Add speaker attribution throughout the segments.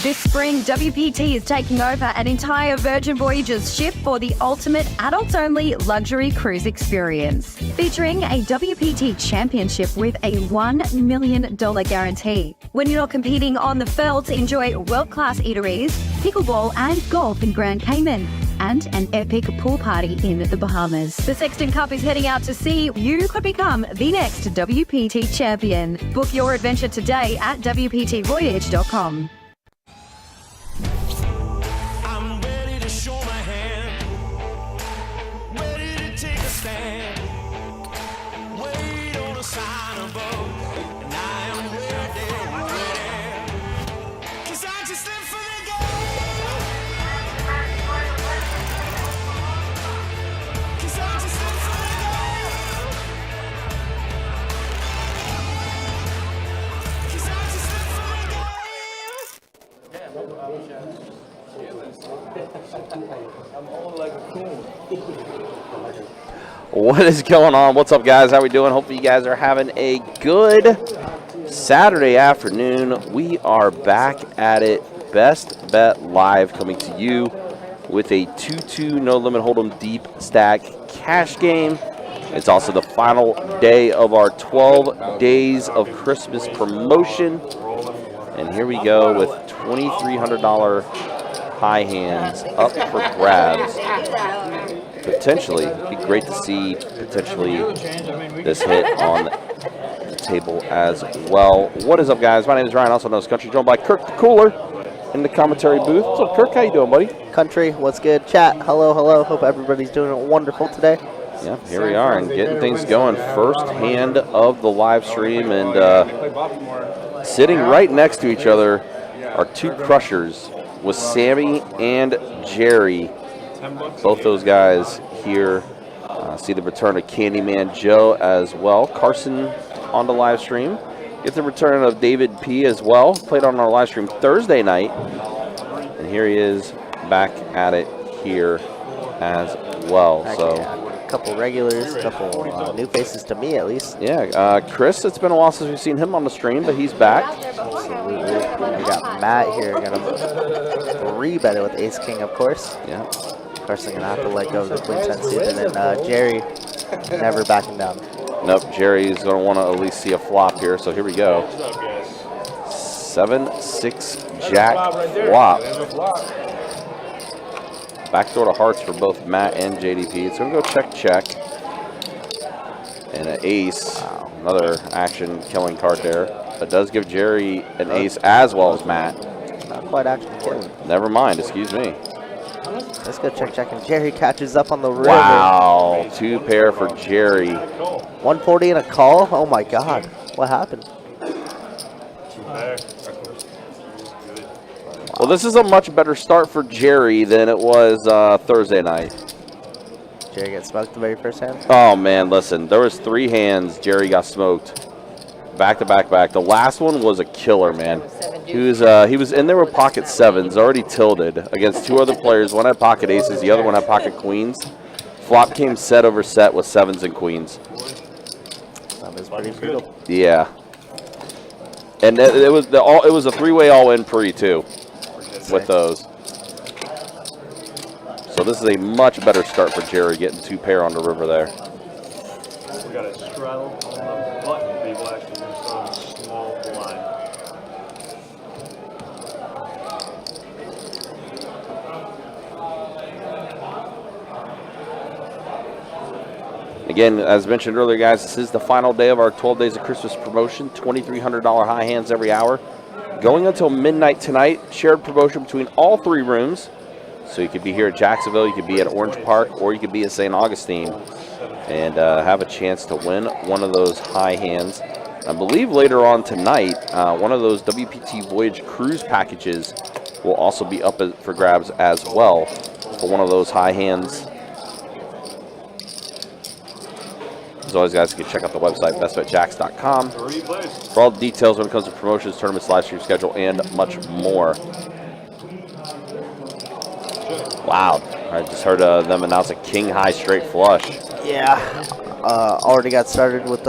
Speaker 1: This spring, WPT is taking over an entire Virgin Voyages ship for the ultimate adults-only luxury cruise experience. Featuring a WPT championship with a $1 million guarantee. When you're competing on the felt, enjoy world-class eateries, pickleball and golf in Grand Cayman, and an epic pool party in the Bahamas. The Sexton Cup is heading out to sea. You could become the next WPT champion. Book your adventure today at WPTvoyage.com.
Speaker 2: I'm ready to show my hand, ready to take a stand, wait on a sign above, and I am ready, ready, 'cause I just live for the game, 'cause I just live for the game, 'cause I just live for the game.
Speaker 3: What is going on? What's up, guys? How we doing? Hopefully you guys are having a good Saturday afternoon. We are back at it. Best Bet Live coming to you with a 2-2 No Limit Hold'em Deep Stack cash game. It's also the final day of our 12 Days of Christmas promotion. And here we go with $2,300 high hands up for grabs. Potentially, it'd be great to see potentially this hit on the table as well. What is up, guys? My name is Ryan, also known as Country, joined by Kirk the Cooler in the commentary booth. What's up, Kirk? How you doing, buddy?
Speaker 4: Country, what's good? Chat, hello, hello. Hope everybody's doing wonderful today.
Speaker 3: Yeah, here we are and getting things going. First hand of the live stream, and sitting right next to each other are two crushers with Sammy and Jerry. Both those guys here. See the return of Candyman Joe as well. Carson on the live stream. Get the return of David P as well. Played on our live stream Thursday night. And here he is back at it here as well. So
Speaker 4: a couple regulars, a couple new faces to me at least.
Speaker 3: yeah, Chris, it's been a while since we've seen him on the stream, but he's back.
Speaker 4: Absolutely. We got Matt here. Got a three-better with Ace King, of course.
Speaker 3: Yeah.
Speaker 4: Carson gonna have to let go of the Queen 10 suit, and then Jerry never backing down.
Speaker 3: Nope, Jerry's going to want to at least see a flop here, so here we go. 7-6 Jack flop. Backdoor to hearts for both Matt and JDP. It's going to go check. And an ace. Another action killing card there. That does give Jerry an ace as well as Matt.
Speaker 4: Not quite action killing.
Speaker 3: Never mind, excuse me.
Speaker 4: Let's go check, and Jerry catches up on the river.
Speaker 3: Wow, two pair for Jerry.
Speaker 4: 140 and a call? Oh my God, what happened?
Speaker 3: Well, this is a much better start for Jerry than it was Thursday night.
Speaker 4: Jerry gets smoked the very first hand?
Speaker 3: Oh, man, listen. There was three hands. Jerry got smoked. Back to back. The last one was a killer, man. He was in there with pocket sevens, already tilted against two other players. One had pocket aces, the other one had pocket queens. Flop came set over set with sevens and queens.
Speaker 4: That was pretty brutal.
Speaker 3: Yeah. And it was a three-way all-in pre, too, with those. So this is a much better start for Jerry, getting two pair on the river there.
Speaker 5: We got a straddle on the button. People actually going to throw a small blind.
Speaker 3: Again, as mentioned earlier, guys, this is the final day of our 12 Days of Christmas promotion. $2,300 high hands every hour. Going until midnight tonight. Shared promotion between all three rooms. So you could be here at Jacksonville, you could be at Orange Park, or you could be at St. Augustine and have a chance to win one of those high hands. I believe later on tonight, one of those WPT Voyage cruise packages will also be up for grabs as well for one of those high hands. As always, guys, you can check out the website, bestbetjacks.com, for all the details when it comes to promotions, tournaments, live stream schedule, and much more. Wow, I just heard them announce a king high straight flush.
Speaker 4: Yeah, already got started with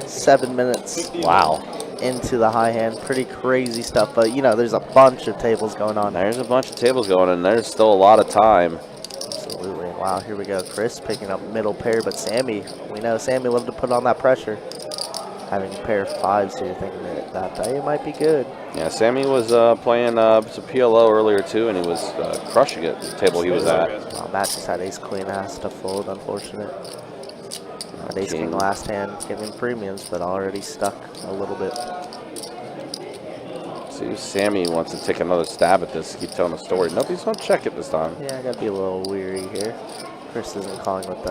Speaker 4: 7 minutes.
Speaker 3: Wow.
Speaker 4: into the high hand. Pretty crazy stuff, but you know, there's a bunch of tables going on.
Speaker 3: There's a bunch of tables going, and there's still a lot of time.
Speaker 4: Absolutely. Wow, here we go. Chris picking up middle pair, but Sammy, we know Sammy loved to put on that pressure. Having a pair of fives here, thinking that value might be good.
Speaker 3: Yeah, Sammy was playing some PLO earlier too, and he was crushing it, the table he was at.
Speaker 4: Well, Matt just had ace queen, has to fold, unfortunate. Had ace king last hand, giving premiums, but already stuck a little bit.
Speaker 3: See if Sammy wants to take another stab at this, keep telling the story. Nope, he's going to check it this time.
Speaker 4: Yeah, I gotta be a little weary here. Chris isn't calling with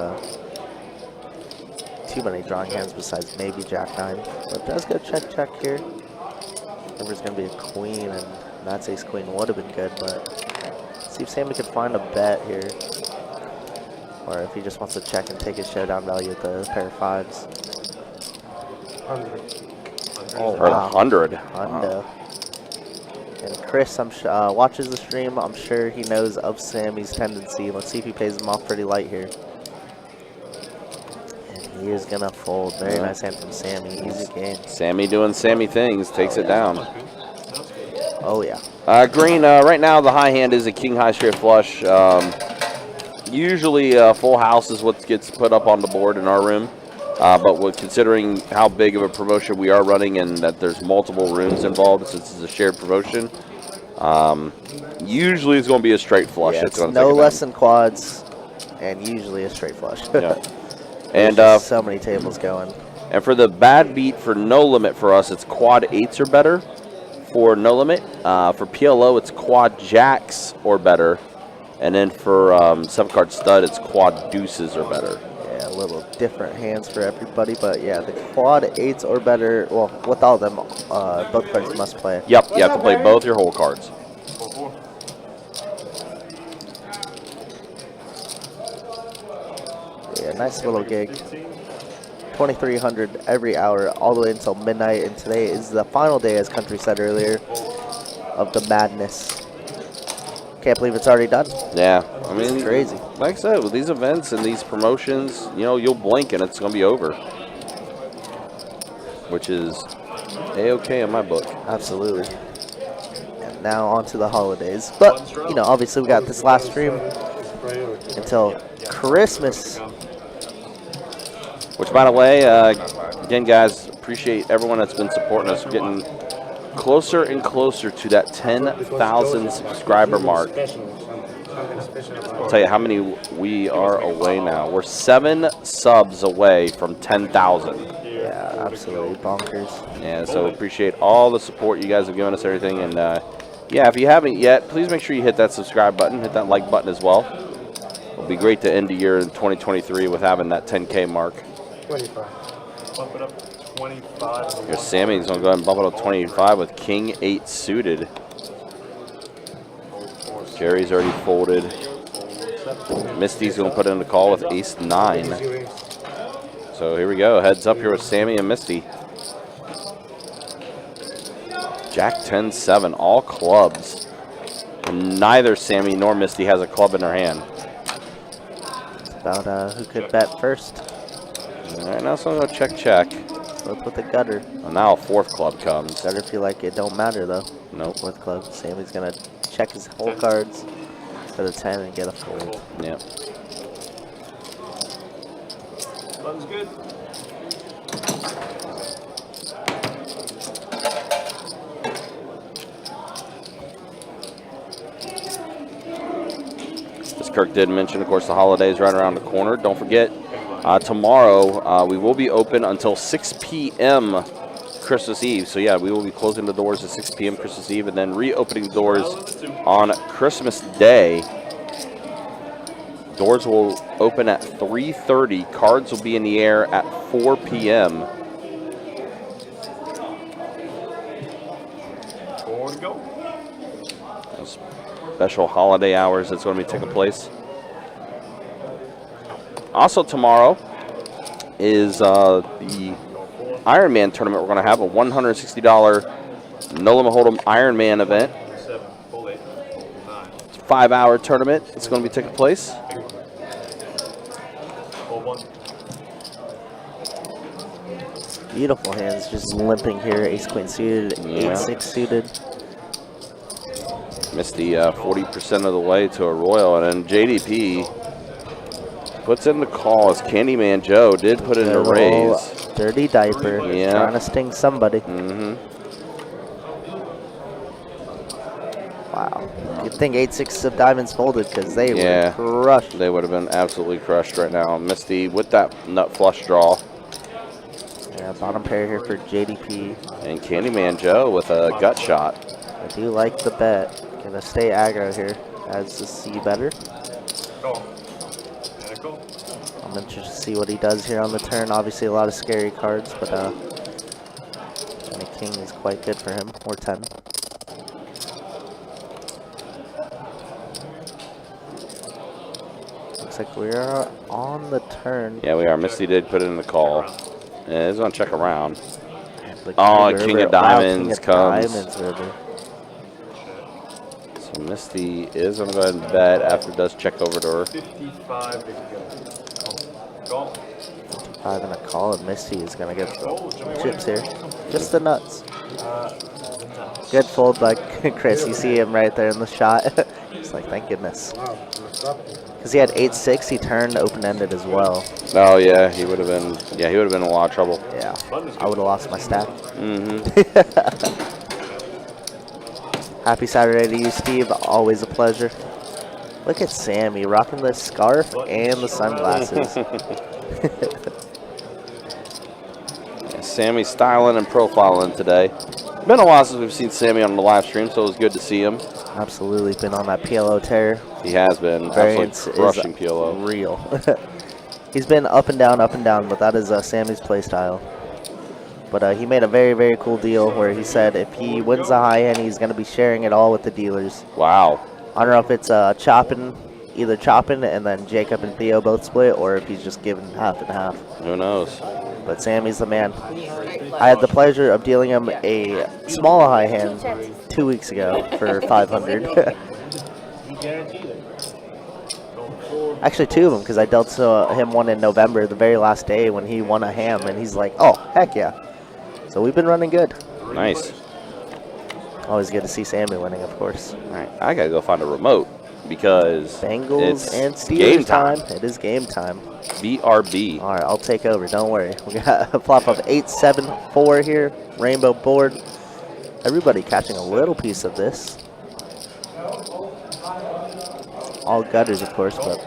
Speaker 4: too many drawing hands besides maybe jack nine, but does go check here. There's gonna be a queen, and Matt's ace queen would have been good, but see if Sammy could find a bet here, or if he just wants to check and take his showdown value with the pair of fives.
Speaker 5: 100.
Speaker 4: Oh,
Speaker 3: Or
Speaker 4: wow.
Speaker 3: 100.
Speaker 4: Hundo. And Chris watches the stream. I'm sure he knows of Sammy's tendency. Let's see if he pays him off pretty light here. And he is going to fold. Very nice hand from Sammy. Easy game.
Speaker 3: Sammy doing Sammy things, takes it down.
Speaker 4: Oh, yeah.
Speaker 3: Green, right now the high hand is a king high straight flush. Usually full house is what gets put up on the board in our room. But considering how big of a promotion we are running and that there's multiple rooms involved since it's a shared promotion, usually it's going to be a straight flush.
Speaker 4: Yeah, it's no less than quads and usually a straight flush.
Speaker 3: Yeah.
Speaker 4: And so many tables going.
Speaker 3: And for the bad beat for no limit for us, it's quad eights or better for no limit. For PLO, it's quad jacks or better. And then for 7-card stud, it's quad deuces or better.
Speaker 4: Yeah, a little different hands for everybody, but yeah, the quad eights or better, well, with all of them, both cards must play.
Speaker 3: Yep, you have to play both your whole cards.
Speaker 4: Yeah, nice little gig. 2,300 every hour, all the way until midnight, and today is the final day, as Country said earlier, of the madness. Can't believe it's already done.
Speaker 3: Yeah, I mean,
Speaker 4: It's crazy.
Speaker 3: Like I said, with these events and these promotions, you know, you'll blink and it's going to be over. Which is A-okay in my book.
Speaker 4: Absolutely. And now on to the holidays. But, you know, obviously we got this last stream until Christmas.
Speaker 3: Which, by the way, again, guys, appreciate everyone that's been supporting us. We're getting closer and closer to that 10,000 subscriber mark. I'll tell you how many we are away now. We're 7 subs away from 10,000.
Speaker 4: Yeah, absolutely bonkers.
Speaker 3: Yeah, so appreciate all the support you guys have given us, everything. And yeah, if you haven't yet, please make sure you hit that subscribe button, hit that like button as well. It'll be great to end the year in 2023 with having that 10K mark.
Speaker 5: 25. Bump it up to 25.
Speaker 3: Here's Sammy's going to go ahead and bump it up to 25 with King 8 suited. Jerry's already folded. Misty's going to put in the call with Ace 9. So here we go. Heads up here with Sammy and Misty. Jack 10-7, all clubs. And neither Sammy nor Misty has a club in their hand.
Speaker 4: It's about who could bet first.
Speaker 3: All right, now someone's going to check.
Speaker 4: Both with the gutter.
Speaker 3: Well, now a 4th club comes.
Speaker 4: Gutter feel like it don't matter though.
Speaker 3: Nope.
Speaker 4: 4th club. Sammy's gonna check his whole cards for the 10 and get a fold.
Speaker 3: Yep.
Speaker 5: Button's good.
Speaker 3: As Kirk did mention, of course, the holidays right around the corner. Don't forget, tomorrow we will be open until 6 p.m. Christmas Eve. So yeah, we will be closing the doors at 6 p.m. Christmas Eve and then reopening the doors on Christmas Day. Doors will open at 3:30. Cards will be in the air at 4 p.m.
Speaker 5: 4 to go.
Speaker 3: Special holiday hours that's going to be taking place. Also tomorrow is the Ironman tournament. We're going to have a $160 No Limit Hold'em Ironman event.
Speaker 5: 7, full 8, 9.
Speaker 3: It's a 5-hour tournament. It's going to be taking place.
Speaker 5: Full 1.
Speaker 4: Beautiful hands, just limping here. Ace queen suited,
Speaker 3: Yeah.
Speaker 4: 8-6 suited.
Speaker 3: Missed the 40% of the way to a royal, and then JDP puts in the call as Candyman Joe did put in a
Speaker 4: Good
Speaker 3: raise.
Speaker 4: old dirty diaper,
Speaker 3: Yeah.
Speaker 4: trying to sting somebody.
Speaker 3: Mm-hmm.
Speaker 4: Wow. You'd think 8-6 of diamonds folded because they
Speaker 3: Yeah.
Speaker 4: were crushed.
Speaker 3: They would have been absolutely crushed right now. Misty with that nut flush draw.
Speaker 4: Yeah, bottom pair here for JDP.
Speaker 3: And Candyman Joe with a gut shot.
Speaker 4: I do like the bet. Gonna stay aggro here as to see better.
Speaker 5: Call. And a call.
Speaker 4: I'm interested to see what he does here on the turn. Obviously a lot of scary cards, but and a king is quite good for him, or 10. Looks like we're on the turn.
Speaker 3: Yeah, we are. Misty did put in the call. Yeah, he's going to check around.
Speaker 4: The
Speaker 3: Oh,
Speaker 4: King
Speaker 3: King of
Speaker 4: River. Wow,
Speaker 3: Diamonds
Speaker 4: King of
Speaker 3: comes.
Speaker 4: Diamonds, River.
Speaker 3: So Misty is going to go ahead and bet after it does check over to her.
Speaker 5: 55 to go. Call.
Speaker 4: 5 and a call, and Misty is gonna get
Speaker 5: Oh, Jimmy,
Speaker 4: chips here. Just the nuts.
Speaker 5: The nuts.
Speaker 4: Good fold by Chris. You see him right there in the shot. He's like, thank goodness. Because he had 8-6, he turned open-ended as well.
Speaker 3: Oh, yeah, he would have been. Yeah, he would have been in a lot of trouble.
Speaker 4: Yeah, I would have lost my stack.
Speaker 3: Mm-hmm.
Speaker 4: Happy Saturday to you, Steve. Always a pleasure. Look at Sammy rocking the scarf and the sunglasses.
Speaker 3: Sammy styling and profiling today. Been a while since we've seen Sammy on the live stream, so it was good to see him.
Speaker 4: Absolutely been on that PLO tear.
Speaker 3: He has been
Speaker 4: Variance
Speaker 3: absolutely crushing
Speaker 4: is
Speaker 3: PLO.
Speaker 4: real. He's been up and down, but that is Sammy's play style. But he made a very, very cool deal where he said if he wins the high end, he's going to be sharing it all with the dealers.
Speaker 3: Wow.
Speaker 4: I don't know if it's either chopping and then Jacob and Theo both split, or if he's just giving half and half.
Speaker 3: Who knows?
Speaker 4: But Sammy's the man. I had the pleasure of dealing him a small high hand 2 weeks ago for 500. Actually, 2 of them, because I dealt him one in November, the very last day when he won a ham, and he's like, oh, heck yeah. So we've been running good.
Speaker 3: Nice.
Speaker 4: Always good to see Sammy winning, of course.
Speaker 3: All right, I got to go find a remote because
Speaker 4: Bengals
Speaker 3: it's
Speaker 4: and Steelers
Speaker 3: game time.
Speaker 4: It is game time.
Speaker 3: BRB.
Speaker 4: All right, I'll take over. Don't worry. We got a flop of 8-7-4 here. Rainbow board. Everybody catching a little piece of this. All gutters, of course, but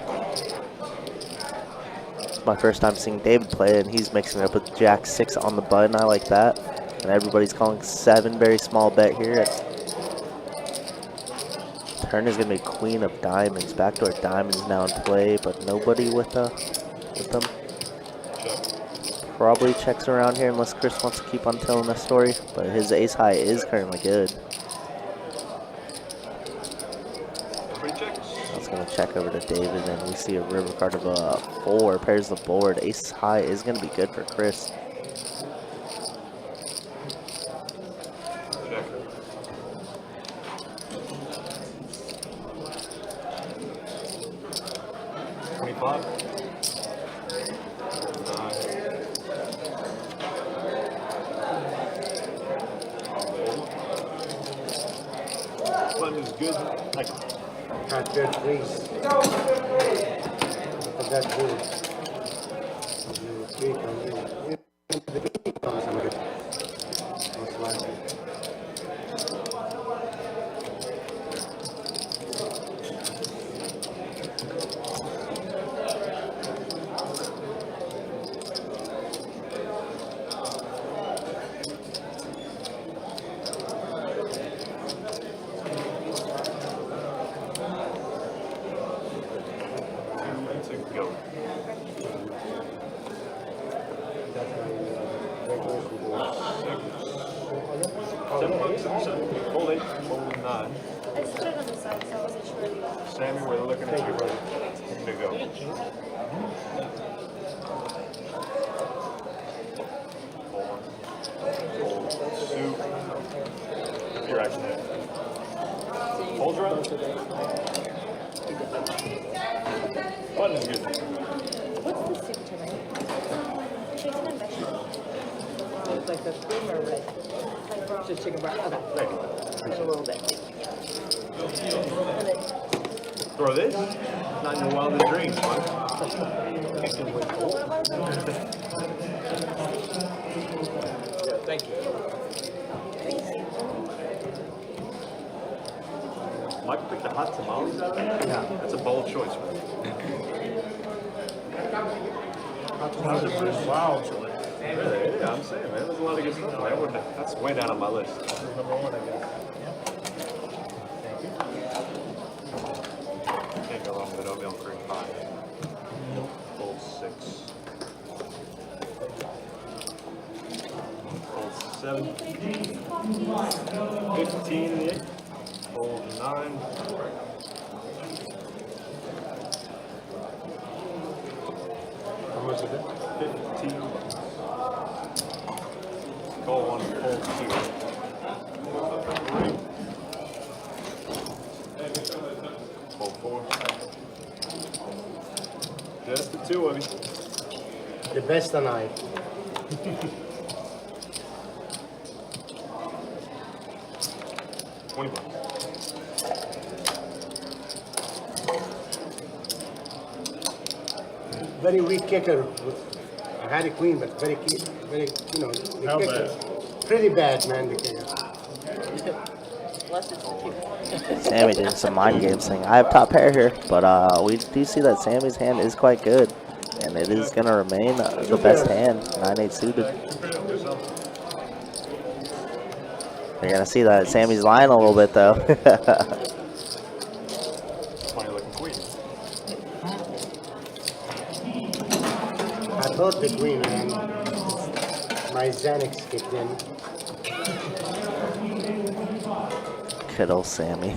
Speaker 4: it's my first time seeing David play, and he's mixing it up with Jack 6 on the button. I like that. And everybody's calling 7. Very small bet here. Turn is going to be Queen of Diamonds. Backdoor Diamonds now in play, but nobody with them. Probably checks around here unless Chris wants to keep on telling the story. But his ace high is currently good. I was going to check over to David, and we see a river card of a 4. Pairs the board. Ace high is going to be good for Chris.
Speaker 5: Is good. Like,
Speaker 6: Not good, please. That's good.
Speaker 5: Hold 8, hold 9.
Speaker 7: I stood on the side, so I wasn't sure.
Speaker 5: Sammy, we're looking at you, brother. To go. Hold soup. You're actually hold your own. Button is good.
Speaker 7: What's the soup today? Chicken and vegetables.
Speaker 8: like the cream or red? Just chicken broth. Okay.
Speaker 5: Thank you.
Speaker 8: And a little bit. And then
Speaker 5: Throw this? It's not in your wildest dreams, man. Yeah, thank you. Michael picked the hot tamales out of that? Yeah. That's a bold choice, man.
Speaker 6: Wow.
Speaker 5: Really? Yeah, I'm saying, man. There's a lot of good stuff. That's way down on my list. This is number 1, I guess. Can't go wrong with an oatmeal cream pie. Bowl 6. Bowl 7. 15 in the 8th. Bowl 9.
Speaker 6: How much is it?
Speaker 5: 15. Bowl 1 and bowl 2. Bowl 4. Just the 2 of you.
Speaker 6: The best tonight.
Speaker 5: $20.
Speaker 6: Very weak kicker. I had a queen, but very, you know, the
Speaker 5: How
Speaker 6: kicker. Pretty bad, man, the kicker.
Speaker 8: unless it's cute.
Speaker 4: Sammy doing some mind games thing. I have top pair here, but we do see that Sammy's hand is quite good, and it is going to remain the best hand, 9-8 suited. You're going to see that Sammy's lying a little bit, though.
Speaker 5: Funny looking queen.
Speaker 6: I thought the queen, man. My Xanax kicked in.
Speaker 4: Good old Sammy.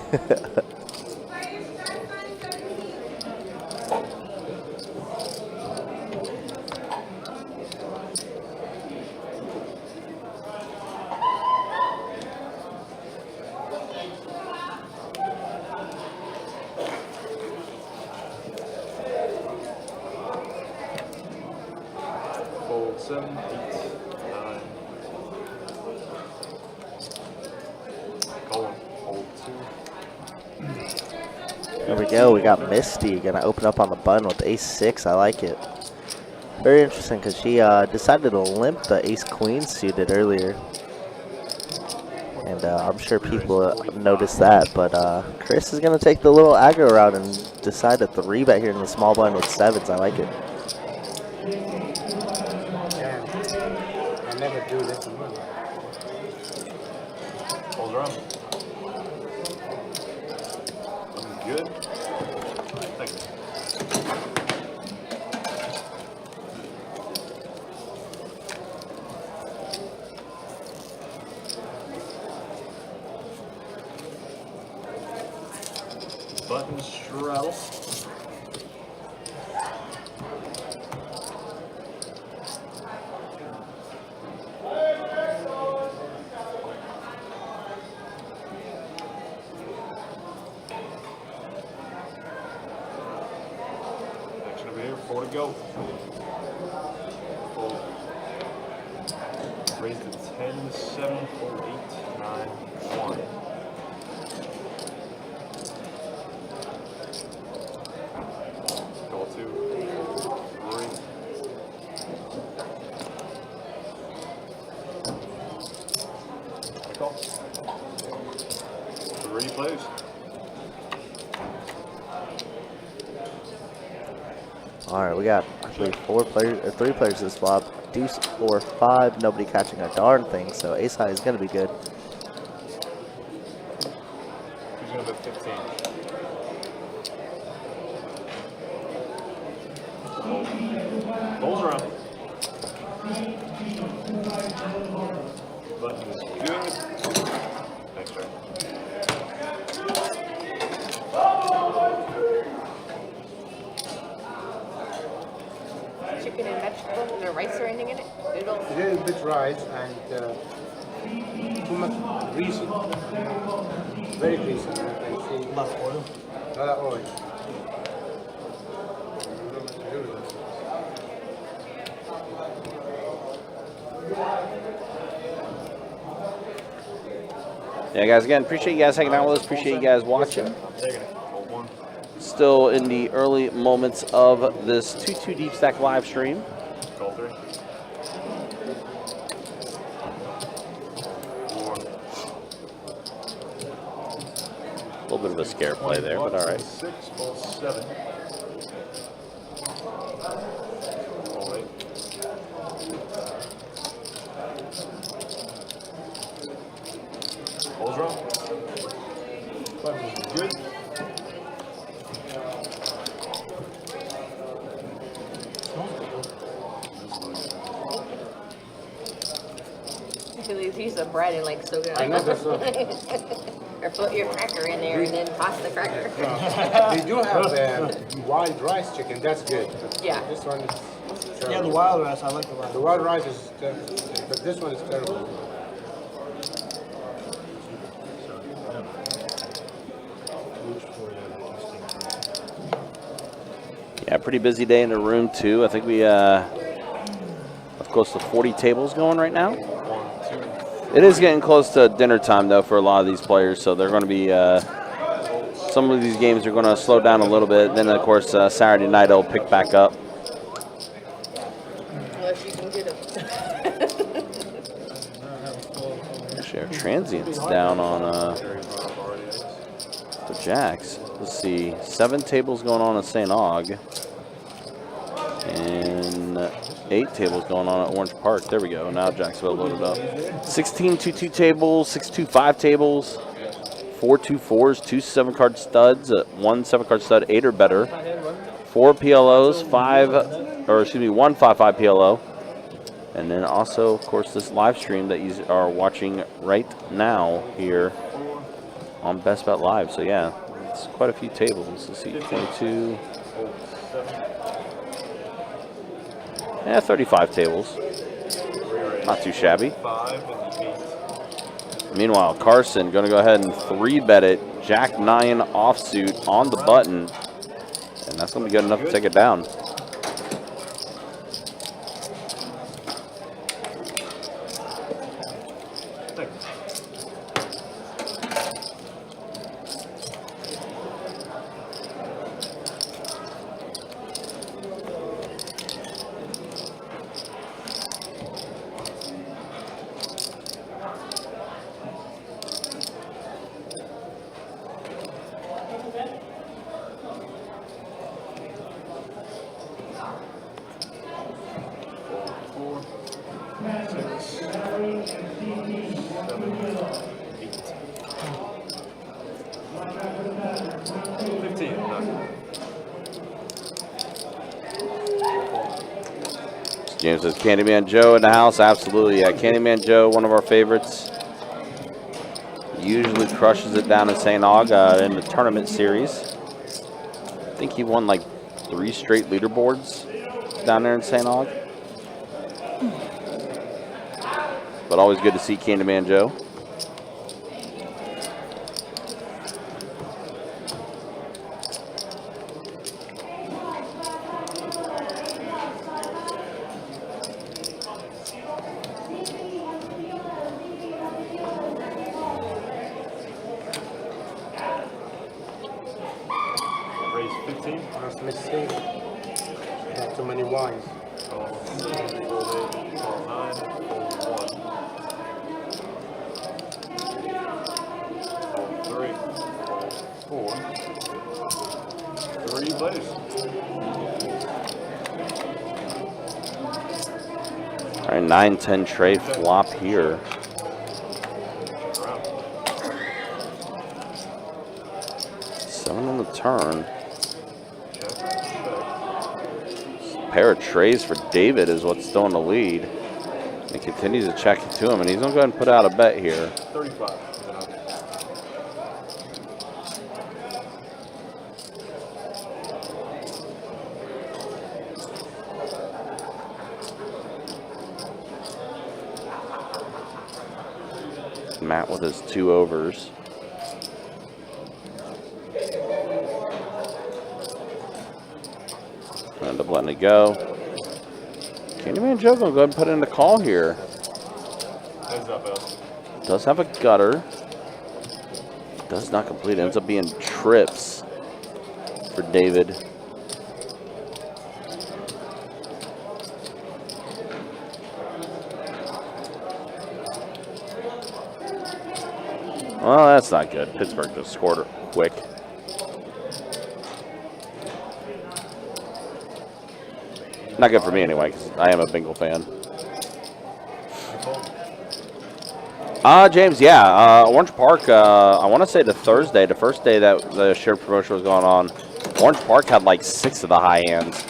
Speaker 5: Fold 7, 8, 9. Going. Fold 2.
Speaker 4: There we go. We got Misty gonna open up on the button with ace-6. I like it. Very interesting because she decided to limp the ace-queen suited earlier, and I'm sure people noticed that. But Chris is gonna take the little aggro route and decide to 3-bet here in the small blind with 7s. I like it.
Speaker 6: Damn. I never do this in my life.
Speaker 5: Fold around. Looking good. Thank you. Button straddle. Action over here, 4 to go. Fold. Raise to 10, 7, 4, 8, 9, 1. Call 2, 3. I call. 3 plays.
Speaker 4: All right, we got I believe 4 players or 3 players this flop. Deuce 4, 5. Nobody catching a darn thing. So ace high is gonna be good.
Speaker 5: Who's gonna bet 15? Rolls around. Button is good. Thanks, Ray.
Speaker 8: Chicken and vegetables, is there rice or anything in it? Noodles?
Speaker 6: A little bit rice and too much greasy. Very greasy. I can see. A lot of oil. A lot of oil.
Speaker 3: Yeah, guys, again, appreciate you guys hanging out with us. Appreciate you guys watching.
Speaker 5: I'm taking it. Hold one.
Speaker 3: Still in the early moments of this 2-2 Deep Stack live stream.
Speaker 5: Call 3. 4.
Speaker 3: A little bit of a scare play there, but all right.
Speaker 5: 6, call 7. Call 8. Call draw. Button is good.
Speaker 8: Usually piece of bread and like soak it
Speaker 6: I know that's what.
Speaker 8: or put your cracker in there and then toss the cracker.
Speaker 6: They do have wild rice chicken. That's good.
Speaker 8: Yeah.
Speaker 6: This one is terrible.
Speaker 9: Yeah, the wild rice. I like the wild.
Speaker 6: The wild rice is terrible, but this one is terrible.
Speaker 3: Yeah, pretty busy day in the room, too. I think we have close to 40 tables going right now.
Speaker 5: 1, 2.
Speaker 3: It is getting close to dinner time, though, for a lot of these players, so they're going to be some of these games are going to slow down a little bit. Then, of course, Saturday night it'll pick back up.
Speaker 8: Unless you can get them.
Speaker 3: Actually, our transient's down on the Jacks. Let's see, 7 tables going on at St. Aug, and 8 tables going on at Orange Park. There we go. Now Jacksonville loaded up. 16 2-2 tables, 6 2-5 tables, 4 2-4s, 2 7-card studs, 1 7-card stud, 8 or better, 4 PLOs, 1 5-5 PLO, and then also, of course, this live stream that you are watching right now here on Best Bet Live. So yeah, it's quite a few tables. Let's see, 22. Yeah, 35 tables. Not too shabby.
Speaker 5: 5 and 8.
Speaker 3: Meanwhile, Carson going to go ahead and 3-bet it. Jack 9 offsuit on the button. And that's going to be good enough to take it down. James says Candyman Joe in the house. Absolutely, yeah. Candyman Joe, one of our favorites. Usually crushes it down in St. Aug in the tournament series. I think he won like 3 straight leaderboards down there in St. Aug. But always good to see Candyman Joe.
Speaker 6: Let's see. Not too many wines.
Speaker 5: Call 7, call 8, call 9, call 1. Call 3, call 4. 3 plays.
Speaker 3: All right, 9-10 trade flop here. Seven on the turn. Pair of trays for David is what's still in the lead. And he continues to check it to him, and he's going to go ahead and put out a bet here.
Speaker 5: 35.
Speaker 3: Matt with his 2 overs. End up letting it go. Candyman Joe gonna go ahead and put in the call here.
Speaker 5: Heads up, Al.
Speaker 3: Does have a gutter. Does not complete. Ends up being trips for David. Well, that's not good. Pittsburgh just scored it quick. Not good for me anyway, because I am a Bengal fan. James, yeah, Orange Park, I want to say the first day that the shared promotion was going on, Orange Park had like 6 of the high hands.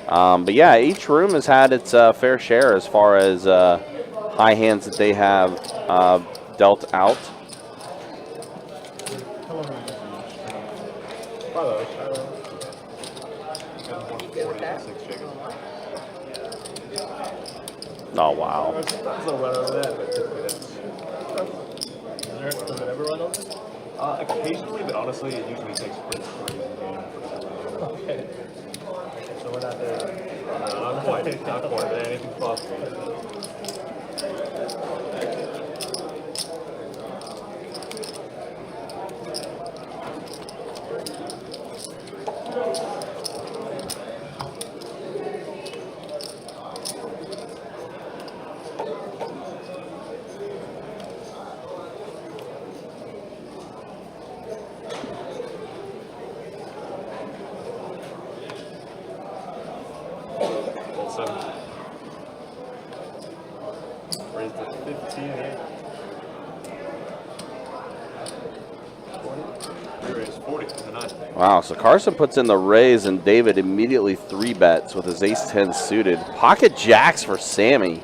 Speaker 3: But yeah, each room has had its fair share as far as high hands that they have dealt out. Oh, wow.
Speaker 5: That's a little run over that, but typically that's... Does it ever run over? Occasionally, but honestly, it usually takes place for a game. Okay. So we're not there. Not quite, but anything's possible. Raised it to 15 here. 40 in the 9.
Speaker 3: Wow, so Carson puts in the raise, and David immediately 3-bets with his ace-10 suited. Pocket jacks for Sammy.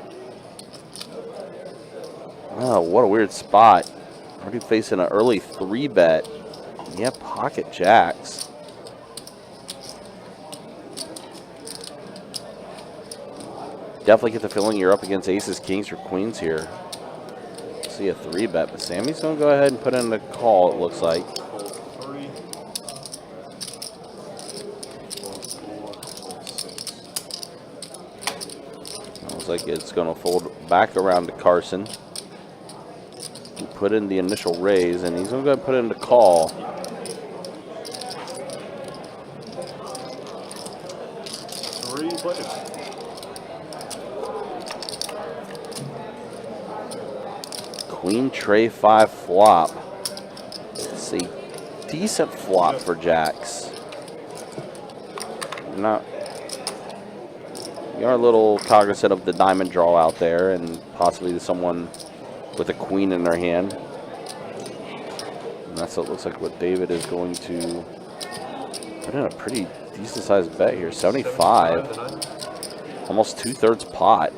Speaker 3: Oh, what a weird spot. Already facing an early 3-bet. Yeah, pocket jacks. Definitely get the feeling you're up against aces, kings, or queens here. See a 3-bet, but Sammy's going to go ahead and put in the call, it looks like. Looks like it's going to fold back around to Carson. He put in the initial raise, and he's going to go ahead and put in the call. Queen tray 5 flop. It's a decent flop for jacks. Not. You are a little cognizant of the diamond draw out there, and possibly someone with a queen in their hand. And that's what looks like what David is going to put in a pretty decent sized bet here. 75. Almost 2/3 pot.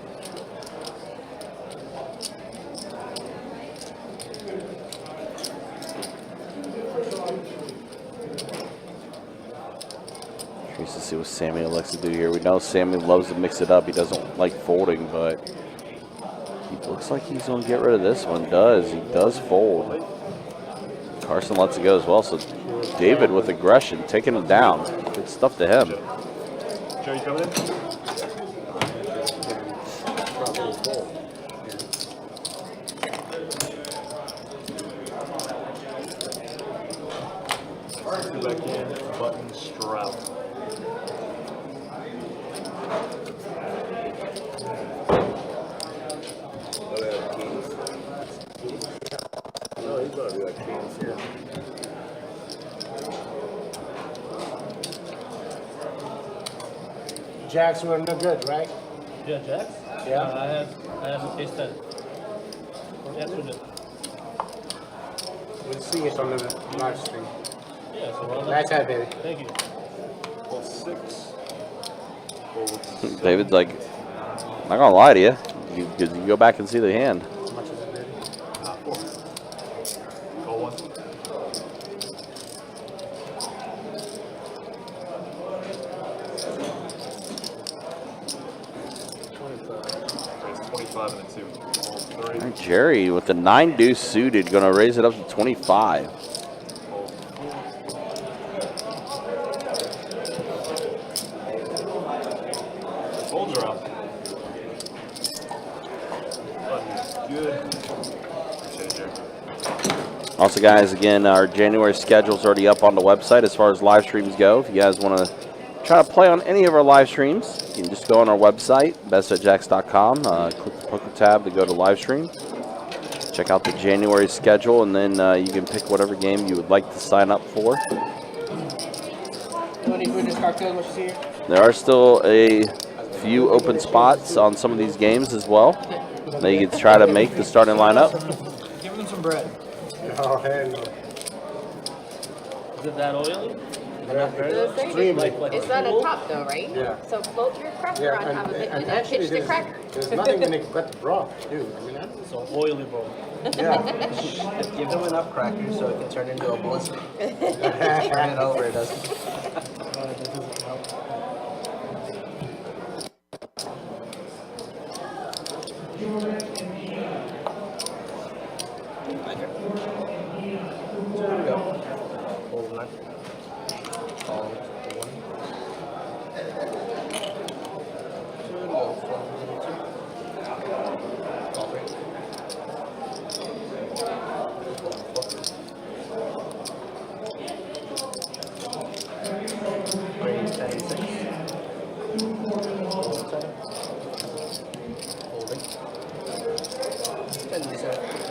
Speaker 3: Curious to see what Sammy elects to do here. We know Sammy loves to mix it up. He doesn't like folding, but he looks like he's going to get rid of this one. He does fold. Carson lets it go as well. So David with aggression, taking it down. Good stuff to him.
Speaker 5: Jerry coming in? Back in, button, Stroud.
Speaker 9: No, he's gonna do like kings here.
Speaker 6: Jacks were no good, right?
Speaker 10: Yeah, jacks?
Speaker 6: Yeah.
Speaker 10: I have a case 10. Yes, we did.
Speaker 6: We'll see it on the live stream.
Speaker 10: Yeah, so well done.
Speaker 6: Nice hat, baby.
Speaker 10: Thank you.
Speaker 5: Hold 6.
Speaker 3: David's like, I'm not going to lie to you. You go back and see the hand.
Speaker 6: How much is it, baby?
Speaker 5: 4. Call 1. Raise 25 and a 2. All 3.
Speaker 3: All right, Jerry with the 9 deuce suited, going to raise it up to 25.
Speaker 5: Folds are out. Button is good. Appreciate it, Jerry.
Speaker 3: Also, guys, again, our January schedule is already up on the website as far as live streams go. If you guys want to try to play on any of our live streams, you can just go on our website, bestatjacks.com, click the poker tab to go to live stream. Check out the January schedule, and then you can pick whatever game you would like to sign up for. There are still a few open spots on some of these games as well that you can try to make the starting lineup.
Speaker 10: Give them some bread.
Speaker 6: Oh, hell no.
Speaker 10: Is it that oily?
Speaker 6: Extremely.
Speaker 8: It's on the top though, right?
Speaker 6: Yeah.
Speaker 8: So float your cracker
Speaker 6: Yeah,
Speaker 8: on top of it and then
Speaker 6: actually
Speaker 8: pitch the cracker.
Speaker 6: there's nothing in it but the broth, too. I mean, that's
Speaker 10: So oily bowl.
Speaker 6: yeah.
Speaker 11: Give them enough crackers so it can turn into a blizzard. Turn it over, it doesn't.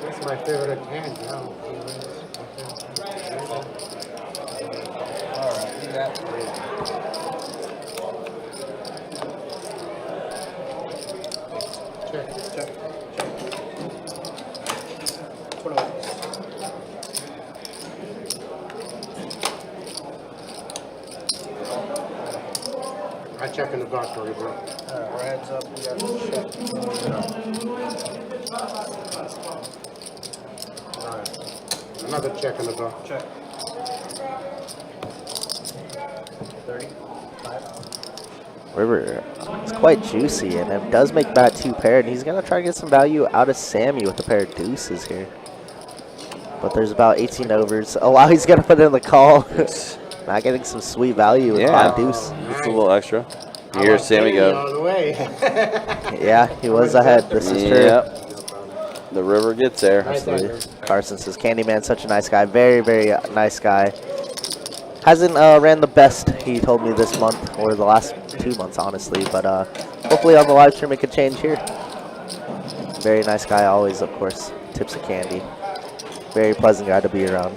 Speaker 6: That's my favorite hand now.
Speaker 11: Alright, do that.
Speaker 6: Check. I check in the box for you, bro.
Speaker 11: Alright, we're heads up, we got to check.
Speaker 6: Alright. Another check in the box.
Speaker 11: Check. 30.
Speaker 4: River, it's quite juicy, and it does make bat 2 paired. He's going to try to get some value out of Sammy with a pair of deuces here. But there's about 18 overs. Oh, wow, he's going to put in the call. Not getting some sweet value with 5 deuce.
Speaker 3: Just a little extra. Here, Sammy go.
Speaker 6: All the way.
Speaker 4: Yeah, he was ahead. This is true.
Speaker 3: Yep. The river gets there.
Speaker 4: Absolutely. Carson says, Candyman, such a nice guy. Very, very nice guy. Hasn't ran the best, he told me, this month, or the last 2 months, honestly. But hopefully on the live stream it could change here. Very nice guy, always, of course. Tips of candy. Very pleasant guy to be around.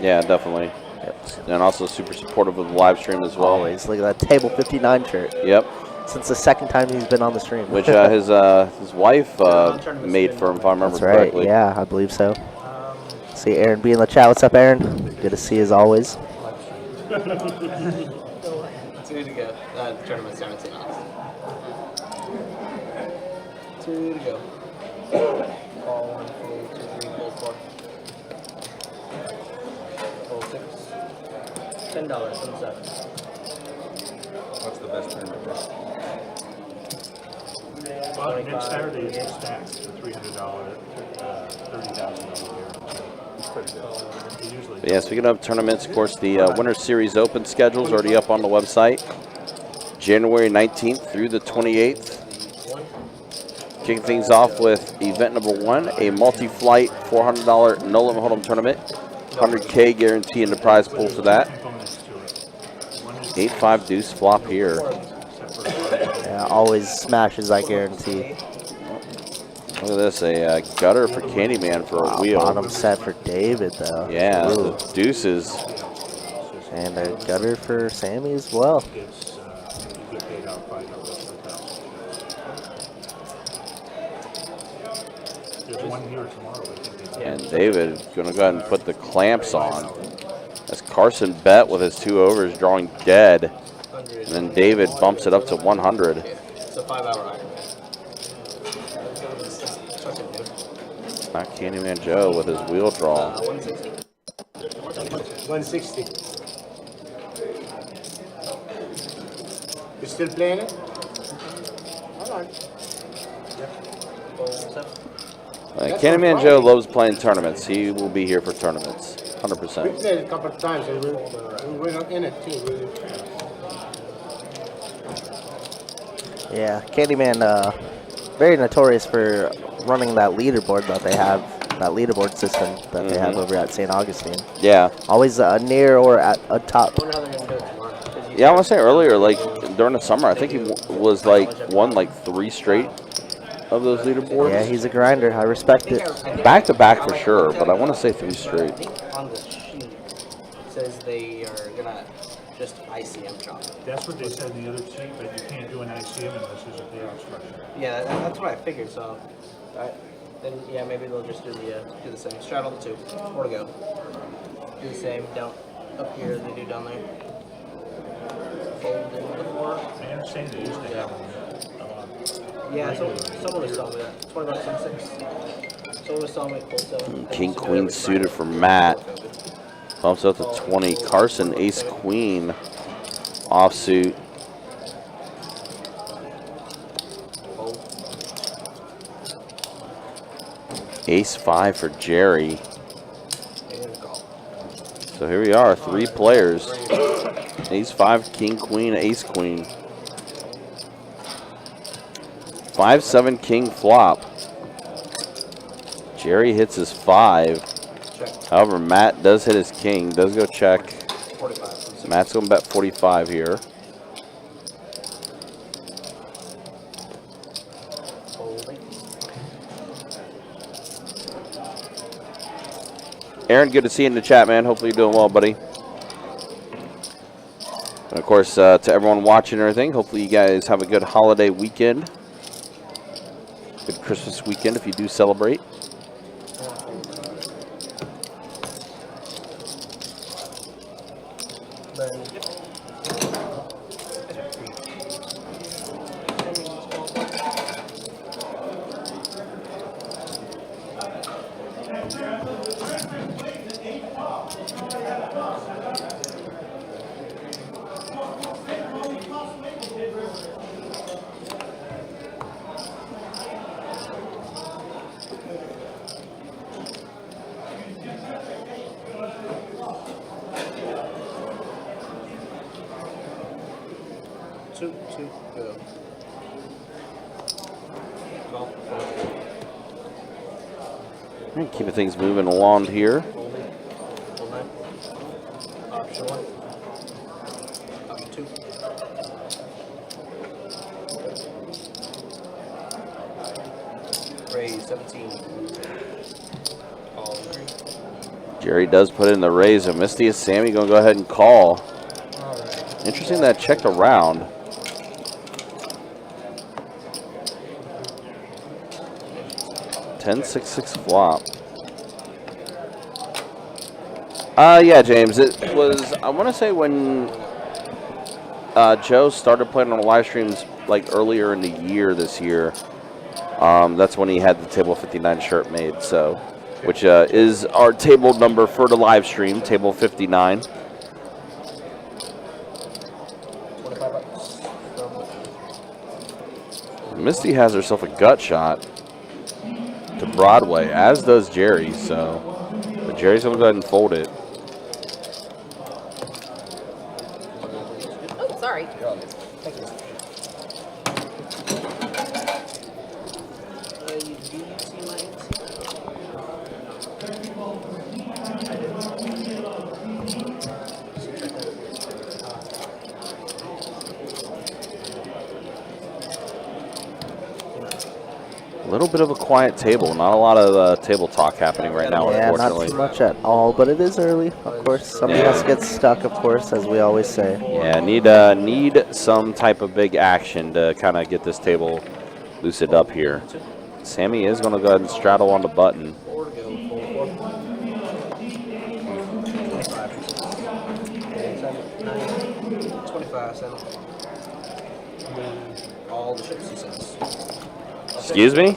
Speaker 3: Yeah, definitely.
Speaker 4: Yep.
Speaker 3: And also super supportive of the live stream as well.
Speaker 4: Always. Look at that Table 59 shirt.
Speaker 3: Yep.
Speaker 4: Since the second time he's been on the stream.
Speaker 3: Which his wife made for him, if I remember
Speaker 4: That's right.
Speaker 3: correctly.
Speaker 4: Yeah, I believe so. See Aaron B in the chat. What's up, Aaron? Good to see you as always.
Speaker 11: 2 to go. Tournament 17 ounces. 2 to go. Call 1, 4, 2, 3, 4, 4. Roll 6. $10 from 7.
Speaker 9: What's the best tournament?
Speaker 5: Well, next Saturday is the stacks, the $300, $30,000
Speaker 3: But yeah, speaking of tournaments, of course, the Winter Series Open schedule is already up on the website. January 19th through the 28th. Kicking things off with event number 1, a multi-flight $400 no-limit hold'em tournament. 100K guarantee in the prize pool for that. 8-5 deuce flop here.
Speaker 4: Yeah, always smashes, I guarantee.
Speaker 3: Look at this, a gutter for Candyman for a wheel.
Speaker 4: Bottom set for David, though.
Speaker 3: Yeah,
Speaker 4: Ooh.
Speaker 3: the deuces.
Speaker 4: And a gutter for Sammy as well.
Speaker 3: And David going to go ahead and put the clamps on. As Carson bet with his 2 overs drawing dead. And then David bumps it up to 100.
Speaker 11: It's a 5-hour iron.
Speaker 3: Not Candyman Joe with his wheel draw.
Speaker 11: 160.
Speaker 6: 160. You still playing it? All right.
Speaker 3: Candyman Joe loves playing tournaments. He will be here for tournaments, 100%.
Speaker 6: We played it a couple of times and we were in it too.
Speaker 4: Yeah, Candyman, very notorious for running that leaderboard that they have. that leaderboard system that they have over at St. Augustine.
Speaker 3: Yeah.
Speaker 4: Always near or at a top.
Speaker 11: I wonder how they're gonna do it tomorrow. 'Cause you
Speaker 3: Yeah, I want
Speaker 11: guys-
Speaker 3: to say earlier, like during the summer, I think he was like won like 3 straight of those leaderboards.
Speaker 4: Yeah, he's a grinder. I respect it.
Speaker 3: Back to back for sure, but I want to say 3
Speaker 11: I
Speaker 3: straight.
Speaker 11: think on the sheet it says they are gonna just ICM chop.
Speaker 10: That's what they said in the other sheet, but you can't do an ICM unless there's a payout structure.
Speaker 11: Yeah, that's what I figured. So, then yeah, maybe they'll just do the same. Straddle the 2. More to go. Do the same. Don't up here as they do down there. Fold into the 4.
Speaker 10: I understand they used to have them.
Speaker 11: Yeah, so someone was telling me that. 20 bucks on 6. Someone was telling me full 7.
Speaker 3: King Queen suited for Matt. Bumps up to 20. Carson Ace Queen offsuit.
Speaker 11: Fold.
Speaker 3: Ace 5 for Jerry.
Speaker 11: And call.
Speaker 3: So here we are, 3 players. Ace 5, King Queen, Ace Queen. 5-7 King flop. Jerry hits his 5.
Speaker 11: Check.
Speaker 3: However, Matt does hit his king. Does go check.
Speaker 11: 45.
Speaker 3: Matt's going to bet 45 here.
Speaker 11: Folding.
Speaker 3: Aaron, good to see you in the chat, man. Hopefully you're doing well, buddy. And of course, to everyone watching and everything, hopefully you guys have a good holiday weekend. Good Christmas weekend if you do celebrate.
Speaker 11: Two, go. Call.
Speaker 3: All right, keeping things moving along here.
Speaker 11: Folding. Fold 9. Option 1. Option 2. Raise 17. Call 3.
Speaker 3: Jerry does put in the raise, and Misty is Sammy going to go ahead and call. Interesting that checked around. $10-6-6 flop. Yeah, James. It was, I want to say when Joe started playing on the live streams like earlier in the year this year. That's when he had the Table 59 shirt made, so which is our table number for the live stream, Table 59.
Speaker 11: 25 bucks.
Speaker 3: Misty has herself a gut shot to Broadway, as does Jerry, so but Jerry's going to go ahead and fold it.
Speaker 8: Oh, sorry.
Speaker 11: Thank you. You do see my
Speaker 3: A little bit of a quiet table, not a lot of table talk happening right now,
Speaker 4: Yeah, not
Speaker 3: unfortunately.
Speaker 4: too much at all, but it is early. Of course, somebody
Speaker 3: Yeah.
Speaker 4: has to get stuck, of course, as we always say.
Speaker 3: Yeah, need some type of big action to kind of get this table loosened up here. Sammy is going to go ahead and straddle on the button.
Speaker 11: 4 to go. Fold 4. 25. 25, 7. All the chips, he says.
Speaker 3: Excuse me?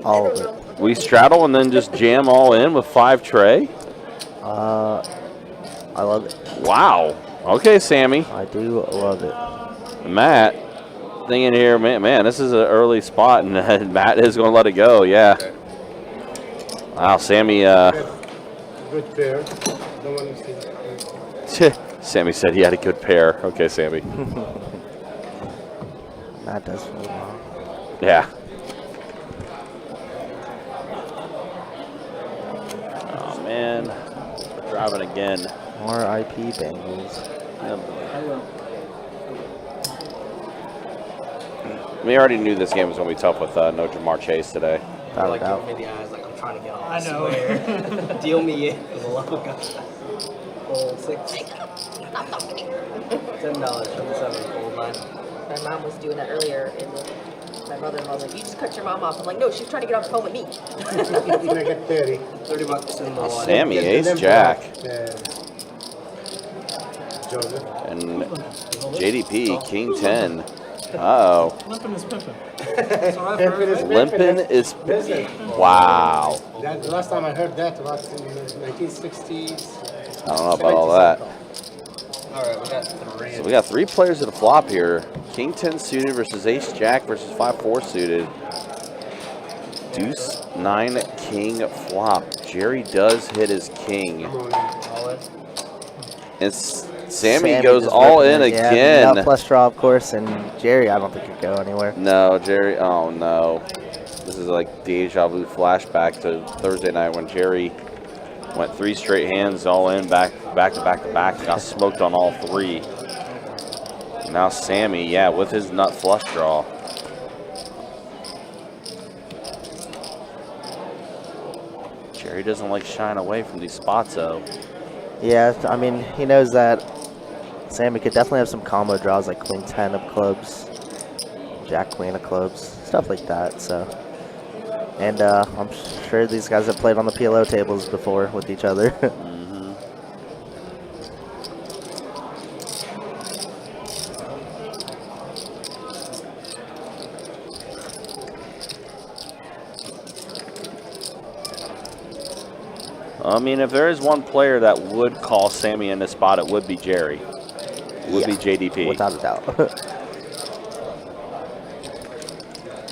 Speaker 4: All of it.
Speaker 3: We straddle and then just jam all in with 5 tray?
Speaker 4: I love it.
Speaker 3: Wow. Okay, Sammy.
Speaker 4: I do love it.
Speaker 3: Matt, thinking here, man, this is an early spot, and Matt is going to let it go, yeah. Wow, Sammy,
Speaker 6: Good pair. Don't want to see.
Speaker 3: Sammy said he had a good pair. Okay, Sammy.
Speaker 4: That does feel wrong.
Speaker 3: Yeah. driving again.
Speaker 4: R.I.P. Bengals.
Speaker 3: We already knew this game was going to be tough with no Jamar Chase today.
Speaker 11: They're like giving me the eyes like I'm trying to get off. I know. Deal me in for the love of God. Full 6. $10 from the 7 full line.
Speaker 8: My mom was doing that earlier, and my mother-in-law was like, "You just cut your mom off." I'm like, "No, she's trying to get off the phone with me."
Speaker 6: You're gonna get 30.
Speaker 11: $30 in the line.
Speaker 3: Sammy,
Speaker 6: Get the
Speaker 3: ace
Speaker 6: limp
Speaker 3: jack.
Speaker 6: off. Joseph.
Speaker 3: And JDP, king 10. Uh-oh.
Speaker 10: Limping is pimping.
Speaker 3: Limpin' is...
Speaker 6: Listen,
Speaker 3: Wow.
Speaker 6: that, the last time I heard that was in the 1960s.
Speaker 3: I don't know about all that.
Speaker 11: Alright, we got 3.
Speaker 3: So we got 3 players at the flop here. King 10 suited versus ace jack versus 5-4 suited. Deuce 9 king flop. Jerry does hit his king. And Sammy goes
Speaker 4: just
Speaker 3: all
Speaker 4: ripping
Speaker 3: in
Speaker 4: it. Yeah,
Speaker 3: again.
Speaker 4: without flush draw, of course, and Jerry, I don't think could go anywhere.
Speaker 3: No, Jerry. Oh no. This is like deja vu flashback to Thursday night when Jerry went 3 straight hands all in, back to back to back. Got smoked on all 3. Now Sammy, yeah, with his nut flush draw. Jerry doesn't like shying away from these spots though.
Speaker 4: Yeah, I mean, he knows that Sammy could definitely have some combo draws like queen 10 of clubs, jack queen of clubs, stuff like that. So, and I'm sure these guys have played on the PLO tables before with each other.
Speaker 3: I mean, if there is one player that would call Sammy in this spot, it would be Jerry. It would be JDP.
Speaker 4: Without a doubt.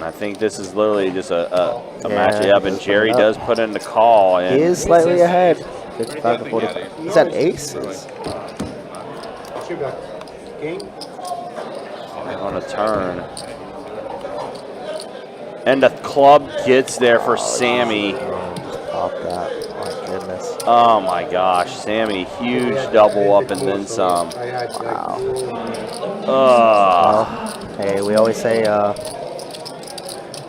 Speaker 3: I think this is literally just a matchup, and Jerry does put in the call. And
Speaker 4: He is slightly ahead. 55 to 45. He's at aces.
Speaker 6: What you got? King?
Speaker 3: on a turn. And the club gets there for Sammy.
Speaker 4: Just pop that. My goodness.
Speaker 3: Oh my gosh, Sammy, huge double up and then some.
Speaker 4: Wow.
Speaker 3: Ugh.
Speaker 4: Hey, we always say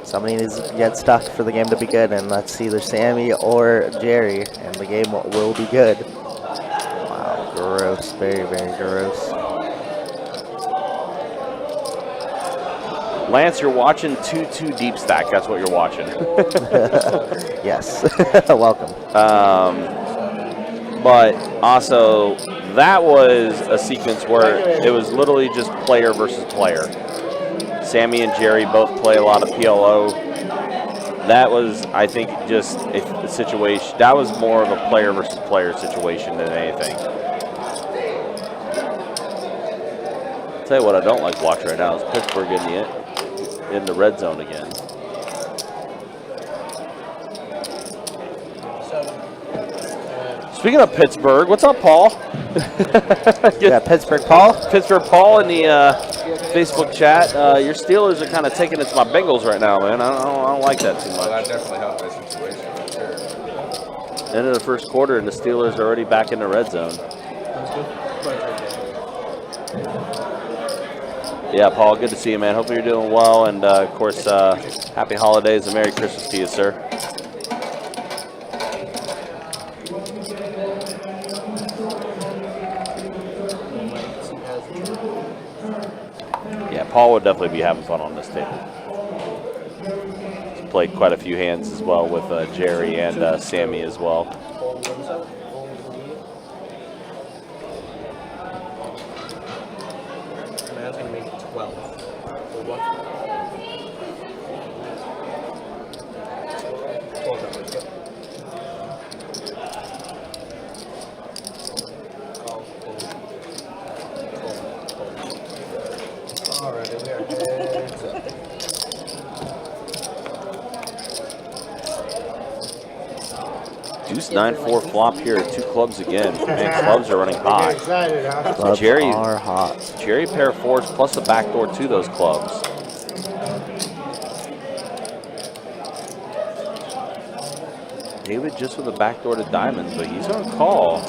Speaker 4: somebody needs to get stuck for the game to be good, and that's either Sammy or Jerry, and the game will be good. Wow, gross. Very, very gross.
Speaker 3: Lance, you're watching 2-2 deep stack. That's what you're watching.
Speaker 4: Yes. Welcome.
Speaker 3: But also, that was a sequence where it was literally just player versus player. Sammy and Jerry both play a lot of PLO. That was, I think, just a situation. That was more of a player versus player situation than anything. I'll tell you what I don't like to watch right now is Pittsburgh in the red zone again. Speaking of Pittsburgh, what's up, Paul?
Speaker 4: Yeah, Pittsburgh Paul.
Speaker 3: Pittsburgh Paul in the Facebook chat. Your Steelers are kind of taking it to my Bengals right now, man. I don't like that too much.
Speaker 9: Well, that definitely helped my situation for sure.
Speaker 3: End of the first quarter, and the Steelers are already back in the red zone. Yeah, Paul, good to see you, man. Hopefully you're doing well, and of course, happy holidays and Merry Christmas to you, sir. Yeah, Paul would definitely be having fun on this table. He's played quite a few hands as well with Jerry and Sammy as well.
Speaker 11: That's going to make it 12. For what? 12 numbers, yep. Call, fold. Alright, we are heads up.
Speaker 3: Deuce 9-4 flop here, 2 clubs again. Man, clubs are running hot.
Speaker 6: Excited, huh?
Speaker 4: Clubs
Speaker 3: Jerry
Speaker 4: are hot.
Speaker 3: Jerry pair of 4s plus a backdoor to those clubs. David just with a backdoor to diamonds, but he's on call.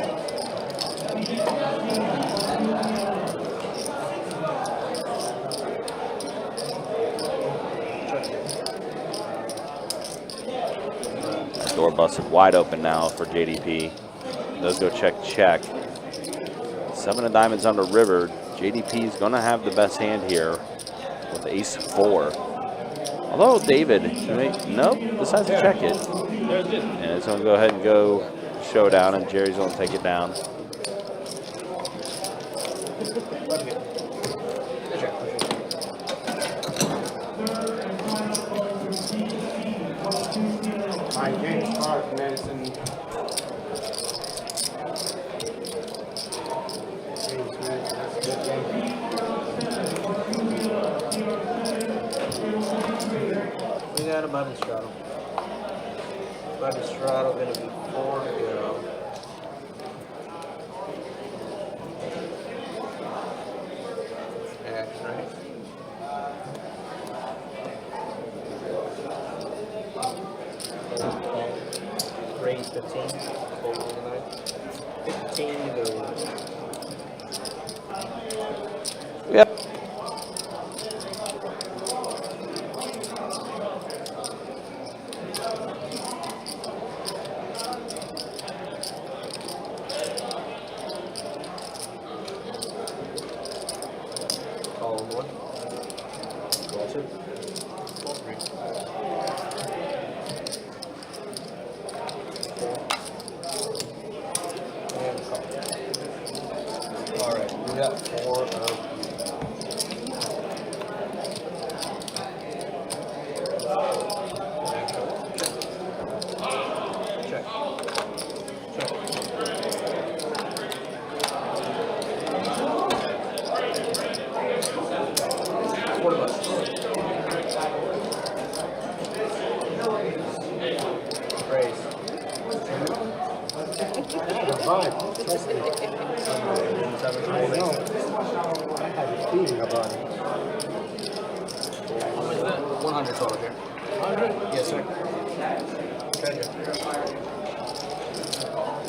Speaker 3: Door busted wide open now for JDP. Does go check, check. 7 of diamonds on the river. JDP is going to have the best hand here with ace 4. Although David, nope, decides to check it. And it's going to go ahead and go showdown, and Jerry's going to take it down.
Speaker 6: My game's hard, medicine.
Speaker 11: We got a button straddle. Button straddle gonna be 4 to go. X, right? Raise 15. Fold on the 9. 15 to go.
Speaker 3: Yep.
Speaker 11: Call 1. Call 2. Call 3. 4. And call. Alright, we got 4 of check. Check. Raise.
Speaker 6: Vibe, trust me. I know. I had a feeling about it.
Speaker 11: 100 total here. 100? Yes, sir. Treasure.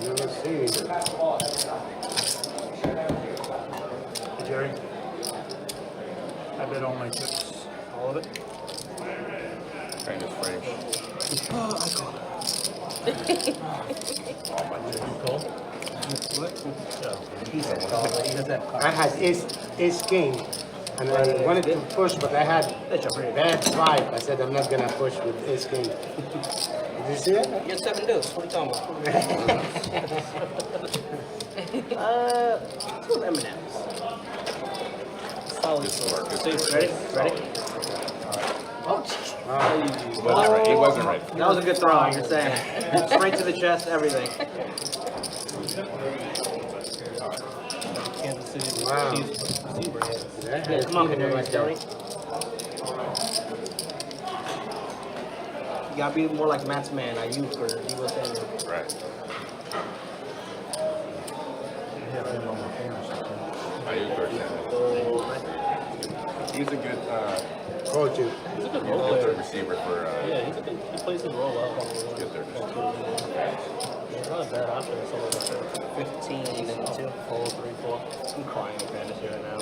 Speaker 6: Never seen it.
Speaker 10: Jerry, I bet all my chips. All of it?
Speaker 9: Kind of French.
Speaker 11: Oh, I call it.
Speaker 9: All my chips.
Speaker 10: You call?
Speaker 11: What?
Speaker 10: Yeah.
Speaker 11: He said call, but he does that card.
Speaker 6: I had ace king, and I wanted to push, but I had
Speaker 11: That's a pretty
Speaker 6: bad vibe. I said I'm not gonna push with ace king. Did you see it?
Speaker 11: You're 7 deuce. What are you talking about? 2 M&M's. Solid score. Ready? Ready? Oh, jeez.
Speaker 9: He wasn't right.
Speaker 11: That was a good throw, you're saying. Straight to the chest, everything. Kansas City.
Speaker 6: Wow.
Speaker 11: Yeah, come on, Canary, Joey. You gotta be more like Matt's man, Ayuk or Debo Samuel.
Speaker 9: Right.
Speaker 10: I have him on my phone or something.
Speaker 9: Ayuk or Samuel. He's a good
Speaker 6: Coach you.
Speaker 5: He's a good role player.
Speaker 9: receiver for
Speaker 5: Yeah, he plays his role well.
Speaker 9: get there.
Speaker 5: It's not a bad option. It's only like
Speaker 11: 15 and 2.
Speaker 5: 4, 3, 4.
Speaker 11: I'm crying in fantasy right now.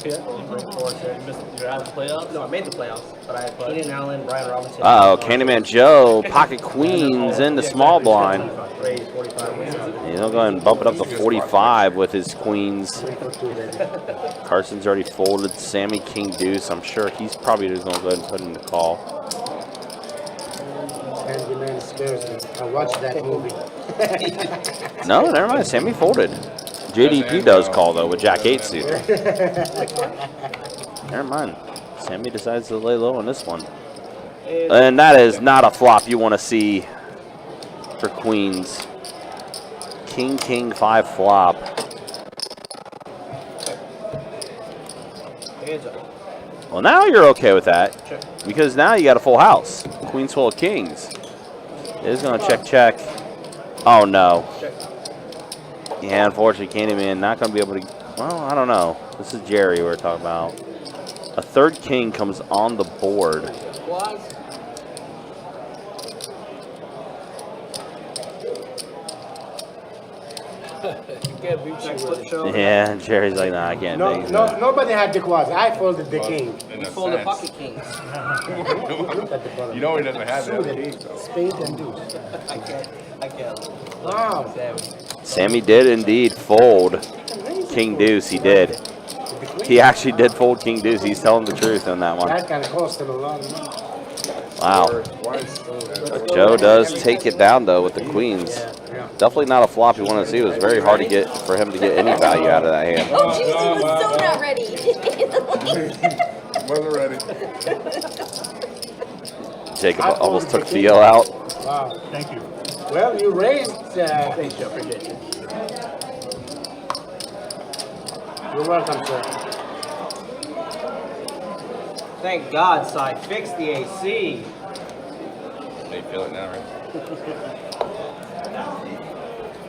Speaker 5: Yeah, you break 4 here. You're out of the playoffs?
Speaker 11: No, I made the playoffs, but I had Keenan Allen, Brian Robinson.
Speaker 3: Uh-oh, Candyman Joe, pocket queens in the small blind.
Speaker 11: Raise 45 wins.
Speaker 3: He'll go ahead and bump it up to 45 with his queens.
Speaker 6: 3 for 2, baby.
Speaker 3: Carson's already folded. Sammy King Deuce. I'm sure he's probably just going to go ahead and put in the call.
Speaker 6: Candyman scares me. I watched that movie.
Speaker 3: No, never mind. Sammy folded. JDP does call, though, with Jack 8 suit. Never mind. Sammy decides to lay low on this one. And that is not a flop you want to see for queens. King, king, 5 flop.
Speaker 11: Hands up.
Speaker 3: Well, now you're okay with that.
Speaker 11: Check.
Speaker 3: Because now you got a full house. Queens full of kings. It is going to check, check. Oh, no.
Speaker 11: Check.
Speaker 3: Yeah, unfortunately, Candyman not going to be able to... Well, I don't know. This is Jerry we're talking about. A third king comes on the board.
Speaker 11: Quads.
Speaker 6: Can't beat you with it.
Speaker 3: Yeah, Jerry's like, nah, I can't
Speaker 6: No,
Speaker 3: take
Speaker 6: no,
Speaker 3: that.
Speaker 6: nobody had the quads. I folded the king.
Speaker 9: In
Speaker 11: You
Speaker 9: a
Speaker 11: fold the
Speaker 9: sense.
Speaker 11: pocket kings.
Speaker 6: Look at the bottom.
Speaker 9: You know he doesn't have that
Speaker 6: Suited,
Speaker 9: king, though.
Speaker 6: spade and deuce.
Speaker 11: I can't.
Speaker 6: Wow.
Speaker 3: Sammy did indeed fold King Deuce. He did. He actually did fold King Deuce. He's telling the truth on that one.
Speaker 6: That can cost him a lot of money.
Speaker 3: Wow. But Joe does take it down though with the queens. Definitely not a flop you want to see. It was very hard to get for him to get any value out of that hand.
Speaker 8: Oh, jeez, he was so not ready.
Speaker 9: Wasn't ready.
Speaker 3: Jacob almost took Theo out.
Speaker 6: Wow.
Speaker 10: Thank you.
Speaker 6: Well, you raised.
Speaker 11: Thanks, Joe. Appreciate you.
Speaker 6: You're welcome, sir.
Speaker 11: Thank God, side fixed the AC.
Speaker 9: They feel it now, right?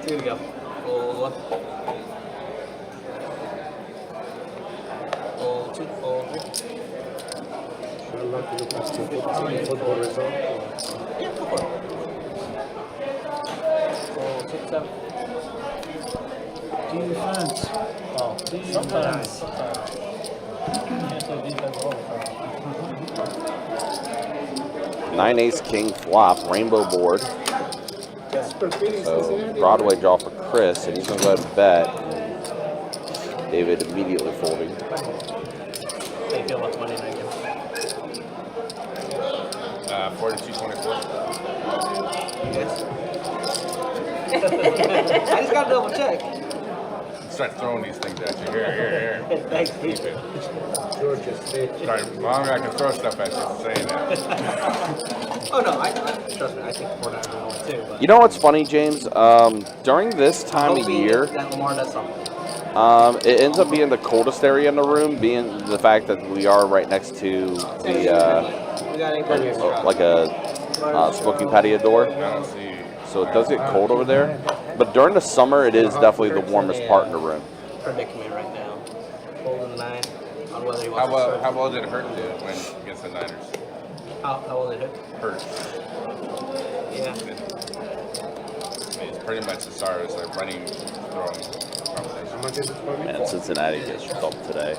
Speaker 11: Here we go. Fold one. Fold two. Fold three.
Speaker 6: You're lucky to pass the football result.
Speaker 11: Yeah, go for it. Fold 6, 7.
Speaker 10: Defense. Oh, defense. Can't say defense all the time.
Speaker 3: 9-ace king flop, rainbow board. So Broadway draw for Chris, and he's going to go ahead and bet. David immediately folding.
Speaker 11: They feel like Monday night game.
Speaker 9: 42-24.
Speaker 11: Yes. I just got to double check.
Speaker 9: Start throwing these things at you. Here.
Speaker 11: Thanks,
Speaker 9: Keep it.
Speaker 6: Georgia State.
Speaker 9: Sorry, long I can throw stuff at you for saying that.
Speaker 11: Oh no, I trust me. I think 49 will win too. But
Speaker 3: You know what's funny, James? During this time of
Speaker 11: hoping
Speaker 3: year,
Speaker 11: that Lamar does something.
Speaker 3: it ends up being the coldest area in the room, being the fact that we are right next to the
Speaker 11: We got anybody
Speaker 3: like a smoking patio door.
Speaker 9: I don't see.
Speaker 3: So it does get cold over there. But during the summer, it is definitely the warmest part in the room.
Speaker 11: predicament right now. Holding the 9 on whether he
Speaker 9: How
Speaker 11: wants
Speaker 9: well,
Speaker 11: to
Speaker 9: how well did Hurt do when against the Niners?
Speaker 11: How well did it hit?
Speaker 9: Hurt.
Speaker 11: Yeah.
Speaker 9: I mean, it's pretty much the start. It's like running, throwing conversation.
Speaker 6: How much is it for me?
Speaker 3: And Cincinnati gets thumped today.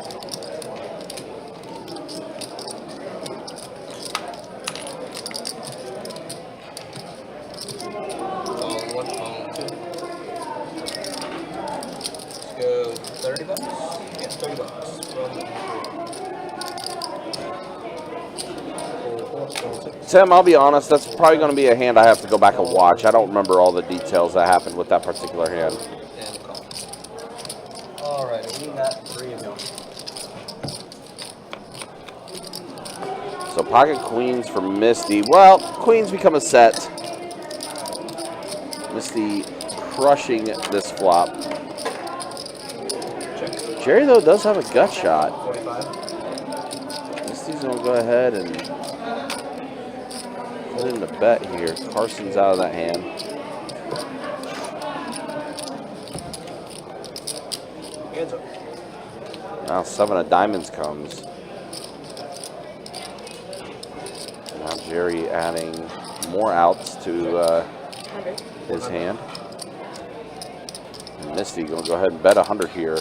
Speaker 11: Phone 1, phone 2. Let's go 30 bucks? Yeah, 30 bucks. Roll 4, 4, 6.
Speaker 3: Tim, I'll be honest, that's probably going to be a hand I have to go back and watch. I don't remember all the details that happened with that particular hand.
Speaker 11: And call. Alright, we got 3 of them.
Speaker 3: So pocket queens for Misty. Well, queens become a set. Misty crushing this flop. Jerry, though, does have a gut shot.
Speaker 11: 45.
Speaker 3: Misty's going to go ahead and put in the bet here. Carson's out of that hand.
Speaker 11: Hands up.
Speaker 3: Now 7 of diamonds comes. Now Jerry adding more outs to his hand. And Misty going to go ahead and bet 100 here.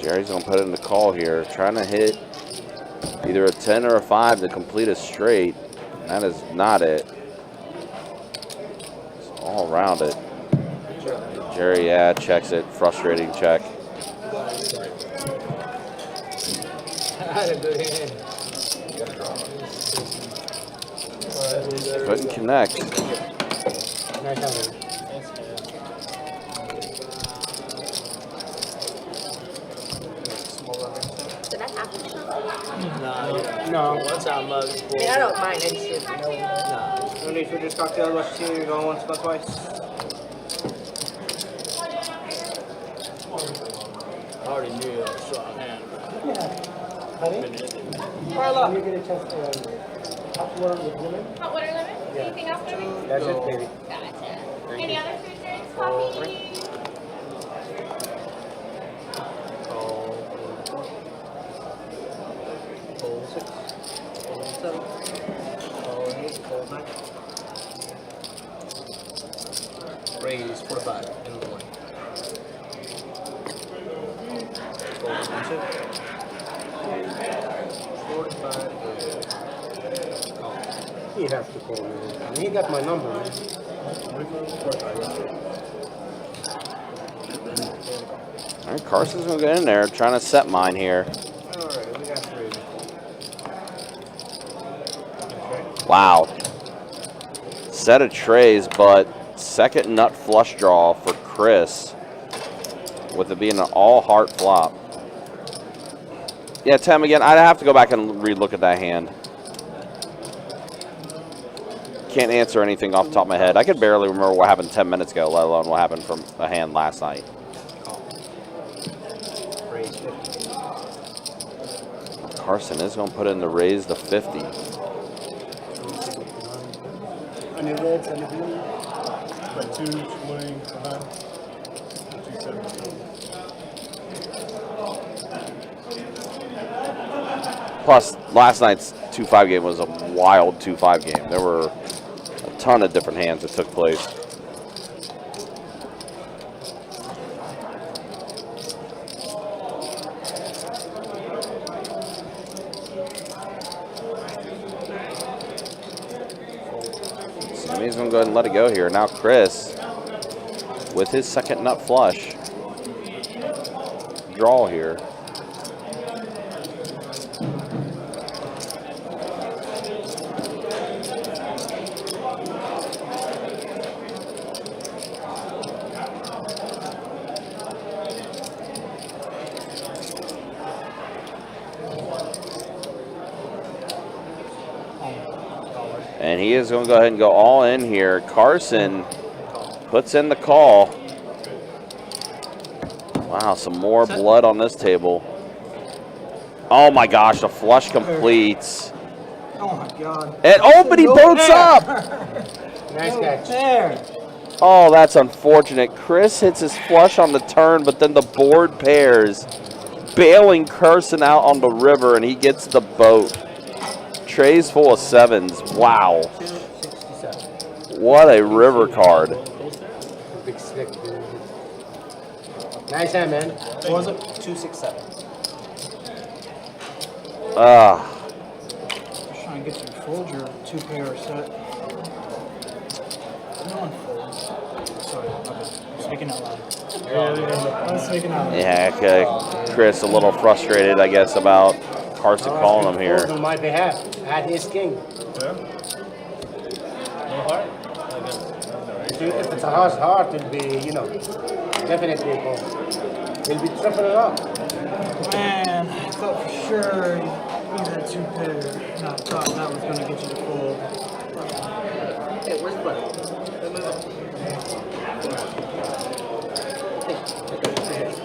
Speaker 3: Jerry's going to put in the call here, trying to hit either a 10 or a 5 to complete a straight. And that is not it. It's all around it. Jerry, yeah, checks it. Frustrating check.
Speaker 6: Had a good hand.
Speaker 3: Couldn't connect.
Speaker 6: Nice hand.
Speaker 8: Did I have to show?
Speaker 6: No.
Speaker 10: That's how much.
Speaker 8: I mean, I don't mind. I just didn't know.
Speaker 11: No need for this cocktail. Let's see. You're going once, go twice.
Speaker 10: I already knew it was a strong hand.
Speaker 6: Can you get a chance to hot water with lemon?
Speaker 7: Hot water lemon? Anything else, baby?
Speaker 6: That's it, baby.
Speaker 7: Gotcha. Any other food drinks?
Speaker 11: Call 3. Call 4. Call 6. Call 7. Call 8. Call 9. Raise 45 in the morning. Call 2. 45. Call.
Speaker 6: He has to call me. And he got my number, man.
Speaker 3: All right, Carson's going to get in there, trying to set mine here.
Speaker 6: Alright, we got 3.
Speaker 3: Wow. Set of trays, but second nut flush draw for Chris, with it being an all-heart flop. Yeah, Tim, again, I'd have to go back and re-look at that hand. Can't answer anything off the top of my head. I could barely remember what happened 10 minutes ago, let alone what happened from a hand last night.
Speaker 11: Raise 50.
Speaker 3: Carson is going to put in the raise the 50.
Speaker 6: Any reds, any blue?
Speaker 5: Like 220 behind. 270.
Speaker 3: Plus, last night's 2-5 game was a wild 2-5 game. There were a ton of different hands that took place. Sammy's going to go ahead and let it go here. Now Chris, with his second nut flush, draw here. And he is going to go ahead and go all in here. Carson puts in the call. Wow, some more blood on this table. Oh my gosh, the flush completes.
Speaker 6: Oh my God.
Speaker 3: And oh, but he boats up.
Speaker 6: Nice catch.
Speaker 11: There.
Speaker 3: Oh, that's unfortunate. Chris hits his flush on the turn, but then the board pairs, bailing Carson out on the river, and he gets the boat. Trays full of 7s. Wow.
Speaker 11: 267.
Speaker 3: What a river card.
Speaker 6: Big stick, dude. Nice hand, man.
Speaker 11: What was it? 267.
Speaker 10: Just trying to get you to fold your 2-pair set. No one folds. Sorry, okay. I'm speaking out loud. I'm speaking out loud.
Speaker 3: Yeah, okay. Chris a little frustrated, I guess, about Carson calling him here.
Speaker 6: On my behalf. At his king. If it's a horse heart, it'll be, you know, definitely a call. He'll be tripping it up.
Speaker 10: Man, I thought for sure you had 2-pair. And I thought that was going to get you to fold.
Speaker 11: Hey, where's the button?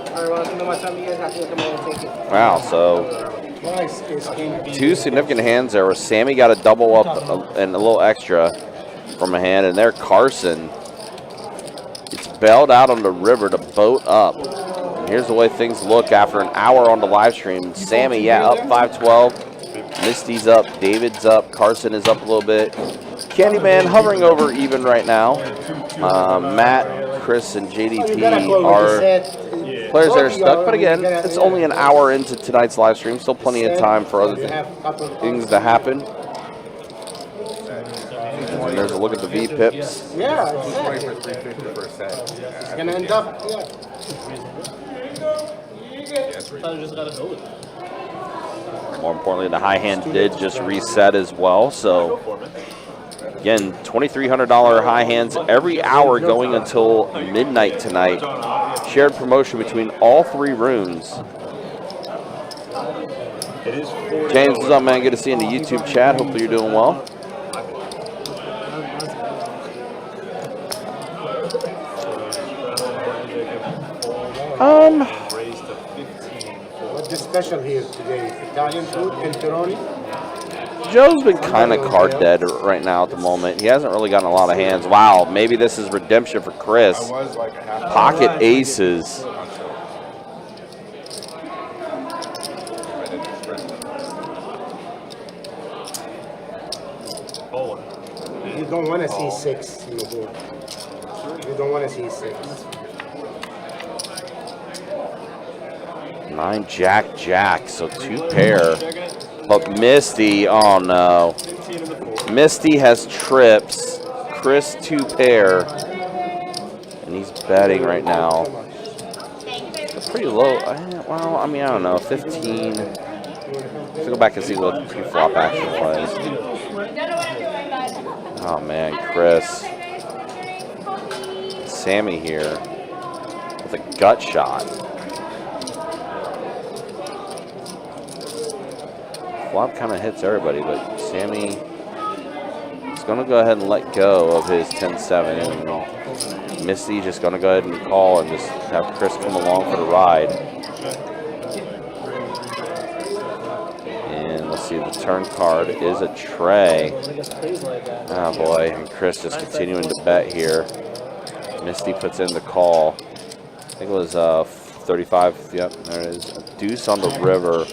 Speaker 11: Alright, well, I think my time you guys have to come over and take it.
Speaker 3: Wow, so
Speaker 6: Twice is king.
Speaker 3: 2 significant hands there where Sammy got a double up and a little extra from a hand, and there Carson gets bailed out on the river to boat up. And here's the way things look after an hour on the live stream. Sammy, yeah, up 5-12. Misty's up, David's up, Carson is up a little bit. Candyman hovering over even right now. Matt, Chris, and JDP are players that are stuck, but again, it's only an hour into tonight's live stream. Still plenty of time for other things to happen. And there's a look at the V-pips.
Speaker 6: Yeah,
Speaker 9: Waiting
Speaker 6: exactly.
Speaker 9: for 350 for a set.
Speaker 6: It's gonna end up, yeah.
Speaker 3: More importantly, the high hand did just reset as well. So again, $2,300 high hands every hour going until midnight tonight. Shared promotion between all 3 rooms. James, what's up, man? Good to see you in the YouTube chat. Hopefully you're doing well.
Speaker 6: What's the special here today? Italian food, pepperoni?
Speaker 3: Joe's been kind of card dead right now at the moment. He hasn't really gotten a lot of hands. Wow, maybe this is redemption for Chris.
Speaker 9: I was like a half
Speaker 3: Pocket aces.
Speaker 6: You don't want to see 6 in the board. You don't want to see 6.
Speaker 3: 9 Jack Jack, so 2 pair. But Misty, oh no. Misty has trips. Chris 2 pair. And he's betting right now. It's pretty low. Well, I mean, I don't know. 15. Let's go back and see what pre-flop action was. Oh man, Chris. Sammy here with a gut shot. Flop kind of hits everybody, but Sammy is going to go ahead and let go of his 10-7. And Misty just going to go ahead and call and just have Chris come along for the ride. And let's see, the turn card is a tray. Oh boy, and Chris just continuing to bet here. Misty puts in the call. I think it was 35. Yep, there it is. A deuce on the river.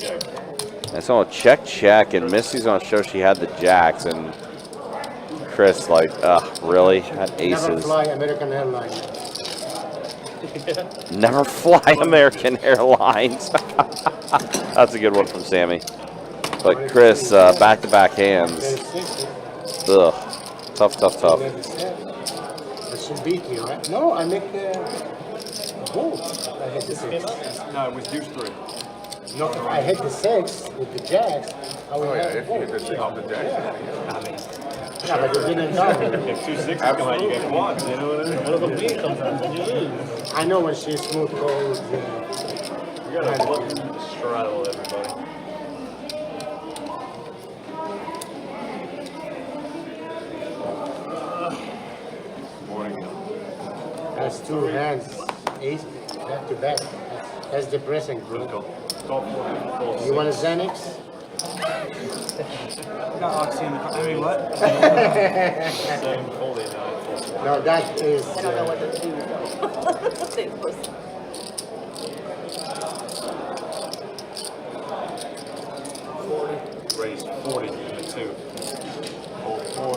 Speaker 3: And so a check, and Misty's gonna show she had the jacks, and Chris like, really? Had aces.
Speaker 6: Never fly American Airlines.
Speaker 3: Never fly American Airlines. That's a good one from Sammy. But Chris, back-to-back hands. Ugh, tough.
Speaker 6: That should beat you, right? No, I make both. I hit the 6.
Speaker 5: No, it was deuce 3.
Speaker 6: No, if I hit the 6 with the jacks, I would have
Speaker 9: if you hit the 6 off the jack.
Speaker 6: Yeah, but it didn't come.
Speaker 5: If 2 6s come out, you get quads. You know what I mean? What if a beat comes out? Then you lose.
Speaker 6: I know when she's smooth calls.
Speaker 5: We gotta straddle everybody.
Speaker 6: That's 2 hands, ace, back to back. That's depressing, bro. You want a Xanax?
Speaker 10: Got Oxy in the car. I mean, what?
Speaker 6: No, that is.
Speaker 8: I don't know what to do though.
Speaker 5: Raise 40 in the 2. Hold 4.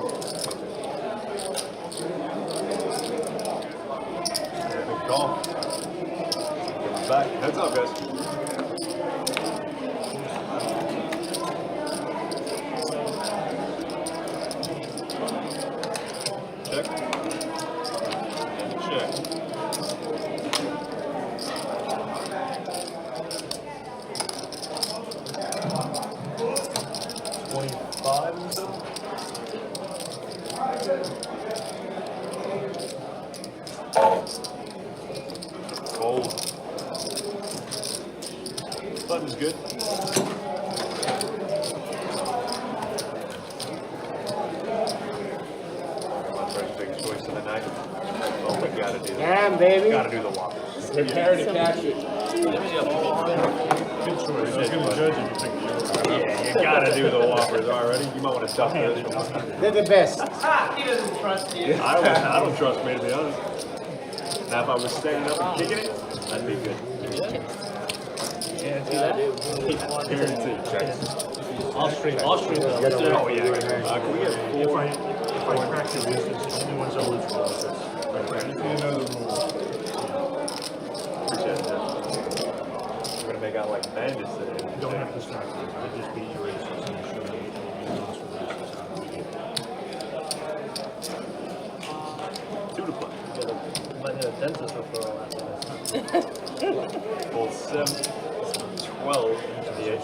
Speaker 5: Big call. Comes back. Heads up, guys. Check. And check. Fold. Button's good. My first big choice of the night. Oh, we gotta do that.
Speaker 6: Damn, baby.
Speaker 5: Gotta do the whoppers.
Speaker 6: Prepare to catch it.
Speaker 5: Good choice. I was gonna judge if you picked the Yeah, you gotta do the whoppers already. You might want to duck this.
Speaker 6: They're the best.
Speaker 11: He doesn't trust you.
Speaker 5: I don't trust me, to be honest. Now, if I was standing up and kicking it, that'd be good. Guaranteed.
Speaker 11: I'll stream.
Speaker 5: Oh, yeah. Can we get
Speaker 12: If I crack your business, the only one's eligible is this.
Speaker 5: Appreciate that. We're gonna make out like bandits today.
Speaker 12: You don't have to stack it. It just beat your aces and show you lost with aces how to get it.
Speaker 5: 2 to play.
Speaker 11: Might need a dentist referral after this.
Speaker 5: Full 7, 12 into the 8.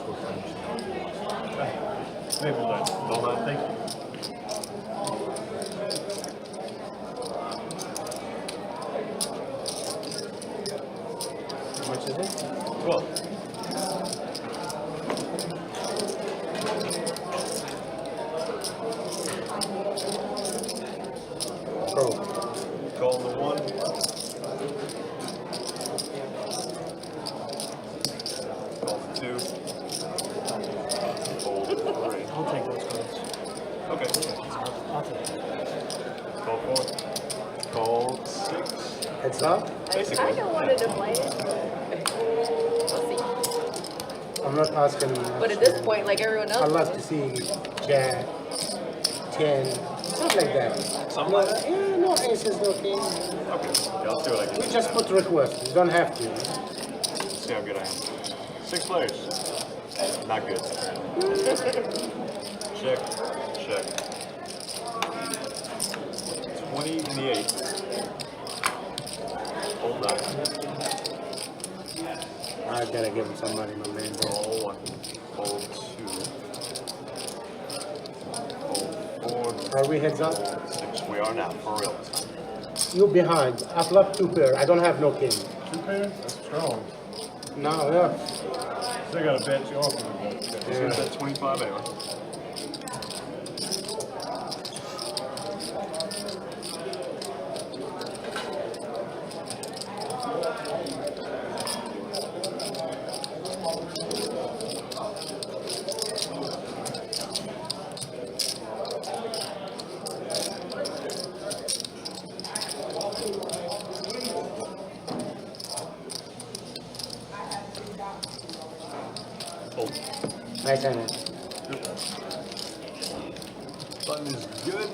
Speaker 12: Maybe we'll let
Speaker 5: All that, thank you.
Speaker 6: How much is it?
Speaker 5: 12.
Speaker 6: Bro.
Speaker 5: Call the 1. Call the 2. Fold 3.
Speaker 10: I'll take those cards.
Speaker 5: Okay. Call 4. Call 6.
Speaker 6: Heads up.
Speaker 8: I kind of wanted to play it. We'll see.
Speaker 6: I'm not asking.
Speaker 8: But at this point, like everyone else,
Speaker 6: I'd love to see Jack, 10, stuff like that.
Speaker 5: Something
Speaker 6: No,
Speaker 5: like that?
Speaker 6: yeah, no aces, no kings.
Speaker 5: Okay. Yeah, I'll see what I can
Speaker 6: We
Speaker 5: do.
Speaker 6: just put requests. You don't have to.
Speaker 5: Let's see how good I am. 6 players. Not good. Check. Check. 20 and the 8. Hold on.
Speaker 6: I gotta give him some money, my man.
Speaker 5: Roll 1. Hold 2. Hold 4.
Speaker 6: Are we heads up?
Speaker 5: 6. We are now, for real.
Speaker 6: You behind. I flop 2 pair. I don't have no king.
Speaker 12: 2 pairs? That's strong.
Speaker 6: No, yeah.
Speaker 12: Still gotta bet you off a little bit.
Speaker 5: He's gonna bet 25 anyway.
Speaker 6: Nice hand.
Speaker 5: Button is good.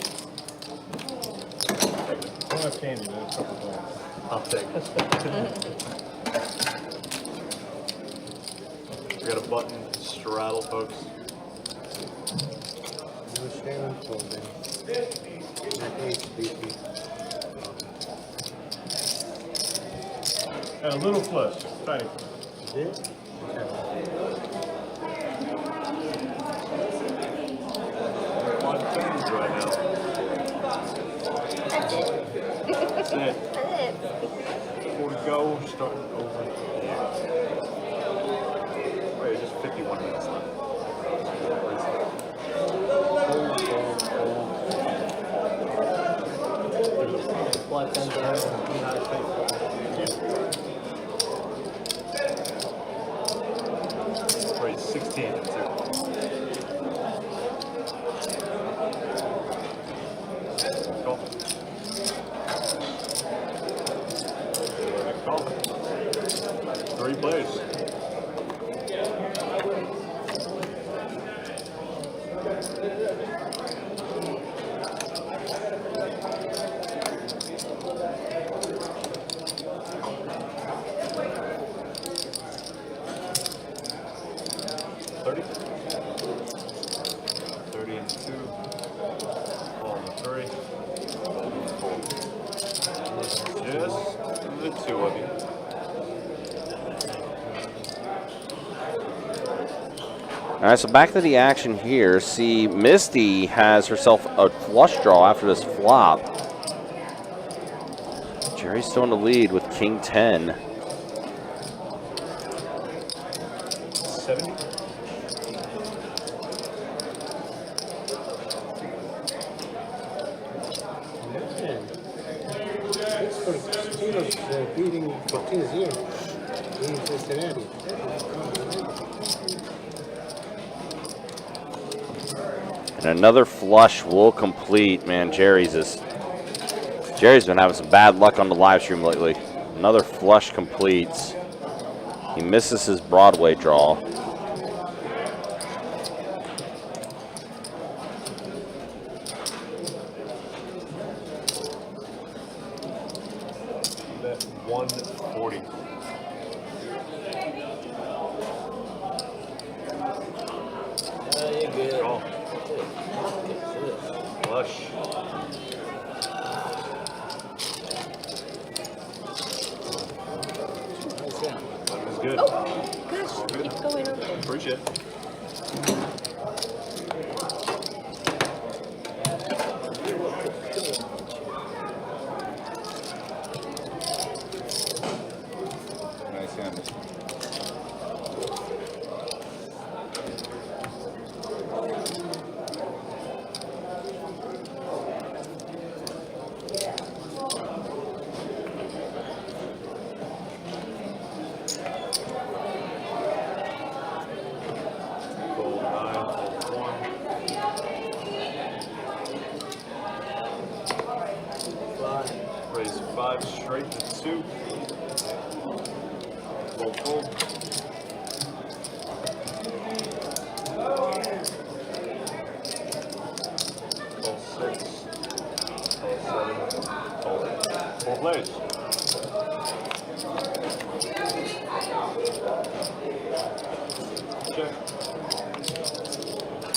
Speaker 12: Don't have candy, but a couple balls.
Speaker 5: I'll take it. We got a button straddle, folks.
Speaker 6: No shame in folding. Not ace, BP.
Speaker 12: And a little flush, tiny.
Speaker 6: Did?
Speaker 5: Quad tens right now. That's it. Before we go, starting over here. Wait, just 51 minutes left.
Speaker 11: Blood tends to have
Speaker 5: Right, 16 and 2. Go. Go. 3 players.
Speaker 3: All right, so back to the action here. See, Misty has herself a flush draw after this flop. Jerry's still in the lead with King 10.
Speaker 5: 70?
Speaker 6: Pittsburgh Steelers beating 14 here in Cincinnati.
Speaker 3: And another flush will complete. Man, Jerry's been having some bad luck on the live stream lately. Another flush completes. He misses his Broadway draw.
Speaker 5: Bet 140.
Speaker 11: you're good.
Speaker 5: Call. Flush. That was good.
Speaker 8: Oh, gosh,
Speaker 5: All good.
Speaker 8: keep going over there.
Speaker 5: Appreciate it.
Speaker 9: Nice hand.
Speaker 5: Fold 9, fold 1. 5 straight to 2. Fold. Call 6. Call 7. Call 8. 4 plays. Check.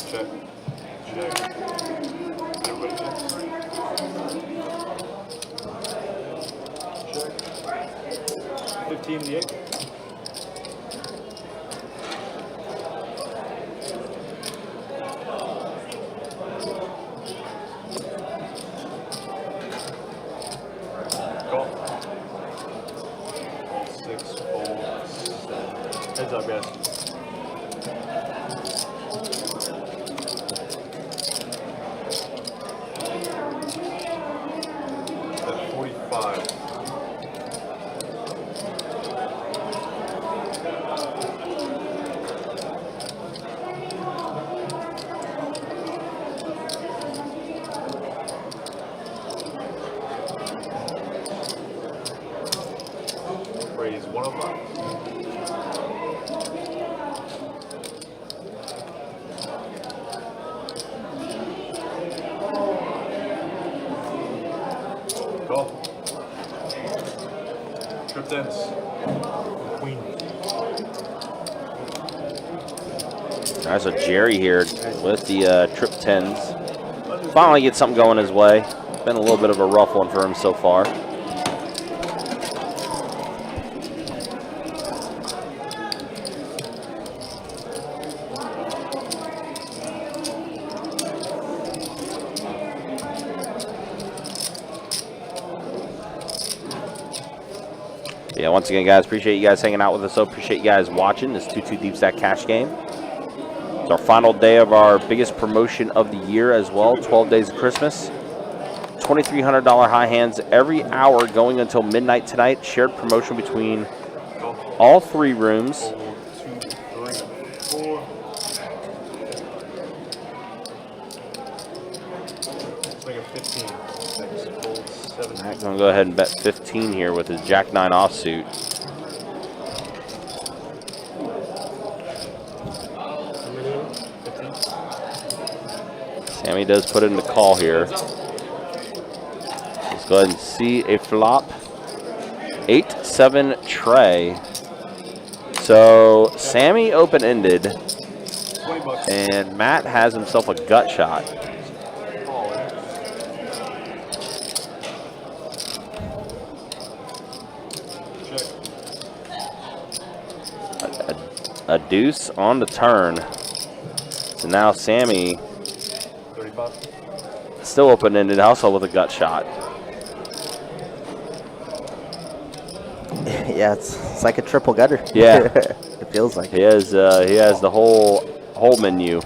Speaker 5: Check. Check. Everybody checks. Check. 15 the 8. Call. 6, 4, 7. Heads up, guys. At 45. Raise 105. Call. Trip tens. Queen.
Speaker 3: There's a Jerry here with the trip 10s. Finally get something going his way. Been a little bit of a rough one for him so far. Yeah, once again, guys, appreciate you guys hanging out with us. So appreciate you guys watching this 2-2 Deep Stack Cash game. It's our final day of our biggest promotion of the year as well, 12 days of Christmas. $2,300 high hands every hour going until midnight tonight. Shared promotion between all 3 rooms.
Speaker 5: 1, 2, 3, 4. Let's make it 15. 6, fold, 7.
Speaker 3: I'm going to go ahead and bet 15 here with his Jack 9 offsuit. Sammy does put it in the call here. Let's go ahead and see a flop. 8-7 tray. So Sammy open-ended, and Matt has himself a gut shot. A deuce on the turn. So now Sammy
Speaker 5: 35.
Speaker 3: still open-ended, also with a gut shot.
Speaker 4: Yeah, it's like a triple gutter.
Speaker 3: Yeah.
Speaker 4: It feels like
Speaker 3: he has the whole menu.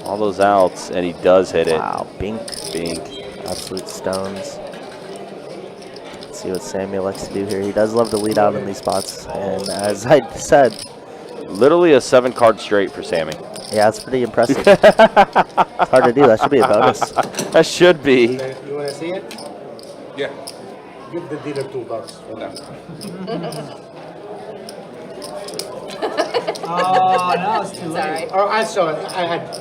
Speaker 3: All those outs, and he does hit it.
Speaker 4: Wow, bink. Absolute stones. Let's see what Samuel likes to do here. He does love to lead out in these spots, and as I said,
Speaker 3: literally a 7-card straight for Sammy.
Speaker 4: Yeah, it's pretty impressive. It's hard to do. That should be a bonus.
Speaker 3: That should be.
Speaker 6: You want to see it?
Speaker 9: Yeah.
Speaker 6: Give the dealer $2 for that.
Speaker 10: Oh, now it's too late.
Speaker 8: Sorry.
Speaker 6: Oh, I saw it. I had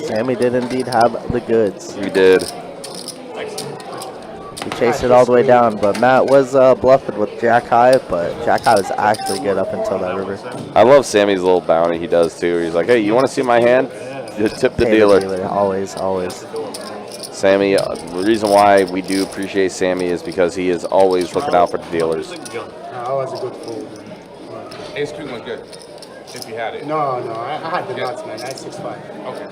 Speaker 4: Sammy did indeed have the goods.
Speaker 3: He did.
Speaker 4: He chased it all the way down, but Matt was bluffing with Jack High, but Jack High was actually good up until that river.
Speaker 3: I love Sammy's little bounty he does too. He's like, hey, you want to see my hand? Just tip the
Speaker 4: Pay
Speaker 3: dealer.
Speaker 4: Always, always.
Speaker 3: Sammy, the reason why we do appreciate Sammy is because he is always looking out for the dealers.
Speaker 6: that was a good fold.
Speaker 9: Ace Queen was good. If you had it.
Speaker 6: No, I had the nuts, man. I had 6-5.
Speaker 9: Okay.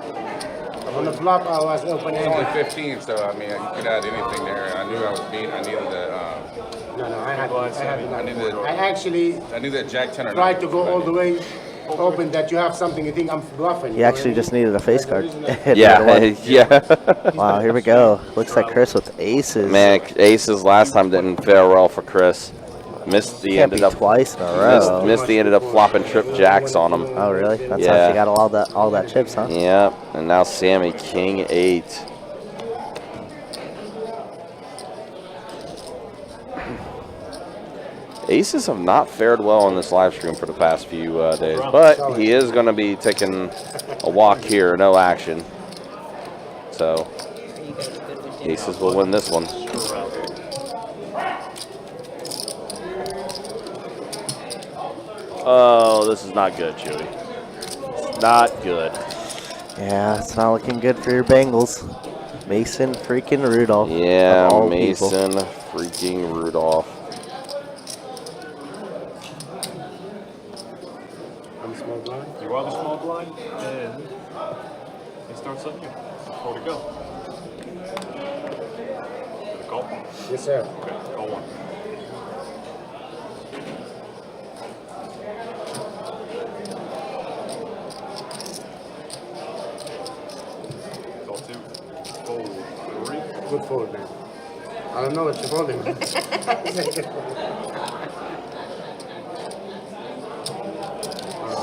Speaker 6: On the flop, I was open
Speaker 9: It's only
Speaker 6: ended.
Speaker 9: 15, so I mean, you could add anything there. I knew I was beat. I needed the.
Speaker 6: No, I had the
Speaker 9: I needed.
Speaker 6: nuts. I actually
Speaker 9: I knew that Jack 10 or
Speaker 6: tried to go all the way open that you have something you think I'm bluffing.
Speaker 4: He actually just needed a face card.
Speaker 3: Yeah, yeah.
Speaker 4: Wow, here we go. Looks like Chris with aces.
Speaker 3: Man, aces last time didn't fare well for Chris. Missed the
Speaker 4: Can't
Speaker 3: ended
Speaker 4: be
Speaker 3: up
Speaker 4: twice in a row.
Speaker 3: Missed the ended up flopping trip jacks on him.
Speaker 4: Oh really? That's
Speaker 3: Yeah.
Speaker 4: how she got all that chips, huh?
Speaker 3: Yep. And now Sammy king 8. Aces have not fared well on this live stream for the past few days, but he is going to be taking a walk here, no action. So Aces will win this one. Oh, this is not good, Chewy. It's not good.
Speaker 4: Yeah, it's not looking good for your Bengals. Mason freaking Rudolph.
Speaker 3: Yeah,
Speaker 4: of all
Speaker 3: Mason
Speaker 4: people.
Speaker 3: freaking Rudolph.
Speaker 6: I'm small blind.
Speaker 5: You are the small blind, and it starts on you. 4 to go. Call?
Speaker 6: Yes, sir.
Speaker 5: Okay, call 1. Call 2. Fold 3.
Speaker 6: Good fold, man. I don't know what you're folding.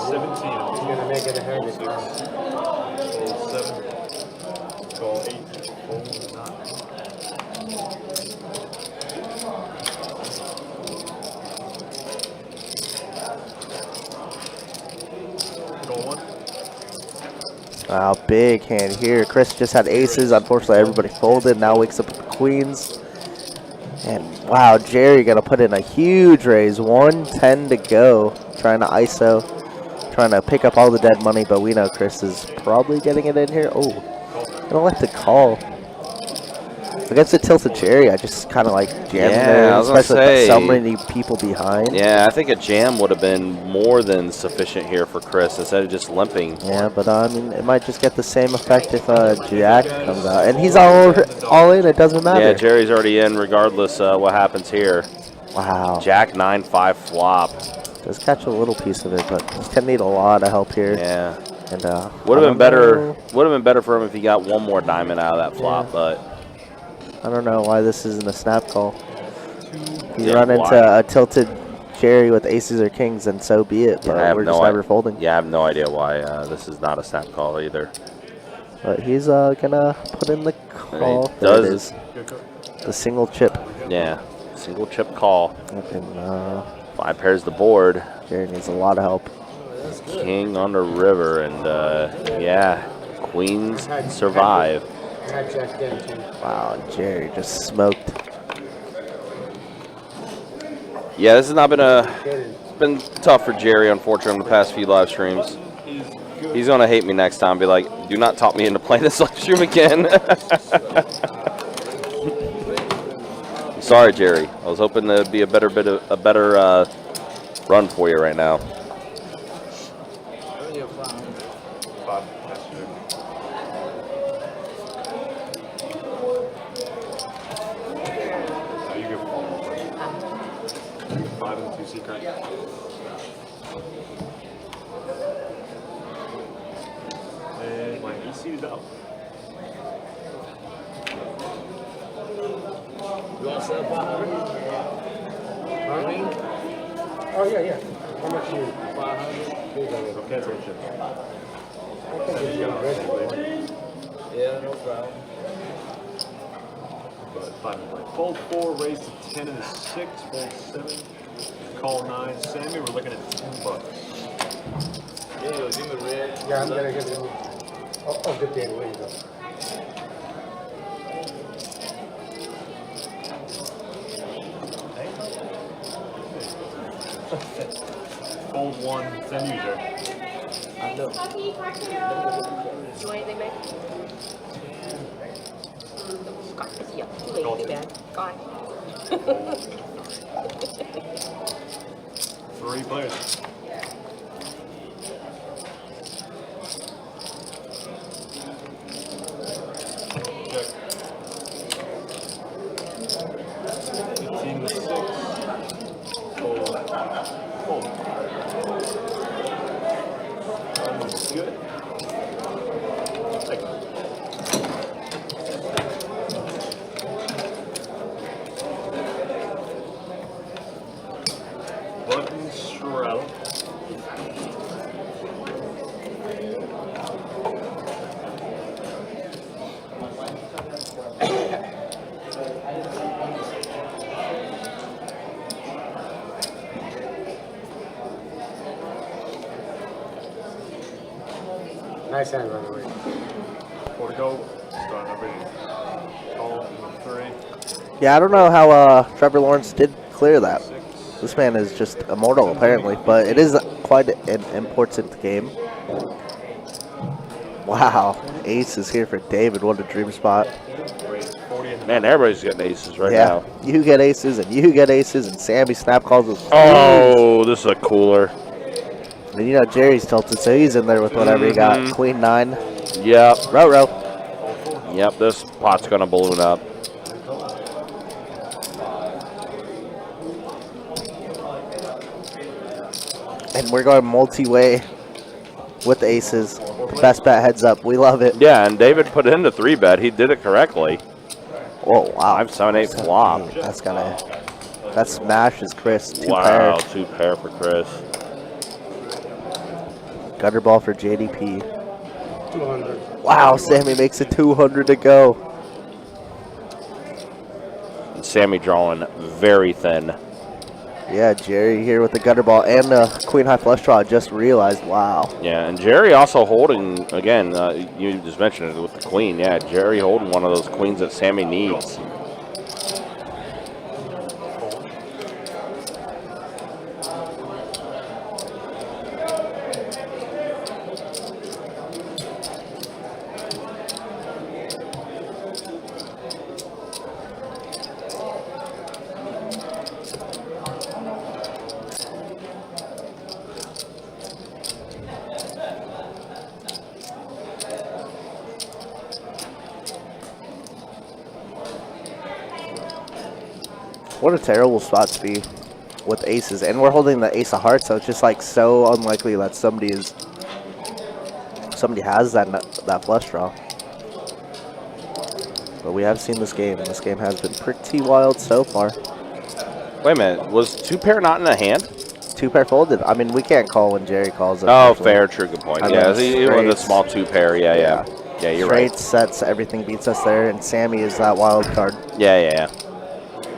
Speaker 5: 17.
Speaker 6: You're gonna make it a heavy.
Speaker 5: Fold 7. Call 8. Fold 9. Call 1.
Speaker 4: Wow, big hand here. Chris just had aces. Unfortunately, everybody folded. Now wakes up with the queens. And wow, Jerry gonna put in a huge raise. 110 to go. Trying to ISO. Trying to pick up all the dead money, but we know Chris is probably getting it in here. Oh, gonna let the call. Against the tilted Jerry, I just kind of like jamming there,
Speaker 3: I was gonna
Speaker 4: especially
Speaker 3: say,
Speaker 4: with so many people behind.
Speaker 3: Yeah, I think a jam would have been more than sufficient here for Chris instead of just limping.
Speaker 4: Yeah, but I mean, it might just get the same effect if Jack comes out. And he's all in, it doesn't matter.
Speaker 3: Yeah, Jerry's already in regardless what happens here.
Speaker 4: Wow.
Speaker 3: Jack 9-5 flop.
Speaker 4: Does catch a little piece of it, but he's gonna need a lot of help here.
Speaker 3: Yeah.
Speaker 4: And
Speaker 3: would have been better. Would have been better for him if he got one more diamond out of that flop, but
Speaker 4: I don't know why this isn't a snap call. If you
Speaker 3: Yeah,
Speaker 4: run into
Speaker 3: why?
Speaker 4: a tilted Jerry with aces or kings, then so be it. But
Speaker 3: I have
Speaker 4: we're
Speaker 3: no
Speaker 4: just
Speaker 3: idea.
Speaker 4: never folding.
Speaker 3: Yeah, I have no idea why this is not a snap call either.
Speaker 4: But he's gonna put in the call.
Speaker 3: He
Speaker 4: There it
Speaker 3: does.
Speaker 4: is. The single chip.
Speaker 3: Yeah, single chip call.
Speaker 4: And,
Speaker 3: 5 pairs the board.
Speaker 4: Jerry needs a lot of help.
Speaker 3: King on the river, and yeah, queens survive.
Speaker 4: Wow, Jerry just smoked.
Speaker 3: Yeah, this has not been it's been tough for Jerry, unfortunately, on the past few live streams. He's gonna hate me next time. Be like, do not talk me into playing this live stream again. Sorry, Jerry. I was hoping there'd be a better run for you right now.
Speaker 5: Secret. And my EC is out.
Speaker 6: You want to sell 500? Oh, yeah. How much you? 500?
Speaker 5: Okay, so chips.
Speaker 6: I can give you a resume.
Speaker 11: Yeah, no problem.
Speaker 5: Fold 4, raise to 10 and a 6, fold 7, call 9. Sammy, we're looking at $10.
Speaker 11: Yeah, give me red.
Speaker 6: Yeah, I'm gonna get it. Oh, good day. Where you go?
Speaker 5: Fold 1, send user.
Speaker 8: You want anything, babe? God, yeah, too late, too bad. Gone.
Speaker 5: 3 players. Check. 18 to 6. Fold. Fold. Good. Take. Button straddle.
Speaker 6: Nice hand, by the way.
Speaker 5: 4 to go. Start number 8. Call number 3.
Speaker 4: Yeah, I don't know how Trevor Lawrence did clear that. This man is just immortal, apparently, but it is quite an important game. Wow, ace is here for David. What a dream spot.
Speaker 3: Man, everybody's getting aces right now.
Speaker 4: You get aces, and you get aces, and Sammy snap calls us.
Speaker 3: Oh, this is a cooler.
Speaker 4: And you know Jerry's tilted, so he's in there with whatever he got. Queen 9.
Speaker 3: Yep.
Speaker 4: Row.
Speaker 3: Yep, this pot's going to balloon up.
Speaker 4: And we're going multi-way with aces. Best bet heads up. We love it.
Speaker 3: Yeah, and David put in the 3-bet. He did it correctly.
Speaker 4: Oh, wow.
Speaker 3: 5, 7, 8 flop.
Speaker 4: That smashes Chris. 2
Speaker 3: Wow,
Speaker 4: pair.
Speaker 3: 2 pair for Chris.
Speaker 4: Gutter ball for JDP.
Speaker 6: 200.
Speaker 4: Wow, Sammy makes it 200 to go.
Speaker 3: And Sammy drawing very thin.
Speaker 4: Yeah, Jerry here with the gutter ball and the queen high flush draw. I just realized, wow.
Speaker 3: Yeah, and Jerry also holding, again, you just mentioned it with the queen. Yeah, Jerry holding one of those queens that Sammy needs.
Speaker 4: What a terrible spot to be with aces. And we're holding the ace of hearts, so it's just like so unlikely that somebody has that flush draw. But we have seen this game, and this game has been pretty wild so far.
Speaker 3: Wait a minute, was 2 pair not in the hand?
Speaker 4: 2 pair folded. I mean, we can't call when Jerry calls it.
Speaker 3: Oh, fair, true, good point.
Speaker 4: I
Speaker 3: Yeah,
Speaker 4: mean,
Speaker 3: he was a small 2 pair. Yeah, you're right.
Speaker 4: Straight sets, everything beats us there, and Sammy is that wild card.
Speaker 3: Yeah.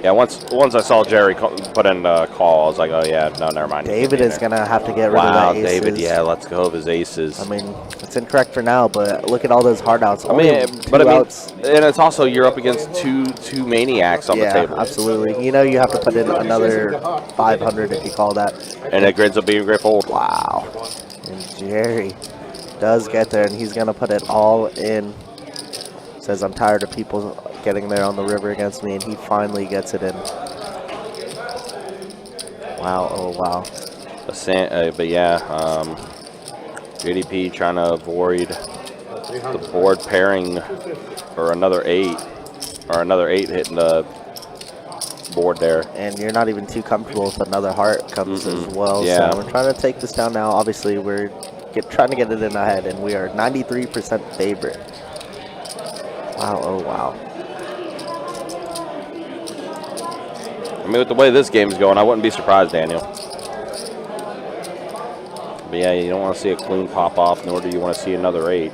Speaker 3: Yeah, once I saw Jerry put in a call, I was like, oh yeah, no, never mind.
Speaker 4: David is going to have to get rid of
Speaker 3: Wow,
Speaker 4: that aces.
Speaker 3: David, yeah, let's go of his aces.
Speaker 4: I mean, it's incorrect for now, but look at all those hard outs.
Speaker 3: I mean,
Speaker 4: two outs.
Speaker 3: and it's also you're up against two maniacs on the table.
Speaker 4: Yeah, absolutely. You know you have to put in another 500 if you call that.
Speaker 3: And it ends up being a great fold.
Speaker 4: Wow. And Jerry does get there, and he's going to put it all in. Says, I'm tired of people getting there on the river against me, and he finally gets it in. Wow, oh wow.
Speaker 3: But yeah, JDP trying to avoid the board pairing or another 8 hitting the board there.
Speaker 4: And you're not even too comfortable if another heart comes as well.
Speaker 3: Yeah.
Speaker 4: So we're trying to take this down now. Obviously, we're trying to get it in ahead, and we are 93% favorite. Wow, oh wow.
Speaker 3: I mean, with the way this game is going, I wouldn't be surprised, Daniel. But yeah, you don't want to see a queen pop off, nor do you want to see another 8.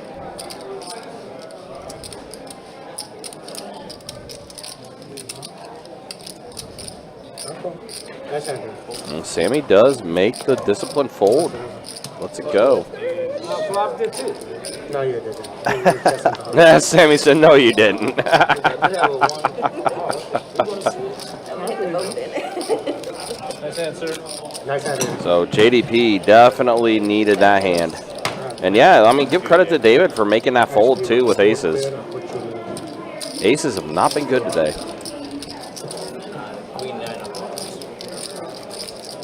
Speaker 3: And Sammy does make the disciplined fold. Let's it go.
Speaker 6: No, you didn't.
Speaker 3: Sammy said, no, you didn't.
Speaker 5: Nice answer.
Speaker 6: Nice answer.
Speaker 3: So JDP definitely needed that hand. And yeah, I mean, give credit to David for making that fold too with aces. Aces have not been good today.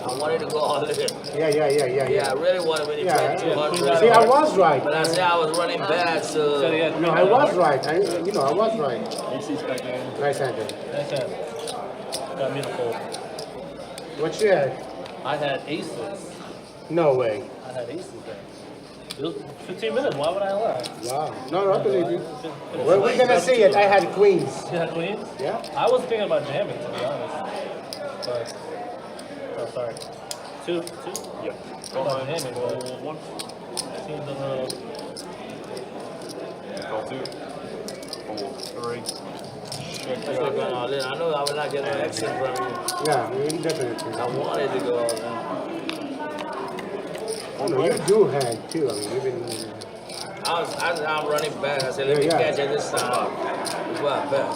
Speaker 11: I wanted to go all in.
Speaker 6: Yeah.
Speaker 11: Yeah, I really wanted to play 200.
Speaker 6: See, I was right.
Speaker 11: But I said I was running bad, so.
Speaker 6: No, I was right. I was right.
Speaker 5: AC's back in.
Speaker 6: Nice answer.
Speaker 5: Nice hand. Got me the fold.
Speaker 6: What you had?
Speaker 5: I had aces.
Speaker 6: No way.
Speaker 5: I had aces there. It was 15 minutes. Why would I lie?
Speaker 6: Wow. No, I believe you. Well, we're going to see it. I had queens.
Speaker 5: You had queens?
Speaker 6: Yeah.
Speaker 5: I was thinking about jamming, to be honest. But, oh, sorry. 2? Yeah. Call 9, roll 1. Call 2. Roll 3. Check
Speaker 10: I know I would not get an exit from you.
Speaker 6: Yeah, definitely.
Speaker 10: I wanted to go out there.
Speaker 6: Oh, no, you do hand too. I mean, you've been.
Speaker 10: I'm running back. I said, let me catch it this time. That's what I bet.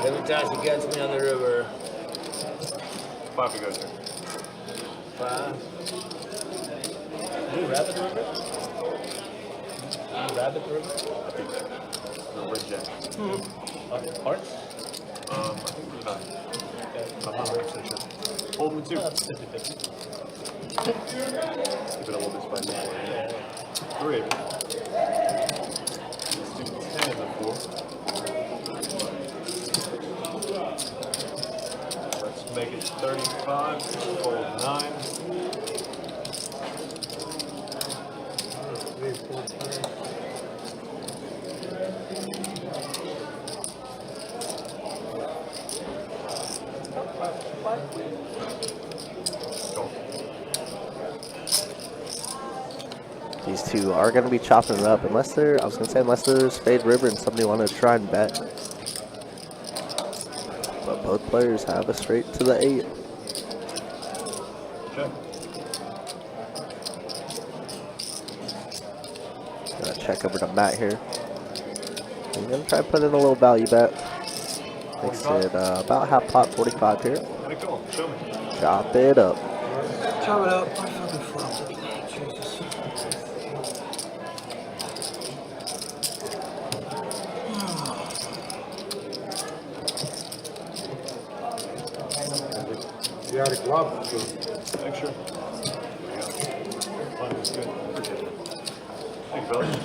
Speaker 10: Every time she gets me on the river.
Speaker 5: 5 to go, sir.
Speaker 10: 5.
Speaker 5: Do you rabbit the river? Rabbit the river? I think so. No, red jack. Hearts? I think we're not. I'm not 100% sure. Hold me 2. 50-50. Keep it a little bit spicy. 3. Let's do 10 and 4. Let's make it 35. Hold 9.
Speaker 6: 3, 4, 5.
Speaker 4: These two are going to be chopping it up unless they're, I was going to say, unless there's Spade River and somebody wanted to try and bet. But both players have a straight to the 8. Gonna check over to Matt here. I'm going to try to put in a little value bet. Makes it about half pot, 45 here. Chop it up.
Speaker 10: Chop it up. I fucking flopped it. Jesus.
Speaker 6: You had a glove.
Speaker 5: Make sure. Fun is good. Appreciate it. Thank you, fellas.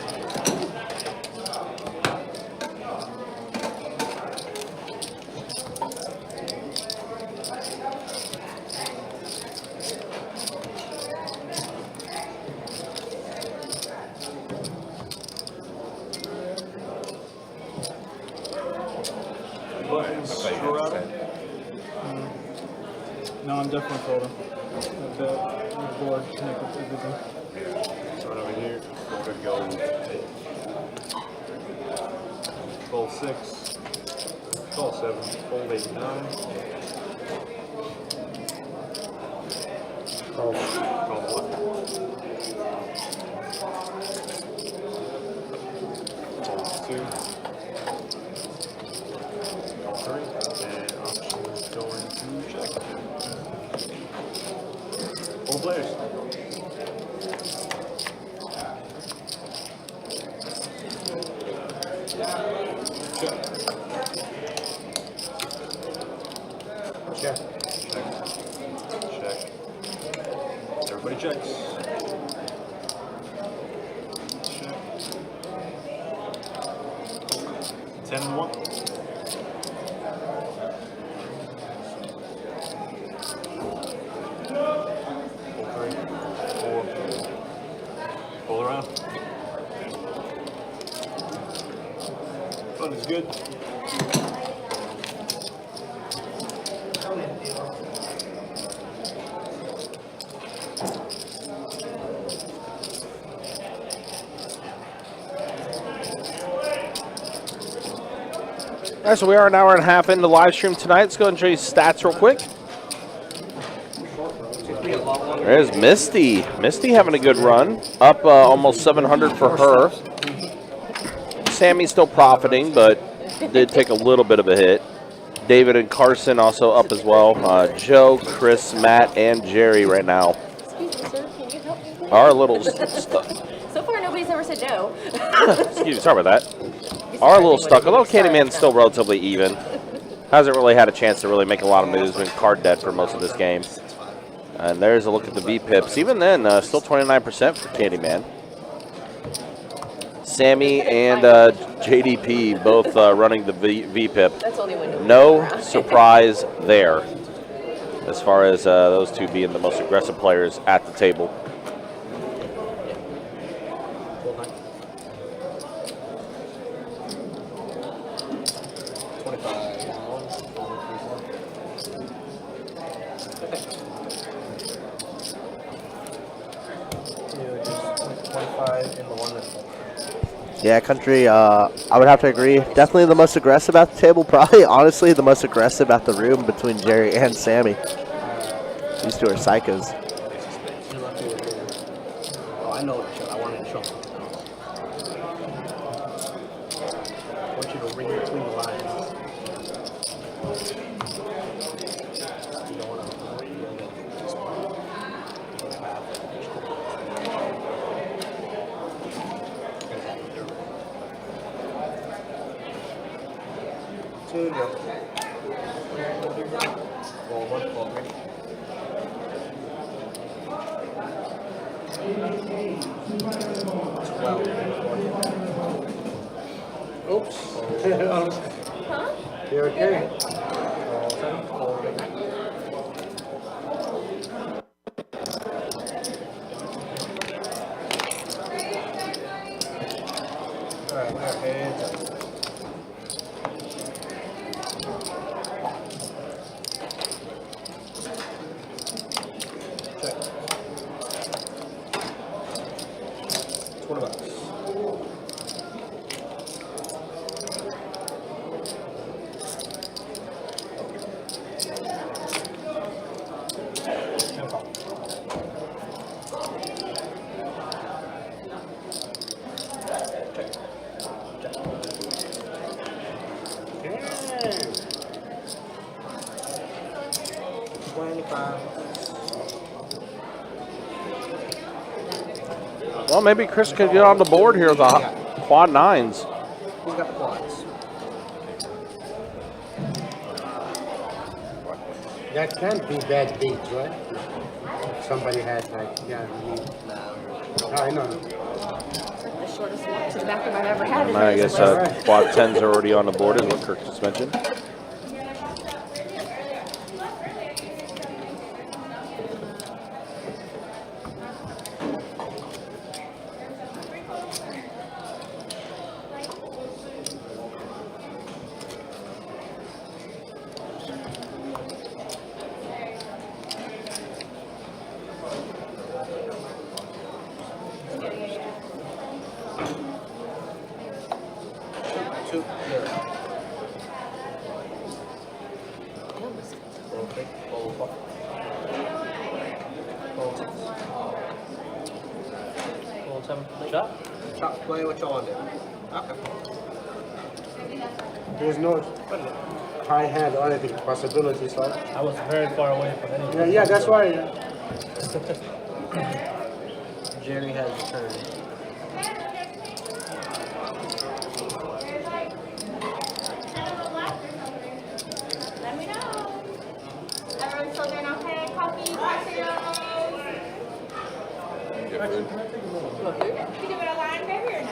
Speaker 10: No, I'm definitely folding. The board connected to everything.
Speaker 5: So right over here, we're going to go 8. Fold 6. Call 7. Fold 8, 9. Call 1. Fold 2. Call 3. And option is going to check. All players. Check. Check. Check. Everybody checks. Check. 10 and 1. Pull around. Fun is good.
Speaker 3: All right, so we are an hour and a half into the live stream tonight. Let's go and show you stats real quick. There's Misty. Misty having a good run. Up almost 700 for her. Sammy's still profiting, but did take a little bit of a hit. David and Carson also up as well. Joe, Chris, Matt, and Jerry right now
Speaker 8: Excuse me, sir. Can you help me?
Speaker 3: are a little stuck.
Speaker 8: So far, nobody's ever said no.
Speaker 3: Excuse me, sorry about that. Are a little stuck, although Candyman's still relatively even. Hasn't really had a chance to really make a lot of moves. Been card dead for most of this game. And there's a look at the V-Pips. Even then, still 29% for Candyman. Sammy and JDP both running the V-Pip.
Speaker 8: That's only when
Speaker 3: No surprise there, as far as those two being the most aggressive players at the table.
Speaker 11: You just 25 in the one that's
Speaker 4: Yeah, Country, I would have to agree. Definitely the most aggressive at the table. Probably, honestly, the most aggressive at the room between Jerry and Sammy. These two are psychos.
Speaker 11: you're lucky with it. Oh, I know what to show. I wanted to show something else. I want you to read between the lines. You don't want to read this part. You don't have two, go. Roll one, roll three.
Speaker 6: Oops. You okay?
Speaker 11: Roll seven, roll eight. Alright, okay, it's up. Check. $20. No problem. Check. Check.
Speaker 6: Yeah.
Speaker 11: 25.
Speaker 3: Well, maybe Chris could get on the board here with the quad nines.
Speaker 11: Who's got the quads?
Speaker 6: That can't be bad beat, right? Somebody had like, yeah, I know.
Speaker 8: The shortest one to the back of I've ever had.
Speaker 3: I guess quad 10s are already on the board, is what Kirk just mentioned.
Speaker 11: Two. Roll three. Roll four. Roll six. Roll seven. Shot. Shot. Play what you want to do. Okay.
Speaker 6: There's no high hand or anything, possibilities, right?
Speaker 11: I was very far away from anything.
Speaker 6: Yeah, that's why.
Speaker 11: Jerry has a turn.
Speaker 7: Let me know. Everyone's still doing okay? Coffee, cocktails?
Speaker 9: Get food.
Speaker 7: You do it a line, baby, or no?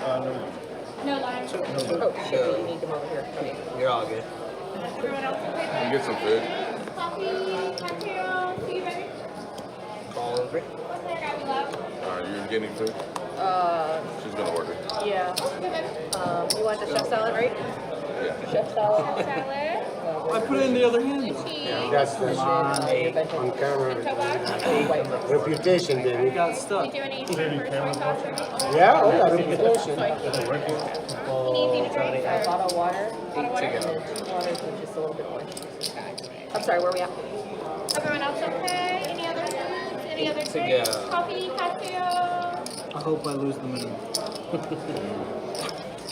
Speaker 7: No line.
Speaker 8: Oh, shit, you need them over here. Okay.
Speaker 11: You're all good.
Speaker 7: Everyone else okay?
Speaker 9: You get some food.
Speaker 7: Coffee, cocktails, tea, baby?
Speaker 11: Call in three.
Speaker 7: What's that guy we love?
Speaker 9: Are you getting food? She's gonna order.
Speaker 8: Yeah. You want the chef salad, right?
Speaker 9: Yeah.
Speaker 8: Chef salad.
Speaker 7: Salad.
Speaker 10: I put it in the other hand.
Speaker 6: That's the on camera. Reputation, baby.
Speaker 10: Got
Speaker 7: We
Speaker 10: stuck.
Speaker 7: do any first coffee?
Speaker 6: Yeah, oh yeah, reputation.
Speaker 7: Easy to drink, or?
Speaker 8: Bottle of water.
Speaker 11: Eight to go.
Speaker 8: Two waters and just a little bit more. I'm sorry, where are we at?
Speaker 7: Everyone else okay? Any other foods? Any other
Speaker 11: To
Speaker 7: drinks?
Speaker 11: go.
Speaker 7: Coffee, cocktail?
Speaker 10: I hope I lose the minimum.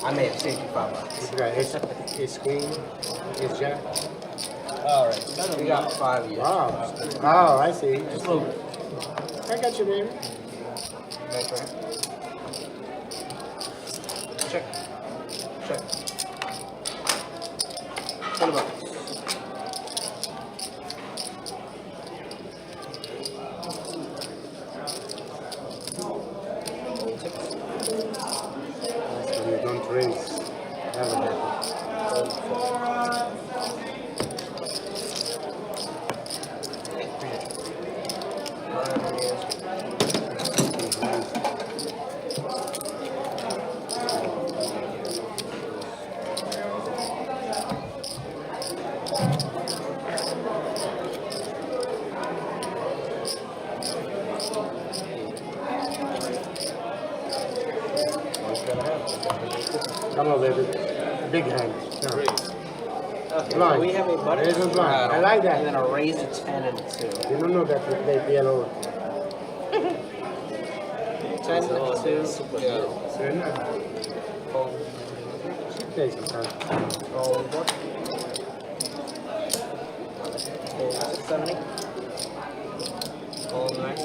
Speaker 11: I may have saved you $5.
Speaker 6: You got ace queen, ace jack.
Speaker 11: All right. We got 5 years.
Speaker 6: Wow. Oh, I see.
Speaker 10: Just a little bit.
Speaker 6: I got you, baby.
Speaker 11: Nice, right? Check. Check. $20.
Speaker 6: When you don't raise, never happens. Come on, baby. Big hand. No.
Speaker 11: Okay, so
Speaker 6: Blind.
Speaker 11: we have a button
Speaker 6: Raise and blind. I like that.
Speaker 11: and then a raised a 10 and a 2.
Speaker 6: You don't know that they yellow.
Speaker 11: 10 and 2, go.
Speaker 6: Take some time.
Speaker 11: Roll 4. Roll 6, 7, 8. Roll 9.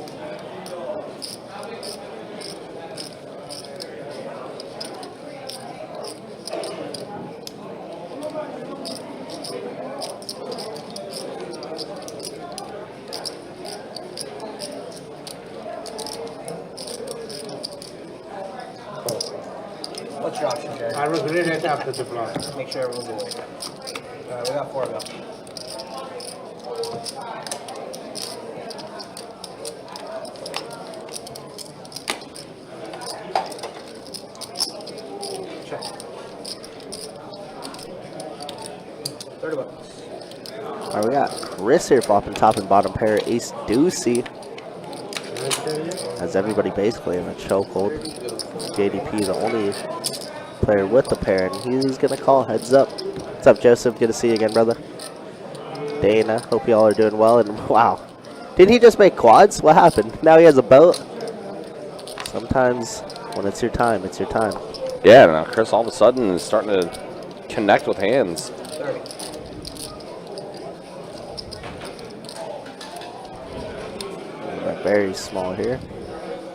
Speaker 11: What's your option, Jerry?
Speaker 6: I regret it after the block.
Speaker 11: Make sure everyone's awake. We got 4 of them. Check. 30 bucks.
Speaker 4: All right, we got Chris here flopping top and bottom pair, ace deucey. Has everybody basically in a chokehold. JDP the only player with the pair, and he's gonna call heads up. What's up, Joseph? Good to see you again, brother. Dana, hope y'all are doing well. And wow, did he just make quads? What happened? Now he has a boat. Sometimes when it's your time, it's your time.
Speaker 3: Yeah, now Chris all of a sudden is starting to connect with hands.
Speaker 11: 30.
Speaker 4: Very small here.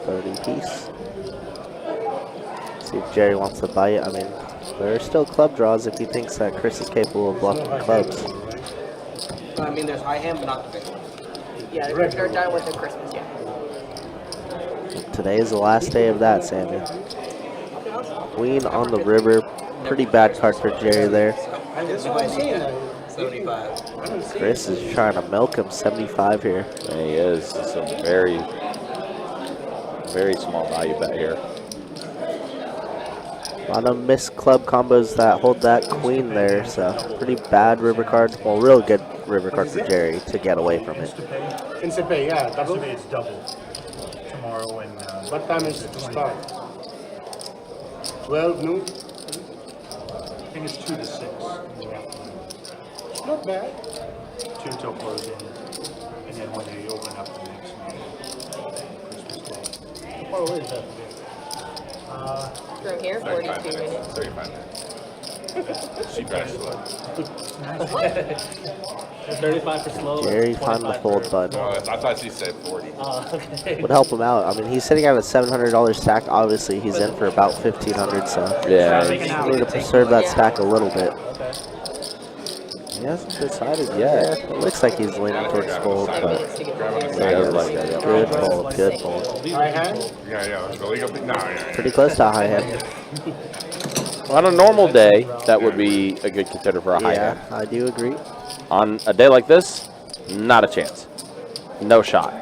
Speaker 4: 30 piece. See if Jerry wants to bite. I mean, there are still club draws if he thinks that Chris is capable of bluffing clubs.
Speaker 11: I mean, there's high hand, but not the big one.
Speaker 8: Yeah, they're done with the Christmas, yeah.
Speaker 4: Today is the last day of that, Sammy. Queen on the river. Pretty bad card for Jerry there.
Speaker 6: That's what I'm saying.
Speaker 11: 75.
Speaker 4: Chris is trying to milk him 75 here.
Speaker 3: And he is. It's a very, very small value bet here.
Speaker 4: A lot of missed club combos that hold that queen there, so pretty bad river card. Well, real good river card for Jerry to get away from it.
Speaker 6: Insta-pay, yeah. Double.
Speaker 12: Today it's double. Tomorrow and
Speaker 6: What time is it to start? 12 noon?
Speaker 12: I think it's 2 to 6 in the afternoon.
Speaker 6: Not bad.
Speaker 12: 2 till closing, and then when they open up the next night, Christmas Day.
Speaker 6: What is that?
Speaker 8: From here, 42 minutes.
Speaker 9: 35 minutes. She drives slow.
Speaker 10: 35 for slow.
Speaker 4: Jerry find the fold button.
Speaker 9: Oh, I thought she said 40.
Speaker 10: Okay.
Speaker 4: Would help him out. I mean, he's sitting at a $700 stack. Obviously, he's in for about $1,500, so
Speaker 3: Yeah,
Speaker 4: you need to preserve that stack a little bit.
Speaker 10: Okay.
Speaker 4: He hasn't decided yet. It looks like he's leaning towards fold, but
Speaker 3: yeah, I like that. Yeah.
Speaker 4: good fold, good fold.
Speaker 6: High hand?
Speaker 9: Yeah. The legal thing? No, yeah.
Speaker 4: Pretty close to a high hand.
Speaker 3: On a normal day, that would be a good contender for a high
Speaker 4: Yeah,
Speaker 3: hand.
Speaker 4: I do agree.
Speaker 3: On a day like this, not a chance. No shot.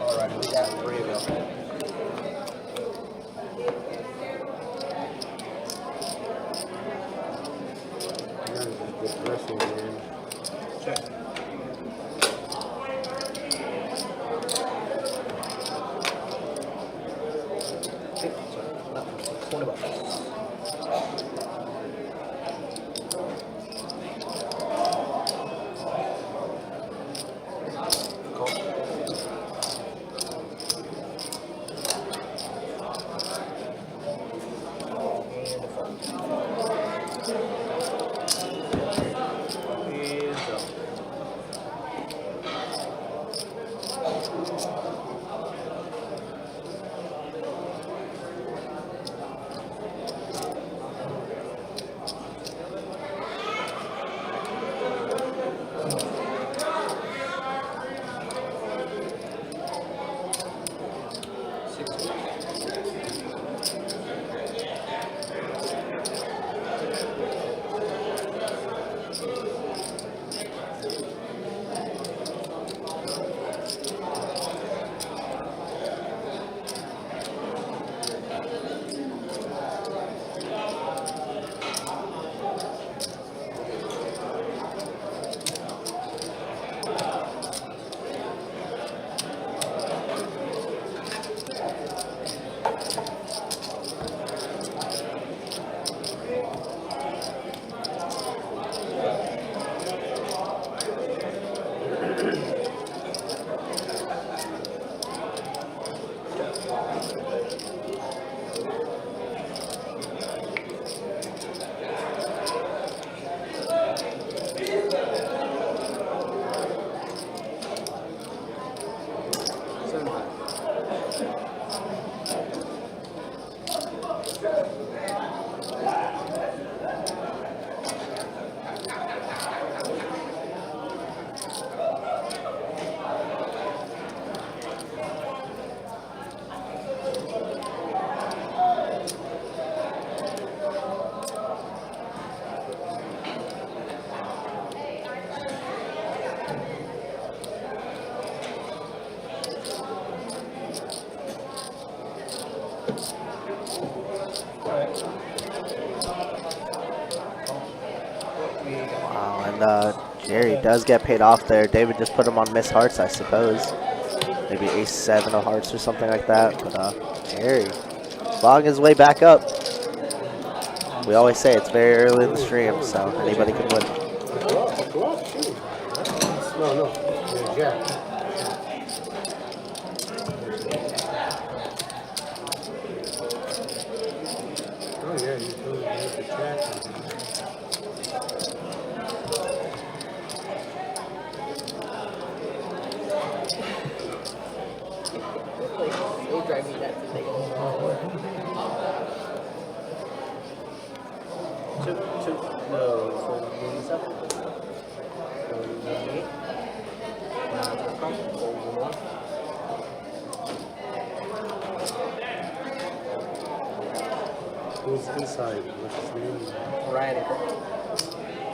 Speaker 11: Alright, we got 3 of them. Check. Okay, so, 20 bucks.
Speaker 4: Wow, and Jerry does get paid off there. David just put him on Miss Hearts, I suppose. Maybe ace 7 of hearts or something like that. But Jerry logging his way back up. We always say it's very early in the stream, so anybody can win.
Speaker 6: No, no. Yeah, Jack. Oh, yeah, you told me to check.
Speaker 8: They drive me nuts if they go.
Speaker 11: No, so maybe 7. Maybe 8.
Speaker 6: Who's inside? What's his name?
Speaker 11: Ryan.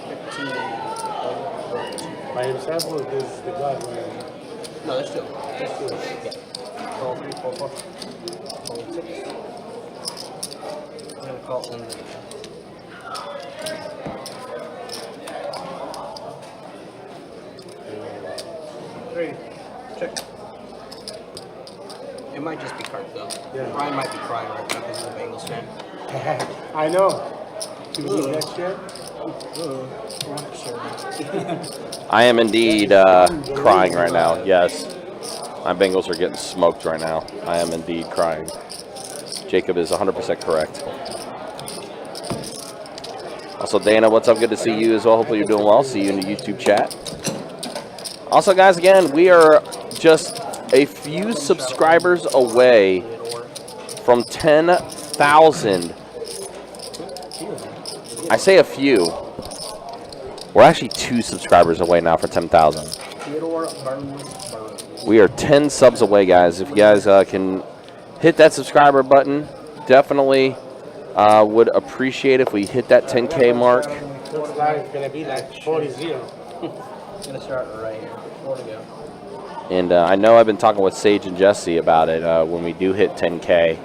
Speaker 11: 15.
Speaker 6: By himself or does the guy Ryan?
Speaker 11: No, there's 2. Yeah. Call 3, 4, 4. Call 6. I'm gonna call in. 3. Check. It might just be Cart though.
Speaker 6: Yeah.
Speaker 11: Ryan might be crying right now because he's a Bengals fan.
Speaker 6: I know. You see that shit?
Speaker 3: I am indeed crying right now. Yes. My Bengals are getting smoked right now. I am indeed crying. Jacob is 100% correct. Also, Dana, what's up? Good to see you as well. Hopefully you're doing well. See you in the YouTube chat. Also, guys, again, we are just a few subscribers away from 10,000. I say a few. We're actually 2 subscribers away now for 10,000. We are 10 subs away, guys. If you guys can hit that subscriber button, definitely would appreciate if we hit that 10K mark.
Speaker 6: Looks like it's gonna be like 40-0.
Speaker 11: It's gonna start right here. 4 to go.
Speaker 3: And I know I've been talking with Sage and Jesse about it. When we do hit 10K,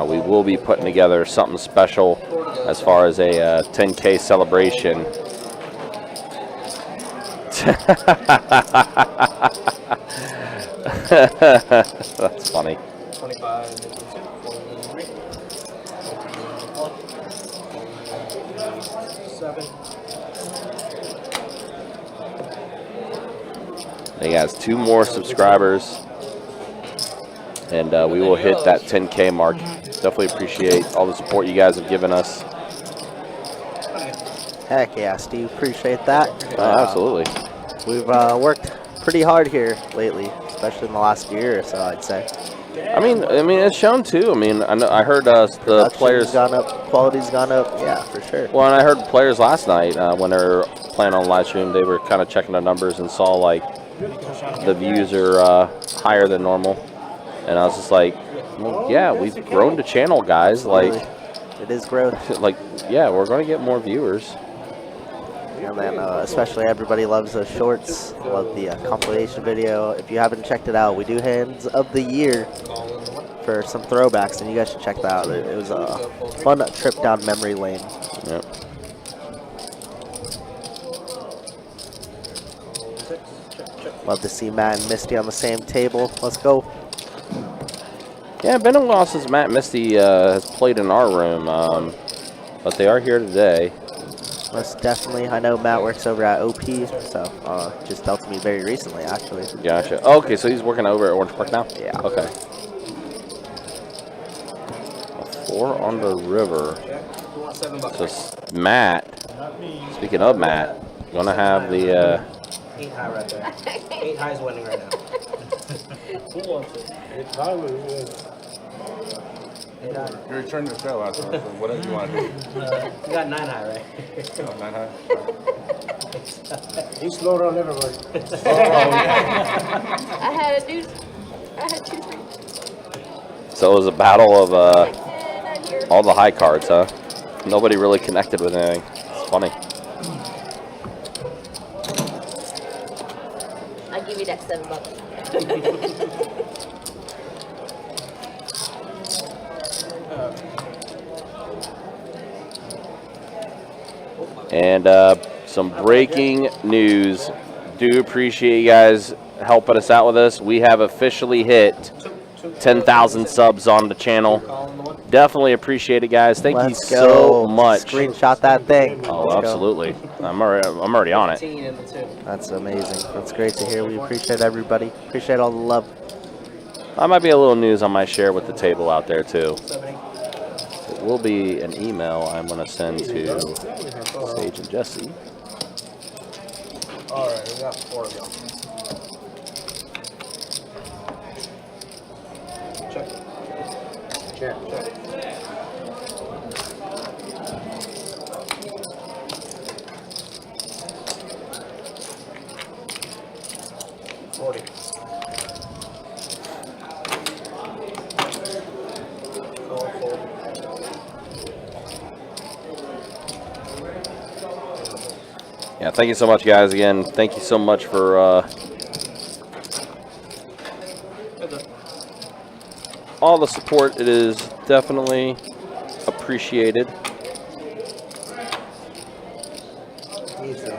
Speaker 3: we will be putting together something special as far as a 10K celebration. That's funny.
Speaker 11: 25, 7.
Speaker 3: He has 2 more subscribers, and we will hit that 10K mark. Definitely appreciate all the support you guys have given us.
Speaker 4: Heck yeah, Steve, appreciate that.
Speaker 3: Absolutely.
Speaker 4: We've worked pretty hard here lately, especially in the last year or so, I'd say.
Speaker 3: I mean, it's shown too. I mean, I heard the players
Speaker 4: gone up, quality's gone up. Yeah, for sure.
Speaker 3: Well, and I heard players last night when they were playing on live stream, they were kind of checking the numbers and saw like the views are higher than normal, and I was just like, well, yeah, we've grown the channel, guys. Like,
Speaker 4: it is growth.
Speaker 3: Like, yeah, we're going to get more viewers.
Speaker 4: And then especially everybody loves those shorts. Love the compilation video. If you haven't checked it out, we do Hands of the Year for some throwbacks, and you guys should check that out. It was a fun trip down memory lane.
Speaker 3: Yep.
Speaker 4: Love to see Matt and Misty on the same table. Let's go.
Speaker 3: Yeah, been a while since Matt and Misty has played in our room, but they are here today.
Speaker 4: Most definitely. I know Matt works over at OP, so just dealt to me very recently, actually.
Speaker 3: Gotcha. Okay, so he's working over at Orange Park now?
Speaker 4: Yeah.
Speaker 3: Okay. 4 on the river. So Matt, speaking of Matt, gonna have the
Speaker 11: 8 high right there. 8 high's winning right now.
Speaker 5: Who wants it? It's Tyler. You returned the trail last time, so whatever you want to do.
Speaker 11: You got 9 high, right?
Speaker 5: Oh, 9 high?
Speaker 6: He slowed on everybody.
Speaker 7: I had 2, 3.
Speaker 3: So it was a battle of all the high cards, huh? Nobody really connected with anything. It's funny.
Speaker 7: I'll give you that $7.
Speaker 3: And some breaking news. Do appreciate you guys helping us out with this. We have officially hit 10,000 subs on the channel. Definitely appreciate it, guys. Thank you so much.
Speaker 4: Screenshot that thing.
Speaker 3: Oh,
Speaker 4: Let's
Speaker 3: absolutely. I'm already on it.
Speaker 4: That's amazing. That's great to hear. We appreciate everybody. Appreciate all the love.
Speaker 3: I might be a little news on my share with the table out there too. It will be an email I'm going to send to Sage and Jesse.
Speaker 11: All right, we got 4 of y'all. Check.
Speaker 6: Check.
Speaker 11: Check.
Speaker 3: Yeah, thank you so much, guys. Again, thank you so much for all the support. It is definitely appreciated.
Speaker 6: Easy.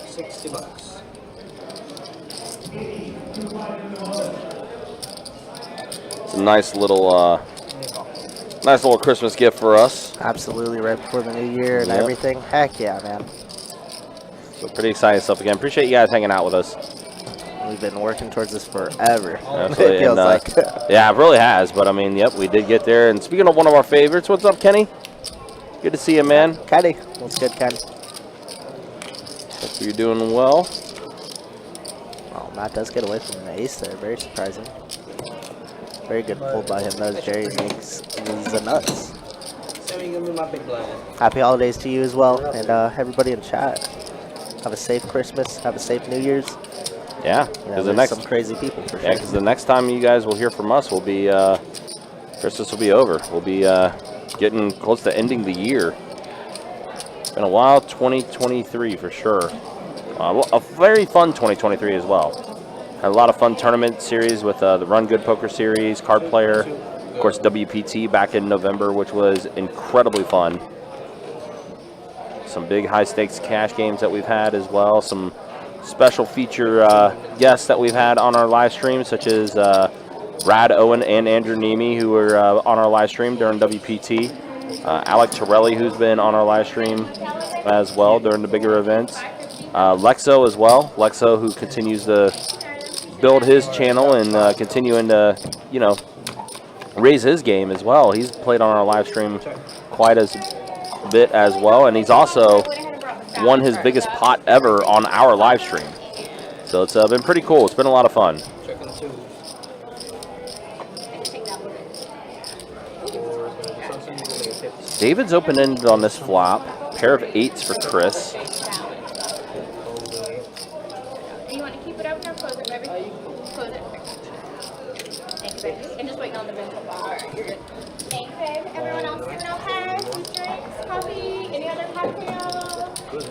Speaker 11: $60.
Speaker 3: It's a nice little Christmas gift for us.
Speaker 4: Absolutely, right before the new year and everything. Heck yeah, man.
Speaker 3: So pretty exciting stuff again. Appreciate you guys hanging out with us.
Speaker 4: We've been working towards this forever.
Speaker 3: Absolutely.
Speaker 4: It feels
Speaker 3: and,
Speaker 4: like.
Speaker 3: Yeah, it really has. But I mean, yep, we did get there. And speaking of one of our favorites, what's up, Kenny? Good to see you, man.
Speaker 4: Kenny, what's good, Kenny?
Speaker 3: Hope you're doing well.
Speaker 4: Oh, Matt does get away from an ace there. Very surprising. Very good pull by him. Those Jerry makes the nuts.
Speaker 11: Sammy, give me my big blind.
Speaker 4: Happy holidays to you as well, and everybody in chat. Have a safe Christmas. Have a safe New Year's.
Speaker 3: Yeah,
Speaker 4: because there's some crazy people for sure.
Speaker 3: Yeah, because the next time you guys will hear from us will be Christmas will be over. We'll be getting close to ending the year. It's been a while, 2023 for sure. Well, a very fun 2023 as well. Had a lot of fun tournament series with the Run Good Poker Series, Card Player, of course WPT back in November, which was incredibly fun. Some big high stakes cash games that we've had as well. Some special feature guests that we've had on our live stream, such as Brad Owen and Andrew Nemi, who were on our live stream during WPT. Alec Torelli, who's been on our live stream as well during the bigger events. Lexo as well. Lexo, who continues to build his channel and continuing to, you know, raise his game as well. He's played on our live stream quite a bit as well, and he's also won his biggest pot ever on our live stream. So it's been pretty cool. It's been a lot of fun. David's open-ended on this flop. Pair of 8s for Chris.
Speaker 7: You want to keep it open or close it, baby? Close it. Thanks, baby. And just waiting on the mental bar. You're good. Thanks, babe. Everyone else doing okay? Some drinks, coffee, any other cocktails? Doing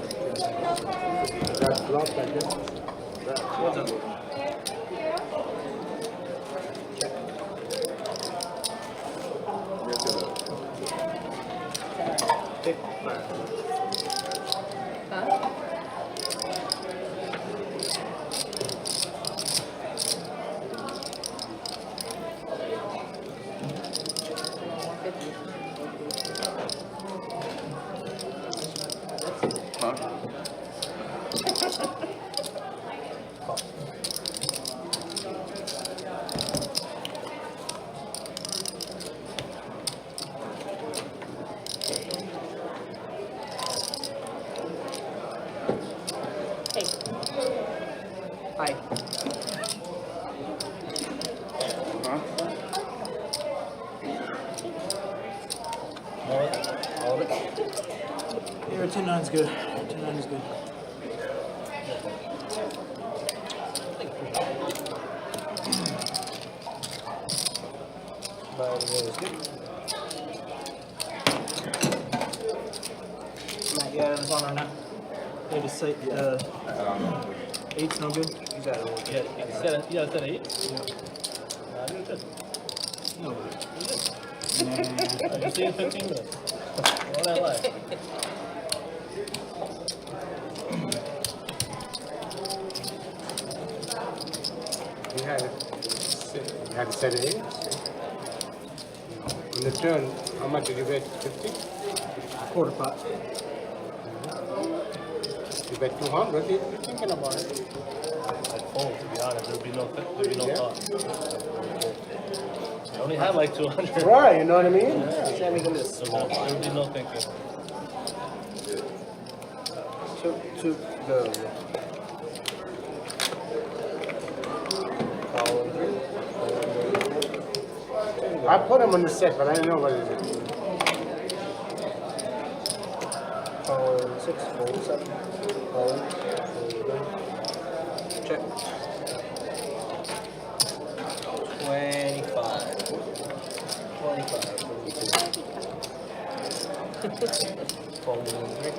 Speaker 7: okay?
Speaker 6: That's blocked like this.
Speaker 11: Hi. All of it?
Speaker 10: Yeah, 10-9's good. 10-9 is good.
Speaker 11: Matt, you got this on or not?
Speaker 10: Yeah, just say, 8's no good.
Speaker 11: You got it.
Speaker 10: Yeah, set 8? Yeah. Good. No,
Speaker 5: You see in 15 minutes. All that life.
Speaker 6: You had a set of 8. On the turn, how much did you bet? 50?
Speaker 10: Quarter pot.
Speaker 6: You bet 200. You're thinking about it.
Speaker 5: I'd fold, to be honest. There'd be no thought. I only had like 200.
Speaker 6: Right, you know what I mean?
Speaker 11: Sammy, give me the small pot.
Speaker 5: There'd be no thinking.
Speaker 6: To go. I put him on the set, but I don't know what it is.
Speaker 11: Call 6, fold 7. Fold. Check. 25. 25. Fold 3.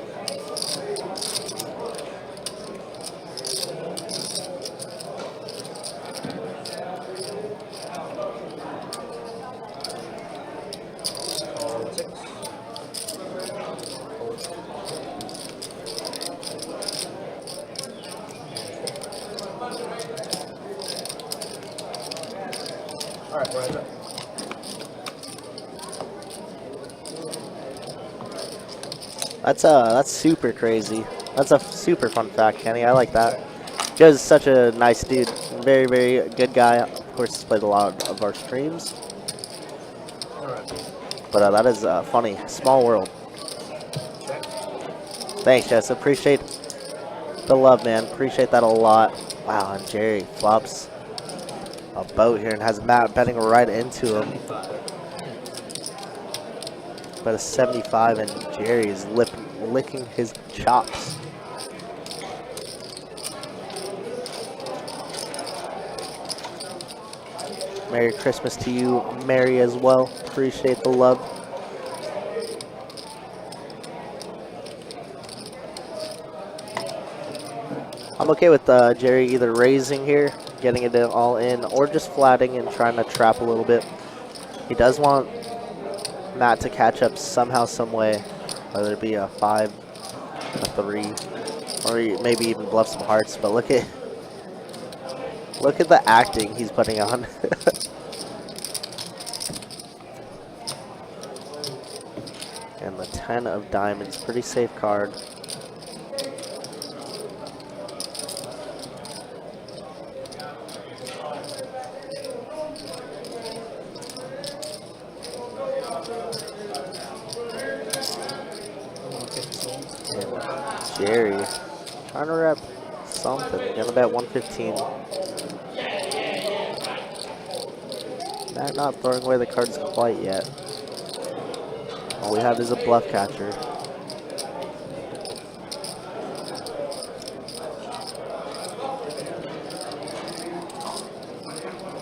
Speaker 11: Alright, we're at that.
Speaker 4: That's super crazy. That's a super fun fact, Kenny. I like that. Joe's such a nice dude. Very, very good guy. Of course, he's played a lot of our streams. But that is funny. Small world. Thanks, Jess. Appreciate the love, man. Appreciate that a lot. Wow, and Jerry flops a boat here and has Matt betting right into him. But a 75, and Jerry is licking his chops. Merry Christmas to you, Mary, as well. Appreciate the love. I'm okay with Jerry either raising here, getting it all in, or just flatting and trying to trap a little bit. He does want Matt to catch up somehow, some way, whether it be a 5, a 3, or maybe even bluff some hearts. But look at the acting he's putting on. And the 10 of diamonds, pretty safe card. Jerry trying to rep something. Gonna bet 115. Matt not throwing away the cards quite yet. All we have is a bluff catcher.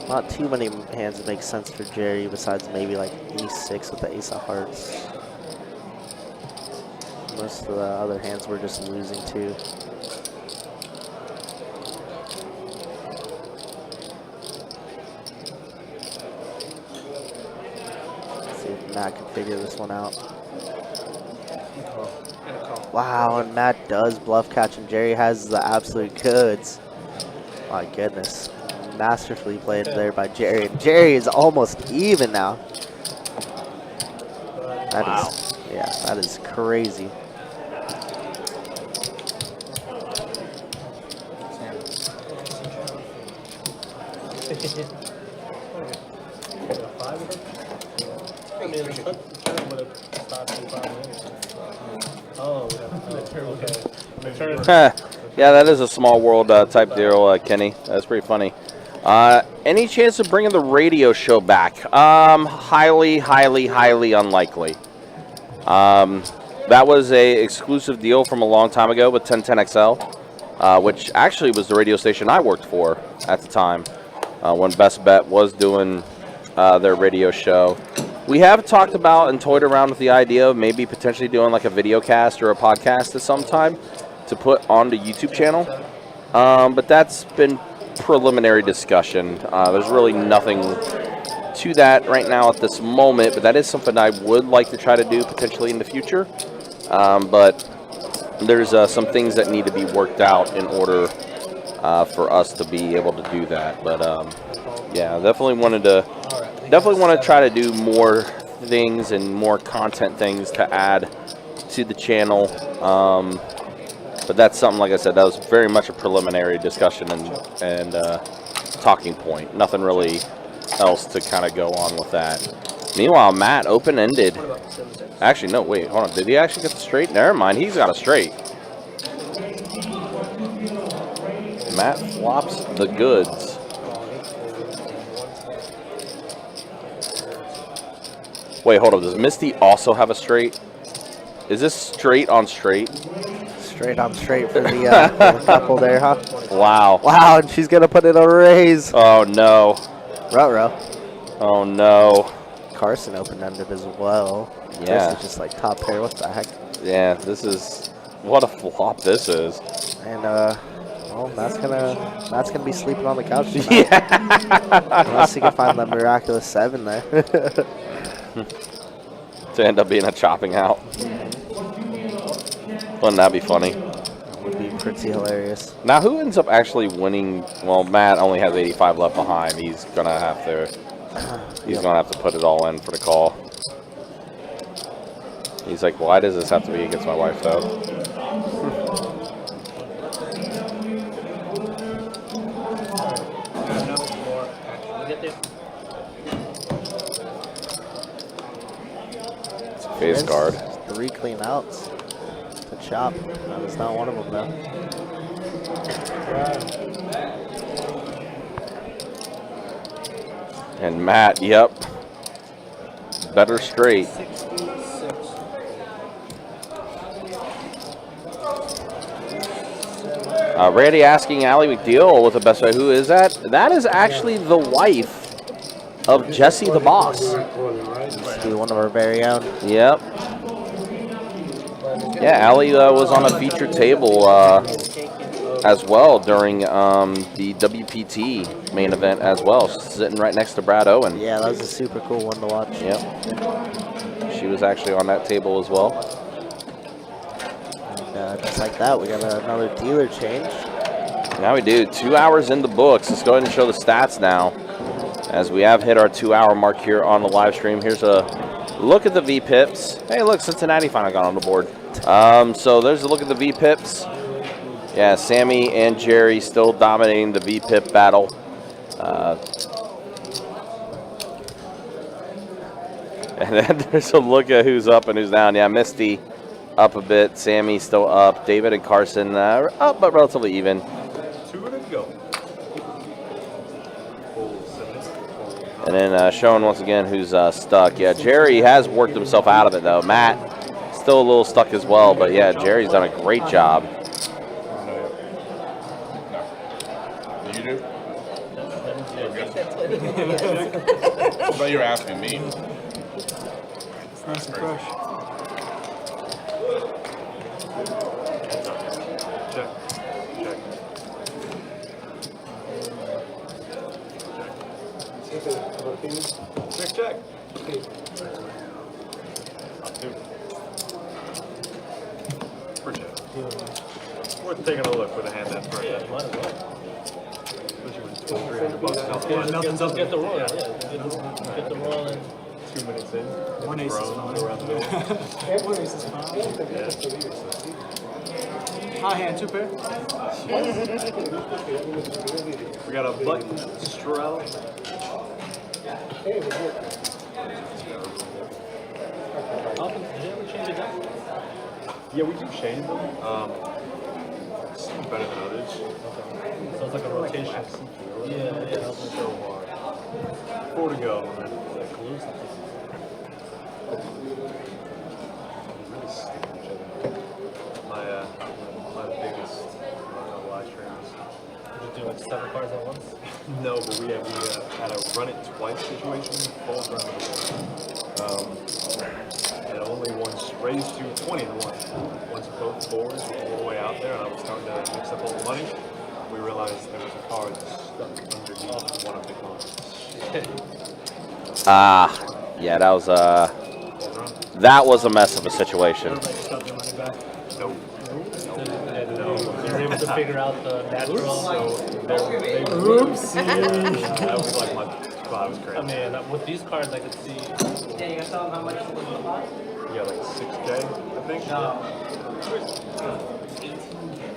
Speaker 4: Not too many hands that make sense for Jerry besides maybe like ace-6 with the ace of hearts. Most of the other hands we're just losing to. Let's see if Matt can figure this one out. Wow, and Matt does bluff catch, and Jerry has the absolute goods. My goodness. Masterfully played there by Jerry. And Jerry is almost even now. That is, yeah, that is crazy.
Speaker 3: Yeah, that is a small world type deal, Kenny. That's pretty funny. Any chance of bringing the radio show back? Highly, highly, highly unlikely. That was a exclusive deal from a long time ago with 1010XL, which actually was the radio station I worked for at the time when Best Bet was doing their radio show. We have talked about and toyed around with the idea of maybe potentially doing like a video cast or a podcast at some time to put on the YouTube channel, but that's been preliminary discussion. There's really nothing to that right now at this moment, but that is something I would like to try to do potentially in the future. But there's some things that need to be worked out in order for us to be able to do that. But yeah, definitely want to try to do more things and more content things to add to the channel. But that's something, like I said, that was very much a preliminary discussion and talking point. Nothing really else to kind of go on with that. Meanwhile, Matt, open-ended. Actually, no, wait, hold on. Did he actually get the straight? Never mind, he's got a straight. Matt flops the goods. Wait, hold up. Does Misty also have a straight? Is this straight on straight?
Speaker 4: Straight on straight for the, for the couple there, huh?
Speaker 3: Wow.
Speaker 4: Wow, and she's going to put it on a raise.
Speaker 3: Oh, no.
Speaker 4: Ruh-roh.
Speaker 3: Oh, no.
Speaker 4: Carson open-ended as well.
Speaker 3: Yeah.
Speaker 4: This is just like top pair. What the heck?
Speaker 3: Yeah, this is... What a flop this is.
Speaker 4: And, well, Matt's gonna be sleeping on the couch tonight.
Speaker 3: Yeah.
Speaker 4: Unless he can find that miraculous 7 there.
Speaker 3: To end up being a chopping out. Wouldn't that be funny?
Speaker 4: That would be pretty hilarious.
Speaker 3: Now, who ends up actually winning? Well, Matt only has 85 left behind. He's gonna have to. He's gonna have to put it all in for the call. He's like, why does this have to be against my wife, though? It's a face guard.
Speaker 4: 3 clean outs to chop. That was not one of them, though.
Speaker 3: And Matt, yep. Better straight. Randy asking Allie McDeal with the best way. Who is that? That is actually the wife of Jesse the Boss.
Speaker 4: This be one of our very own.
Speaker 3: Yep. Yeah, Allie was on a featured table as well during the WPT main event as well, sitting right next to Brad Owen.
Speaker 4: Yeah, that was a super cool one to watch.
Speaker 3: Yep. She was actually on that table as well.
Speaker 4: And just like that, we got another dealer change.
Speaker 3: Now we do. 2 hours in the books. Let's go ahead and show the stats now, as we have hit our 2-hour mark here on the live stream. Here's a look at the VPIPs. Hey, look, Cincinnati finally got on the board. So there's a look at the VPIPs. Yeah, Sammy and Jerry still dominating the VPIP battle. And then there's a look at who's up and who's down. Yeah, Misty up a bit. Sammy still up. David and Carson up, but relatively even.
Speaker 5: 2 to go.
Speaker 3: And then showing once again who's stuck. Yeah, Jerry has worked himself out of it, though. Matt still a little stuck as well, but yeah, Jerry's done a great job.
Speaker 9: You do? I thought you were asking me.
Speaker 10: It's nice and fresh.
Speaker 5: Check. Check. Worth taking a look with a hand that first. Yeah, might as well.
Speaker 10: Yeah, nothing's up.
Speaker 11: Get the roll. Yeah, get the roll in.
Speaker 5: 2 minutes in.
Speaker 10: One ace is fine.
Speaker 5: Around the middle.
Speaker 10: One ace is fine. High hand, 2 pair.
Speaker 5: We got a button, Strel. Yeah, we do change them. Some better than others.
Speaker 11: Sounds like a rotation. Yeah.
Speaker 5: So hard. 4 to go. My biggest live streams.
Speaker 11: Did you do like 7 cards at once?
Speaker 5: No, but we had a run it twice situation. Both run it. And only one raised to 20 to 1. Once both forwards were all the way out there, and I was starting to mix up all the money, we realized there was a card stuck underneath one of the cards.
Speaker 3: Yeah, that was a mess of a situation.
Speaker 5: Everybody just got their money back. No. They were able to figure out the natural. So oops. Yeah, that was like my. Wow, that was crazy. I mean, with these cards, I could see.
Speaker 11: Yeah, you gonna tell them how much it was?
Speaker 5: Yeah, like 6K, I think.
Speaker 11: No.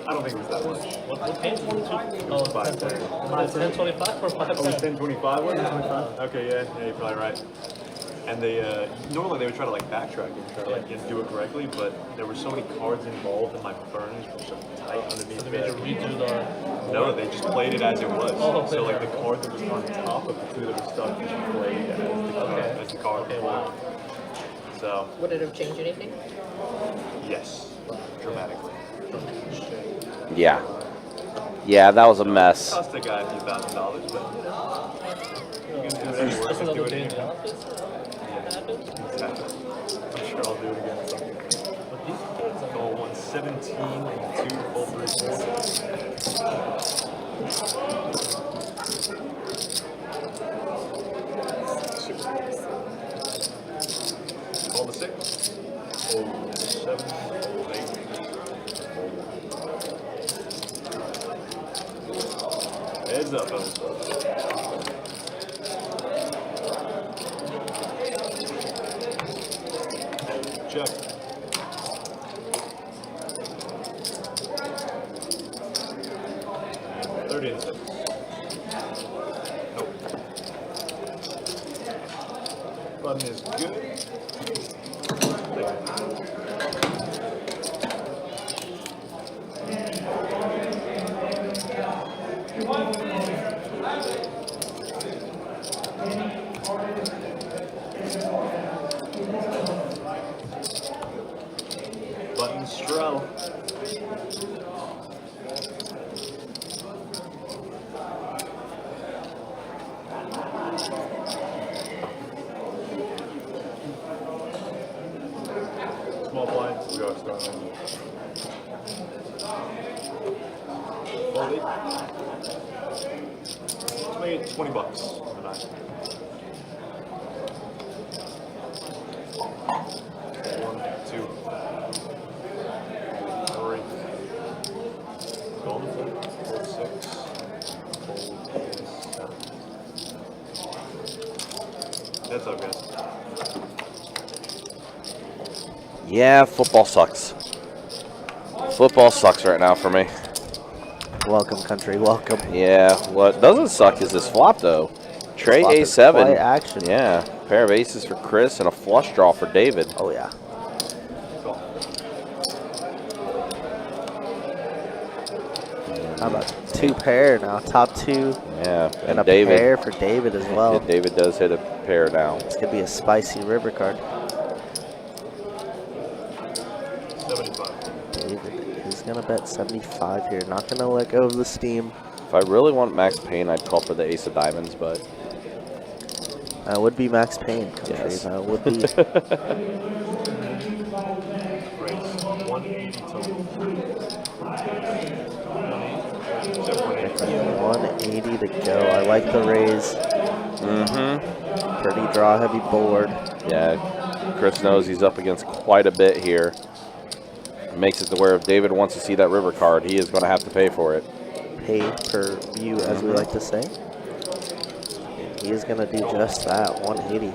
Speaker 5: I don't think it was that much.
Speaker 11: What page?
Speaker 5: Oh, 5K.
Speaker 11: 1025 or 5?
Speaker 5: Oh, it was 1025, wasn't it? 25? Okay, yeah, you're probably right. And they, normally they would try to like backtrack and try to like do it correctly, but there were so many cards involved and my burners were so tight underneath. So they made you redo the... No, they just played it as it was. So like the card that was on top of the two that were stuck just played as the card. Okay, wow. So...
Speaker 8: Would it have changed anything?
Speaker 5: Yes, dramatically.
Speaker 3: Yeah. Yeah, that was a mess.
Speaker 5: Cost the guy a few $1,000, but you can do it anywhere. Just do it again. Exactly. I'm sure I'll do it again. But these cards are all 117 and 2 full 3/4. All the 6. Oh, 7. Oh, 8. Heads up, fellas. Check. And 30 and 6. Nope. Button is good. Button Strel. Small blind, we are starting. Fold 8. Let's make it $20 on the back. 1, 2, 3. Golden fold. Fold 6. Fold 7. That's up, guys.
Speaker 3: Yeah, football sucks. Football sucks right now for me.
Speaker 4: Welcome, country. Welcome.
Speaker 3: Yeah, what doesn't suck is this flop, though. Trey
Speaker 4: Flop is
Speaker 3: A7.
Speaker 4: quite action.
Speaker 3: Yeah, pair of aces for Chris and a flush draw for David.
Speaker 4: Oh, yeah. How about 2 pair now? Top 2.
Speaker 3: Yeah,
Speaker 4: And a
Speaker 3: David,
Speaker 4: pair for David as well.
Speaker 3: Yeah, David does hit a pair now.
Speaker 4: It's going to be a spicy river card.
Speaker 5: 75.
Speaker 4: David is going to bet 75 here. Not going to let go of the steam.
Speaker 3: If I really want max pain, I'd call for the ace of diamonds, but...
Speaker 4: That would be Max Payne, country.
Speaker 3: Yes.
Speaker 4: That would be.
Speaker 5: 180 total.
Speaker 4: 180 to go. I like the raise.
Speaker 3: Mm-hmm.
Speaker 4: Pretty draw heavy board.
Speaker 3: Yeah, Chris knows he's up against quite a bit here. Makes it to where if David wants to see that river card, he is going to have to pay for it.
Speaker 4: Pay per view, as we like to say. And he is going to do just that, 180.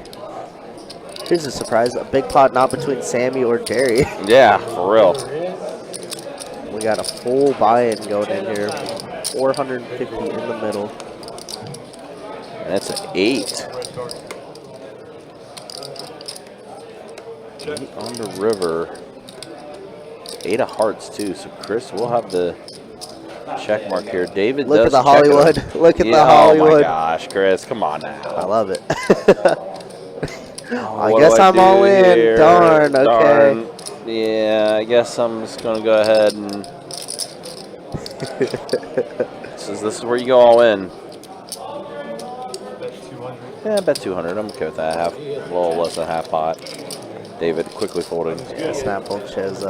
Speaker 4: Here's a surprise, a big pot not between Sammy or Jerry.
Speaker 3: Yeah, for real.
Speaker 4: We got a full buy-in going in here. 450 in the middle.
Speaker 3: That's an 8. 8 on the river. 8 of hearts too. So Chris will have the check mark here. David
Speaker 4: Look
Speaker 3: does
Speaker 4: at the
Speaker 3: check
Speaker 4: Hollywood.
Speaker 3: it.
Speaker 4: Look at
Speaker 3: Yeah,
Speaker 4: the Hollywood.
Speaker 3: Oh my gosh, Chris, come on now.
Speaker 4: I love it. I
Speaker 3: What
Speaker 4: guess
Speaker 3: do
Speaker 4: I'm
Speaker 3: do
Speaker 4: all in.
Speaker 3: here?
Speaker 4: Darn, okay.
Speaker 3: Darn. Yeah, I guess I'm just going to go ahead and... this is where you go all in. Yeah, bet 200. I'm okay with that. Half, a little less than half pot. David quickly folded.
Speaker 4: Yeah, snap punch has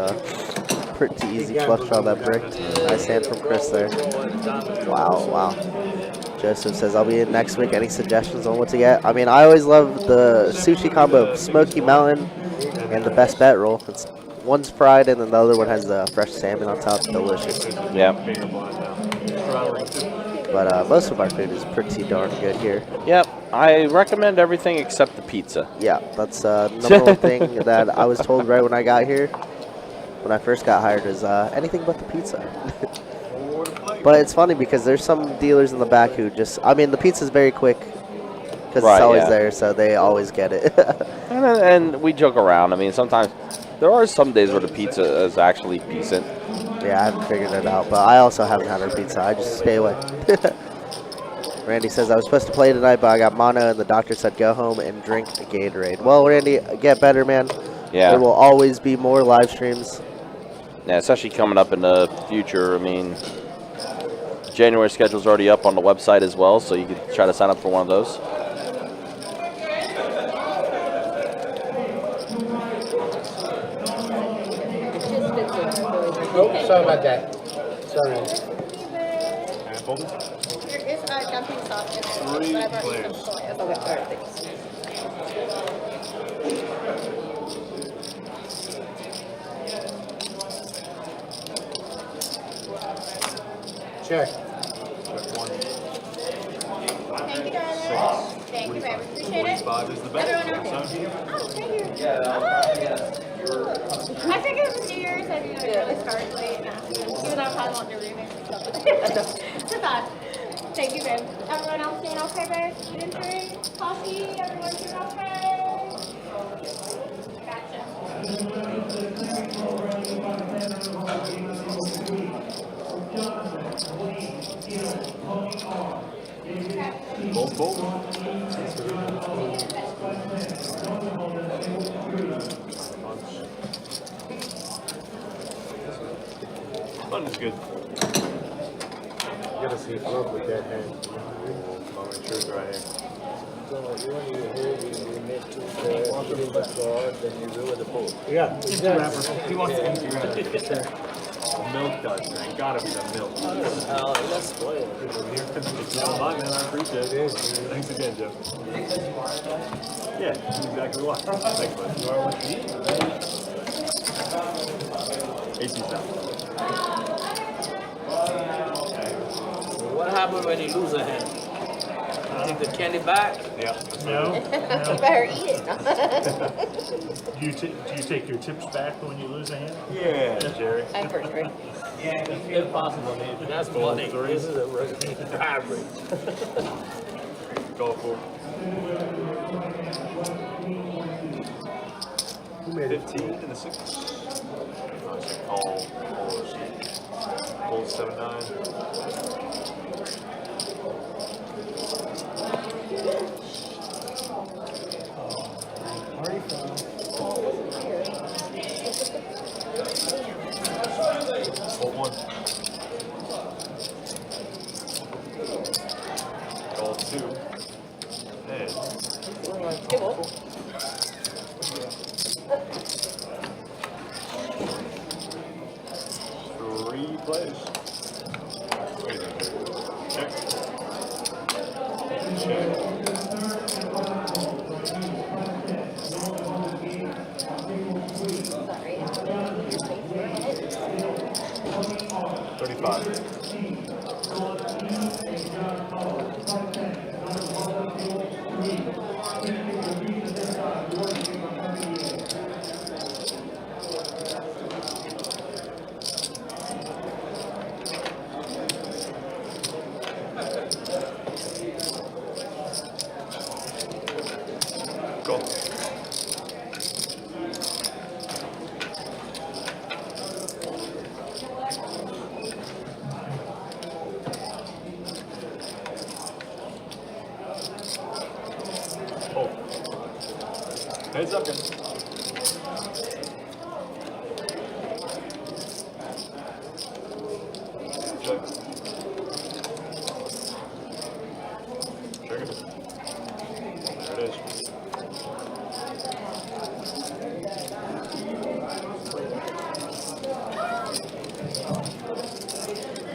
Speaker 4: pretty easy flush draw that brick. Nice hand from Chris there. Wow, wow. Joseph says, I'll be in next week. Any suggestions on what to get? I mean, I always love the sushi combo of Smoky Mountain and the Best Bet roll. One's fried and then the other one has the fresh salmon on top. Delicious.
Speaker 3: Yeah.
Speaker 4: But most of our food is pretty darn good here.
Speaker 3: Yep. I recommend everything except the pizza.
Speaker 4: Yeah, that's number one thing that I was told right when I got here. When I first got hired is anything but the pizza. But it's funny because there's some dealers in the back who just, I mean, the pizza's very quick because it's always there, so they always get it.
Speaker 3: and we joke around. I mean, sometimes there are some days where the pizza is actually decent.
Speaker 4: Yeah, I haven't figured it out, but I also haven't had our pizza. I just stay away. Randy says, I was supposed to play tonight, but I got mono, and the doctor said go home and drink a Gatorade. Well, Randy, get better, man.
Speaker 3: Yeah.
Speaker 4: There will always be more live streams.
Speaker 3: Yeah, especially coming up in the future. I mean, January schedule's already up on the website as well, so you can try to sign up for one of those.
Speaker 6: Oh, sorry about that. Sorry.
Speaker 7: There is dumpling sauce in there.
Speaker 5: Three
Speaker 7: Whatever.
Speaker 5: players.
Speaker 7: Okay,
Speaker 8: all right, thanks.
Speaker 6: Check.
Speaker 7: Thank you, darling. Thank you, baby. Appreciate it.
Speaker 5: 45 is the best.
Speaker 7: Everyone else. Oh, thank you. I figured it was New Year's. I didn't really start late. Even though I probably won't do remix stuff. It's fine. Thank you, babe. Everyone else doing okay, babe? You didn't drink coffee? Everyone doing okay? Gotcha.
Speaker 5: Fun is good.
Speaker 6: You gotta see float with that hand.
Speaker 5: I'll make sure it's right here.
Speaker 6: So you want you here, you make two guard, then you do with the boat. Yeah, exactly.
Speaker 12: He wants to empty wrapper.
Speaker 5: Milk does, man. Gotta be the milk.
Speaker 6: Let's spoil it.
Speaker 5: It's not mine, man. I appreciate it. Thanks again, Jeff. Yeah, that's exactly why. Thanks, bud. You are what you need. 18 cents.
Speaker 11: What happens when you lose a hand? You take the candy back?
Speaker 5: Yeah.
Speaker 12: No.
Speaker 7: You better eat it.
Speaker 12: Do you take your tips back when you lose a hand?
Speaker 5: Yeah, Jerry.
Speaker 8: I'm for sure.
Speaker 11: If possible, man. That's money. This is a average.
Speaker 5: Go for
Speaker 6: Who made it?
Speaker 5: 15 in the 6. Oh, it's like all 7-9. Hold 1. All 2. And three plays. Wait a minute. Check. Check.
Speaker 8: Sorry.
Speaker 5: 35. Go. Oh. Heads up, guys. Check. Trigger. There it is.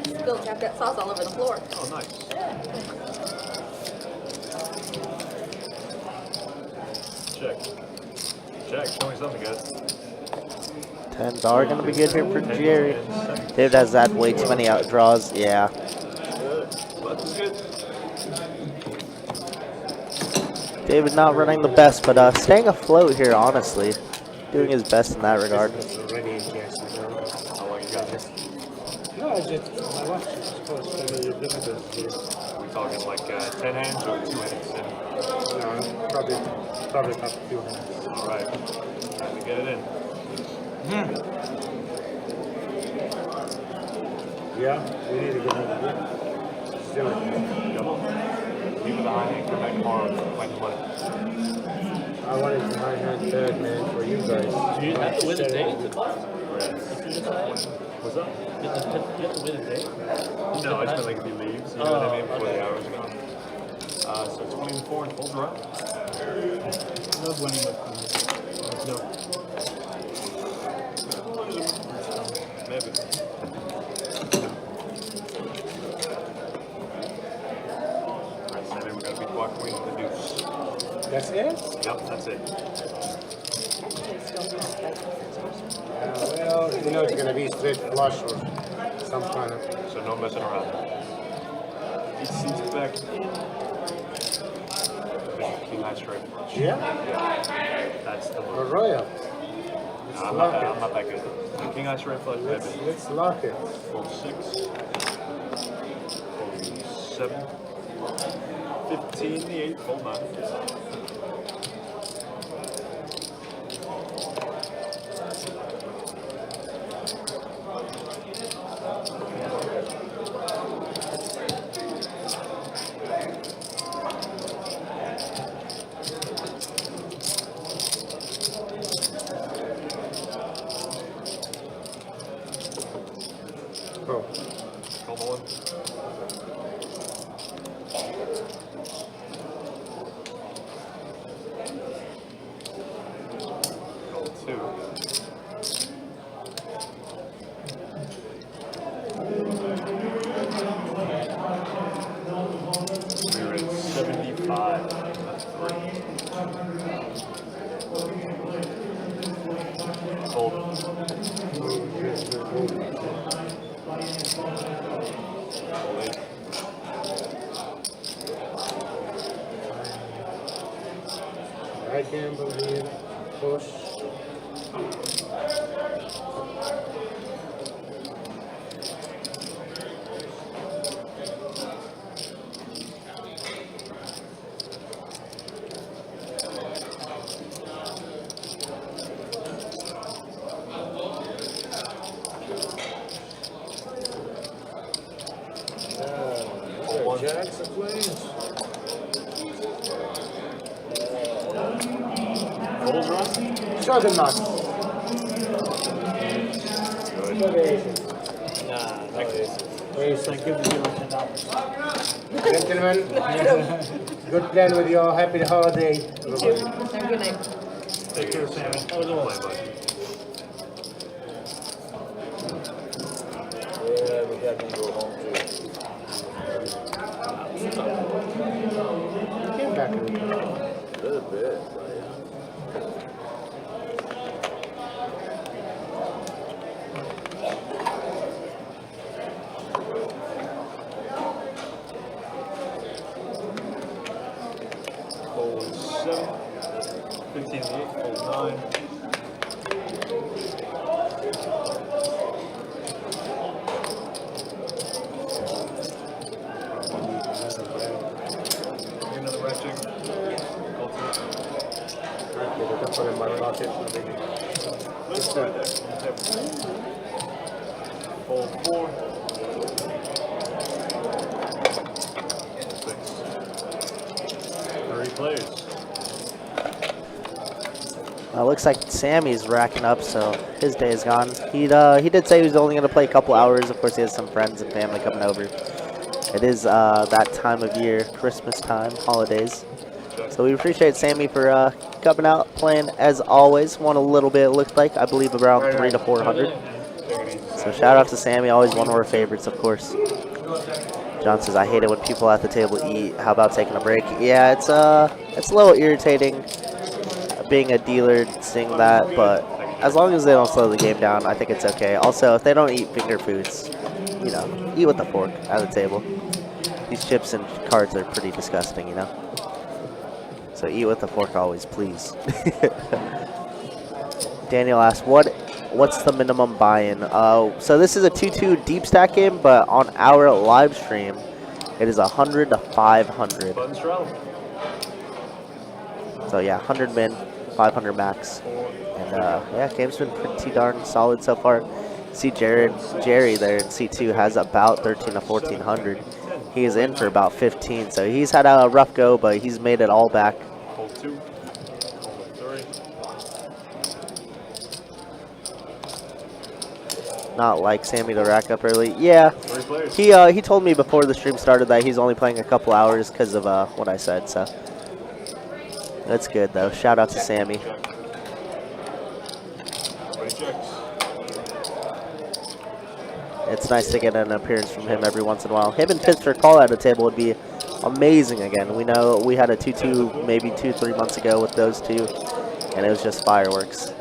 Speaker 8: Spilled that sauce all over the floor.
Speaker 5: Oh, nice. check. Check. Show me something, guys.
Speaker 4: 10s are going to be good here for Jerry. David has had way too many outdraws. Yeah.
Speaker 5: But it's good.
Speaker 4: David not running the best, but staying afloat here, honestly. Doing his best in that regard.
Speaker 6: Already in here.
Speaker 5: How long you got this?
Speaker 6: No, I just my watch is supposed to be difficult here.
Speaker 5: Are we talking like 10 hands or 2 hands?
Speaker 6: No, probably not a few hands.
Speaker 5: All right. Time to get it in.
Speaker 6: Yeah, we need to get in here. Still.
Speaker 5: Leave with the high hand. Come back tomorrow. Find the money.
Speaker 6: I wanted to high hand third, man, for you guys.
Speaker 13: Do you have to win a day?
Speaker 5: What's up?
Speaker 13: You have to win a day?
Speaker 5: No, I just meant like if he leaves, you know what I mean, before the hour's gone. So 24 and full draw.
Speaker 10: Love winning with
Speaker 5: No. Maybe. Alright, Sammy, we gotta beat Block Queen with the deuce.
Speaker 6: That's it?
Speaker 5: Yep, that's it.
Speaker 6: Well, you know it's gonna be straight flush or some kind of.
Speaker 5: So no messing around. Each seat's back in. King high straight flush.
Speaker 6: Yeah?
Speaker 5: That's the
Speaker 6: Or
Speaker 5: move.
Speaker 6: royal.
Speaker 5: I'm not that good. King high straight flush, baby.
Speaker 6: Let's lock it.
Speaker 5: Fold 6. Fold 7. 15, the 8, fold 9.
Speaker 6: Oh.
Speaker 5: Call the 1. Call the 2. We're at 75. Fold.
Speaker 6: I gamble here. Push. Jacks of queens.
Speaker 5: Fold run.
Speaker 6: Shut him up.
Speaker 13: Nah, no
Speaker 6: Ace.
Speaker 10: like giving you $10.
Speaker 6: Gentlemen, good plan with your happy holiday.
Speaker 8: You too. Have a good night.
Speaker 5: Take care, Sammy. That was a play, buddy.
Speaker 9: Yeah, we got to go home too.
Speaker 6: Came back a
Speaker 9: little bit.
Speaker 5: Fold 7. 15 to 8. Fold 9. Another red check. Fold 2.
Speaker 6: put in my pocket.
Speaker 5: Let's right there. Fold 4. 6. 30 plays.
Speaker 4: Looks like Sammy's racking up, so his day is gone. He did say he was only going to play a couple hours. Of course, he has some friends and family coming over. It is that time of year, Christmas time, holidays. So we appreciate Sammy for coming out, playing as always. Won a little bit, it looked like. I believe around 300 to 400. So shout out to Sammy, always one of our favorites, of course. John says, I hate it when people at the table eat. How about taking a break? Yeah, it's a little irritating. being a dealer seeing that, but as long as they don't slow the game down, I think it's okay. Also, if they don't eat finger foods, you know, eat with a fork at the table. These chips and cards are pretty disgusting, you know. So eat with a fork always, please. Daniel asked, what's the minimum buy-in? So this is a 2-2 deep stack game, but on our live stream, it is 100 to 500. So yeah, 100 min, 500 max. And yeah, game's been pretty darn solid so far. See Jerry there in C2 has about 13 to 1400. He is in for about 15, so he's had a rough go, but he's made it all back.
Speaker 5: Hold 2. Hold 3.
Speaker 4: Not like Sammy to rack up early. Yeah, he told me before the stream started that he's only playing a couple hours because of what I said, so that's good though. Shout out to Sammy. It's nice to get an appearance from him every once in a while. Him and Fitz for call at a table would be amazing again. We know we had a 2-2 maybe 2-3 months ago with those two, and it was just fireworks.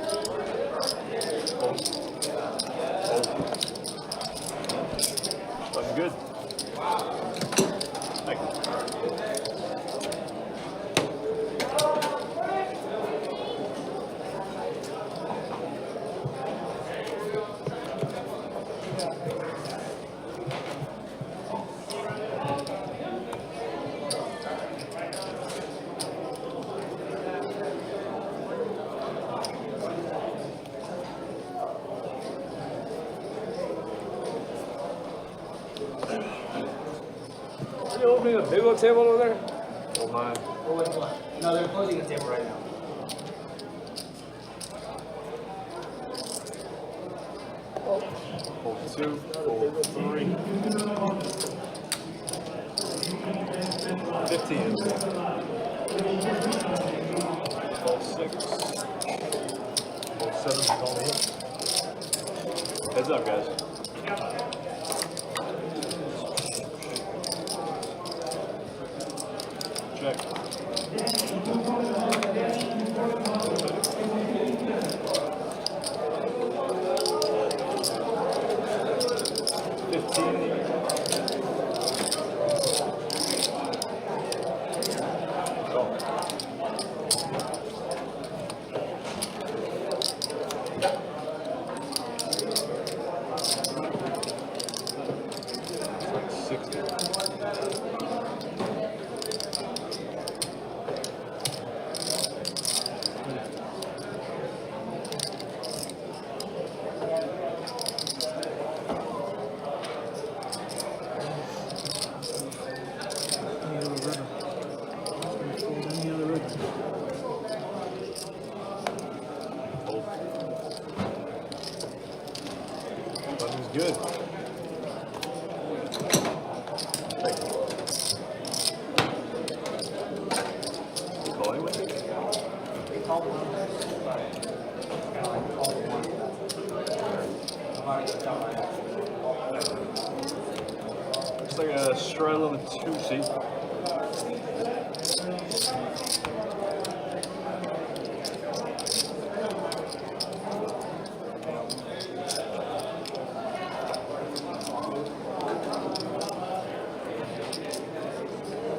Speaker 5: Looking good. Thank you.
Speaker 13: Are you opening a big old table over there?
Speaker 5: Hold 9.
Speaker 11: No, they're closing the table right now.
Speaker 5: Hold 2. Hold 3. 15. Hold 6. Hold 7. Call me. Heads up, guys. Check. 15. Button's good. Call anyway. Looks like a straddle of a 2-seat.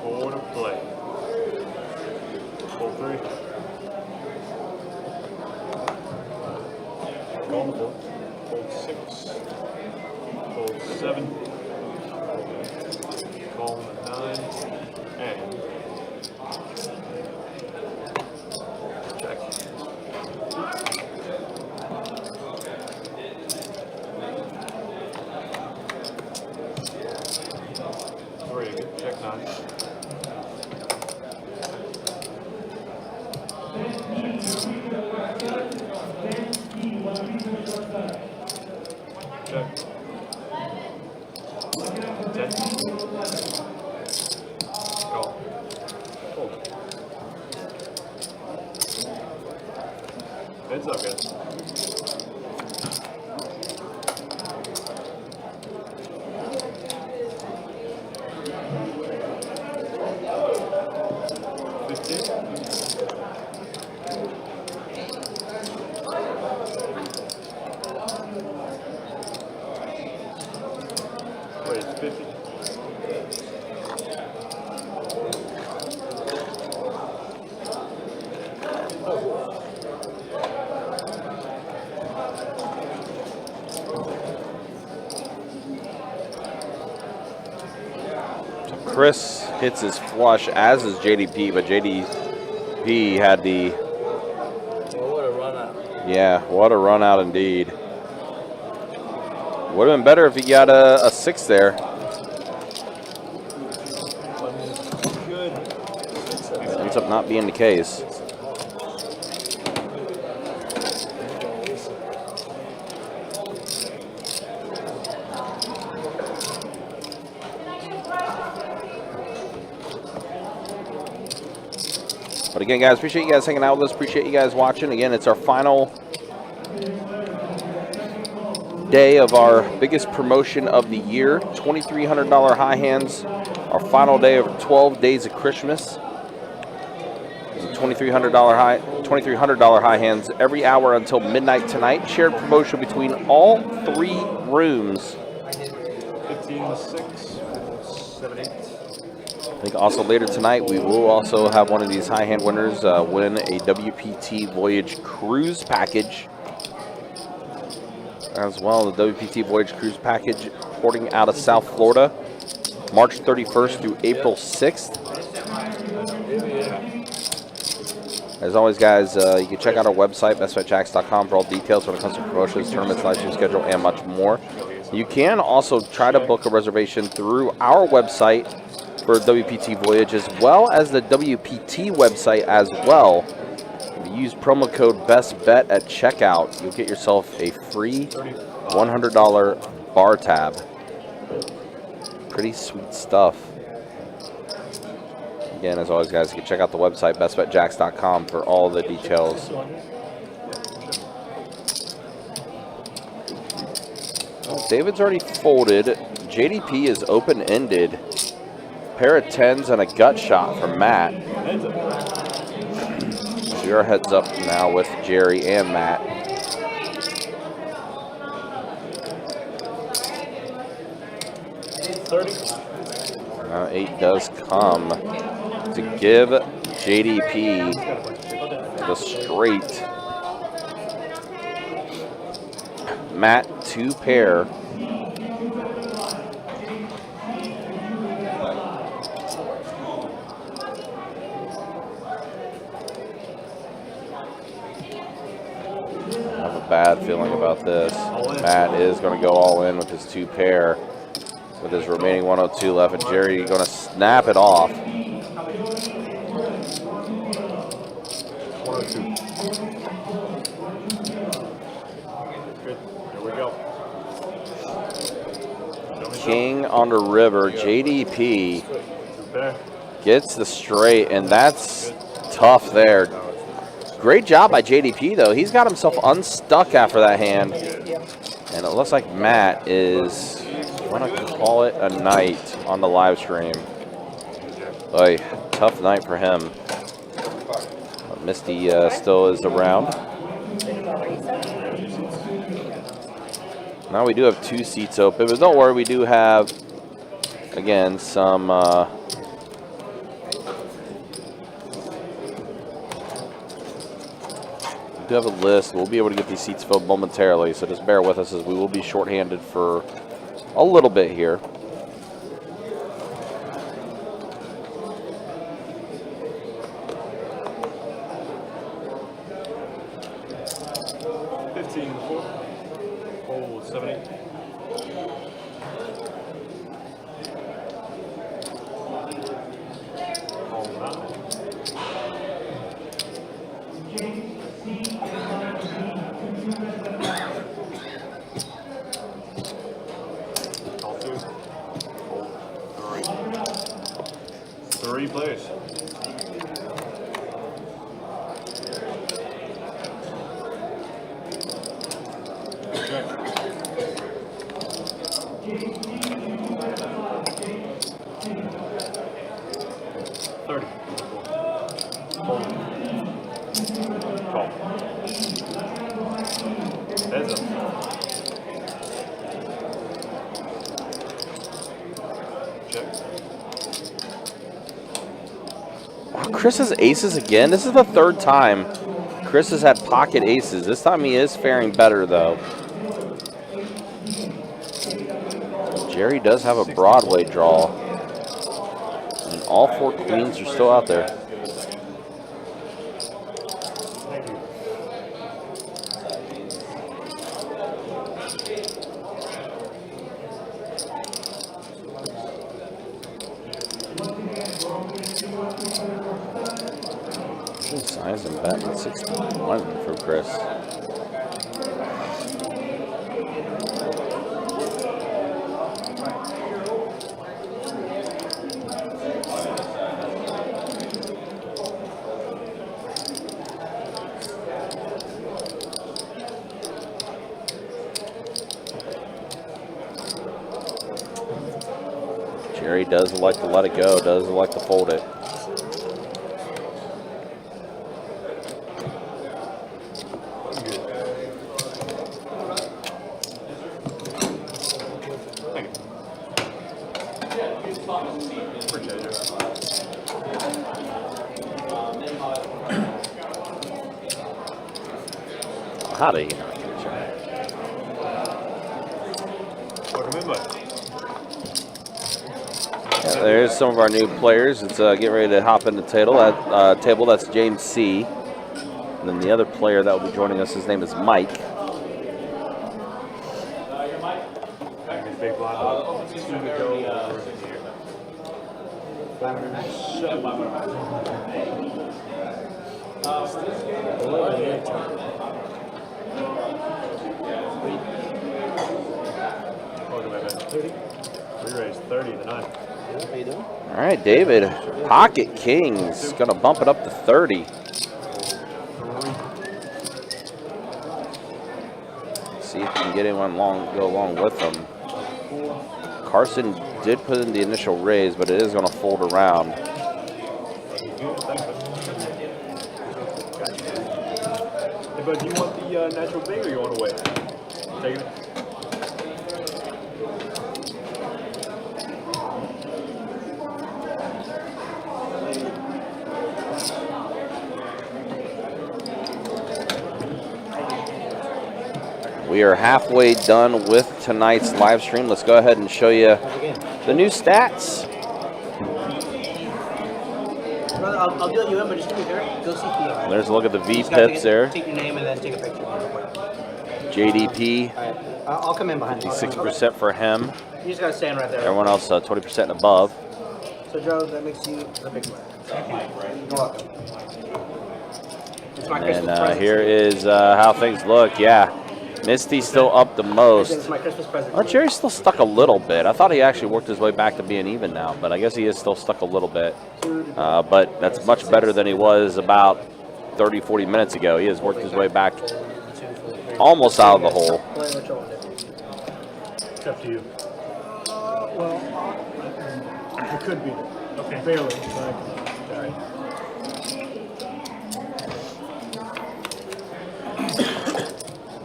Speaker 5: Four to play. Hold 3. Call the 4. Hold 6. Hold 7. Call the 9. And check. Three. Check 9. Check. 10. Call. Hold. Heads up, guys.
Speaker 3: Chris hits his flush, as is JDP, but JDP had the...
Speaker 13: Well, what a run out.
Speaker 3: Yeah, what a run out indeed. Would have been better if he got a 6 there.
Speaker 13: Good.
Speaker 3: Ends up not being the case. But again, guys, appreciate you guys hanging out with us. Appreciate you guys watching. Again, it's our final day of our biggest promotion of the year, $2,300 high hands. Our final day of 12 days of Christmas. $2,300 high hands every hour until midnight tonight. Shared promotion between all 3 rooms.
Speaker 5: 15, 6, 7, 8.
Speaker 3: I think also later tonight we will also have one of these high hand winners win a WPT Voyage Cruise package. As well, the WPT Voyage Cruise package porting out of South Florida, March 31st through April 6th. As always, guys, you can check out our website, bestbetjacks.com, for all details when it comes to promotions, tournaments, live stream schedule, and much more. You can also try to book a reservation through our website for WPT Voyage, as well as the WPT website as well. If you use promo code BESTBET at checkout, you'll get yourself a free $100 bar tab. Pretty sweet stuff. Again, as always, guys, you can check out the website, bestbetjacks.com, for all the details. Well, David's already folded. JDP is open-ended. Pair of 10s and a gut shot from Matt. So your heads up now with Jerry and Matt. Now 8 does come to give JDP the straight. Matt 2 pair. Bad feeling about this. Matt is going to go all in with his 2 pair with his remaining 102 left, and Jerry going to snap it off.
Speaker 5: 102. Good. Here we go.
Speaker 3: King on the river. JDP gets the straight, and that's tough there. Great job by JDP, though. He's got himself unstuck after that hand. And it looks like Matt is going to call it a night on the live stream. Boy, tough night for him. But Misty still is around. Now we do have 2 seats open, but don't worry, we do have, again, some... We do have a list. We'll be able to get these seats filled momentarily, so just bear with us as we will be shorthanded for a little bit here.
Speaker 5: Oh, 70. Three plays.
Speaker 3: Chris has aces again. This is the 3rd time Chris has had pocket aces. This time he is faring better, though. Jerry does have a Broadway draw. And all 4 queens are still out there. Size and bet at 61 for Chris. Jerry does like to let it go, does like to fold it. How do you not get a check? Yeah, there's some of our new players. It's getting ready to hop in the table. That's James C. And then the other player that will be joining us, his name is Mike. All right, David, Pocket Kings, gonna bump it up to 30. See if we can get anyone go along with them. Carson did put in the initial raise, but it is gonna fold around.
Speaker 5: Hey, bud, do you want the natural thing or you want to wait? Taking it?
Speaker 3: We are halfway done with tonight's live stream. Let's go ahead and show you the new stats.
Speaker 11: Brother, I'll deal you in, but just give me there. Go see PR.
Speaker 3: There's a look at the V pips there.
Speaker 11: Take your name and then take a picture.
Speaker 3: JDP.
Speaker 11: All right. I'll come in behind you.
Speaker 3: 60% for him.
Speaker 11: You just gotta stand right there.
Speaker 3: Everyone else 20% and above.
Speaker 11: So Joe, that makes you the big player. You're welcome. It's my Christmas
Speaker 3: And
Speaker 11: present.
Speaker 3: here is how things look. Yeah, Misty's still up the most.
Speaker 11: It's my Christmas present.
Speaker 3: Well, Jerry's still stuck a little bit. I thought he actually worked his way back to being even now, but I guess he is still stuck a little bit. But that's much better than he was about 30, 40 minutes ago. He has worked his way back almost out of the hole.
Speaker 5: It's up to you.
Speaker 10: Well, it could be. Okay. Barely. But, all right.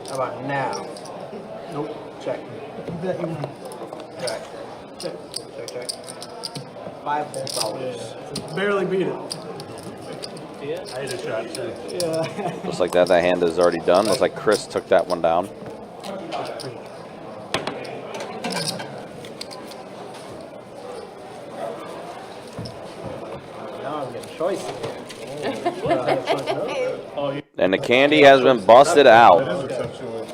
Speaker 11: How about now? Nope. Check.
Speaker 10: Bet you win.
Speaker 11: Check. Check. Check. $5
Speaker 10: Barely beat it.
Speaker 5: I hit a shot too.
Speaker 10: Yeah.
Speaker 3: Looks like that hand is already done. Looks like Chris took that one down.
Speaker 11: Now I'm getting choice again.
Speaker 3: And the candy has been busted out.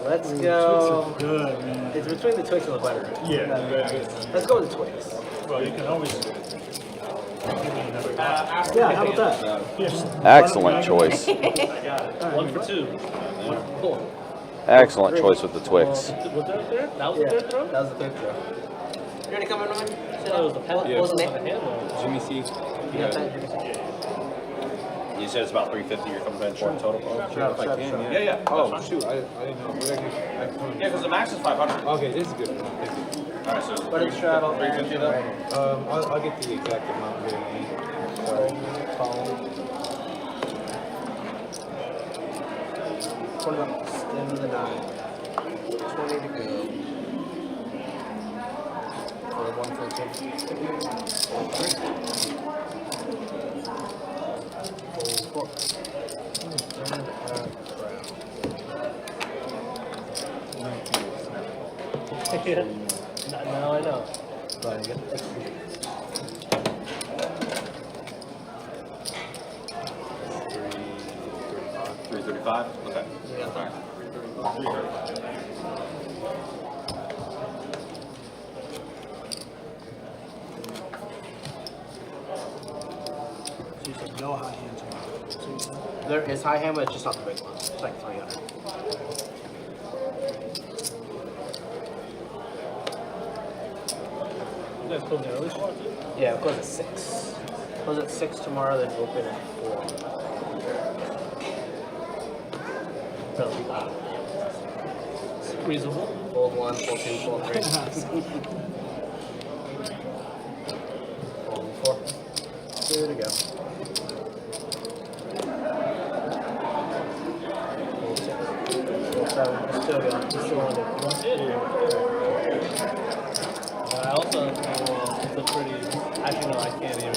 Speaker 11: Let's go.
Speaker 10: Good, man.
Speaker 11: It's between the Twix and the butter.
Speaker 5: Yeah.
Speaker 11: Let's go with the Twix.
Speaker 5: Well, you can always.
Speaker 10: Yeah, how about that?
Speaker 3: Excellent choice.
Speaker 5: One for two.
Speaker 3: Excellent choice with the Twix.
Speaker 5: Was that there? That was the third throw?
Speaker 11: That was the third throw. You ready to come in, Ryan?
Speaker 5: That was the pen.
Speaker 11: What was the name?
Speaker 9: Jimmy C.
Speaker 11: You got that, Jimmy C?
Speaker 9: You said it's about 350 you're coming in for total.
Speaker 11: Sure,
Speaker 9: if I can,
Speaker 11: sure.
Speaker 9: yeah.
Speaker 13: Oh, shoot, I didn't know.
Speaker 9: Yeah, because the max is 500.
Speaker 13: Okay, this is good. Thank you.
Speaker 9: All right, so
Speaker 11: What is straddle?
Speaker 9: 350 though?
Speaker 13: I'll get the exact amount here. Sorry.
Speaker 11: $20. Stand with the 9. 20 to go. For 114. Fold 4. And
Speaker 5: Now I know.
Speaker 11: Brian, get the
Speaker 5: 335? Okay.
Speaker 11: Yeah.
Speaker 5: All right. 335.
Speaker 10: So you said no high hand tomorrow. So you said
Speaker 11: There is high hand, but it's just not the big one. It's like 300.
Speaker 5: You guys closing early tomorrow too?
Speaker 11: Yeah, we close at 6. Close at 6 tomorrow, then open at 4.
Speaker 5: Reasonable.
Speaker 11: Fold 1, fold 2, fold 3. Fold 4. Good to go. Fold 6. Fold 7. Let's still go. Still on it.
Speaker 5: I also know it's a pretty. Actually, no, I can't even.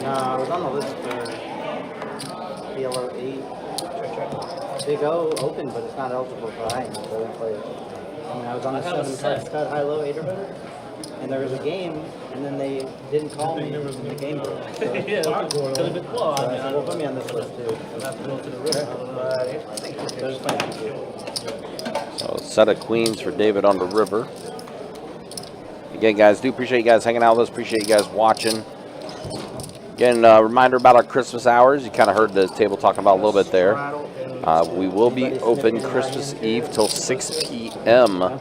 Speaker 6: No, I was on the list for PLO 8. They go open, but it's not eligible for high. So I didn't play it. I mean, I was on the 7 card cut high low 8 or better. And there was a game, and then they didn't call me in the game book. So,
Speaker 5: Yeah,
Speaker 6: so I
Speaker 5: could have been. Well, I mean,
Speaker 6: said, well, put me on this list too.
Speaker 5: I'll have to go to the river.
Speaker 6: So just playing PG.
Speaker 3: So set of queens for David on the river. Again, guys, do appreciate you guys hanging out with us. Appreciate you guys watching. Again, reminder about our Christmas hours. You kind of heard the table talking about a little bit there. We will be open Christmas Eve till 6 p.m.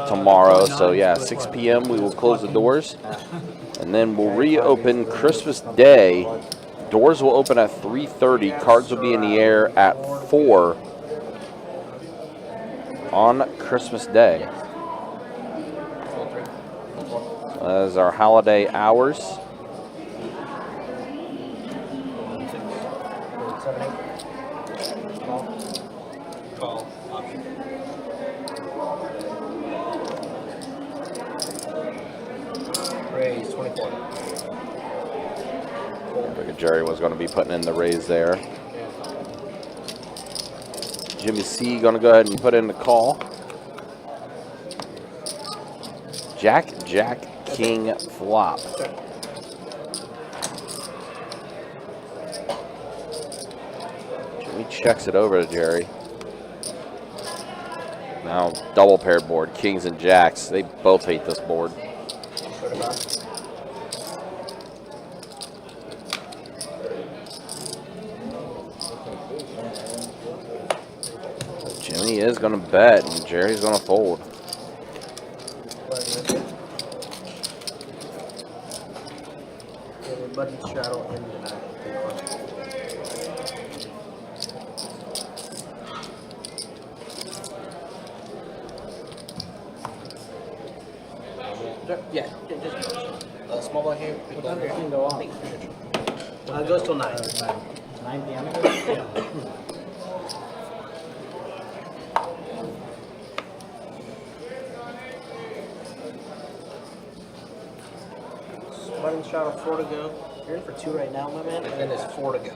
Speaker 3: tomorrow. So yeah, 6 p.m. we will close the doors. And then we'll reopen Christmas Day. Doors will open at 3:30. Cards will be in the air at 4 on Christmas Day. That is our holiday hours.
Speaker 11: 7, 8. Call. Option. Raise 24.
Speaker 3: Look at Jerry was going to be putting in the raise there. Jimmy C going to go ahead and put in the call. Jack, King, flop. Jimmy checks it over to Jerry. Now double paired board, kings and jacks. They both hate this board. Jimmy is going to bet, and Jerry's going to fold.
Speaker 11: Button straddle in the back. Yeah, just small one here.
Speaker 6: What time does the game go on?
Speaker 11: It goes till 9.
Speaker 6: 9 p.m.
Speaker 11: Yeah. Button straddle 4 to go. You're in for 2 right now, my man. And then there's 4 to go.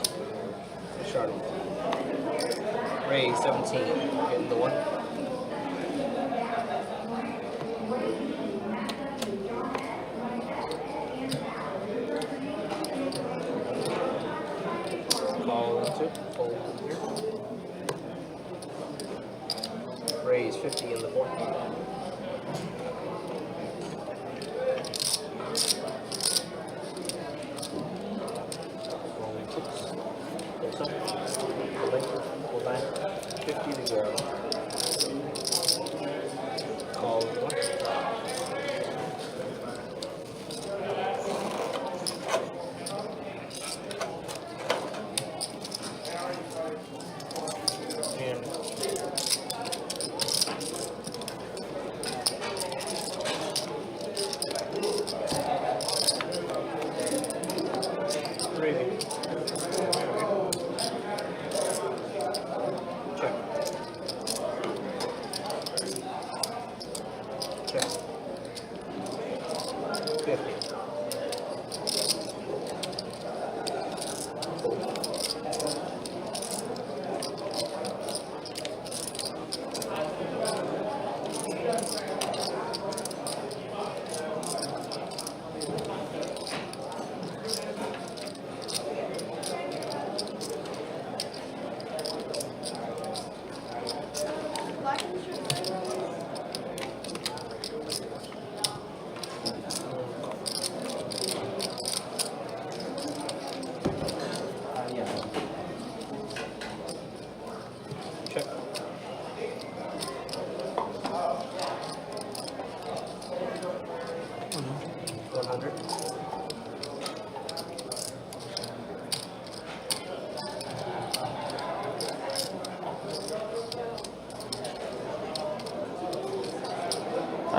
Speaker 11: Straddle. Raise 17. Getting the 1. Call 2. Fold here. Raise 50 in the 4.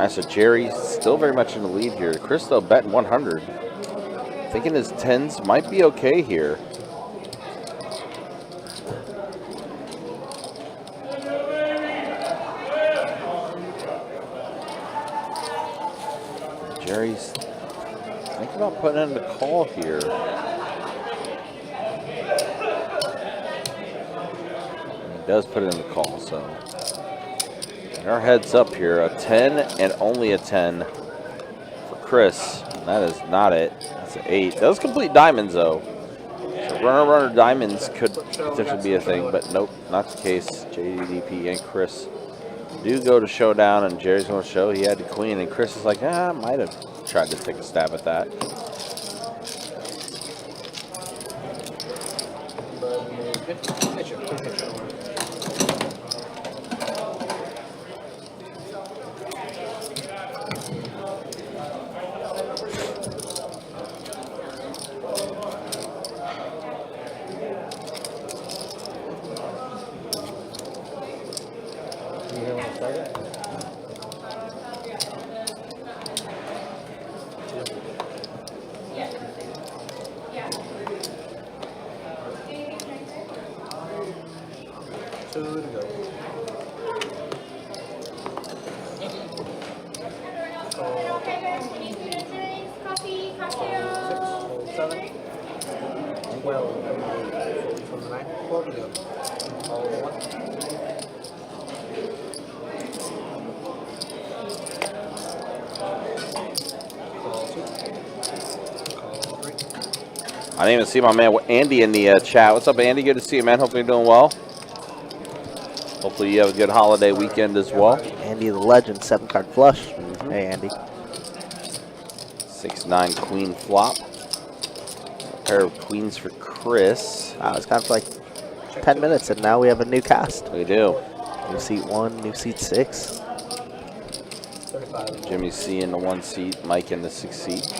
Speaker 3: right, so Jerry's still very much in the lead here. Chris, though, betting 100. Thinking his 10s might be okay here. Jerry's thinking about putting in the call here. He does put it in the call, so our heads up here. A 10 and only a 10 for Chris. That is not it. That's an 8. Those complete diamonds, though. So runner diamonds could potentially be a thing, but nope, not the case. JDDP and Chris do go to showdown, and Jerry's going to show he had the queen, and Chris is like, I might have tried to take a stab at that. I didn't even see my man Andy in the chat. What's up, Andy? Good to see you, man. Hopefully you're doing well. Hopefully you have a good holiday weekend as well.
Speaker 4: Andy the legend, 7-card flush. Hey, Andy.
Speaker 3: 6-9 queen flop. A pair of queens for Chris.
Speaker 4: Wow, it's kind of like 10 minutes, and now we have a new cast.
Speaker 3: We do.
Speaker 4: New seat 1, new seat 6.
Speaker 3: Jimmy C in the 1 seat, Mike in the 6 seat.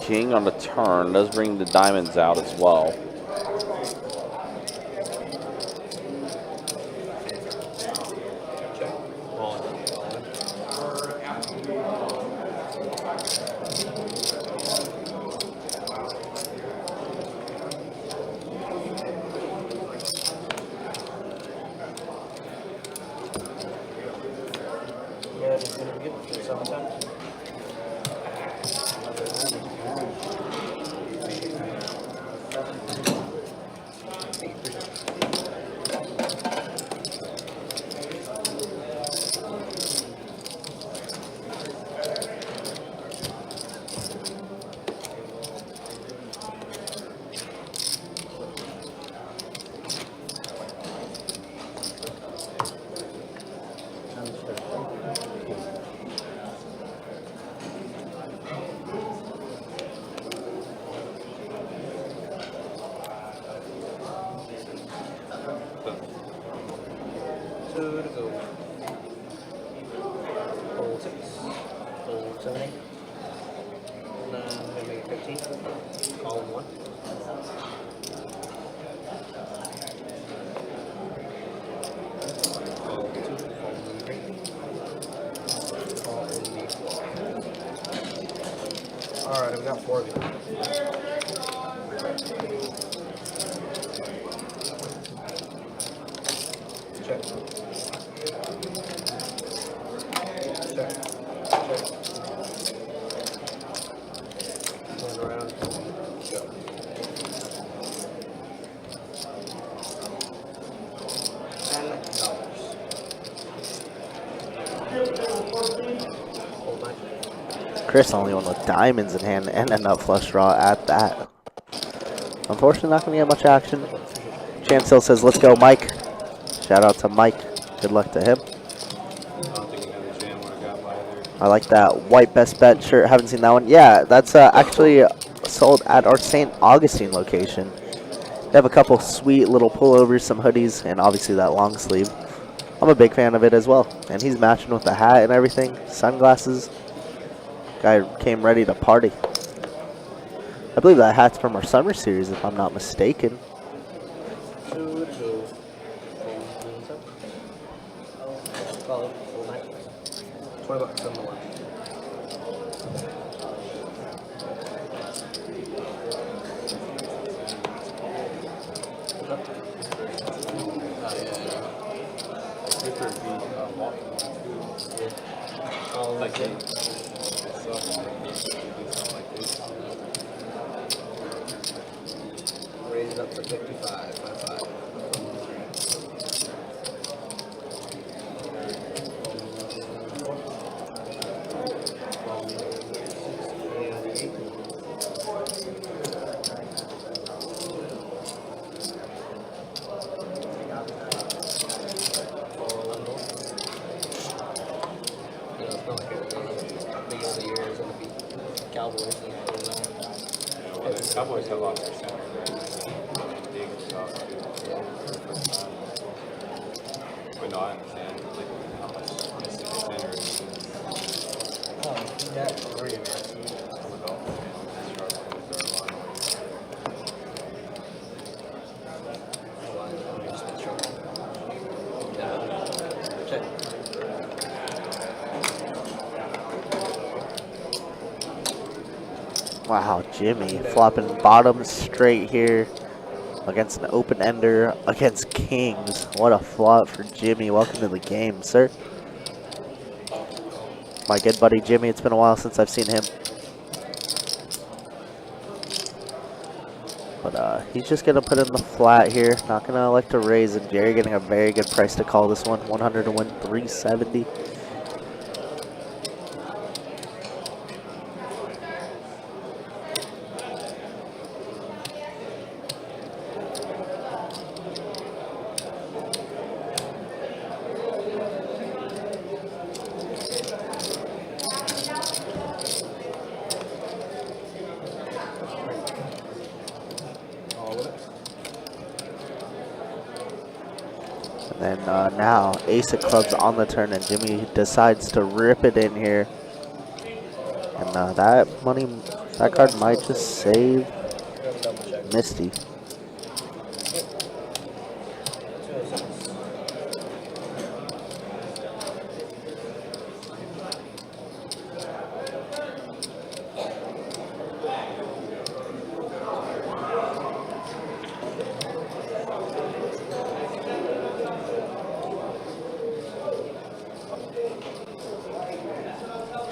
Speaker 3: King on the turn does bring the diamonds out as well.
Speaker 11: Alright, I've got 4 of you. Check. Check. Check. Turn around. Go.
Speaker 4: Chris only one with diamonds in hand and a nut flush draw at that. Unfortunately, not going to get much action. Chance Hill says, let's go, Mike. Shout out to Mike. Good luck to him.
Speaker 13: I don't think another jam would have got by there.
Speaker 4: I like that white best bet shirt. Haven't seen that one. Yeah, that's actually sold at our St. Augustine location. They have a couple sweet little pullovers, some hoodies, and obviously that long sleeve. I'm a big fan of it as well. And he's matching with the hat and everything. Sunglasses. Guy came ready to party. I believe that hat's from our summer series, if I'm not mistaken.
Speaker 11: $20 on the one. Raise it up to 55. 55. Cowboys and
Speaker 13: The Cowboys have lost their center. Big stuff too. But no, I understand like how much missing the center is.
Speaker 11: oh, he got 3 man. Check.
Speaker 4: Wow, Jimmy flopping bottom straight here against an open ender against Kings. What a flop for Jimmy. Welcome to the game, sir. My good buddy Jimmy, it's been a while since I've seen him. But he's just going to put in the flat here. Not going to elect to raise, and Jerry getting a very good price to call this one. 100 to win, 370. And now ace of clubs on the turn, and Jimmy decides to rip it in here. And that card might just save Misty.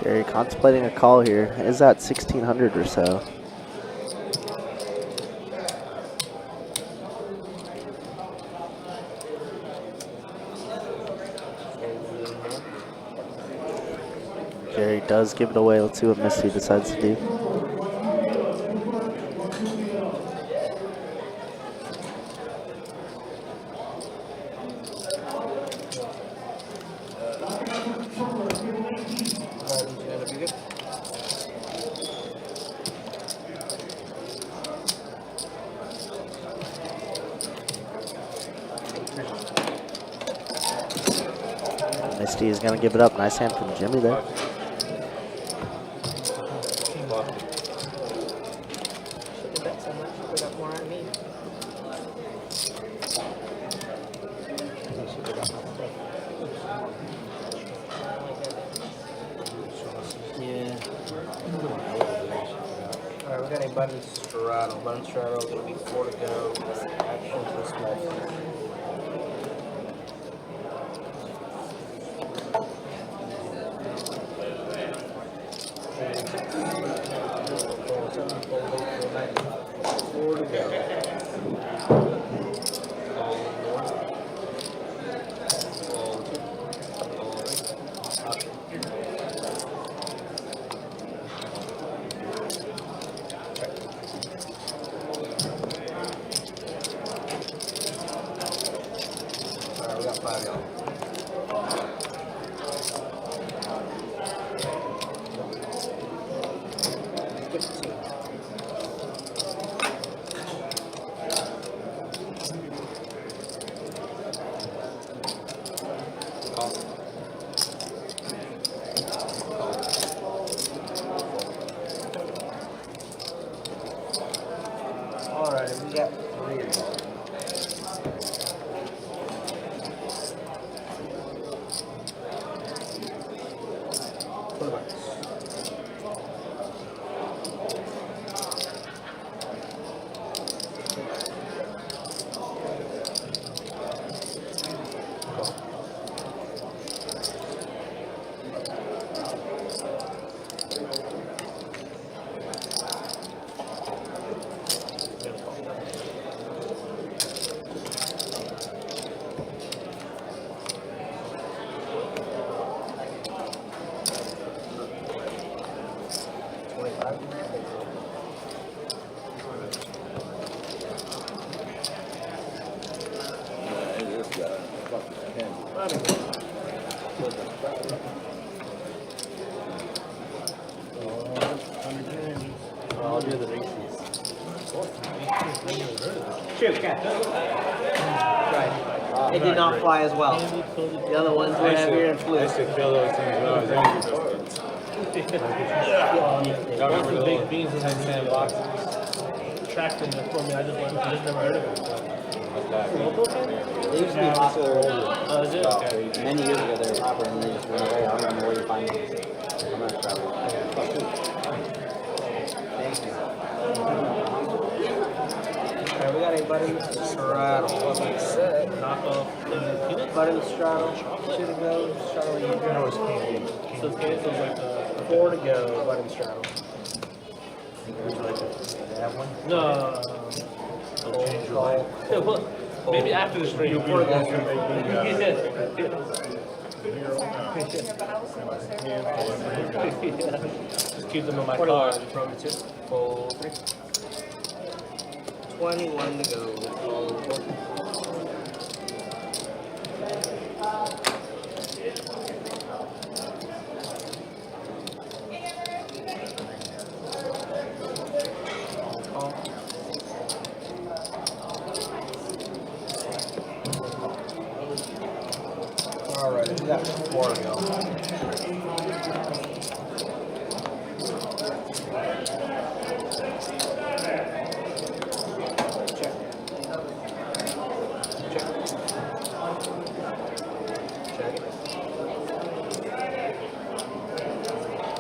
Speaker 4: Jerry contemplating a call here. Is that 1600 or so? Jerry does give it away. Let's see what Misty decides to do. Misty is going to give it up. Nice hand from Jimmy there.
Speaker 11: Alright, we got a button straddle. Button straddle, it'll be 4 to go. Action to small. Alright, we got 3 of them.
Speaker 6: I'll do the Reese's.
Speaker 11: Shoot, catch. Right. It did not fly as well. The other ones were heavier and flew.
Speaker 13: I used to kill those things when I was younger.
Speaker 5: Got the big beans in the sandboxes. Tracked them for me. I just never heard of them.
Speaker 6: They used to be popular
Speaker 5: Oh, is it? Okay.
Speaker 6: many years ago. They were popular and they just went away. I don't remember where you find them. I'm not sure. Thank you.
Speaker 11: Alright, we got a button straddle.
Speaker 5: Knockoff. Peanut?
Speaker 11: Button straddle. 2 to go. Straddle you.
Speaker 5: No, it's candy. So it's candy, so it's like
Speaker 11: 4 to go. Button straddle.
Speaker 5: No. Well, maybe after the stream. Before the stream. Just keep them in my car.
Speaker 11: From 2. Fold 3. 21 to go. Alright, we got 4 to go. Check.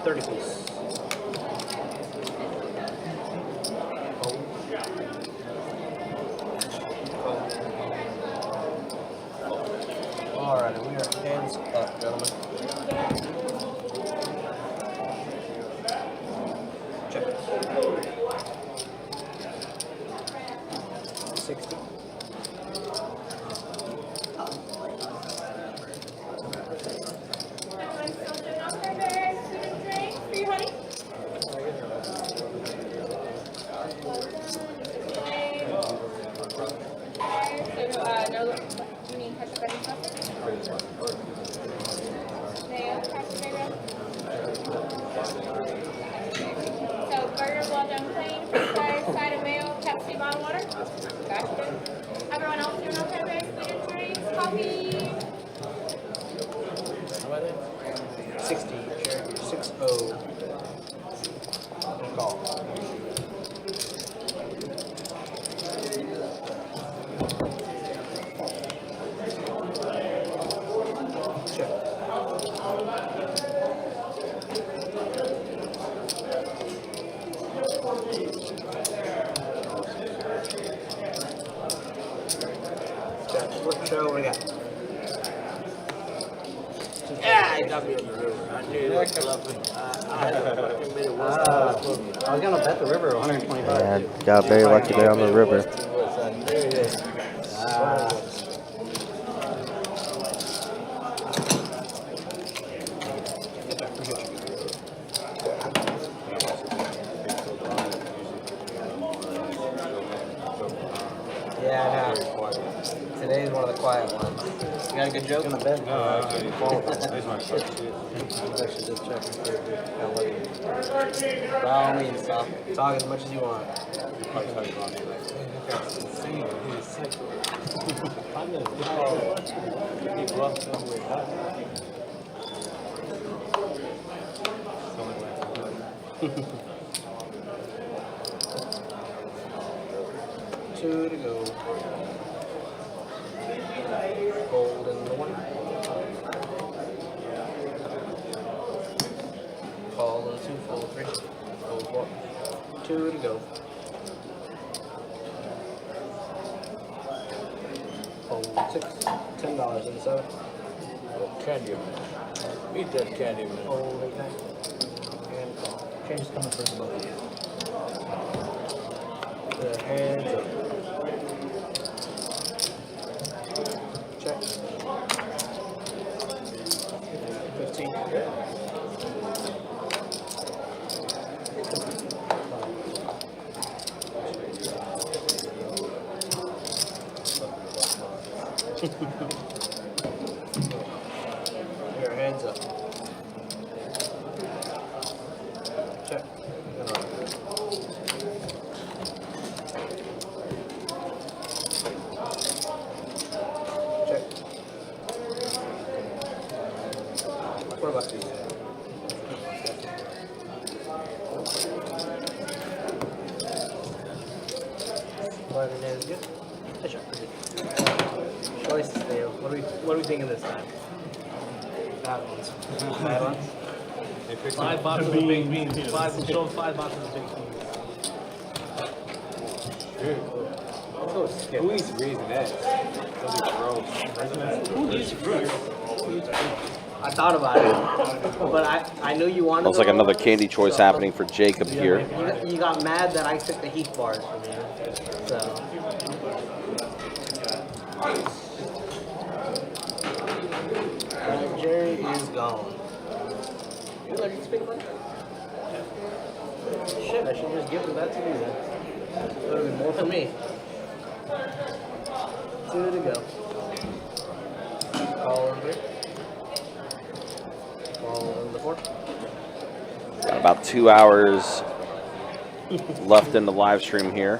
Speaker 11: 30 piece. Alright, we are hands up, gentlemen. Check. 60.
Speaker 7: Side of mail, Pepsi, bottled water. Gotcha. Everyone else doing okay, babe? Food and drinks, coffee.
Speaker 11: 60. 60. Call. Check. What show we got? Yeah, he got me on the river. I knew it was lovely. I
Speaker 6: was gonna bet the river 125.
Speaker 4: Yeah, got very lucky there on the river.
Speaker 11: Yeah, I know. Today's one of the quiet ones. You got a good joke?
Speaker 6: In the bed.
Speaker 13: No, actually, these my first two.
Speaker 6: Actually, just checking for how lucky.
Speaker 11: By all means, talk as much as you want.
Speaker 13: well, it's the only way it happens. It's the only way it happens.
Speaker 11: 2 to go. Gold in the 1. Call in the 2, full 3. Gold 4. 2 to go. Fold 6. $10 in the 7.
Speaker 13: Candy. Eat that candy, man.
Speaker 11: Fold 8 9. And call.
Speaker 6: Change is coming for both of you.
Speaker 11: The hands up. Check. 15. Your hands up. Check. Check. What about these? Eleven is good. That's your choice fail. What are we thinking this time? Bad ones. Bad ones.
Speaker 13: They fix
Speaker 11: 5 boxes of baked beans. Show 5 boxes of baked beans. Let's go with skip.
Speaker 13: Who eats Raisinets? Those are gross.
Speaker 11: Who eats fruit? I thought about it, but I knew you wanted.
Speaker 3: Looks like another candy choice happening for Jacob here.
Speaker 11: You got mad that I took the Heath bars from you, so. Jerry is gone. You let me speak one? Shit, I should just give that to you then. That would have been more for me. 2 to go. Call in 3. Call in the 4.
Speaker 3: Got about 2 hours left in the live stream here.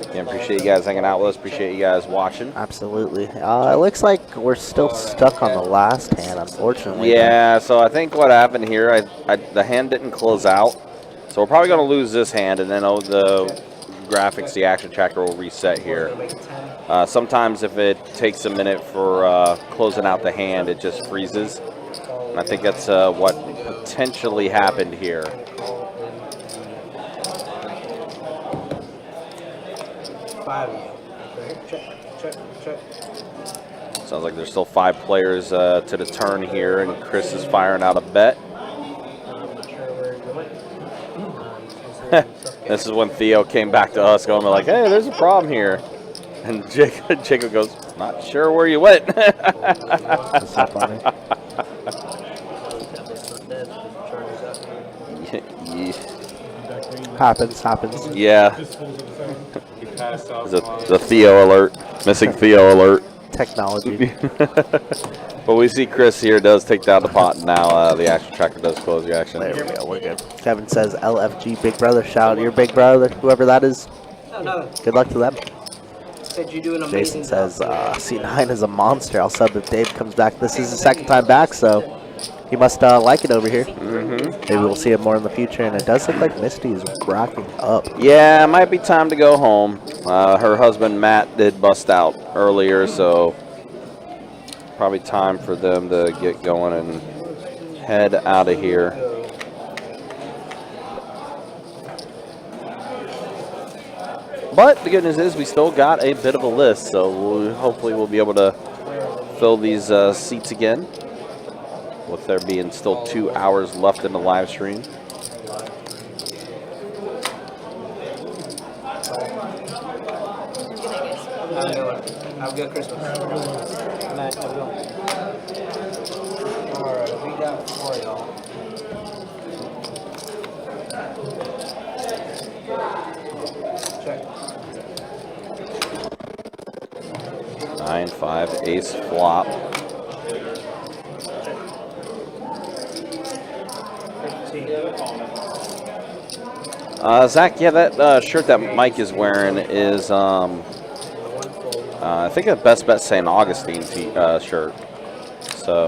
Speaker 3: Again, appreciate you guys hanging out with us. Appreciate you guys watching.
Speaker 4: Absolutely. It looks like we're still stuck on the last hand, unfortunately.
Speaker 3: Yeah, so I think what happened here, the hand didn't close out. So we're probably going to lose this hand, and then the graphics, the action tracker will reset here. Sometimes if it takes a minute for closing out the hand, it just freezes. And I think that's what potentially happened here.
Speaker 11: Check.
Speaker 3: Sounds like there's still 5 players to the turn here, and Chris is firing out a bet. This is when Theo came back to us going like, hey, there's a problem here. And Jacob goes, not sure where you went.
Speaker 4: That's so funny. Happens.
Speaker 3: Yeah. The Theo alert. Missing Theo alert.
Speaker 4: Technology.
Speaker 3: But we see Chris here does take down the pot now. The action tracker does close the action.
Speaker 4: There we go. We're good. Kevin says LFG Big Brother. Shout out to your big brother, whoever that is.
Speaker 11: No.
Speaker 4: Good luck to them.
Speaker 11: Said you do an amazing
Speaker 4: Jason says C9 is a monster. I'll sub if Dave comes back. This is his second time back, so he must like it over here. Maybe we'll see him more in the future. And it does look like Misty is racking up.
Speaker 3: Yeah, it might be time to go home. Her husband Matt did bust out earlier, so probably time for them to get going and head out of here. But the good news is we still got a bit of a list, so hopefully we'll be able to fill these seats again, with there being still 2 hours left in the live stream.
Speaker 11: Have a good Christmas. Night, have a good one. Alright, we got 4 y'all. Check.
Speaker 3: 9-5 ace flop.
Speaker 11: 15.
Speaker 3: Zach, yeah, that shirt that Mike is wearing is, I think a Best Bet St. Augustine shirt. So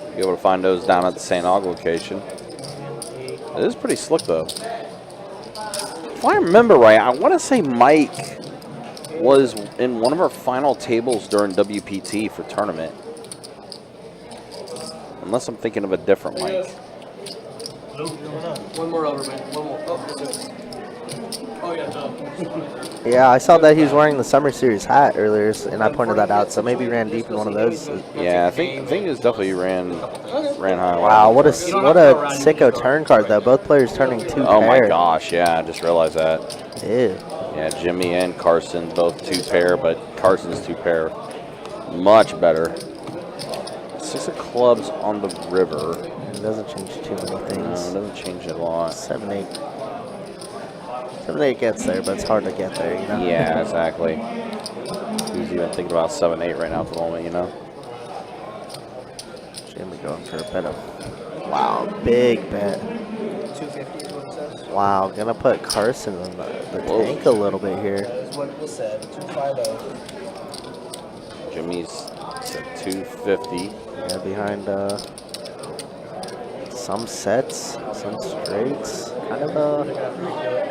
Speaker 3: you'll be able to find those down at the St. Aug location. It is pretty slick though. If I remember right, I want to say Mike was in one of our final tables during WPT for tournament. Unless I'm thinking of a different Mike.
Speaker 11: One more over, man. One more. Oh, that's it. Oh, yeah, no.
Speaker 4: Yeah, I saw that he was wearing the Summer Series hat earlier, and I pointed that out. So maybe he ran deep in one of those.
Speaker 3: Yeah, I think it was definitely ran high.
Speaker 4: Wow, what a sicko turn card though. Both players turning 2 pair.
Speaker 3: Oh my gosh, yeah, I just realized that.
Speaker 4: Ew.
Speaker 3: Yeah, Jimmy and Carson both 2 pair, but Carson's 2 pair much better. 6 of clubs on the river.
Speaker 4: It doesn't change too many things.
Speaker 3: No, it doesn't change a lot.
Speaker 4: 7-8. 7-8 gets there, but it's hard to get there, you know?
Speaker 3: Yeah, exactly. Who's even thinking about 7-8 right now at the moment, you know?
Speaker 4: Jimmy going for a bet of... Wow, big bet.
Speaker 11: 250 is what it says.
Speaker 4: Wow, gonna put Carson in the tank a little bit here.
Speaker 11: That is what was said. 250.
Speaker 3: Jimmy's at 250.
Speaker 4: Yeah, behind some sets, some straights. Kind of a...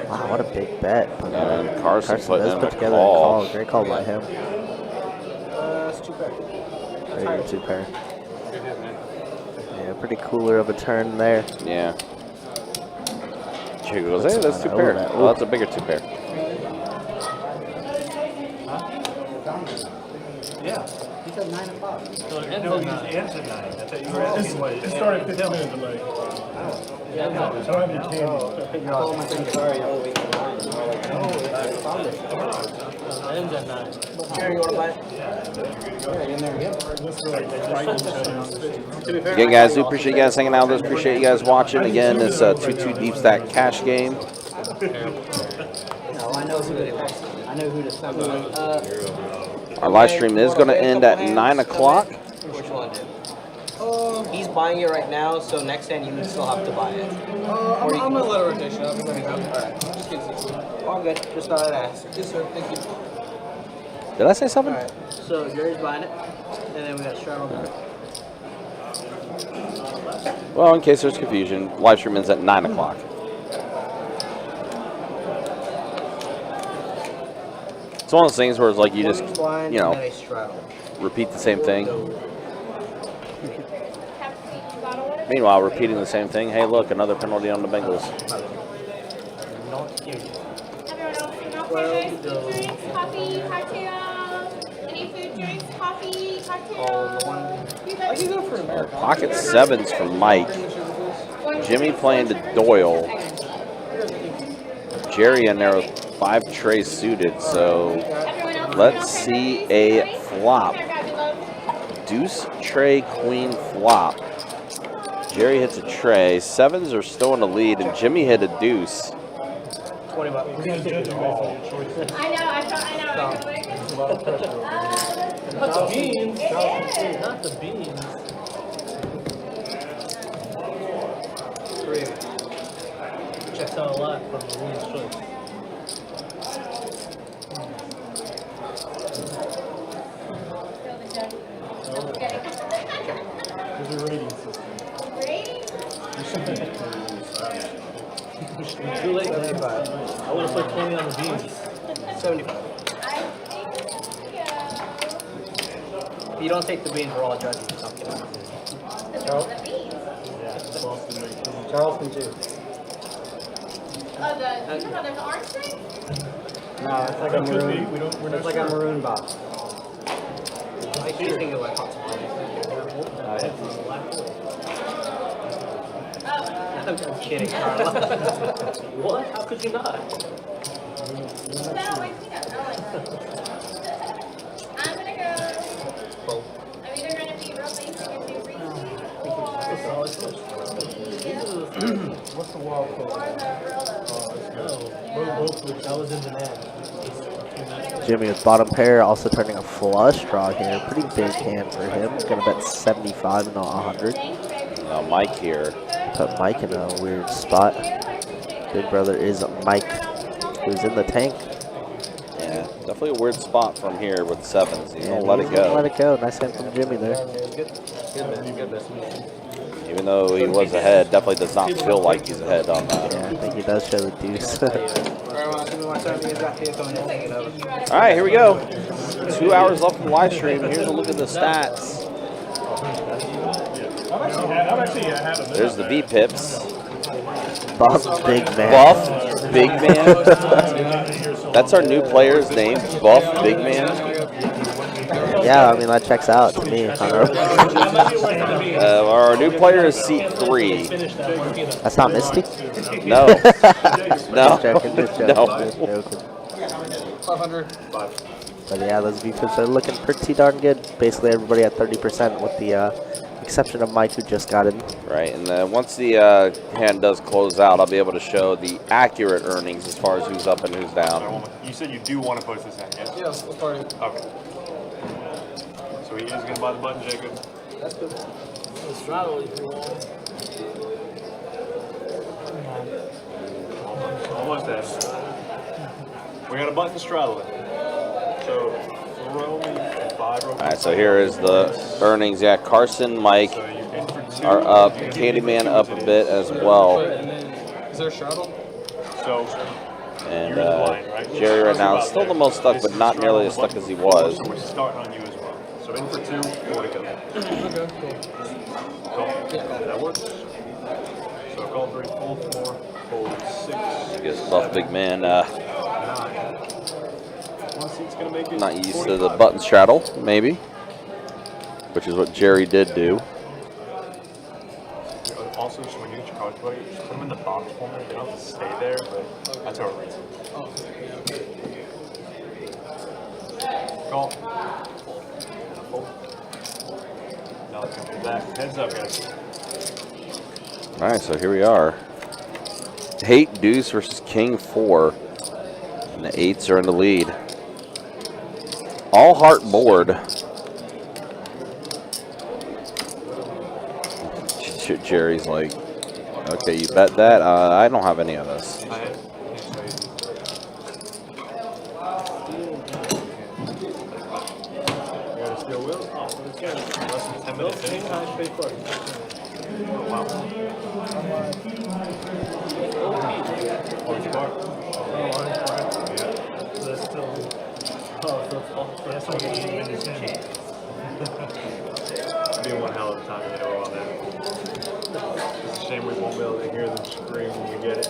Speaker 4: Wow, what a big bet. But,
Speaker 3: And Carson
Speaker 4: does
Speaker 3: put
Speaker 4: put together a
Speaker 3: call.
Speaker 4: call. Great call by him.
Speaker 11: It's 2 pair.
Speaker 4: There you go, 2 pair. Yeah, pretty cooler of a turn there.
Speaker 3: Yeah. Jiggy goes, hey, that's 2 pair. Well, that's a bigger 2 pair.
Speaker 12: Yeah.
Speaker 6: He said 9 o'clock.
Speaker 12: No, he answered 9. I thought you were asking what
Speaker 5: It started 15 minutes late.
Speaker 6: Yeah, no.
Speaker 5: So I haven't changed.
Speaker 6: I told him, I said, sorry, I'll wait till 9. And they're like, no, I found it.
Speaker 11: Ends at 9. Jerry, you want to buy it?
Speaker 6: Yeah, in there.
Speaker 3: Again, guys, do appreciate you guys hanging out with us. Appreciate you guys watching. Again, this 2-2 deep stack cash game.
Speaker 6: No, I know who to send.
Speaker 3: Our live stream is going to end at 9 o'clock.
Speaker 11: Which one, dude? He's buying it right now, so next hand you still have to buy it.
Speaker 10: I'm gonna let her rotation up.
Speaker 11: Alright, just get it. All good. Just thought I'd ask. Yes, sir. Thank you.
Speaker 3: Did I say something?
Speaker 11: Alright, so Jerry's buying it, and then we got Straddle.
Speaker 3: Well, in case there's confusion, live stream ends at 9 o'clock. It's one of those things where it's like you just, you know, repeat the same thing. Meanwhile, repeating the same thing. Hey, look, another penalty on the Bengals.
Speaker 7: Everyone else, food drinks, coffee, cocktails. Any food drinks, coffee, cocktails.
Speaker 3: Pocket 7s for Mike. Jimmy playing to Doyle. Jerry in there with 5 trays suited. So let's see a flop. Deuce, tray, queen, flop. Jerry hits a tray. 7s are still in the lead, and Jimmy hit a deuce.
Speaker 11: 20 bucks.
Speaker 10: We're gonna judge you based on your choices.
Speaker 7: I know.
Speaker 10: It's a lot of pressure.
Speaker 11: Not the beans.
Speaker 7: It is.
Speaker 11: Not the beans. 3. Checks out a lot from the woman's choice.
Speaker 10: There's a rating system. You should be
Speaker 11: Too late. 75. I would have put 20 on the beans. 75. If you don't take the beans, we're all judging. I'm kidding.
Speaker 6: Charles? Charles can too.
Speaker 7: Oh, there's orange thing?
Speaker 6: No, it's like a maroon. It's like a maroon box.
Speaker 11: I keep thinking like hot I'm kidding, Carla. What? How could you not?
Speaker 7: No, wait, I'm gonna go. I'm either gonna be real basic and do
Speaker 10: What's the wild card?
Speaker 11: That was in the net.
Speaker 4: Jimmy with bottom pair, also turning a flush draw here. Pretty big hand for him. He's gonna bet 75 and not 100.
Speaker 3: Now Mike here.
Speaker 4: Put Mike in a weird spot. Big brother is Mike, who's in the tank.
Speaker 3: Yeah, Definitely a weird spot from here with sevens. He's
Speaker 4: Yeah,
Speaker 3: gonna let it go.
Speaker 4: Let it go. Nice hand from Jimmy there.
Speaker 3: Even though he was ahead, definitely does not feel like he's ahead on that.
Speaker 4: Yeah, I think he does show the deuce.
Speaker 3: All right, here we go. 2 hours left in the live stream. Here's a look at the stats. There's the V pips.
Speaker 4: Buff Big Man.
Speaker 3: Buff Big Man. That's our new player's name, Buff Big Man.
Speaker 4: Yeah, I mean, that checks out to me.
Speaker 3: Our new player is seat 3.
Speaker 4: That's not Misty?
Speaker 3: No. No.
Speaker 4: Just joking, just joking,
Speaker 3: No.
Speaker 4: just joking.
Speaker 11: 500.
Speaker 4: But yeah, those V-pips are looking pretty darn good. Basically, everybody at 30% with the exception of Mike, who just got in.
Speaker 3: Right, and then once the hand does close out, I'll be able to show the accurate earnings as far as who's up and who's down.
Speaker 5: You said you do want to post this in, yes?
Speaker 11: Yeah, we'll party.
Speaker 5: Okay. So he is going to buy the button, Jacob.
Speaker 11: That's good. Straddle if you want.
Speaker 5: Almost there. We got a button straddling. So throw me 5.
Speaker 3: All right, so here is the earnings. Yeah, Carson, Mike are up. Candyman up a bit as well.
Speaker 11: Is there a straddle?
Speaker 5: So,
Speaker 3: and Jerry right now is still the most stuck, but not nearly as stuck as he was.
Speaker 5: So we're starting on you as well. So in for 2, 4 to go.
Speaker 11: Okay, cool.
Speaker 5: Call. That works. So call 3, full 4, fold 6.
Speaker 3: I guess Buff Big Man not used to the button straddle, maybe, which is what Jerry did do.
Speaker 5: Also, just when you get your cards ready, just put them in the box for me. They don't have to stay there, but that's how it reads. Call. Fold. Now let's go back. Heads up, guys.
Speaker 3: All right, so here we are. 8 deuce versus King 4, and the 8s are in the lead. All heart board. Jerry's like, okay, you bet that? I don't have any of this.
Speaker 5: Be one hell of a time to get over on that. It's a shame we won't be able to hear them scream when you get it.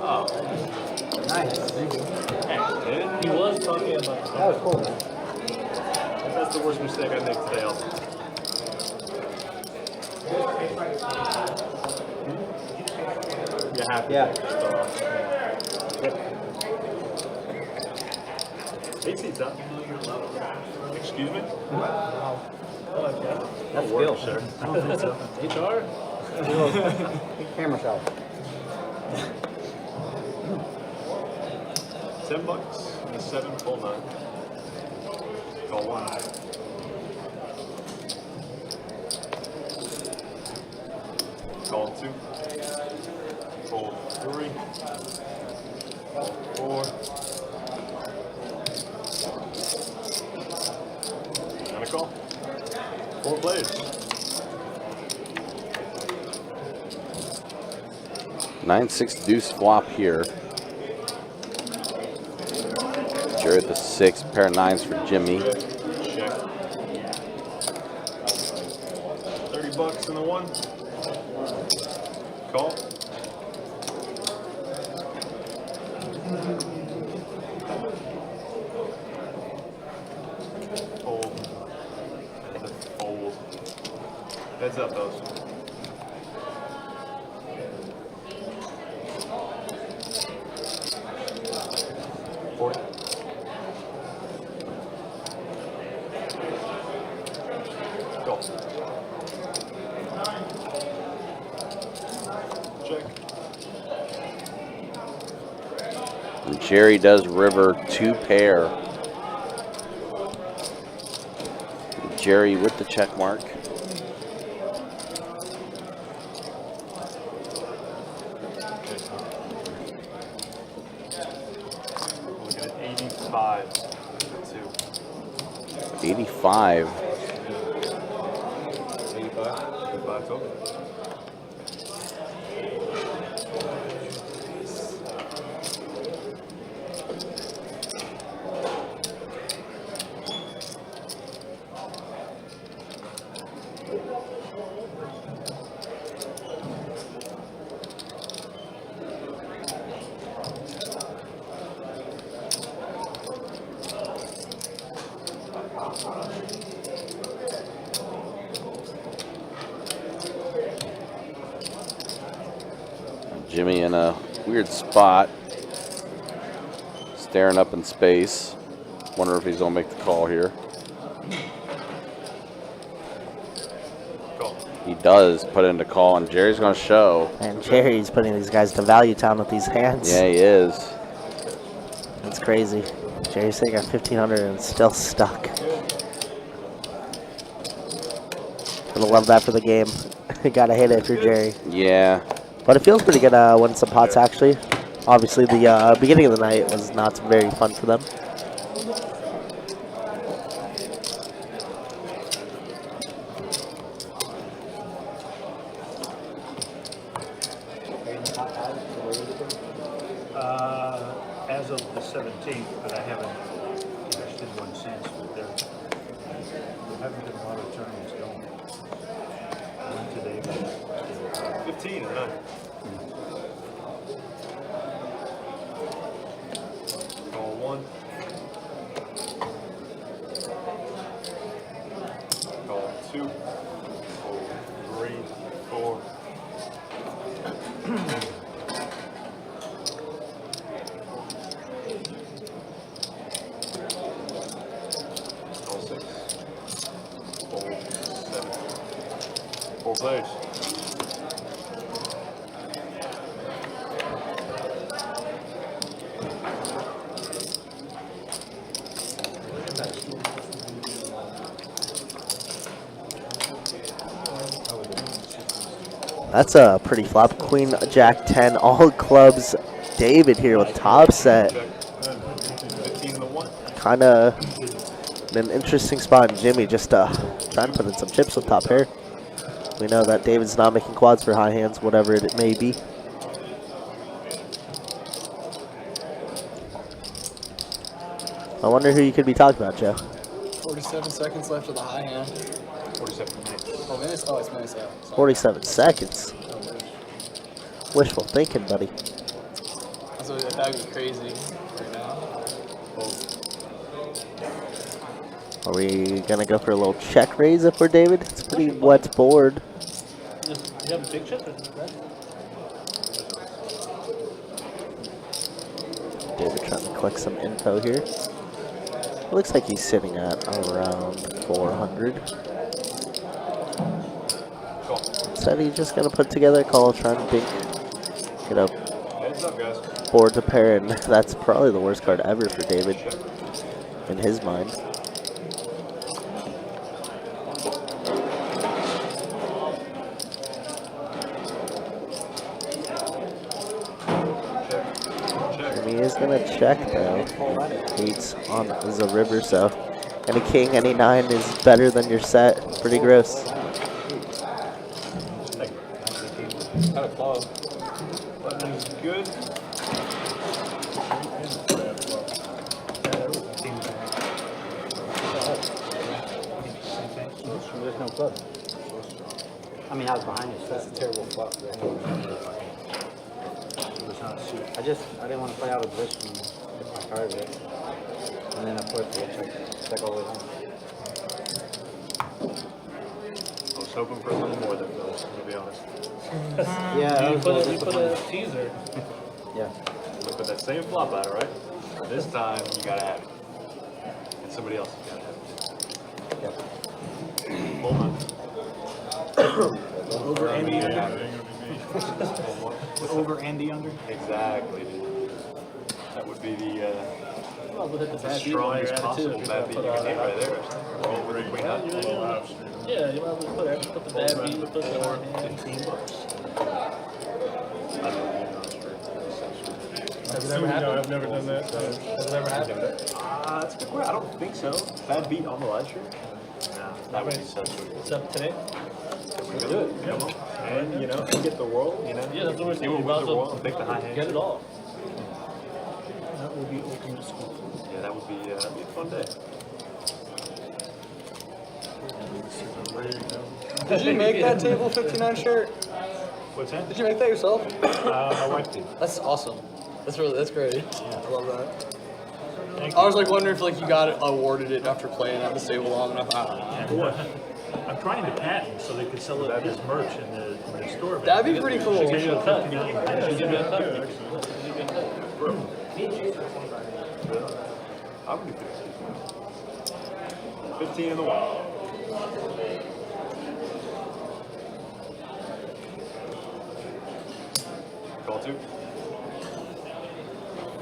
Speaker 5: Oh.
Speaker 11: Nice.
Speaker 5: He was talking about that.
Speaker 11: That was cool.
Speaker 5: That's the worst mistake I make today also. You have to.
Speaker 11: Yeah.
Speaker 5: Eight seats up. Excuse me?
Speaker 11: That's
Speaker 5: work,
Speaker 11: skill.
Speaker 5: sir.
Speaker 11: I don't think so. HR? Camera shot.
Speaker 5: $10 and a 7 full 9. Call 1. Call 2. Fold 3. Fold 4. And a call. 4 players.
Speaker 3: 9-6 deuce flop here. Jerry at the 6, pair of 9s for Jimmy.
Speaker 5: Check. $30 and a 1. Call. Fold. And a fold. Heads up, those. Go. Check.
Speaker 3: And Jerry does river 2 pair. Jerry with the check mark.
Speaker 5: Okay, 85. 2.
Speaker 3: 85.
Speaker 5: 85 total.
Speaker 3: Jimmy in a weird spot, staring up in space. Wonder if he's gonna make the call here. He does put into call, and Jerry's gonna show.
Speaker 4: And Jerry's putting these guys to Value Town with these hands.
Speaker 3: Yeah, he is.
Speaker 4: That's crazy. Jerry's sitting at 1,500 and still stuck. Gonna love that for the game. Gotta hit it for Jerry.
Speaker 3: Yeah.
Speaker 4: But it feels pretty good winning some pots, actually. Obviously, the beginning of the night was not very fun for them.
Speaker 12: As of the 17th, but I haven't invested one since. But there haven't been a lot of tournaments going. One today, but
Speaker 5: 15 or 9. Call 1. Call 2. 3, 4. Call 6. Fold 7. 4 plays.
Speaker 4: That's a pretty flop. Queen, Jack 10, all clubs. David here with top set. Kind of an interesting spot. And Jimmy just trying to put in some chips with top pair. We know that David's not making quads for high hands, whatever it may be. I wonder who you could be talking about, Joe.
Speaker 14: 47 seconds left of the high hand.
Speaker 5: 47 minutes.
Speaker 14: Oh, minutes? Oh, it's minutes, yeah.
Speaker 4: 47 seconds. Wishful thinking, buddy.
Speaker 14: So that would be crazy right now.
Speaker 4: Are we going to go for a little check raise up for David? It's a pretty wet board.
Speaker 12: you have a big check, right?
Speaker 4: David trying to collect some info here. It looks like he's sitting at around 400. Said he's just going to put together a call, trying to get a
Speaker 5: Heads up, guys.
Speaker 4: board to pair, and that's probably the worst card ever for David in his mind. He is going to check, though. 8's on the river, so any king, any 9 is better than your set. Pretty gross.
Speaker 5: Kind of close. Button is good.
Speaker 6: There's no club. I mean, I was behind you. That's a terrible flop. I didn't want to play out of position and hit my card with. And then of course we'll check all the way home.
Speaker 5: I was hoping for a little more than those, to be honest.
Speaker 6: Yeah,
Speaker 5: you put a teaser.
Speaker 6: Yeah.
Speaker 5: You put that same flop out, right? This time you gotta have it. And somebody else has gotta have it.
Speaker 6: Yep.
Speaker 5: Hold on.
Speaker 12: Over and the under. Over and the under.
Speaker 5: Exactly, dude. That would be the
Speaker 12: Well, we'll hit the bad beat while
Speaker 5: strongest
Speaker 12: you're at it, too.
Speaker 5: possible bad beat you can hit right there. Roll with the queen high.
Speaker 12: Yeah, you might as well put the bad beat, put the
Speaker 5: $15. I don't know.
Speaker 12: Every
Speaker 14: Has it ever happened?
Speaker 5: No, I've never done that.
Speaker 14: Has it ever happened?
Speaker 5: That's a good question. I don't think so. Bad beat on the live stream? Nah, that would be so sweet.
Speaker 14: What's up today?
Speaker 5: We do it. Come on. And, you know, we get the world, you know.
Speaker 14: Yeah, that's what we're
Speaker 5: See
Speaker 14: saying.
Speaker 5: what wins the world and pick the high hand.
Speaker 14: Get it all.
Speaker 10: That will be ultimate school.
Speaker 5: Yeah, that'd be a fun day.
Speaker 14: Did you make that table 59 shirt?
Speaker 5: What's that?
Speaker 14: Did you make that yourself?
Speaker 5: My wife did.
Speaker 14: That's awesome. That's great. I love that. I was like wondering if like you got awarded it after playing at the table long enough. I don't know.
Speaker 12: I'm trying to patent so they could sell it as merch in the store.
Speaker 14: That'd be pretty cool.
Speaker 12: Should give you a cut.
Speaker 14: Should give you a cut.
Speaker 5: I would do 15. 15 in the wild. Call 2.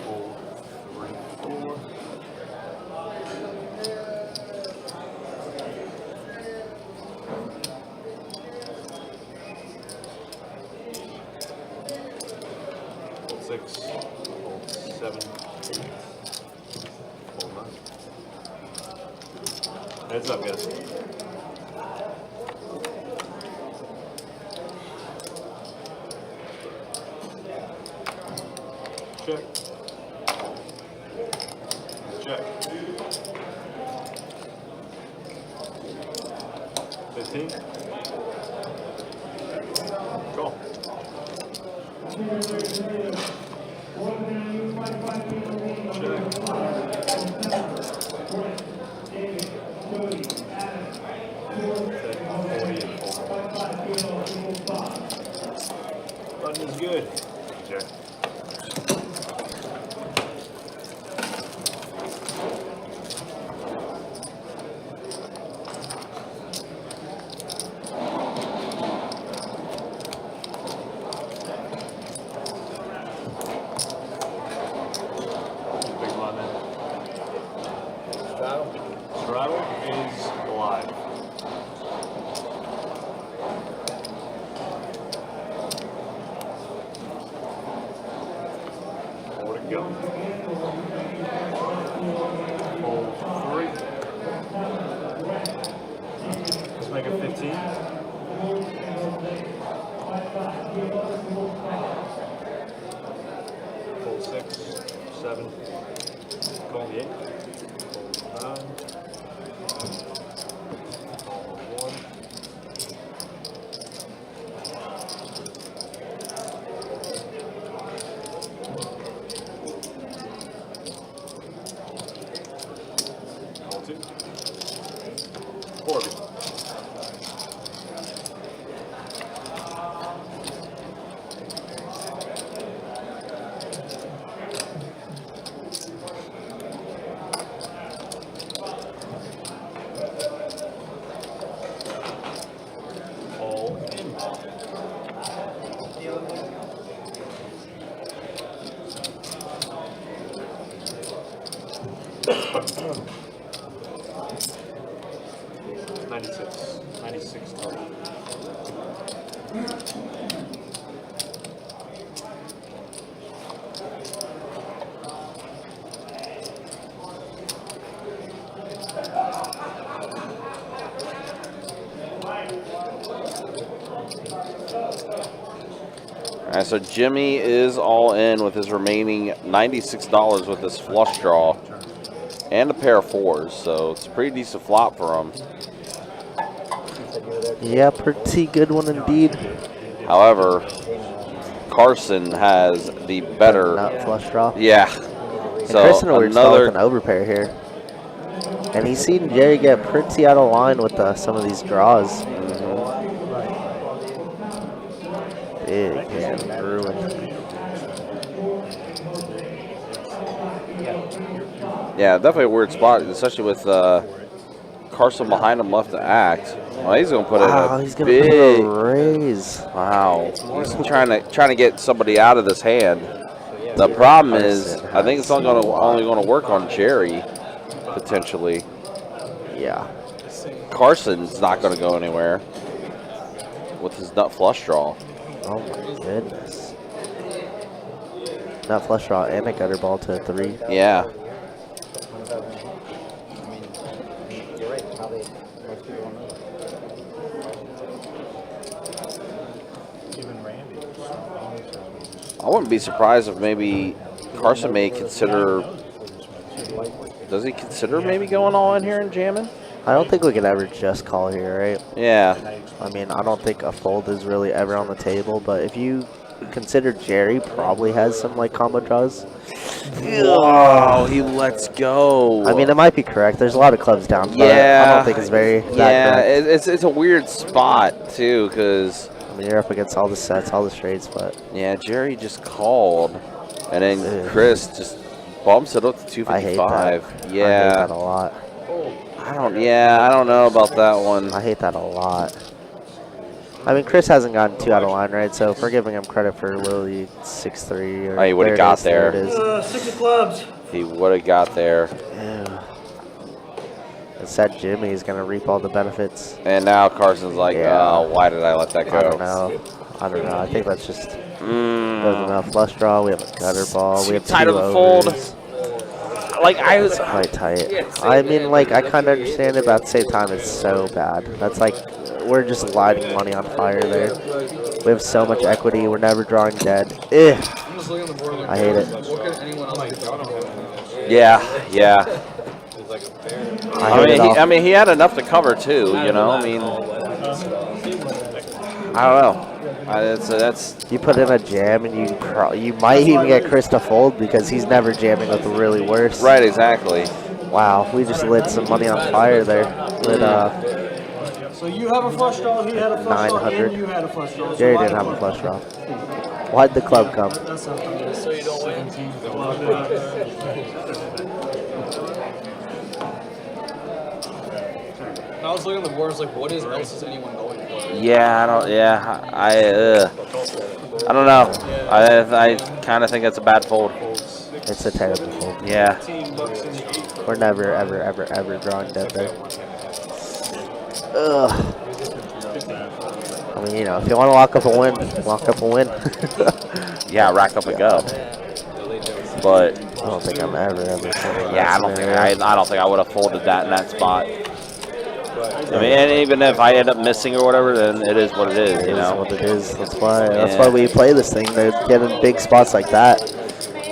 Speaker 5: 4, 3, 4. Hold 6, hold 7, 8, hold 9. Heads up, guys. Check. Check. 15. Go. Button is good. Check. Straddle is alive. More to go. Hold 3. Let's make it 15. Hold 6, 7. Call the 8. Hold 9. It's 96. 96 total.
Speaker 3: All right, so Jimmy is all in with his remaining $96 with this flush draw and a pair of 4s, so it's a pretty decent flop for him.
Speaker 4: Yeah, pretty good one indeed.
Speaker 3: However, Carson has the better
Speaker 4: Not flush draw.
Speaker 3: Yeah.
Speaker 4: And
Speaker 3: So
Speaker 4: Chris and we were
Speaker 3: another
Speaker 4: an overpair here. And he's seen Jerry get pretty out of line with some of these draws. Big hand ruined.
Speaker 3: Yeah, definitely a weird spot, especially with Carson behind him left to act. Well, he's going to put
Speaker 4: he's
Speaker 3: in a
Speaker 4: gonna
Speaker 3: big
Speaker 4: put a raise.
Speaker 3: Wow, he's trying to get somebody out of this hand. The problem is, I think it's only going to work on Jerry potentially.
Speaker 4: Yeah.
Speaker 3: Carson's not going to go anywhere with his nut flush draw.
Speaker 4: Oh my goodness. Nut flush draw and a gutter ball to 3.
Speaker 3: Yeah.
Speaker 6: You're right. Probably most people won't know.
Speaker 12: Even Randy.
Speaker 3: I wouldn't be surprised if maybe Carson may consider. Does he consider maybe going all in here and jamming?
Speaker 4: I don't think we could ever just call here, right?
Speaker 3: Yeah.
Speaker 4: I mean, I don't think a fold is really ever on the table, but if you consider Jerry probably has some like combo draws.
Speaker 3: Oh, he lets go.
Speaker 4: I mean, it might be correct. There's a lot of clubs down, but
Speaker 3: Yeah.
Speaker 4: I don't think it's very that correct.
Speaker 3: It's a weird spot too, because
Speaker 4: I mean, you're up against all the sets, all the straights, but
Speaker 3: yeah, Jerry just called, and then Chris just bumps it up to 255.
Speaker 4: I hate that.
Speaker 3: Yeah,
Speaker 4: I hate that a lot.
Speaker 3: I don't know about that one.
Speaker 4: I hate that a lot. I mean, Chris hasn't gotten 2 out of line, right? So if we're giving him credit for literally 6-3 or
Speaker 3: Oh, he would have got there.
Speaker 4: There it is.
Speaker 10: 6 of clubs.
Speaker 3: He would have got there.
Speaker 4: Yeah. Instead, Jimmy is going to reap all the benefits.
Speaker 3: And now Carson's like, oh, why did I let that go?
Speaker 4: I don't know. I think that's just there's enough flush draw. We have a gutter ball. We have
Speaker 3: tight
Speaker 4: 2
Speaker 3: of the fold.
Speaker 4: overs.
Speaker 3: Like, I was
Speaker 4: quite tight. I mean, like, I kind of understand it, but at the same time, it's so bad. That's like, we're just lighting money on fire there. We have so much equity. We're never drawing dead. I hate it.
Speaker 3: Yeah.
Speaker 4: I
Speaker 3: mean, he had enough to cover too. You know, I mean, I don't know. That's
Speaker 4: you put in a jam and you might even get Chris to fold because he's never jamming with the really worst.
Speaker 3: Right, exactly.
Speaker 4: Wow, we just lit some money on fire there.
Speaker 10: So you have a flush draw, he had a flush draw,
Speaker 4: 900.
Speaker 10: and you had a flush draw. So
Speaker 4: Jerry
Speaker 10: why
Speaker 4: didn't
Speaker 10: the
Speaker 4: have a
Speaker 10: club?
Speaker 4: flush draw. Why'd the club come?
Speaker 10: That's not funny.
Speaker 14: So you don't win. I was looking at the boards like, what else is anyone going for?
Speaker 3: Yeah, I don't know. I kind of think it's a bad fold.
Speaker 4: It's a terrible fold.
Speaker 3: Yeah.
Speaker 4: We're never, ever, ever, ever drawing dead there. Ugh. I mean, you know, if you want to lock up a win, lock up a win.
Speaker 3: Yeah, rack up a go. But
Speaker 4: I don't think I'm ever
Speaker 3: yeah, I don't think I would have folded that in that spot. I mean, and even if I end up missing or whatever, then it is what it is.
Speaker 4: It
Speaker 3: You
Speaker 4: is
Speaker 3: know
Speaker 4: what it is. That's why we play this thing. They're getting big spots like that.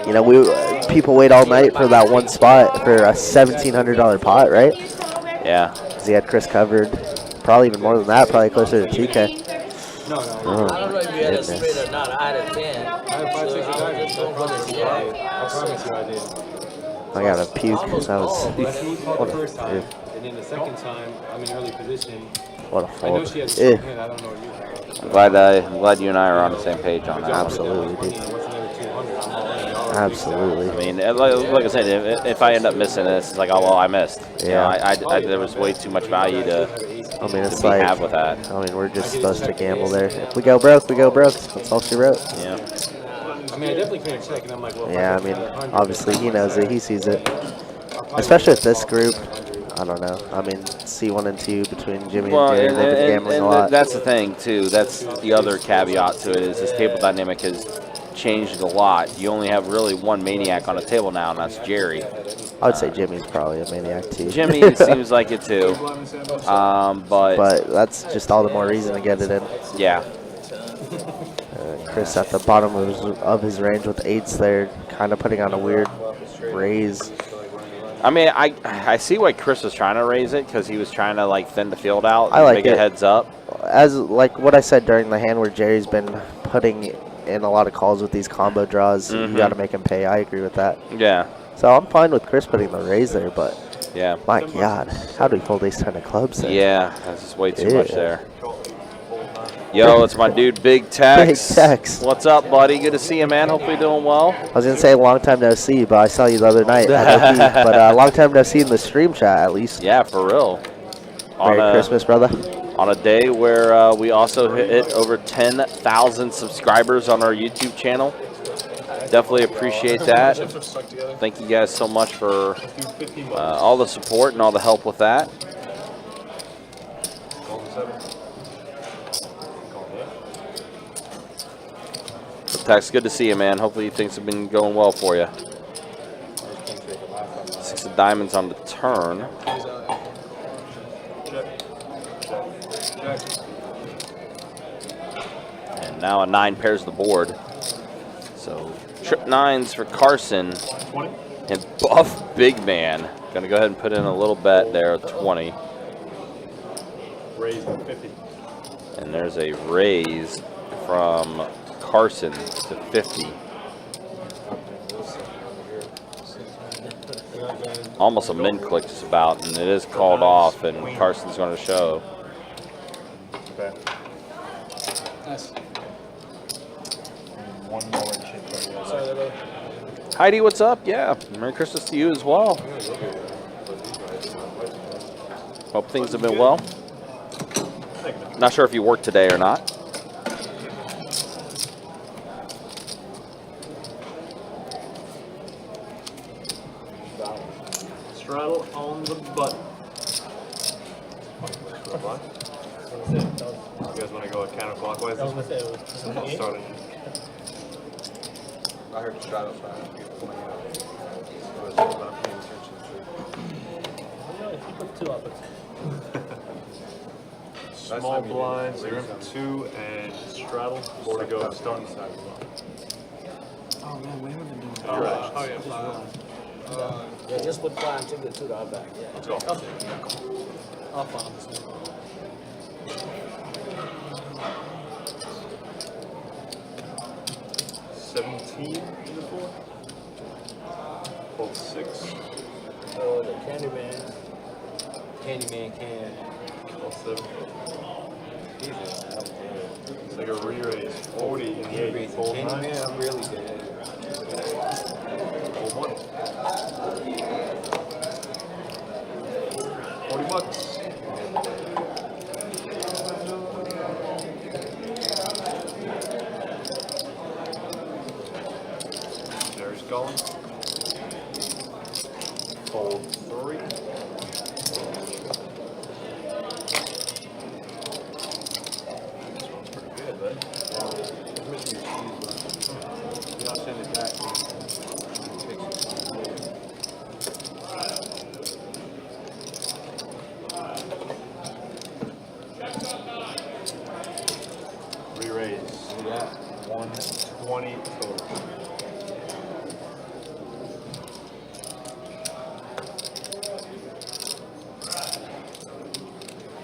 Speaker 4: You know, people wait all night for that one spot for a $1,700 pot, right?
Speaker 3: Yeah.
Speaker 4: Because he had Chris covered. Probably even more than that. Probably closer to 2K.
Speaker 11: No.
Speaker 4: Oh,
Speaker 11: I don't know if you had a straight or not. I had a 10. I had 5, 6, 9.
Speaker 13: I promise you I did.
Speaker 4: I got a puke. That was
Speaker 13: What the first time, and then the second time, I'm in early position.
Speaker 4: What a
Speaker 13: I know
Speaker 4: fold.
Speaker 13: she has a hand, I don't know what you have.
Speaker 3: I'm glad you and I are on the same page on that.
Speaker 4: Absolutely, dude. Absolutely.
Speaker 3: I mean, like I said, if I end up missing this, it's like, oh well, I missed.
Speaker 4: Yeah.
Speaker 3: You know, there was way too much value to.
Speaker 4: I mean, it's
Speaker 3: to
Speaker 4: like
Speaker 3: have with that.
Speaker 4: I mean, we're just supposed to gamble there. If we go broke, we go broke. That's all she wrote.
Speaker 3: Yeah.
Speaker 13: I mean, I definitely can't check, and I'm like, well,
Speaker 4: Yeah, I mean, obviously he knows it. He sees it. Especially with this group. I don't know. I mean, C1 and 2 between Jimmy and Jerry, they've been gambling a lot.
Speaker 3: That's the thing too. That's the other caveat to it is this table dynamic has changed a lot. You only have really one maniac on a table now, and that's Jerry.
Speaker 4: I would say Jimmy's probably a maniac too.
Speaker 3: Jimmy seems like it too. But
Speaker 4: that's just all the more reason to get it in.
Speaker 3: Yeah.
Speaker 4: Chris at the bottom of his range with 8s there, kind of putting on a weird raise.
Speaker 3: I mean, I see why Chris was trying to raise it because he was trying to like thin the field out.
Speaker 4: I like
Speaker 3: make
Speaker 4: it.
Speaker 3: it heads up.
Speaker 4: As like what I said during the hand where Jerry's been putting in a lot of calls with these combo draws, you got to make him pay. I agree with that.
Speaker 3: Yeah.
Speaker 4: So I'm fine with Chris putting the raise there, but
Speaker 3: yeah,
Speaker 4: my God, how do we fold ace 10 of clubs there?
Speaker 3: Yeah, that's just way too much there. Yo, it's my dude, Big Tex.
Speaker 4: Big Tex.
Speaker 3: What's up, buddy? Good to see you, man. Hopefully doing well.
Speaker 4: I was gonna say long time no see, but I saw you the other night at OP. But long time no see in the stream chat at least.
Speaker 3: Yeah, for real.
Speaker 4: Merry Christmas, brother.
Speaker 3: On a day where we also hit over 10,000 subscribers on our YouTube channel. Definitely appreciate that. Thank you guys so much for all the support and all the help with that. Tex. Good to see you, man. Hopefully things have been going well for you. 6 of diamonds on the turn. And now a 9 pairs the board. So trip 9s for Carson.
Speaker 5: 20.
Speaker 3: And Buff Big Man. Gonna go ahead and put in a little bet there of 20.
Speaker 5: Raise to 50.
Speaker 3: And there's a raise from Carson to 50. Almost a min click just about, and it is called off, and Carson's going to show.
Speaker 5: Okay.
Speaker 14: Nice.
Speaker 5: One more chip.
Speaker 3: Heidi, what's up? Yeah, Merry Christmas to you as well. Hope things have been well. Not sure if you worked today or not.
Speaker 5: Straddle on the button. You guys want to go counterclockwise?
Speaker 11: I was gonna say it was
Speaker 5: I'll start it.
Speaker 9: I heard straddle, so I have to be pulling out. I was not paying attention to.
Speaker 11: He put 2 up.
Speaker 5: Small blinds, you're in for 2, and straddle, 4 to go, starting side.
Speaker 10: Oh man, we haven't been doing that.
Speaker 5: All right.
Speaker 11: Oh, yeah,
Speaker 6: Yeah, just put flying to the $2 back. Yeah.
Speaker 5: Let's go.
Speaker 11: I'll follow this one.
Speaker 5: $17 to the 4. Hold 6.
Speaker 6: Oh, the Candyman. Candyman can.
Speaker 5: Hold 7. It's like a re-raise. 40 in the 8. Fold 9.
Speaker 6: Candyman, I'm really dead.
Speaker 5: Hold 1. $40. There's going. Fold 3. This one's pretty good, bud.
Speaker 9: I'll send it back.
Speaker 5: Re-raise. We got 120 total.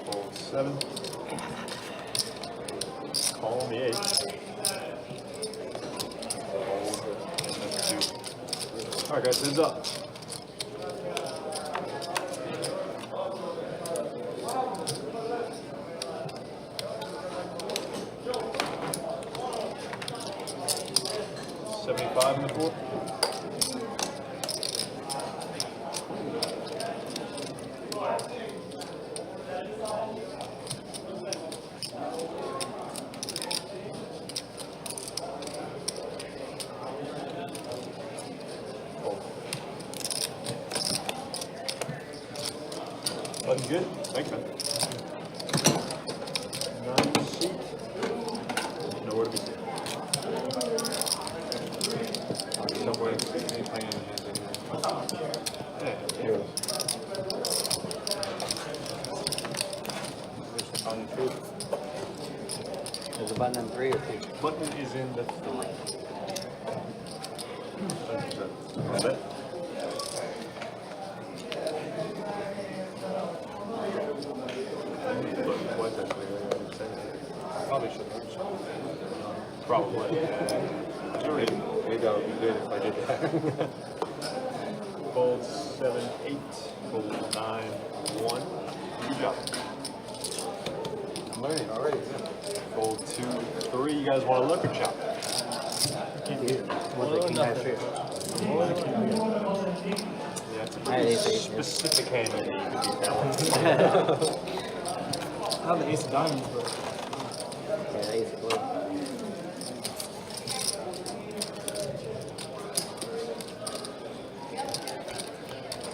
Speaker 5: Fold 7. Call on the 8. Fold 2. Alright guys, heads up. $75 in the 4. Button good? Thanks, man. 9 seat. Nowhere to be seen.
Speaker 9: Somewhere any playing in hands anyway.
Speaker 5: Yeah.
Speaker 9: There's the final truth.
Speaker 6: There's a button in 3 or 2.
Speaker 5: Button is in the 3. 100%. Bet. What that way, I would say. Probably should have. Probably.
Speaker 9: Maybe that would be good if I did that.
Speaker 5: Fold 7, 8. Fold 9, 1. Good job.
Speaker 9: I'm learning already.
Speaker 5: Fold 2, 3. You guys want to look or chop? Yeah, it's a pretty specific hand that you could be telling.
Speaker 10: I have the ace of diamonds, but
Speaker 6: Yeah, ace of blue.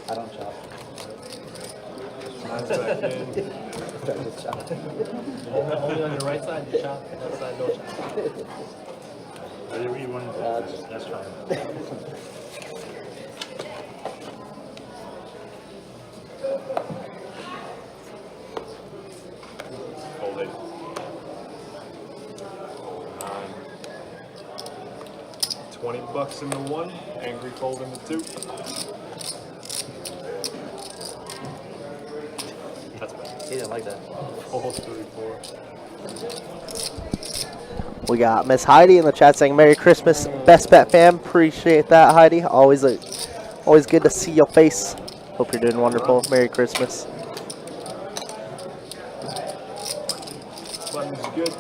Speaker 6: I don't chop.
Speaker 5: Nice back in.
Speaker 6: Don't chop.
Speaker 11: Only on your right side, you chop. Left side, don't chop.
Speaker 12: Whatever you want to do, that's fine.
Speaker 5: Fold 8. 9. 20 bucks into 1. Angry fold into 2. That's bad.
Speaker 11: He didn't like that.
Speaker 5: Fold 34.
Speaker 4: We got Miss Heidi in the chat saying Merry Christmas, Best Bet fam. Appreciate that, Heidi. Always good to see your face. Hope you're doing wonderful. Merry Christmas.
Speaker 5: Button's good.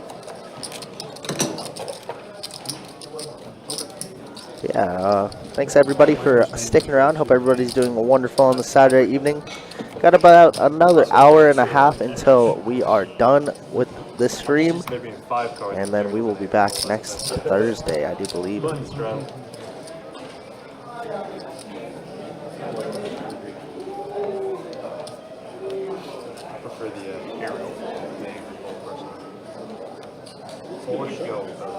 Speaker 4: Yeah, thanks everybody for sticking around. Hope everybody's doing wonderful on the Saturday evening. Got about another hour and a half until we are done with this stream.
Speaker 5: There being 5 cards.
Speaker 4: And then we will be back next Thursday, I do believe.
Speaker 5: Button's straddle. I prefer the aerial thing personally. Force go first.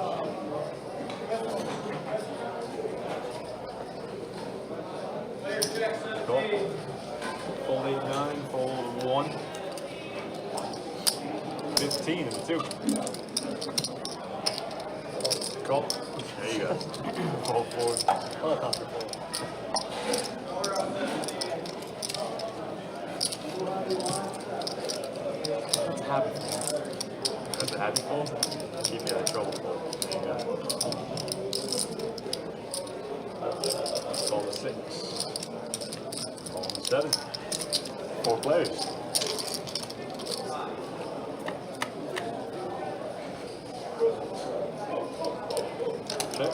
Speaker 5: Go. Fold 8, 9, fold 1. 15 and 2. Call. There you go. Fold forward.
Speaker 11: That's happy.
Speaker 5: That's a happy fold. Keep me out of trouble fold. There you go. Call the 6. Call the 7. 4 players. Check.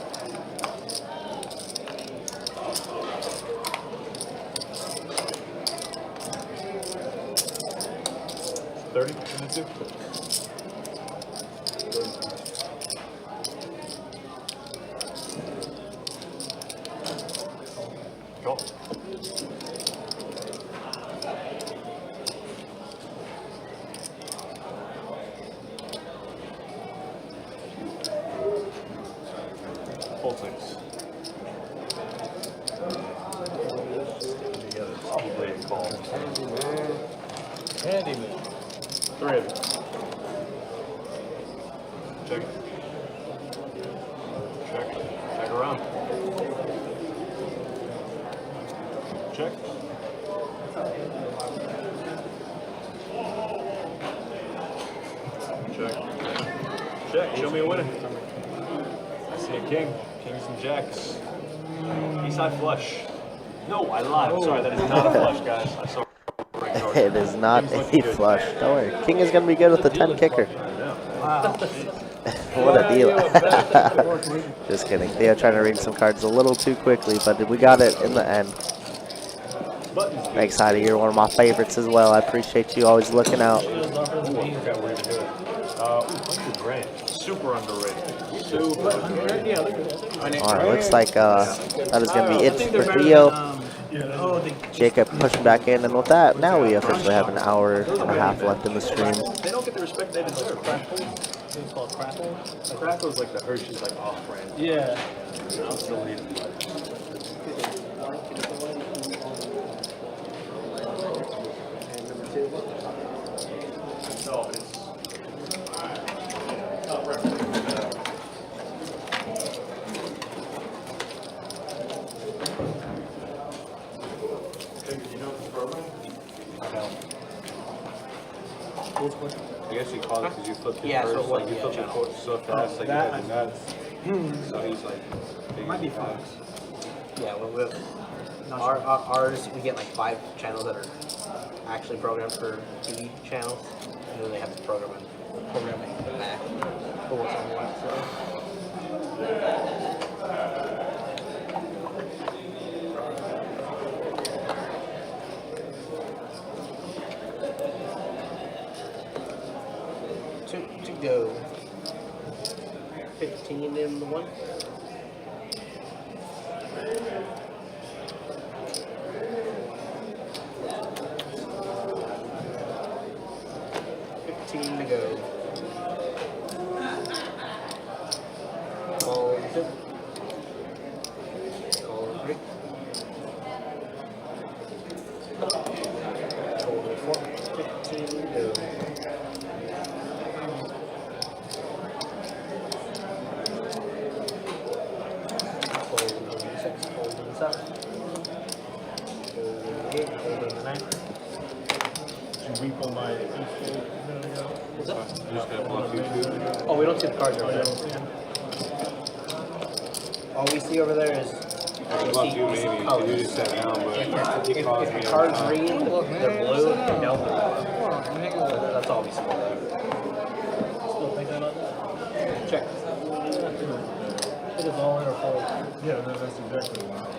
Speaker 5: 30 and 2. Go. Full 6.
Speaker 14: Handyman.
Speaker 5: 3 of them. Check. Check. Check around. Check. Check. Check. Show me a winner. I see a king. Kings and jacks. East side flush. No, I lied. I'm sorry. That is not a flush, guys. I saw.
Speaker 4: It is not a flush. Don't worry. King is going to be good with the 10 kicker.
Speaker 10: Wow.
Speaker 4: What a deal. Just kidding. Theo trying to read some cards a little too quickly, but we got it in the end. Thanks, Heidi. You're one of my favorites as well. I appreciate you always looking out.
Speaker 5: Super underrated. Super underrated.
Speaker 4: All right, looks like that is going to be it for Theo. Jacob pushing back in, and with that, now we officially have an hour and a half left in the stream.
Speaker 5: They don't get the respect they deserve. It's called Crackle. Crackle is like the Hershey's like off-brand.
Speaker 10: Yeah.
Speaker 5: I'm still eating.
Speaker 13: I guess you call it because you flipped it
Speaker 11: Yeah,
Speaker 13: first.
Speaker 11: so what,
Speaker 13: Like you
Speaker 11: yeah,
Speaker 13: flipped it
Speaker 11: channel.
Speaker 13: so fast, like
Speaker 10: That
Speaker 13: you had the nuts. So he's like, big
Speaker 10: Might be
Speaker 13: as
Speaker 10: Fox.
Speaker 11: Yeah, well, ours, we get like 5 channels that are actually programmed for TV channels, and then they have to programming the back for what's on the left side. To go. 15 in the 1. To go. Ball 2.
Speaker 12: Did you repo my ace fold a minute ago?
Speaker 11: What's up?
Speaker 13: You just gonna block you too?
Speaker 11: Oh, we don't see the cards over there. All we see over there is
Speaker 13: Block you maybe, because you just sat down, but he calls me
Speaker 11: if
Speaker 13: every
Speaker 11: cards
Speaker 13: time.
Speaker 11: read, they're blue, they're no blue. That's all we see over there.
Speaker 10: Still think about that?
Speaker 11: Check.
Speaker 10: It is all in or fold.
Speaker 12: Yeah, that's exactly what.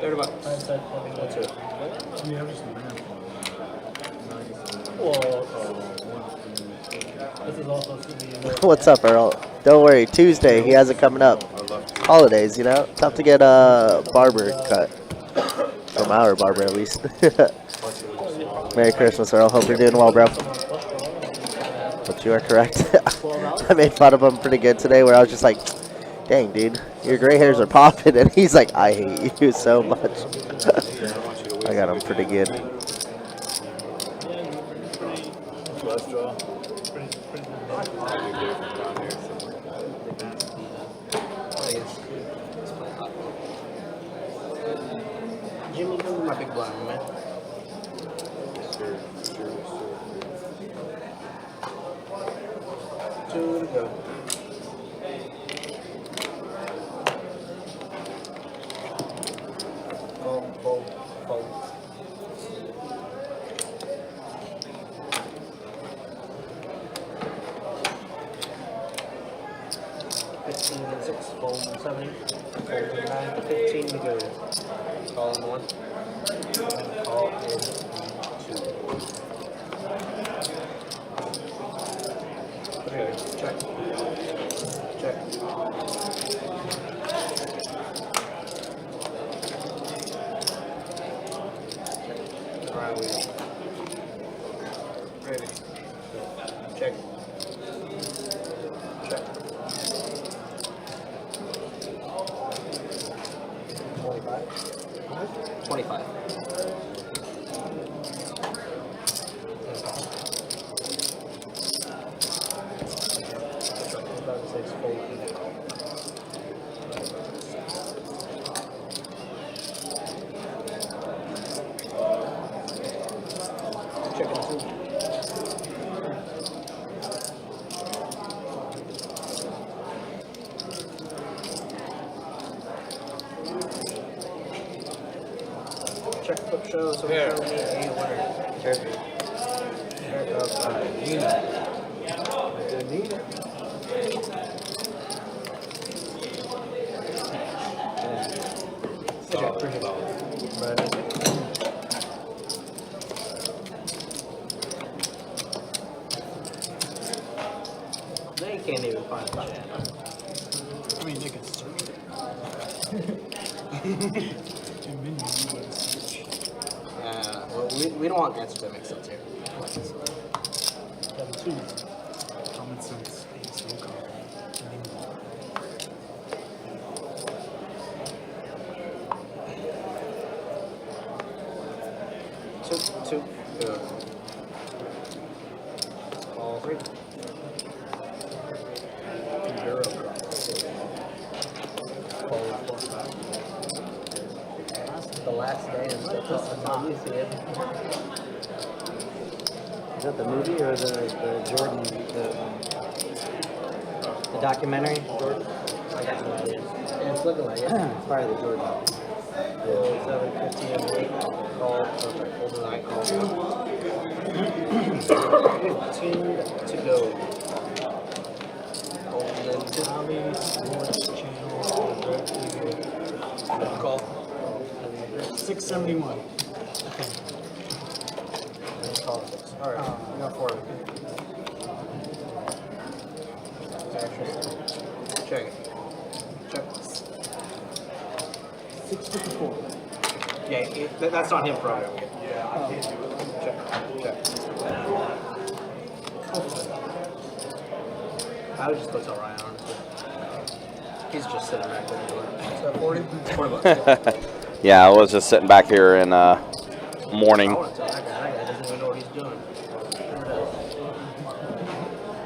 Speaker 11: Third about.
Speaker 10: Hindsight 20.
Speaker 11: That's it.
Speaker 12: Yeah, I'm just a man.
Speaker 10: Well, this is also to be
Speaker 4: What's up, Earl? Don't worry, Tuesday, he has it coming up. Holidays, you know? Tough to get a barber cut. From our barber, at least. Merry Christmas, Earl. Hope you're doing well, bro. But you are correct. I made fun of him pretty good today, where I was just like, dang, dude, your gray hairs are popping. And he's like, I hate you so much. I got him pretty good.
Speaker 11: Jimmy, come to my big blind, man.
Speaker 13: Sure.
Speaker 11: Two to go. Fold. 15 and 6, fold and 7, fold and 9, 15 to go. Call in 1. And call in 2. Okay, check. Alright, ready. Check. 25. Check flip show, so show me a winner. Turkey. They can't even find the chat.
Speaker 10: I mean, they can search it. Too many.
Speaker 11: Well, we don't want answers that make sense here.
Speaker 10: Level 2. Common sense ain't so common anymore.
Speaker 11: Two. Go. All 3. Zero. The last dance. You see it.
Speaker 6: Is that the movie or the Jordan, the documentary? Jordan?
Speaker 11: I got no idea. Yeah, it's looking like it.
Speaker 6: It's probably the Jordan.
Speaker 11: 7, 15, 8. Call. Perfect. Hold the 9 call. 15 to go. Golden Hobby, Sports Channel,
Speaker 10: Call. 671.
Speaker 11: Call 6. Alright, we got 4 of them. Check it. Check.
Speaker 10: 654.
Speaker 11: Yeah, that's not him, bro.
Speaker 10: Yeah, I can't do it.
Speaker 11: Check. I would just put Ryan on it. He's just sitting back there. Is that 40? 40 bucks.
Speaker 3: Yeah, I was just sitting back here in morning.
Speaker 11: I want to tell that guy doesn't even know what he's doing.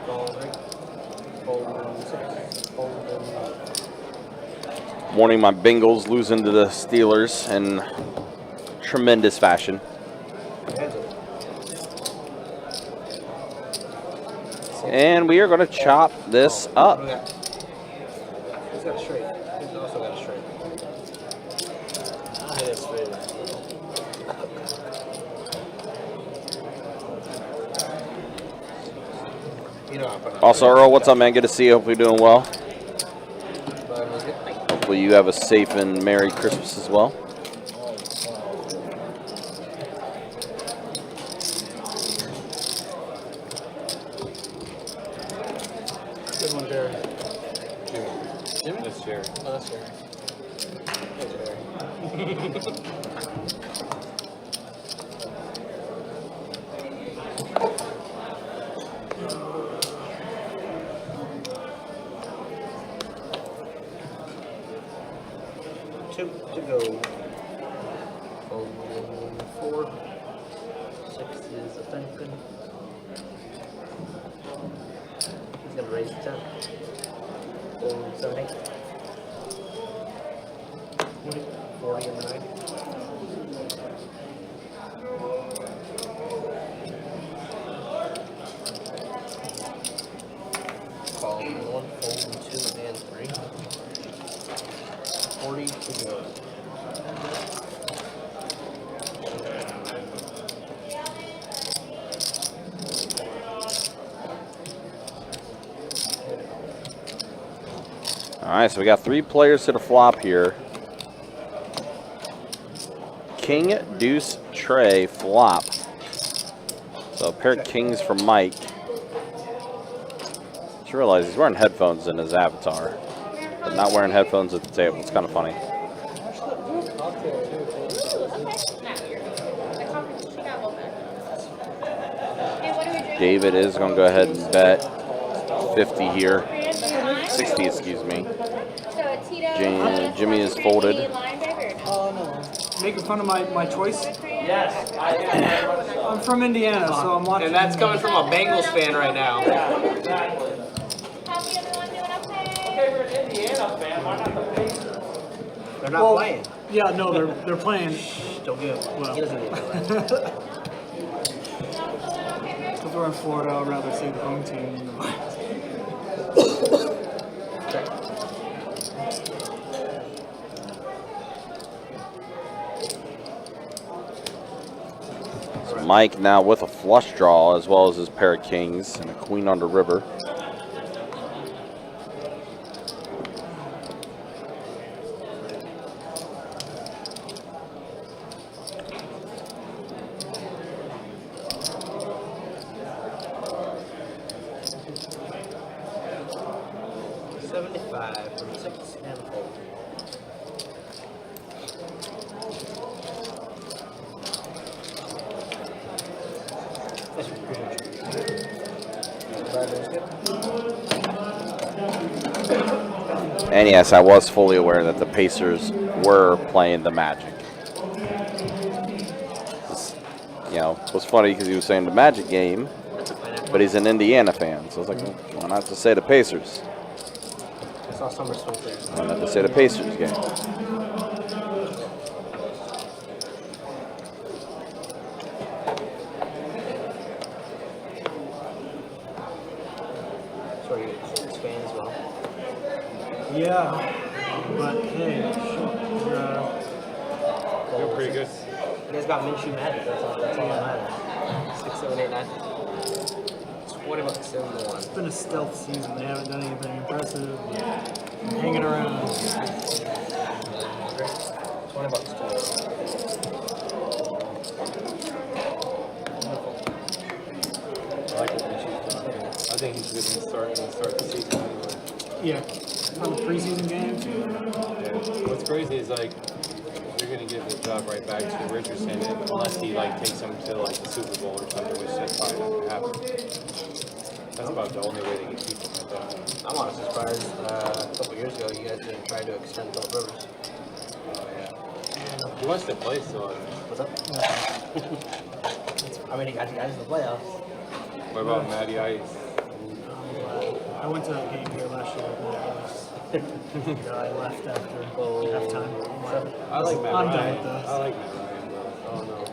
Speaker 11: Fold 6. Fold
Speaker 3: Morning, my Bengals losing to the Steelers in tremendous fashion. And we are going to chop this up.
Speaker 11: He's got a straight. He's also got a straight.
Speaker 14: I hit it straight.
Speaker 11: You know,
Speaker 3: Also, Earl, what's up, man? Good to see you. Hopefully you're doing well. Hopefully you have a safe and Merry Christmas as well.
Speaker 14: Good one, Jerry.
Speaker 13: Jimmy? That's Jerry.
Speaker 14: Oh, that's Jerry.
Speaker 11: Two to go. 4. 6 is a thinking. He's gonna raise the 10. 4, 7, 8. 40 and 9. Call 1, fold 2, and 3. 40 to go.
Speaker 3: All right, so we got 3 players to the flop here. King, deuce, tray, flop. So a pair of kings for Mike. Just realized he's wearing headphones in his avatar, but not wearing headphones at the table. It's kind of funny. David is going to go ahead and bet 50 here. 60, excuse me. Jimmy is folded.
Speaker 10: Making fun of my choice? Yes. I'm from Indiana, so I'm watching.
Speaker 11: And that's coming from a Bengals fan right now.
Speaker 10: Yeah, exactly.
Speaker 11: Okay, we're an Indiana fan. Why not the Pacers? They're not playing.
Speaker 10: Yeah, no, they're playing.
Speaker 11: Don't give it.
Speaker 10: Well.
Speaker 11: He doesn't need it.
Speaker 10: If we're in Florida, I'd rather see the home team than the
Speaker 3: So Mike now with a flush draw as well as his pair of kings and a queen on the river. And yes, I was fully aware that the Pacers were playing the Magic. You know, it was funny because he was saying the Magic game, but he's an Indiana fan. So I was like, well, why not just say the Pacers?
Speaker 11: I saw Summer swing there.
Speaker 3: Why not just say the Pacers game?
Speaker 11: So you're a Colts fan as well?
Speaker 10: Yeah, but hey,
Speaker 13: You're pretty good.
Speaker 11: You guys got Minshew Magic. That's all that matters. 6, 7, 8, 9. $20 7 to 1.
Speaker 10: it's been a stealth season. They haven't done anything impressive. Hanging around.
Speaker 11: $20 to
Speaker 13: I like what Minshew's doing. I think he's going to start the season anyway.
Speaker 10: Yeah, on the preseason games.
Speaker 13: Yeah. What's crazy is like they're going to give the job right back to Richardson unless he like takes him to like the Super Bowl or something, which that's probably not going to happen. That's about the only way they can keep him at that point.
Speaker 11: I'm honestly surprised. A couple years ago, you guys didn't try to extend Philip Rivers.
Speaker 13: Oh yeah. He wants to play still.
Speaker 11: What's up? I mean, he got you guys in the playoffs.
Speaker 13: What about Matty Ice?
Speaker 10: I went to that game here last year. I left after halftime.
Speaker 13: I like Matt
Speaker 10: I'm done
Speaker 13: Ryan.
Speaker 10: with this.
Speaker 13: I like Matt Ryan, but I don't know.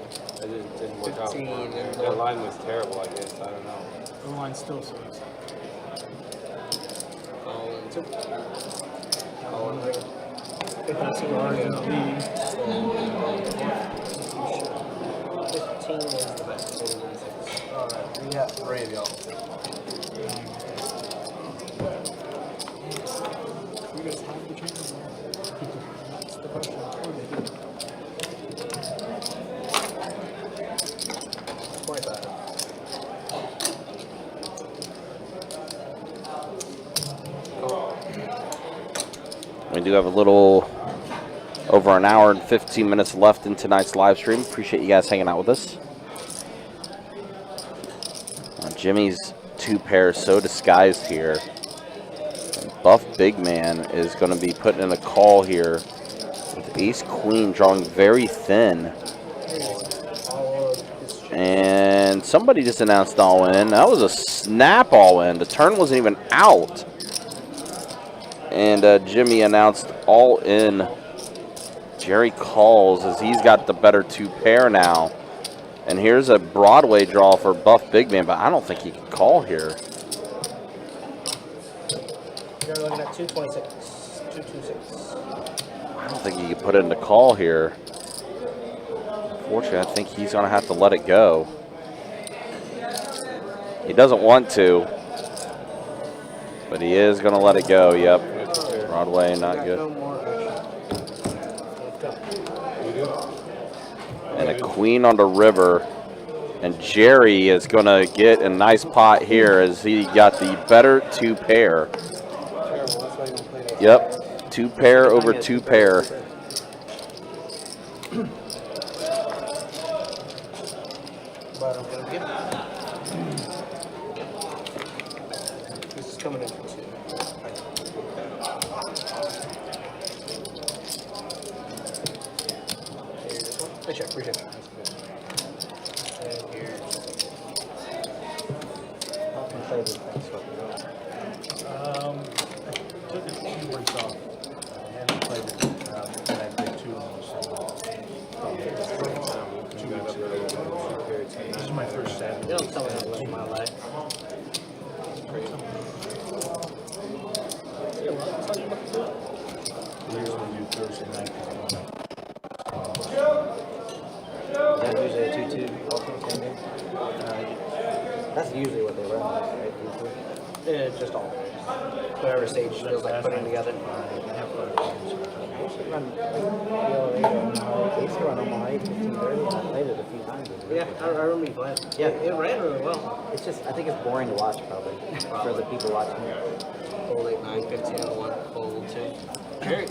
Speaker 13: It didn't work out.
Speaker 11: 15 and
Speaker 13: Their line was terrible, I guess. I don't know.
Speaker 10: The line still sucks.
Speaker 11: All in 2.
Speaker 10: All in there. That's guard and lead.
Speaker 11: 15 is the best. 46. Alright, we got 3 of y'all.
Speaker 10: You guys have the chances. That's the question. Or they do.
Speaker 11: 25.
Speaker 3: We do have a little over an hour and 15 minutes left in tonight's live stream. Appreciate you guys hanging out with us. Jimmy's 2 pairs so disguised here. And Buff Big Man is going to be putting in a call here with Ace Queen drawing very thin. And somebody just announced all in. That was a snap all in. The turn wasn't even out. And Jimmy announced all in. Jerry calls as he's got the better 2 pair now. And here's a Broadway draw for Buff Big Man, but I don't think he can call here.
Speaker 11: You're looking at 226. 226.
Speaker 3: I don't think he can put it in the call here. Unfortunately, I think he's going to have to let it go. He doesn't want to, but he is going to let it go. Yep. Broadway, not good. And a queen on the river. And Jerry is going to get a nice pot here as he got the better 2 pair. Yep. 2 pair over 2 pair.
Speaker 11: But I'm gonna get it. This is coming in for 2. Here's one. Recheck. And here's
Speaker 6: How can I play this next one?
Speaker 12: I took a few weeks off. I haven't played it. And I played 2 almost. 2 weeks ago. This is my first Saturday.
Speaker 11: You don't tell me how to live my life.
Speaker 12: We usually do Thursday night.
Speaker 6: That's usually a 2-2 ultimate standard. That's usually what they run, right? Usually.
Speaker 11: Yeah, it's just all. Whatever stage feels like putting together.
Speaker 6: They should run they used to run Omaha 1530. I played it a few times.
Speaker 11: Yeah, I remember you playing.
Speaker 6: Yeah.
Speaker 11: It ran really well.
Speaker 6: It's just, I think it's boring to watch probably for the people watching it.
Speaker 11: Fold 8, 9, 15 on 1, fold 2.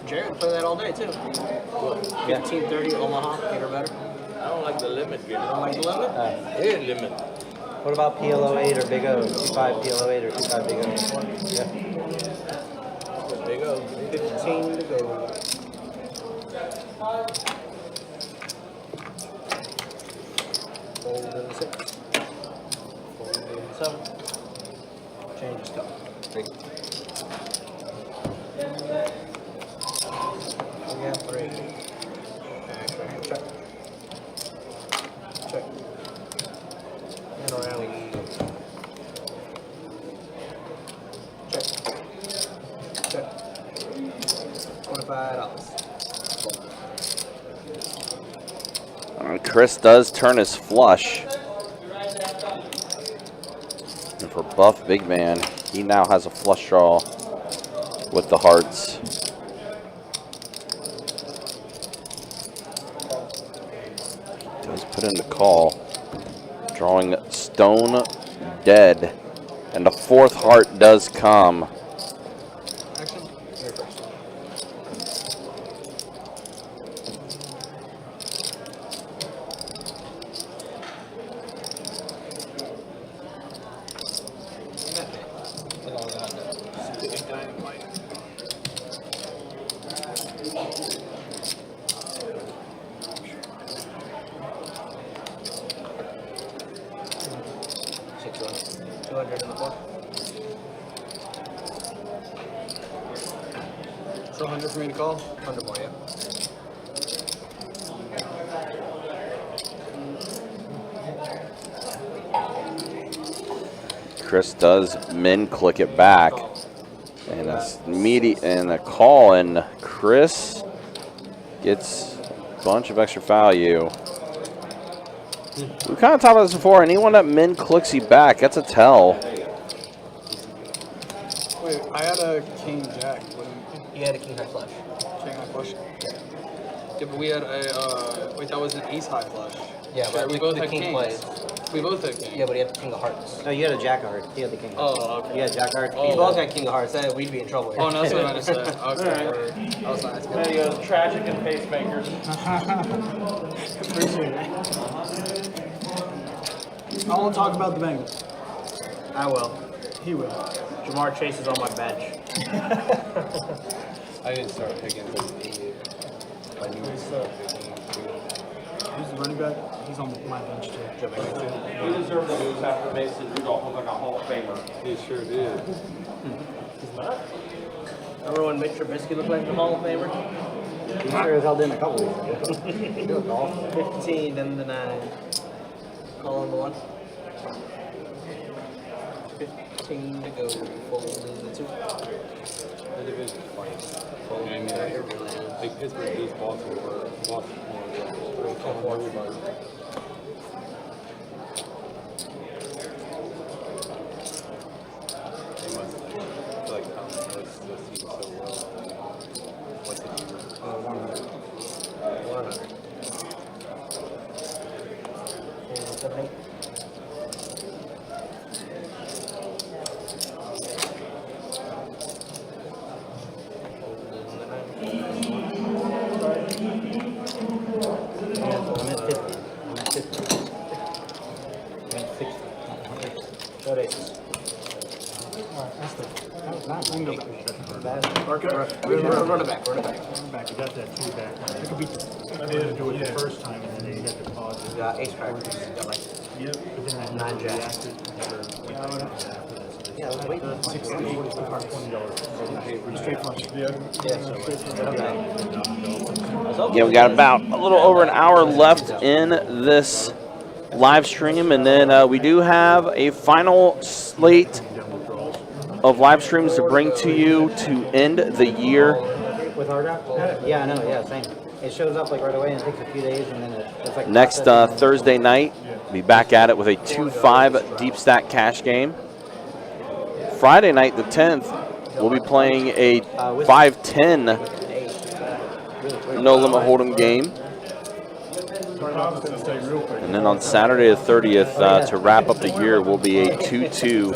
Speaker 11: Jared would play that all day too. 1530 Omaha, get her better.
Speaker 15: I don't like the limit game.
Speaker 11: You don't like the limit?
Speaker 15: Limit.
Speaker 6: What about PLO8 or Big O? 2-5 PLO8 or 2-5 Big O? Yeah.
Speaker 11: Big O. 15 to go. Fold in 6. Fold in 7. Change is coming. 3. We got 3. Check. Check. And around. Check. Check. $25.
Speaker 3: Chris does turn his flush. And for Buff Big Man, he now has a flush draw with the hearts. He does put in the call, drawing Stone Dead. And the 4th heart does come.
Speaker 11: Action. Here first. $200 in the 4.
Speaker 14: 100 for me to call?
Speaker 11: 100 more, yeah.
Speaker 3: Chris does min click it back. And a call, and Chris gets a bunch of extra value. We kind of talked about this before. Anyone that min clicks you back, that's a tell.
Speaker 14: Wait, I had a king jack.
Speaker 11: You had a king high flush.
Speaker 14: King high flush? Yeah, but we had a, wait, that was an ace high flush.
Speaker 11: Yeah, but
Speaker 14: we
Speaker 11: the
Speaker 14: both had
Speaker 11: king
Speaker 14: kings.
Speaker 11: plays.
Speaker 14: We both had kings.
Speaker 11: Yeah, but he had the king of hearts.
Speaker 6: No, you had a jack of hearts. He had the king.
Speaker 14: Oh, okay.
Speaker 6: You had jack of hearts.
Speaker 11: We both had king of hearts. Then we'd be in trouble.
Speaker 14: Oh, no, that's what I meant to say. Okay. I was like, that's good.
Speaker 15: There you go, tragic and pacemakers.
Speaker 10: Appreciate it. I won't talk about the Bengals.
Speaker 11: I will.
Speaker 10: He will.
Speaker 11: Jamar Chase is on my bench.
Speaker 13: I didn't start picking until the I knew he started picking.
Speaker 10: Who's the running back? He's on my bench too.
Speaker 15: You deserve to lose after Mason Rudolph looked like a Hall of Famer.
Speaker 13: He sure did.
Speaker 11: He's not. Remember when Mitch Trubisky looked like the Hall of Famer?
Speaker 6: He sure as hell did a couple weeks ago. He looked awful.
Speaker 11: 15 and the 9. Call on the 1. 15 to go. Fold in the 2.
Speaker 13: The division's fight. I mean, like Pittsburgh beats Baltimore. Everybody. They must like how this season so well. What's the number?
Speaker 11: 100. 7, 8.
Speaker 6: I'm at 50. I'm at 50. I'm at 60.
Speaker 11: What is?
Speaker 10: Alright, that's that was nice. We can go back.
Speaker 11: Run it back.
Speaker 12: Back, you got that two back. I could be. I didn't do it the first time, and then you had to pause it.
Speaker 11: You got ace crackers. You got like
Speaker 12: Yep. But then I
Speaker 11: 9
Speaker 12: never
Speaker 11: jacks.
Speaker 12: reacted, never
Speaker 11: Yeah, I was waiting.
Speaker 12: $20.
Speaker 10: Straight flush.
Speaker 3: Yeah, we got about a little over an hour left in this live stream, and then we do have a final slate of live streams to bring to you to end the year.
Speaker 6: With hard rock? Yeah, I know. Yeah, same. It shows up like right away and it takes a few days and then it's like
Speaker 3: Next Thursday night, be back at it with a 2-5 deep stack cash game. Friday night, the 10th, we'll be playing a 5-10 no limit hold'em game. And then on Saturday the 30th, to wrap up the year, will be a 2-2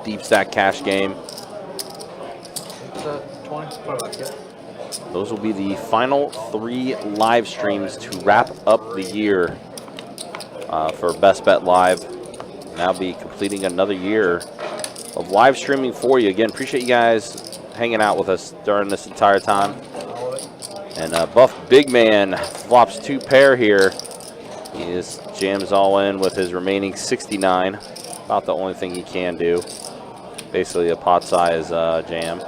Speaker 3: deep stack cash game. Those will be the final 3 live streams to wrap up the year for Best Bet Live. Now be completing another year of live streaming for you. Again, appreciate you guys hanging out with us during this entire time. And Buff Big Man flops 2 pair here. He just jams all in with his remaining 69. About the only thing he can do. Basically a pot size jam.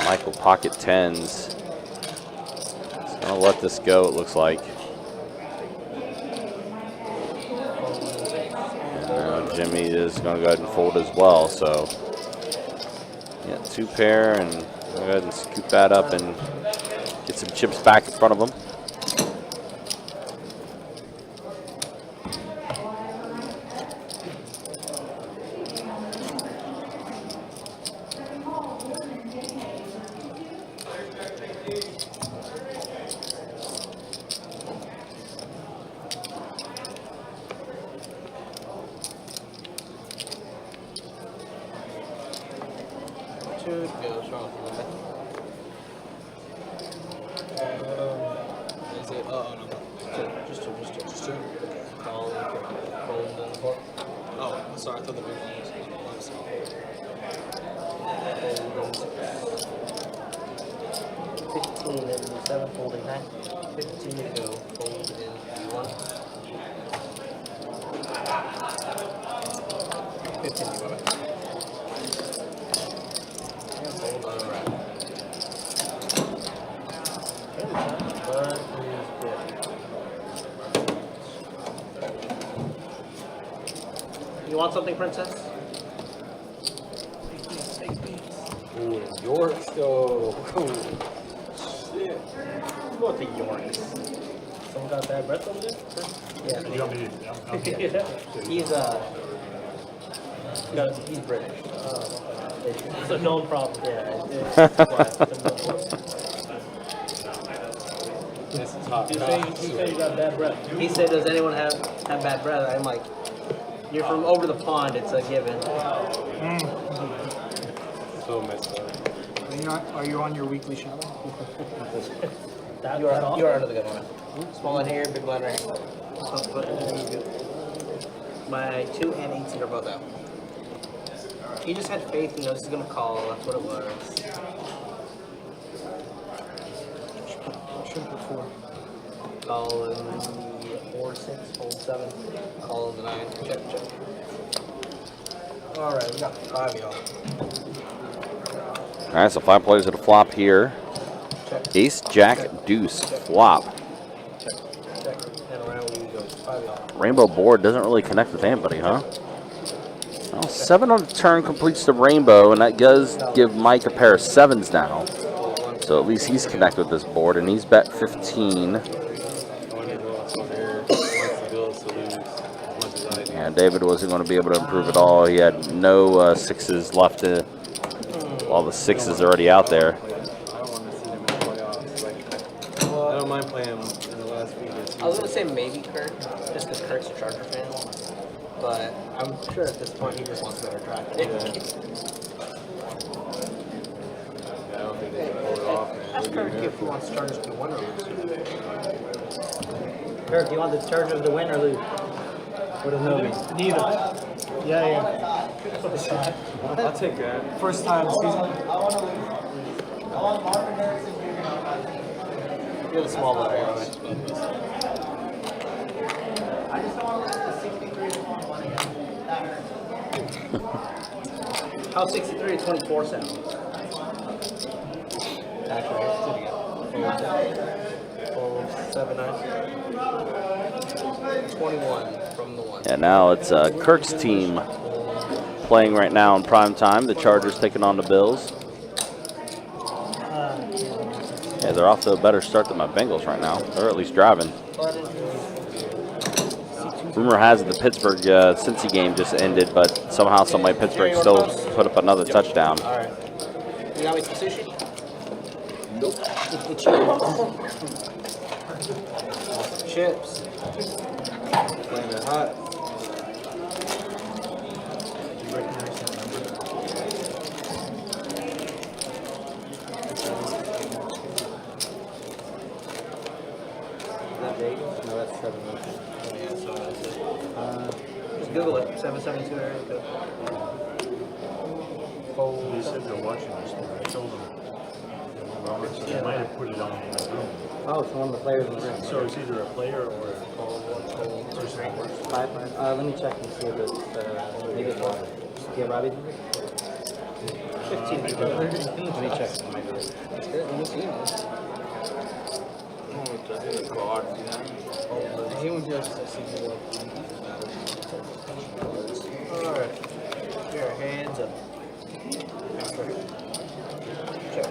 Speaker 3: Michael pocket 10s. He's gonna let this go, it looks like. And Jimmy is gonna go ahead and fold as well, so yeah, 2 pair, and go ahead and scoop that up and get some chips back in front of him.
Speaker 11: want something, princess?
Speaker 13: Ooh, York still. Shit.
Speaker 11: Go to York. Someone got bad breath over there? Yeah.
Speaker 12: You want me to?
Speaker 11: He's British. It's a known problem. Yeah.
Speaker 13: It's top.
Speaker 11: You say you got bad breath. He said, does anyone have bad breath? I'm like, you're from over the pond, it's a given.
Speaker 13: So messed up.
Speaker 10: Are you on your weekly shower?
Speaker 11: You are under the gun one. Small one here, big one right here. My 2 and 18 are both out. He just had faith and knows he's gonna call. That's what it was.
Speaker 10: Should put 4.
Speaker 11: Call in 4, 6, hold 7. Call in the 9. Check. All right, we got 5 y'all.
Speaker 3: All right, so 5 players at a flop here. Ace, Jack, Deuce, flop.
Speaker 11: Check. And around we go. 5 y'all.
Speaker 3: Rainbow board doesn't really connect with anybody, huh? Well, 7 on the turn completes the rainbow, and that does give Mike a pair of 7s now. So at least he's connected with this board, and he's bet 15. Yeah, David wasn't going to be able to improve at all. He had no 6s left to. All the 6s are already out there.
Speaker 13: I don't want to see him in the playoffs. I don't mind playing him in the last few years.
Speaker 11: I was gonna say maybe Kirk, just because Kirk's a Charger fan. But I'm sure at this point he just wants better track.
Speaker 13: I don't think they can pull it off.
Speaker 11: Ask Kirk if he wants Chargers to win or lose.
Speaker 6: Kirk, do you want the Chargers to win or lose? What does no mean?
Speaker 10: Neither. Yeah.
Speaker 13: I'll take that.
Speaker 10: First time this season.
Speaker 11: You're the small letter anyway. How 63 to 24 sound? Actually, fold 7, 9. 21 from the 1.
Speaker 3: And now it's Kirk's team playing right now in prime time. The Chargers taking on the Bills. Yeah, they're off to a better start than my Bengals right now. They're at least driving. Rumor has it the Pittsburgh Cincy game just ended, but somehow, someway, Pittsburgh still put up another touchdown.
Speaker 11: All right. You got me some sushi? Nope. Chips.
Speaker 13: Playing it hot.
Speaker 12: You recognize that number?
Speaker 6: Is that Vegas? No, that's 7.
Speaker 11: Yeah, so that's it. Just Google it. 772 area code.
Speaker 12: They said they're watching us. I told them. They might have put it on in the room.
Speaker 6: Oh, it's one of the players in the room.
Speaker 12: So it's either a player or a person.
Speaker 6: 5. Let me check and see if it's maybe it's one. Do you have Robbie's number?
Speaker 11: 15.
Speaker 6: Let me check. Maybe it's
Speaker 11: That's good. Let me see. He would just alright. Your hands up. Check.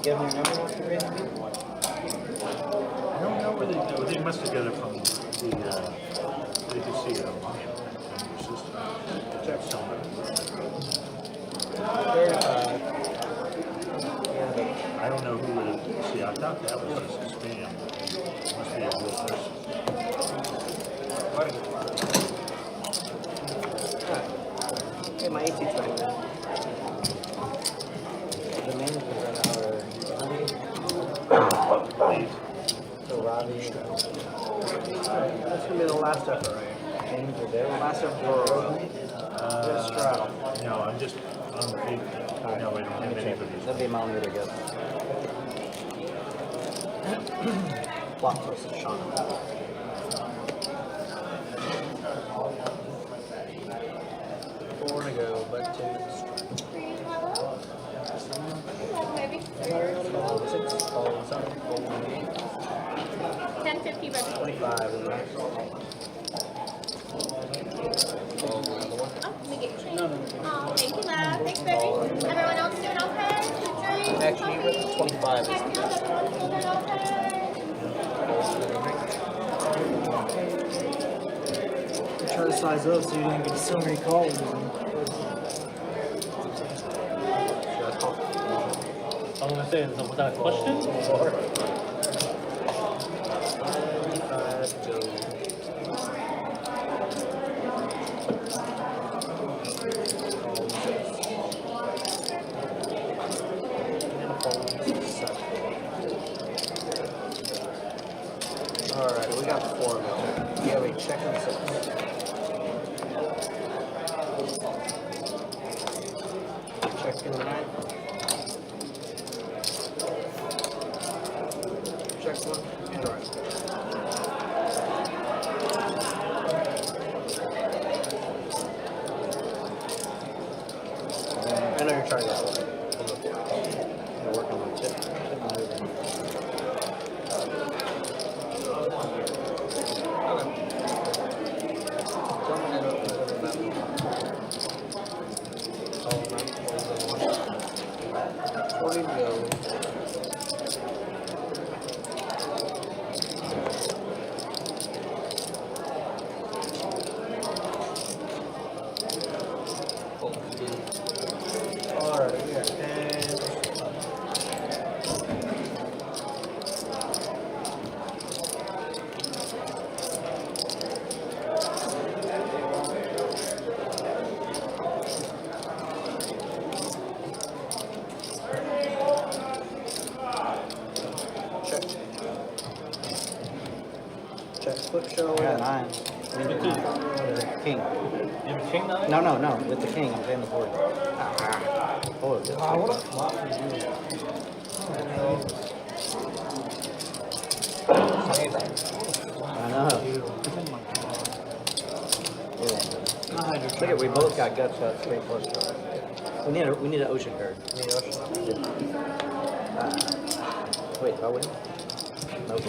Speaker 6: Give me your number once you're ready.
Speaker 12: I don't know where they must have got it from the they can see it online on your system. Check somewhere.
Speaker 11: 35.
Speaker 12: I don't know who it is. See, I thought that was just a spam. It must be a real person.
Speaker 11: Hey, my 18's right there.
Speaker 6: The managers right now are so Robbie.
Speaker 11: That's gonna be the last effort right here.
Speaker 6: James are there.
Speaker 11: Last effort for straddle.
Speaker 12: No, I'm just on the feed. No, I don't have anybody's.
Speaker 6: That'd be my only other guess.
Speaker 11: Block versus Sean. 4 to go, but 2.
Speaker 7: baby.
Speaker 11: 25 is nice.
Speaker 7: Oh, let me get your change. Oh, thank you, love. Thanks, baby. Everyone else doing okay? Good drinks?
Speaker 11: Actually, 25 is
Speaker 7: Everyone else doing okay?
Speaker 10: Try to size up so you didn't get so many calls.
Speaker 5: I'm gonna say, was that a question?
Speaker 11: Alright, we got 4 now. Yeah, wait, check and 6. Check and 9. Check 1 and right. I know you're trying that one. You're working on tip. Alright, we got 10. Check flip show.
Speaker 6: I got 9. King.
Speaker 5: You have a king now?
Speaker 6: No. With the king, I'm playing the board. Oh,
Speaker 10: What a flop for you.
Speaker 6: I know. Look at, we both got gut shots, straight plus shot. We need an ocean card. Wait, I win? Nope.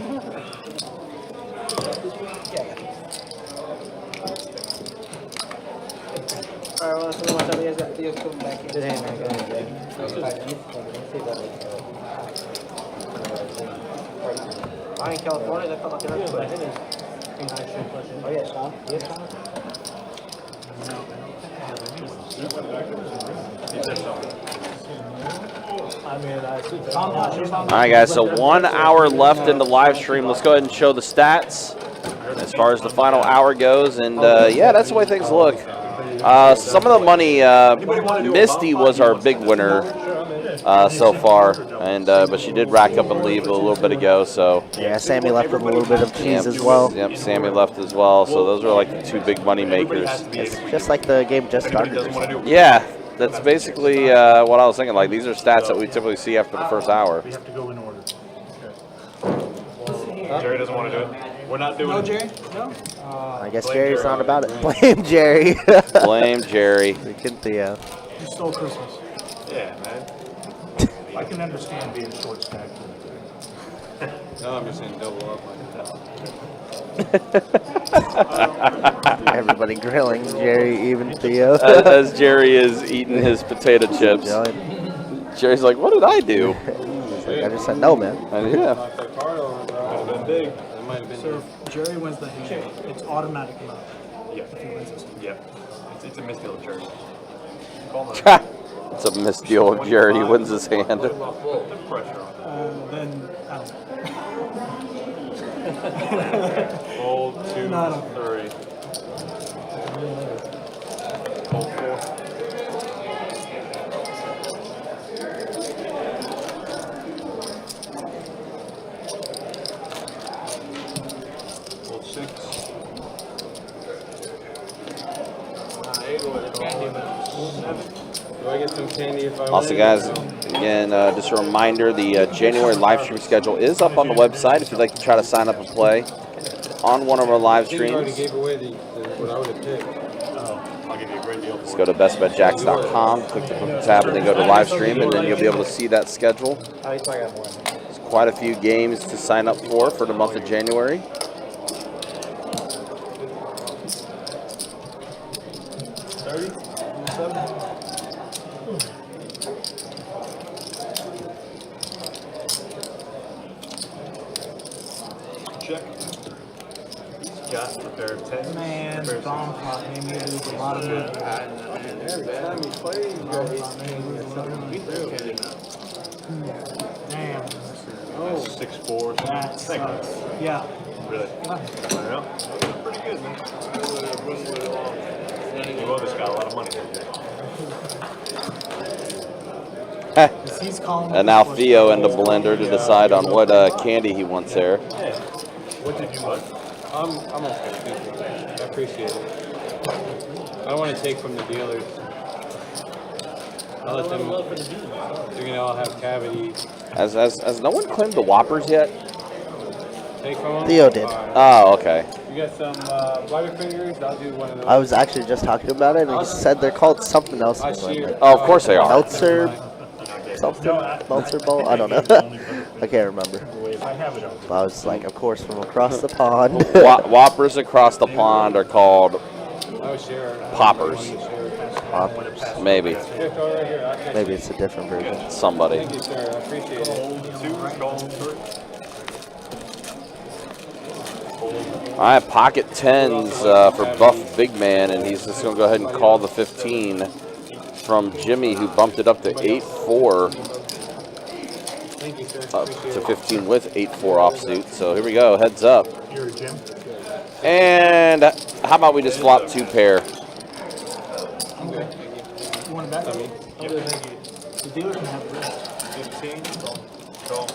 Speaker 11: Alright, well, so much you guys got Theo coming back here.
Speaker 6: Good hand, man. Good hand, Jay. Let's see that.
Speaker 11: I'm in California, that felt like an earthquake.
Speaker 6: Oh, yeah, Sean. Yes, Sean.
Speaker 3: All right, guys, so 1 hour left in the live stream. Let's go ahead and show the stats as far as the final hour goes. And, yeah, that's the way things look. Some of the money, Misty was our big winner so far, and but she did rack up and leave a little bit ago. So
Speaker 4: yeah, Sammy left with a little bit of cheese as well.
Speaker 3: Yep, Sammy left as well. So those are like the 2 big money makers.
Speaker 4: It's just like the game just started.
Speaker 3: Yeah, that's basically what I was thinking. Like, these are stats that we typically see after the first hour.
Speaker 12: We have to go in order.
Speaker 5: Jerry doesn't want to do it. We're not doing it.
Speaker 10: No, Jerry? No?
Speaker 4: I guess Jerry's not about it. Blame Jerry.
Speaker 3: Blame Jerry.
Speaker 4: Freaking Theo.
Speaker 10: You stole Christmas.
Speaker 5: Yeah, man.
Speaker 12: I can understand being short stacked.
Speaker 13: No, I'm just saying double up.
Speaker 4: Everybody grilling Jerry, even Theo.
Speaker 3: As Jerry is eating his potato chips. Jerry's like, what did I do?
Speaker 4: He's like, I just said no, man.
Speaker 3: Yeah.
Speaker 5: Big.
Speaker 10: So if Jerry wins the hand, it's automatic love.
Speaker 5: Yeah.
Speaker 10: If he wins this one.
Speaker 5: Yeah. It's a misdeal, Jerry. Call
Speaker 3: It's a misdeal if Jerry wins his hand.
Speaker 5: Put pressure on.
Speaker 10: Then I don't
Speaker 5: Hold 2,
Speaker 10: No, I don't.
Speaker 5: 3. Hold 4. Hold 6.
Speaker 13: Do I get some candy if I
Speaker 3: Also,
Speaker 13: win?
Speaker 3: guys, again, just a reminder, the January live stream schedule is up on the website if you'd like to try to sign up and play on one of our live
Speaker 13: You already
Speaker 3: streams.
Speaker 13: gave away the what I would have picked.
Speaker 5: I'll give you a great deal
Speaker 3: Just
Speaker 5: for
Speaker 3: go
Speaker 5: it.
Speaker 3: to bestbetjacks.com, click the book tab, and then go to live stream, and then you'll be able to see that schedule.
Speaker 6: Oh, he's probably got more.
Speaker 3: There's quite a few games to sign up for the month of January.
Speaker 12: There are 10.
Speaker 10: Man, bomb pop made me lose a lot of money.
Speaker 14: Every time you play, you got ace-king or something. Me too.
Speaker 10: Damn.
Speaker 12: Oh. 6-4.
Speaker 10: That sucks. Yeah.
Speaker 12: Really? Well, pretty good, man. You owe this guy a lot of money that day.
Speaker 10: He's calling
Speaker 3: And now Theo in the blender to decide on what candy he wants there.
Speaker 12: What did you want?
Speaker 13: I'm okay. Thank you. I appreciate it. I don't want to take from the dealers. I'll let them. They're gonna all have cavities.
Speaker 3: Has no one claimed the Whoppers yet?
Speaker 13: Take from them.
Speaker 4: Theo did.
Speaker 3: Oh, okay.
Speaker 13: You got some Butterfingers? I'll do one of those.
Speaker 4: I was actually just talking about it, and he said they're called something else.
Speaker 3: Oh, of course they are.
Speaker 4: Meltzer, something, Meltzer Bowl. I don't know. I can't remember. But I was like, of course, from across the pond.
Speaker 3: Whoppers across the pond are called poppers.
Speaker 4: Poppers.
Speaker 3: Maybe.
Speaker 4: Maybe it's a different version.
Speaker 3: Somebody.
Speaker 13: Thank you, sir. I appreciate it.
Speaker 3: All right, pocket 10s for Buff Big Man, and he's just going to go ahead and call the 15 from Jimmy, who bumped it up to 8-4.
Speaker 13: Thank you, sir.
Speaker 3: Up to 15 with 8-4 offsuit. So here we go, heads up.
Speaker 12: Here, Jim.
Speaker 3: And how about we just flop 2 pair?
Speaker 10: You want to bet?
Speaker 12: Yep. Thank you.
Speaker 10: The dealer can have this.
Speaker 12: 15. Call.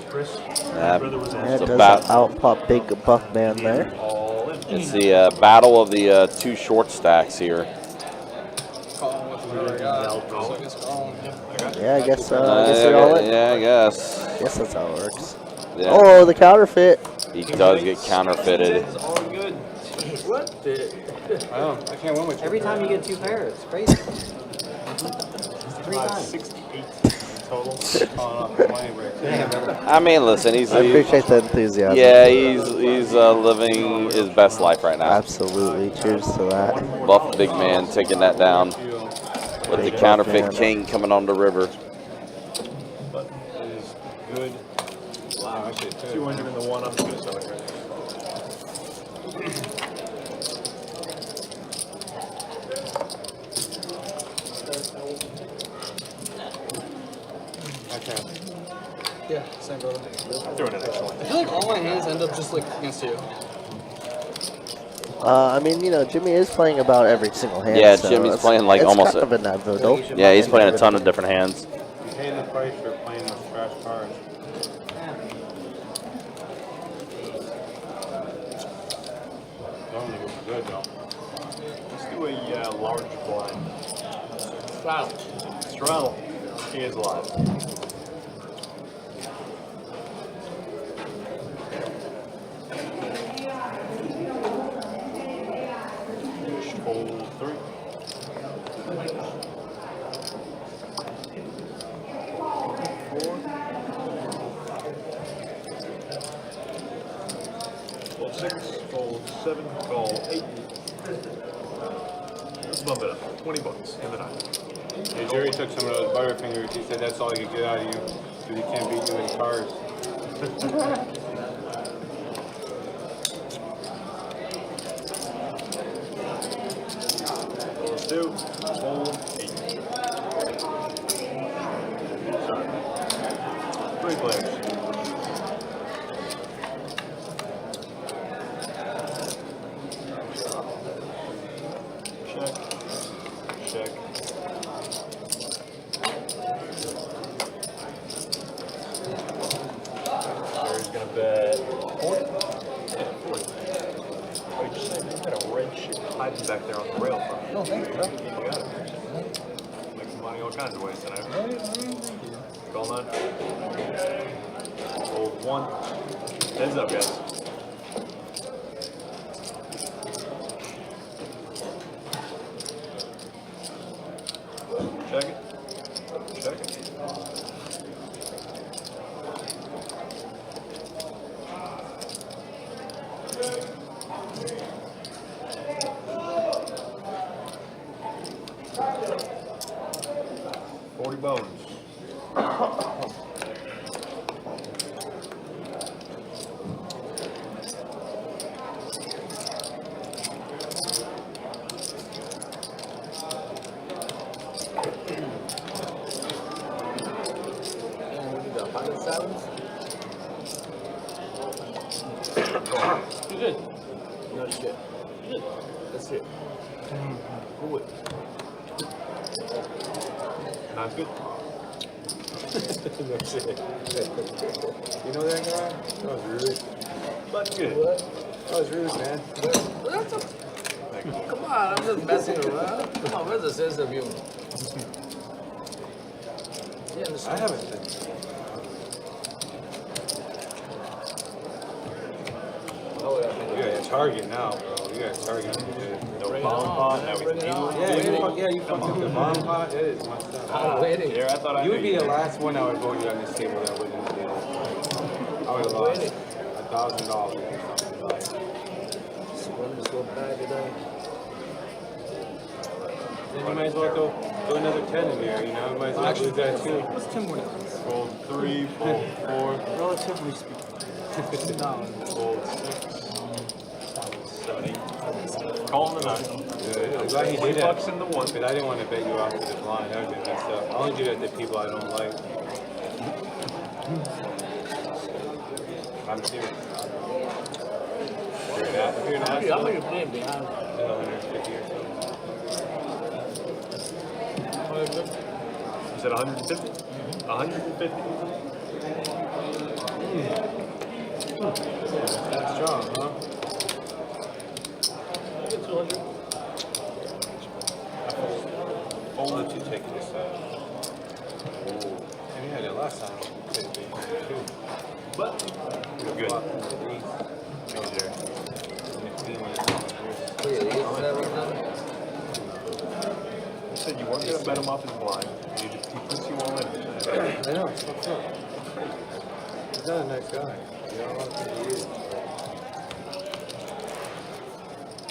Speaker 12: Chris.
Speaker 3: Yeah,
Speaker 12: Brother was
Speaker 4: Yeah, it
Speaker 3: So
Speaker 4: does out pop big Buff Man there.
Speaker 12: all in.
Speaker 3: it's the battle of the 2 short stacks here.
Speaker 14: Calling with whoever I got. Looks like it's calling.
Speaker 4: Yeah, I guess so. I guess you're all in.
Speaker 3: Yeah, I guess.
Speaker 4: Guess that's how it works.
Speaker 3: Yeah.
Speaker 4: Oh, the counterfeit.
Speaker 3: He does get counterfeited.
Speaker 14: It's all good. What the?
Speaker 13: Wow, I can't win with you.
Speaker 6: Every time you get 2 pairs, it's crazy. 3 times.
Speaker 12: 68 total.
Speaker 13: Calling off the money break.
Speaker 3: I mean, listen, he's
Speaker 4: I appreciate the enthusiasm.
Speaker 3: yeah, he's living his best life right now.
Speaker 4: Absolutely. Cheers to that.
Speaker 3: Buff Big Man taking that down with the
Speaker 4: Big
Speaker 3: counterfeit
Speaker 4: Buff Man.
Speaker 3: king coming on the river.
Speaker 12: But it is good.
Speaker 13: Wow, actually,
Speaker 12: 200 in the one. I'm going to sell it right.
Speaker 13: Okay.
Speaker 14: Yeah, same brother.
Speaker 12: I'm doing an excellent.
Speaker 14: I feel like all my hands end up just like against you.
Speaker 4: I mean, you know, Jimmy is playing about every single hand.
Speaker 3: Yeah,
Speaker 4: so
Speaker 3: Jimmy's
Speaker 4: it's-
Speaker 3: playing like
Speaker 4: it's
Speaker 3: almost
Speaker 4: kind of inevitable.
Speaker 3: Yeah, he's playing a ton of different hands.
Speaker 13: You're paying the price for playing those trash cards. Don't think it's good though.
Speaker 12: Let's do a large blind.
Speaker 14: Wow.
Speaker 12: Straddle. He is alive. Fold 3. Fold 6, fold 7, call 8. Let's bump it up. 20 bucks in the night.
Speaker 13: Hey, Jerry took some of those Butterfingers. He said that's all he could get out of you because he can't beat you in cards.
Speaker 12: Let's do fold 8. Sorry. 3 players. Check. Check. Jerry's gonna bet 40. Yeah, 40. Oh, you just said you got a red shit hiding back there on the rail front.
Speaker 14: No, thank you, bro.
Speaker 12: You got it. Making money all kinds of ways tonight. Call none. Hold 1. Heads up, guys. Check it. Check it. $40 bones.
Speaker 11: Islands?
Speaker 13: You good?
Speaker 11: No shit.
Speaker 13: Good.
Speaker 11: That's it.
Speaker 5: Cool it. Not good.
Speaker 13: No shit. You know that guy? That was rude.
Speaker 5: But good.
Speaker 11: What?
Speaker 13: That was rude, man.
Speaker 11: Come on, I'm just messing around. Come on, where's the sense of humor? Yeah,
Speaker 13: I haven't been.
Speaker 11: Oh, yeah.
Speaker 13: You got a target now, bro. You got a target.
Speaker 5: No bomb pot. Now we need one.
Speaker 13: Yeah, you fucked up the bomb pot. That is my stuff.
Speaker 11: I'm waiting.
Speaker 5: Yeah, I thought I
Speaker 13: You would
Speaker 5: knew
Speaker 13: be
Speaker 5: you.
Speaker 13: the last one I would vote you on this table that wouldn't have been. I would have lost $1,000 or something. Like,
Speaker 11: This one is so bad today.
Speaker 13: then you might as well go another 10 in there, you know? You might as well do that too.
Speaker 10: What's Tim winning?
Speaker 5: Fold 3, fold 4,
Speaker 10: Relatively speaking. $10.
Speaker 5: fold 6, 7, 8. Calling the 9.
Speaker 13: I'm glad he
Speaker 5: 20
Speaker 13: did that.
Speaker 5: bucks in the 1.
Speaker 13: But I didn't want to bet you off to the blind. That would be messed up. I only do that to people I don't like. I'm serious. If you're an
Speaker 11: How
Speaker 13: asshole,
Speaker 11: many you playing behind?
Speaker 13: 150 or something.
Speaker 5: Is it 150? 150.
Speaker 13: That's strong, huh? I'll let you take this side. And you had it last time.
Speaker 5: But you're good. You said you weren't going to bet him off his blind. He puts you all in.
Speaker 13: I know, it's fucked up. He's not a nice guy. You know, I don't think he is.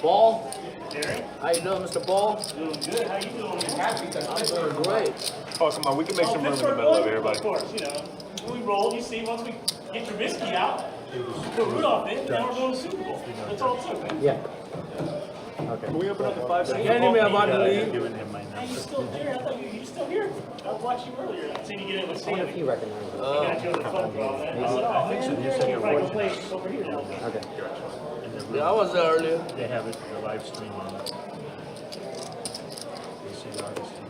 Speaker 11: Ball? How you doing, Mr. Ball?
Speaker 15: Doing good. How you doing? Happy.
Speaker 11: I'm doing great.
Speaker 5: Oh, come on, we can make some room in the middle of everybody.
Speaker 15: Of course, you know. We roll, you see, once we get Trubisky out, put Rudolph in, then we're going to Super Bowl. That's all it took, man.
Speaker 6: Yeah. Okay.
Speaker 5: Can we open up the 5 seconds?
Speaker 11: Yeah, anyway, I'm about to leave.
Speaker 12: Giving him my
Speaker 15: Hey,
Speaker 12: number.
Speaker 15: you still here? I thought you were still here. I was watching you earlier. I seen you get in with
Speaker 6: I wonder if
Speaker 15: Sammy.
Speaker 6: he recognizes it.
Speaker 15: You got you on the phone call, man. I think so. You said you're probably play over here now.
Speaker 6: Okay.
Speaker 11: Yeah, I was there earlier.
Speaker 12: They have it, the live stream on it. They say Augustine.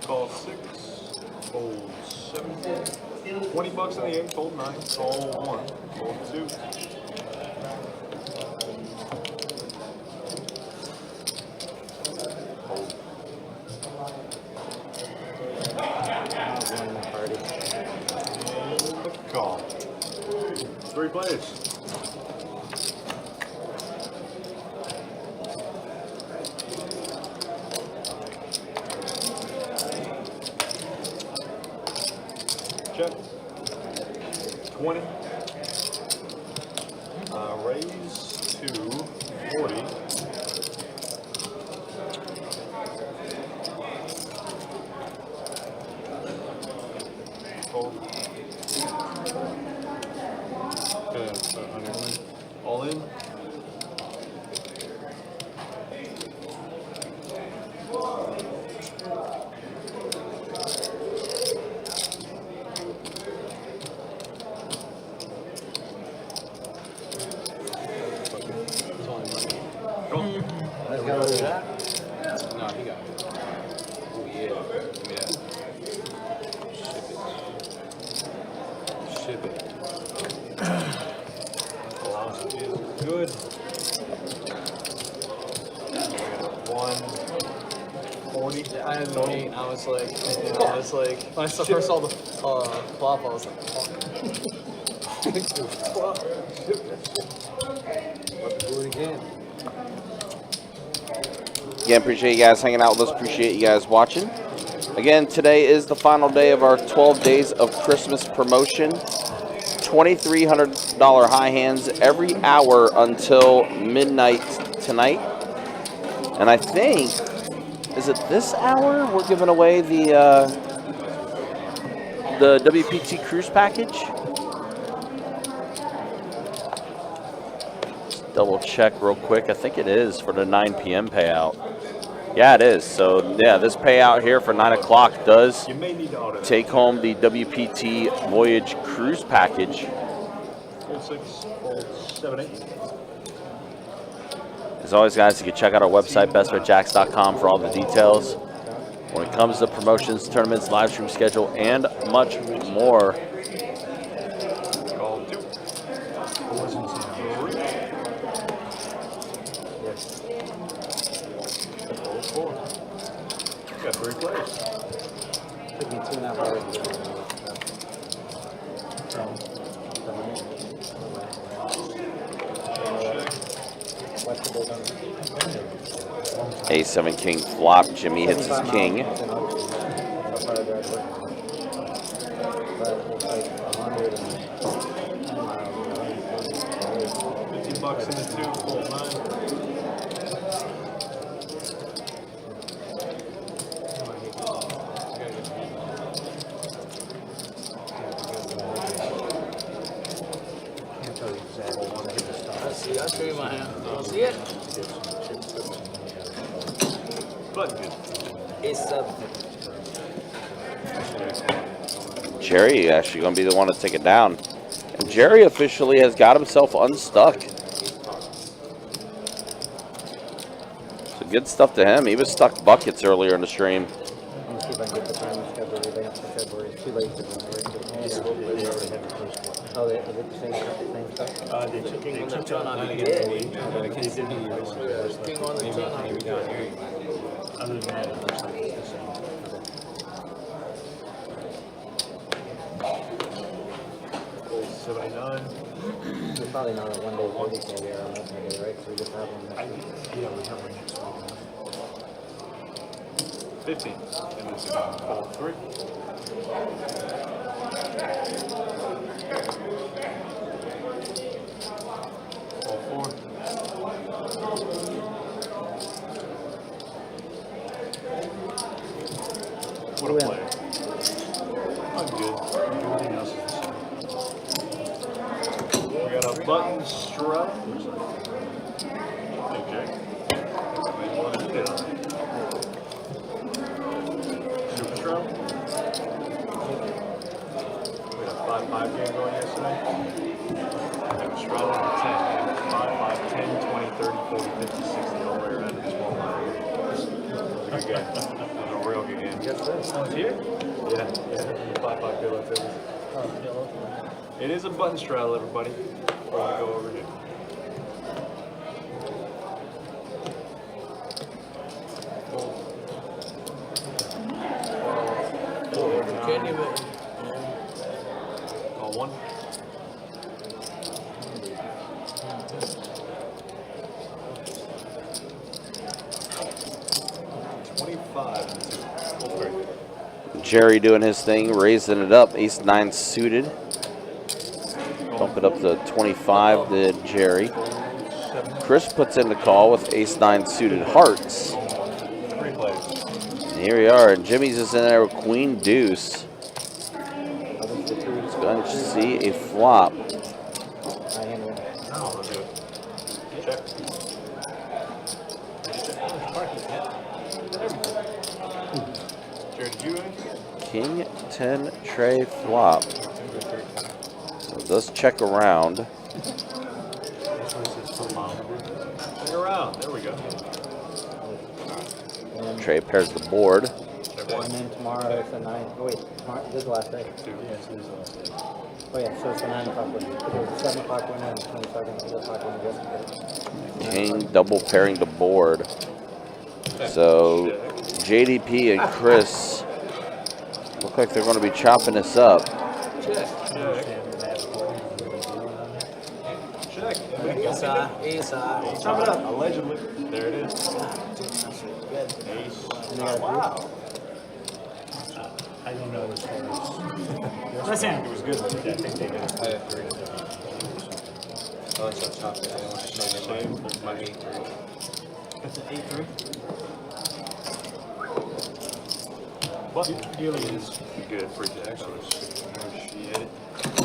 Speaker 5: Call 6, fold 7, 20 bucks in the 8, fold 9, call 1, fold 2. Fold. Call. 3 players. Check. 20. Raise to 40. Fold. All in.
Speaker 11: Let's go with that.
Speaker 13: No, he got it. Oh, yeah. Give me that. Ship it.
Speaker 5: Allowance is good. 140.
Speaker 14: I had an 8. I was like, when I first saw the flop, I was like, fuck.
Speaker 13: Do it again.
Speaker 3: Again, appreciate you guys hanging out with us. Appreciate you guys watching. Again, today is the final day of our 12 days of Christmas promotion. $2,300 high hands every hour until midnight tonight. And I think, is it this hour we're giving away the WPT cruise package? Just double check real quick. I think it is for the 9 p.m. payout. Yeah, it is. So, yeah, this payout here for 9 o'clock does
Speaker 5: You may need to auto that.
Speaker 3: take home the WPT Voyage Cruise Package.
Speaker 5: Fold 6, fold 7, 8.
Speaker 3: As always, guys, you can check out our website, bestbetjacks.com, for all the details when it comes to promotions, tournaments, live stream schedule, and much more.
Speaker 5: Call 2. 3. Roll 4. Got 3 players.
Speaker 6: Took me 2.5 hours to get
Speaker 3: A7 king flop. Jimmy hits his king.
Speaker 6: 50
Speaker 5: bucks in the 2, fold 9.
Speaker 14: I'll show you my hand. I'll see it.
Speaker 5: Button good.
Speaker 14: A7.
Speaker 3: Jerry actually going to be the one to take it down. And Jerry officially has got himself unstuck. So good stuff to him. He was stuck buckets earlier in the stream.
Speaker 6: Let me see if I can get the time schedule revamped for February. It's too late for January. Oh, is it the same stuff?
Speaker 12: They took
Speaker 14: King on the
Speaker 12: out
Speaker 14: turn on
Speaker 12: none
Speaker 14: the
Speaker 12: again.
Speaker 14: kid.
Speaker 12: They didn't
Speaker 14: King on the turn on the kid.
Speaker 12: Other than that, it looks like it's the same.
Speaker 5: Fold 79.
Speaker 6: There's probably not a one-day 40K there on that Monday, right? So we just have one next week.
Speaker 12: Yeah, we have one next week.
Speaker 5: 15. And this is fold 3. Fold 4. What a player. I'm good. Everything else is the same. We got a button strut. Big Jack. We want to hit on it. Super strut. We had a 5-5 game going yesterday. We had a strut on a 10. 5, 10, 20, 30, 40, 50, 60 all the way around this ball line. It was a good game. It was a real good game.
Speaker 6: Yes, sir.
Speaker 5: Oh, it's here? Yeah. 5-5 good like this. It is a button straddle, everybody. We're going to go over here.
Speaker 14: Genuine.
Speaker 5: Call 1.
Speaker 3: Jerry doing his thing, raising it up. Ace-9 suited. Bump it up to 25 to Jerry. Chris puts in the call with Ace-9 suited hearts. And here we are, and Jimmy's just in there with Queen Deuce. He's going to see a flop. King 10 tray flop. So it does check around.
Speaker 5: Check around. There we go.
Speaker 3: Trey pairs the board.
Speaker 6: And then tomorrow it's the 9. Oh, wait. Tomorrow, this is the last day.
Speaker 12: Yes, this is the last day.
Speaker 6: Oh, yeah. So it's the 9 o'clock winner. It was the 7 o'clock winner and the 22nd, 8 o'clock winner yesterday.
Speaker 3: King double pairing the board. So JDP and Chris look like they're going to be chopping this up.
Speaker 5: Check.
Speaker 14: Ace.
Speaker 5: Chop it up. Allegedly. There it is. Ace. Wow.
Speaker 12: I don't know as far as.
Speaker 10: Listen.
Speaker 5: It was good.
Speaker 12: Yeah, I think they got a 3.
Speaker 14: Oh, it's a chop it. I want to show you my 8-3.
Speaker 10: That's an 8-3.
Speaker 5: But dealing is good for Jack, so she hit it.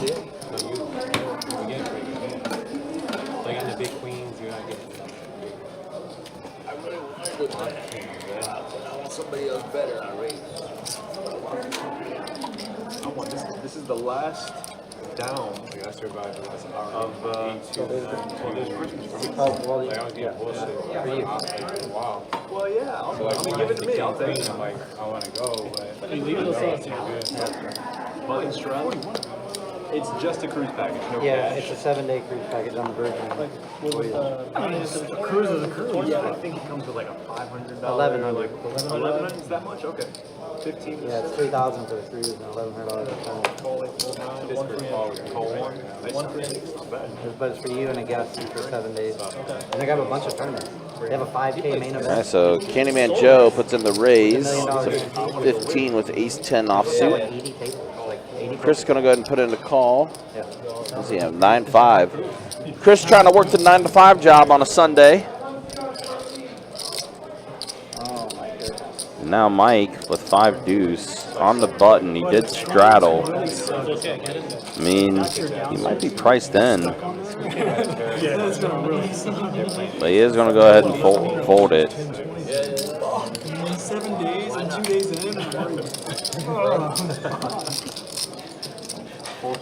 Speaker 13: Yeah. No, you get pretty good. Like in the big queens, you're not getting enough.
Speaker 5: I really wanted it.
Speaker 14: somebody else better on race.
Speaker 5: This is the last down
Speaker 13: Like I survived the last hour.
Speaker 5: of there's Christmas for me.
Speaker 13: Like I was getting bullshit. Wow.
Speaker 5: Well, yeah,
Speaker 13: So like,
Speaker 5: I mean,
Speaker 13: when
Speaker 5: give it to me. I'll
Speaker 13: became
Speaker 5: take
Speaker 13: queen,
Speaker 5: it.
Speaker 13: I'm like, I want to go, but
Speaker 15: You leave those things.
Speaker 5: But in Stroud, it's just a cruise package, no
Speaker 6: Yeah,
Speaker 5: cash.
Speaker 6: it's a 7-day cruise package on the Virgin.
Speaker 10: I mean, it's a cruise is a cruise.
Speaker 5: Yeah, I think it comes with like a $500.
Speaker 6: 1100.
Speaker 5: Like 1100 is that much? Okay. 15.
Speaker 6: Yeah, it's 3,000 for the cruise and $1,100 for the
Speaker 5: Call it call one.
Speaker 6: But it's for you and a guest for 7 days. And they have a bunch of tournaments. They have a 5K main
Speaker 3: All
Speaker 6: event.
Speaker 3: right, so Candyman Joe puts in the raise to 15 with ace-10 offsuit. Chris is going to go ahead and put in the call. What's he have? 9-5. Chris trying to work the 9 to 5 job on a Sunday. And now Mike with 5 deuce on the button. He did straddle. I mean, he might be priced in. But he is going to go ahead and fold it.
Speaker 10: 7 days and 2 days in.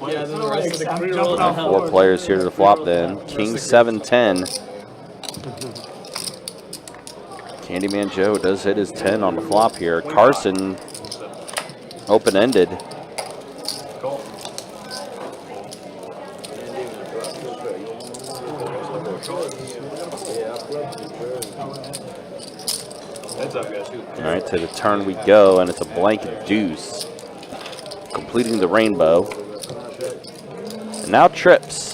Speaker 14: Yeah, then the rest of the crew rolls
Speaker 3: Now 4 players here to the flop then. King 7-10. Candyman Joe does hit his 10 on the flop here. Carson open-ended. All right, to the turn we go, and it's a blanket deuce, completing the rainbow. And now trips.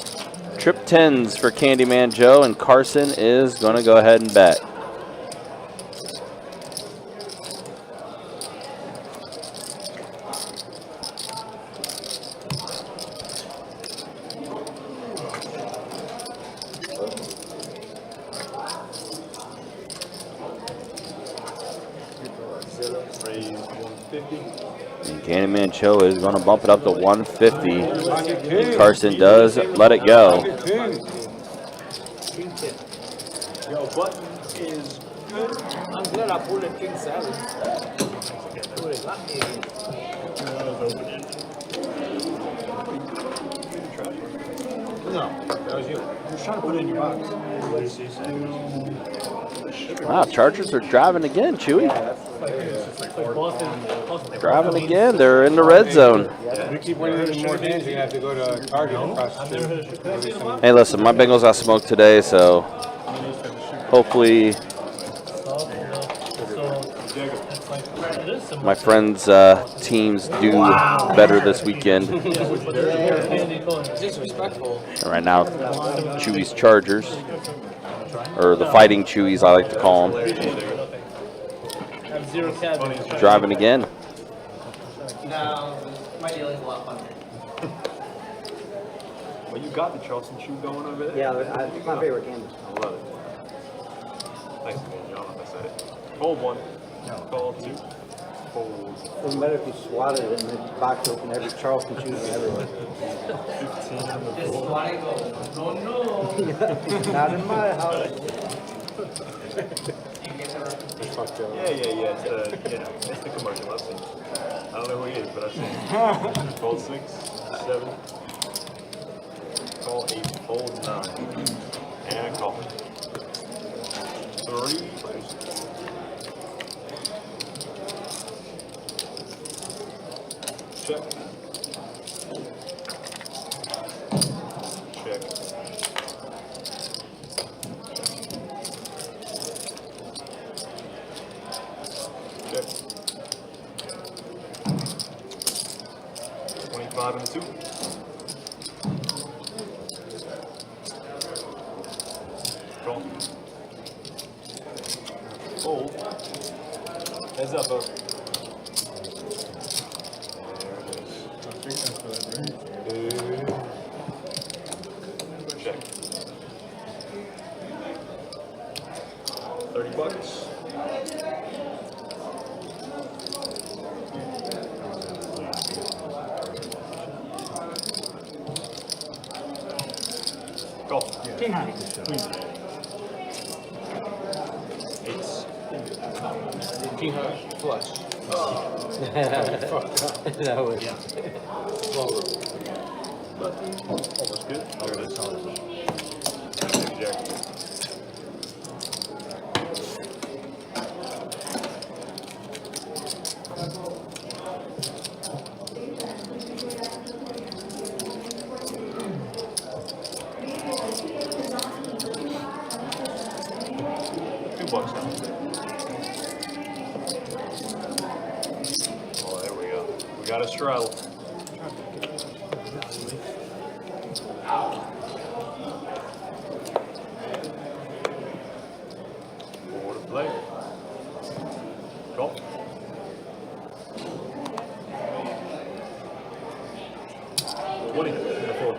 Speaker 3: Trip 10s for Candyman Joe, and Carson is going to go ahead and bet. And Candyman Joe is going to bump it up to 150. Carson does let it go.
Speaker 5: Yo, button is good.
Speaker 14: I'm glad I pulled a king salad.
Speaker 10: No, that was you. I was trying to put it in your box.
Speaker 3: Wow, Chargers are driving again, Chewy. Driving again. They're in the red zone.
Speaker 13: If you keep winning more games, you're going to have to go to Target across the street.
Speaker 3: Hey, listen, my Bengals got smoked today, so hopefully my friends' teams do better this weekend.
Speaker 14: Disrespectful.
Speaker 3: Right now, Chewy's Chargers, or the Fighting Chewies, I like to call them, driving again.
Speaker 11: No, my dealing's a lot funnier.
Speaker 5: Well, you got the Charleston shoe going over there.
Speaker 6: Yeah, it's my favorite candy.
Speaker 5: I love it. Nice man, you don't know if I said it. Fold 1. Call 2. Fold.
Speaker 6: It would be better if you swatted it and the box open every Charleston shoes and everywhere.
Speaker 5: 15 on the
Speaker 11: Just
Speaker 5: board.
Speaker 11: want to go. No.
Speaker 6: Not in my house.
Speaker 5: Yeah. It's the, it's the commercial. I've seen it. I don't know who he is, but I've seen it. Fold 6, 7. Call 8. Fold 9. And call. 3. Check. Check. Check. 25 and a 2. Call. Fold. Heads up, bro. Check. 30 bucks. Go.
Speaker 10: King high.
Speaker 5: Ace.
Speaker 14: King high.
Speaker 13: flush.
Speaker 6: That was.
Speaker 5: Almost good. There it is. Jack. $2 now. Oh, there we go. We got a straddle. Four to play. Call. $20 in the four.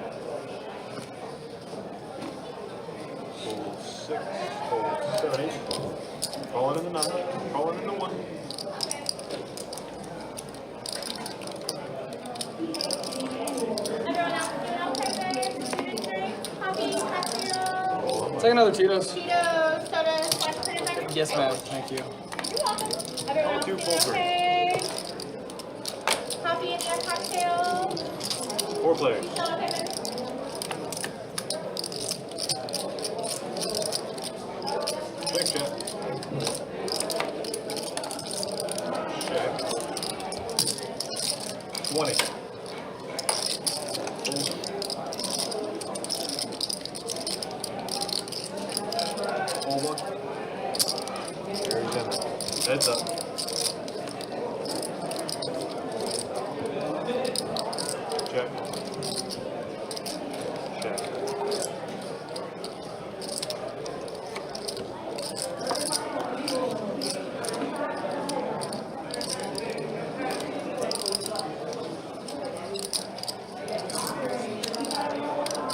Speaker 5: Fold 6, fold 7, 8. Calling in the 9, calling in the 1.
Speaker 7: Everyone else doing okay, babe? Student drink, coffee, cocktail,
Speaker 14: Take another Tito's.
Speaker 7: Cheetos, soda, slash peanut butter.
Speaker 14: Yes, ma'am. Thank you.
Speaker 7: You're welcome. Everyone else
Speaker 5: two
Speaker 7: doing
Speaker 5: full drinks.
Speaker 7: okay? Coffee and your cocktail.
Speaker 5: 4 players.
Speaker 7: Still okay, babe?
Speaker 5: Thanks, Jeff. Check. 20. All one. There's in. Heads up. Check. Check.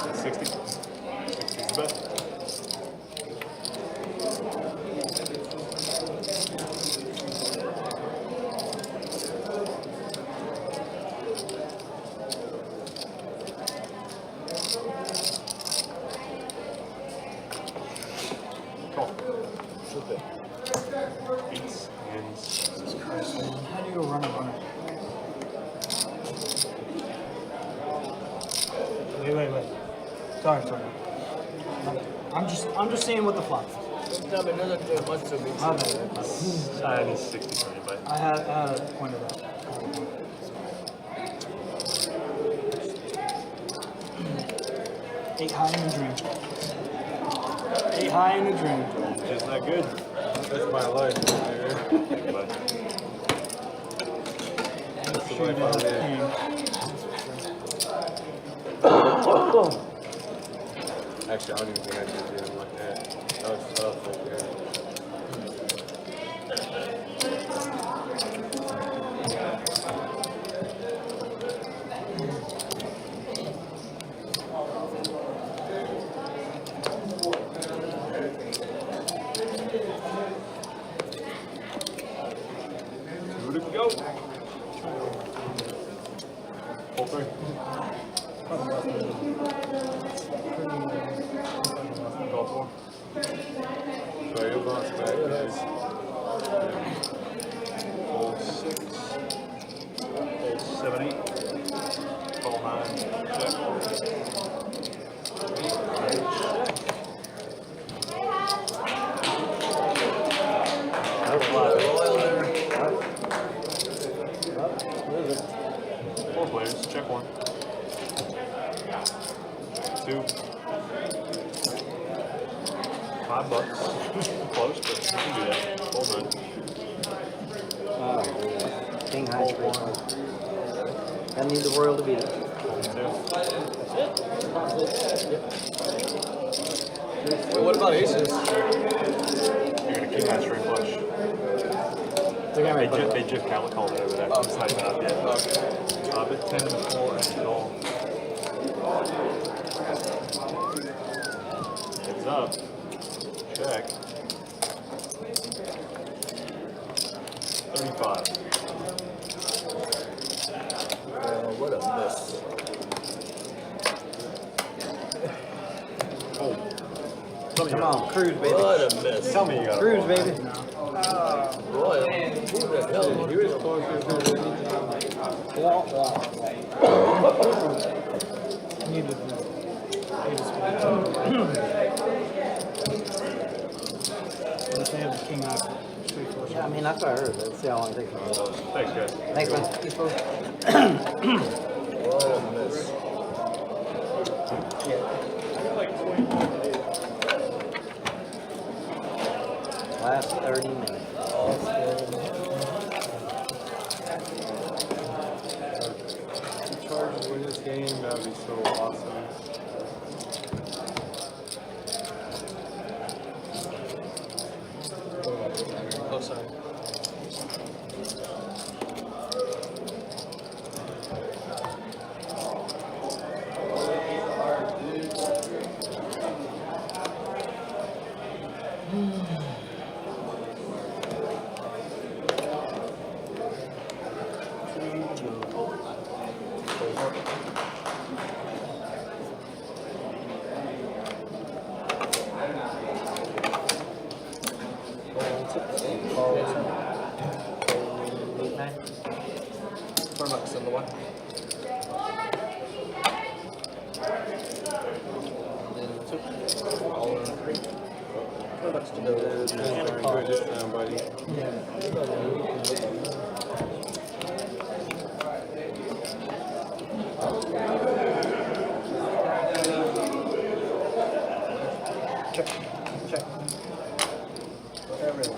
Speaker 5: That's 60. 60 is the best. Call. Beats and Jesus Christ.
Speaker 10: How do you run a runner? Wait. Sorry. I'm just saying what the flop is.
Speaker 14: No, but another thing wants to be.
Speaker 10: My bad.
Speaker 5: I need 60 for you, but
Speaker 10: I had pointed out. Eight high in a dream. 8 high in a dream.
Speaker 5: just not good.
Speaker 13: That's my life.
Speaker 5: Thank you, bud.
Speaker 13: That's the life I live. Actually, I don't even think I did do it like that. That was tough right there.
Speaker 5: Two to go. Full three. Call four.
Speaker 13: So you're bounce back, guys.
Speaker 5: Full six. Full 7, 8. Call 9. Check. Four players. Check 1. 2. $5. Close, but you can do that. Full 9.
Speaker 6: King high straight. I need the royal to beat it.
Speaker 14: Wait, what about aces?
Speaker 5: You're gonna king high straight flush. They just called it over there. It's not even up yet. But 10 and 4 and call. Heads up. Check. 35.
Speaker 14: What a miss.
Speaker 5: Oh.
Speaker 6: Come on, cruise, baby.
Speaker 14: What a miss.
Speaker 5: Tell me you got
Speaker 6: Cruise,
Speaker 5: a
Speaker 6: baby.
Speaker 13: Royal. Who the hell? He was closer to
Speaker 10: Unless they have the king off.
Speaker 6: Yeah, I mean, that's what I heard. Let's see how long it takes.
Speaker 13: Thanks, guys.
Speaker 6: Thanks, man. Peace, bro.
Speaker 13: Royal miss.
Speaker 6: Last 30 minutes.
Speaker 13: Chargers win this game, that would be so awesome.
Speaker 11: Oh, sorry. $4 on the one. And then 2. All in 3. $4 to go.
Speaker 13: Good this time, buddy.
Speaker 11: Check. Check. Whatever it is.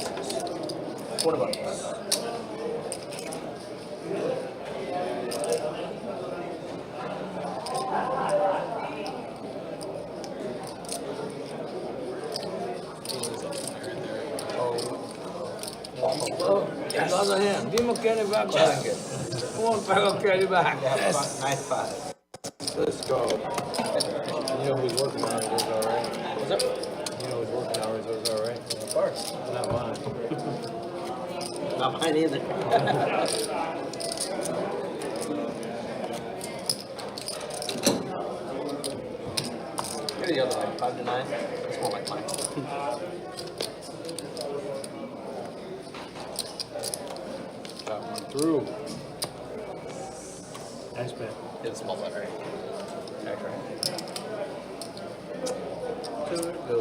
Speaker 11: $20.
Speaker 14: Yes. Other hand. Give him a carry back. Come on, Pago, carry back.
Speaker 11: Yes. Nice 5.
Speaker 13: Let's go. You know who's working hours was alright.
Speaker 11: What's up?
Speaker 13: You know who's working hours was alright.
Speaker 11: Of course.
Speaker 13: Not mine.
Speaker 11: Not mine either. Get the other one. 5 to 9. It's more like mine.
Speaker 13: Got one through.
Speaker 12: Nice bet.
Speaker 11: It's a small bet, right? That's right. Go.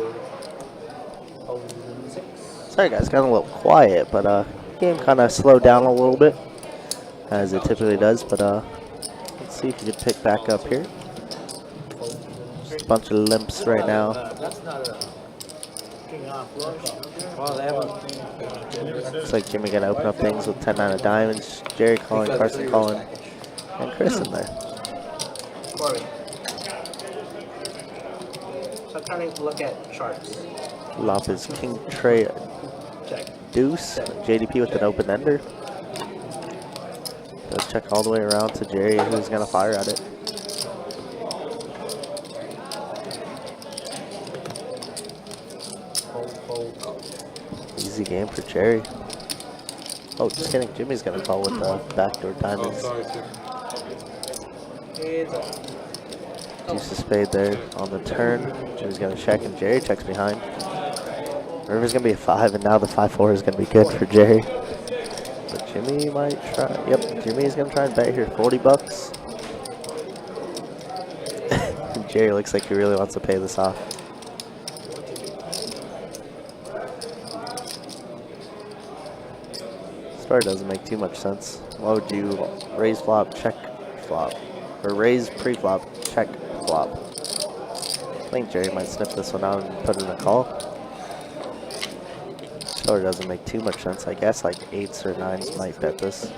Speaker 11: 6.
Speaker 4: Sorry guys, got a little quiet, but game kind of slowed down a little bit, as it typically does, but let's see if we can pick back up here. Just a bunch of limps right now.
Speaker 14: That's not a king off flush.
Speaker 6: Well, they haven't.
Speaker 4: Looks like Jimmy gonna open up things with 10-9 of diamonds. Jerry calling, Carson calling, and Chris in there.
Speaker 11: Corey. So I'm trying to look at charts.
Speaker 4: Lop is King Trey
Speaker 11: Check.
Speaker 4: Deuce. JDP with an open ender. Does check all the way around to Jerry, who's gonna fire at it. Easy game for Jerry. Oh, just kidding. Jimmy's gonna call with the backdoor
Speaker 13: Oh,
Speaker 4: diamonds.
Speaker 13: sorry, sir.
Speaker 11: It's up.
Speaker 4: Deuce of spade there on the turn. Jimmy's gonna check and Jerry checks behind. River's gonna be a 5 and now the 5-4 is gonna be good for Jerry. But Jimmy might try. Yep, Jimmy's gonna try and bet here. $40. Jerry looks like he really wants to pay this off. This part doesn't make too much sense. Why would you raise flop, check flop? Or raise pre-flop, check flop? I think Jerry might sniff this one out and put in a call. Or doesn't make too much sense. I guess like 8s or 9s might bet this.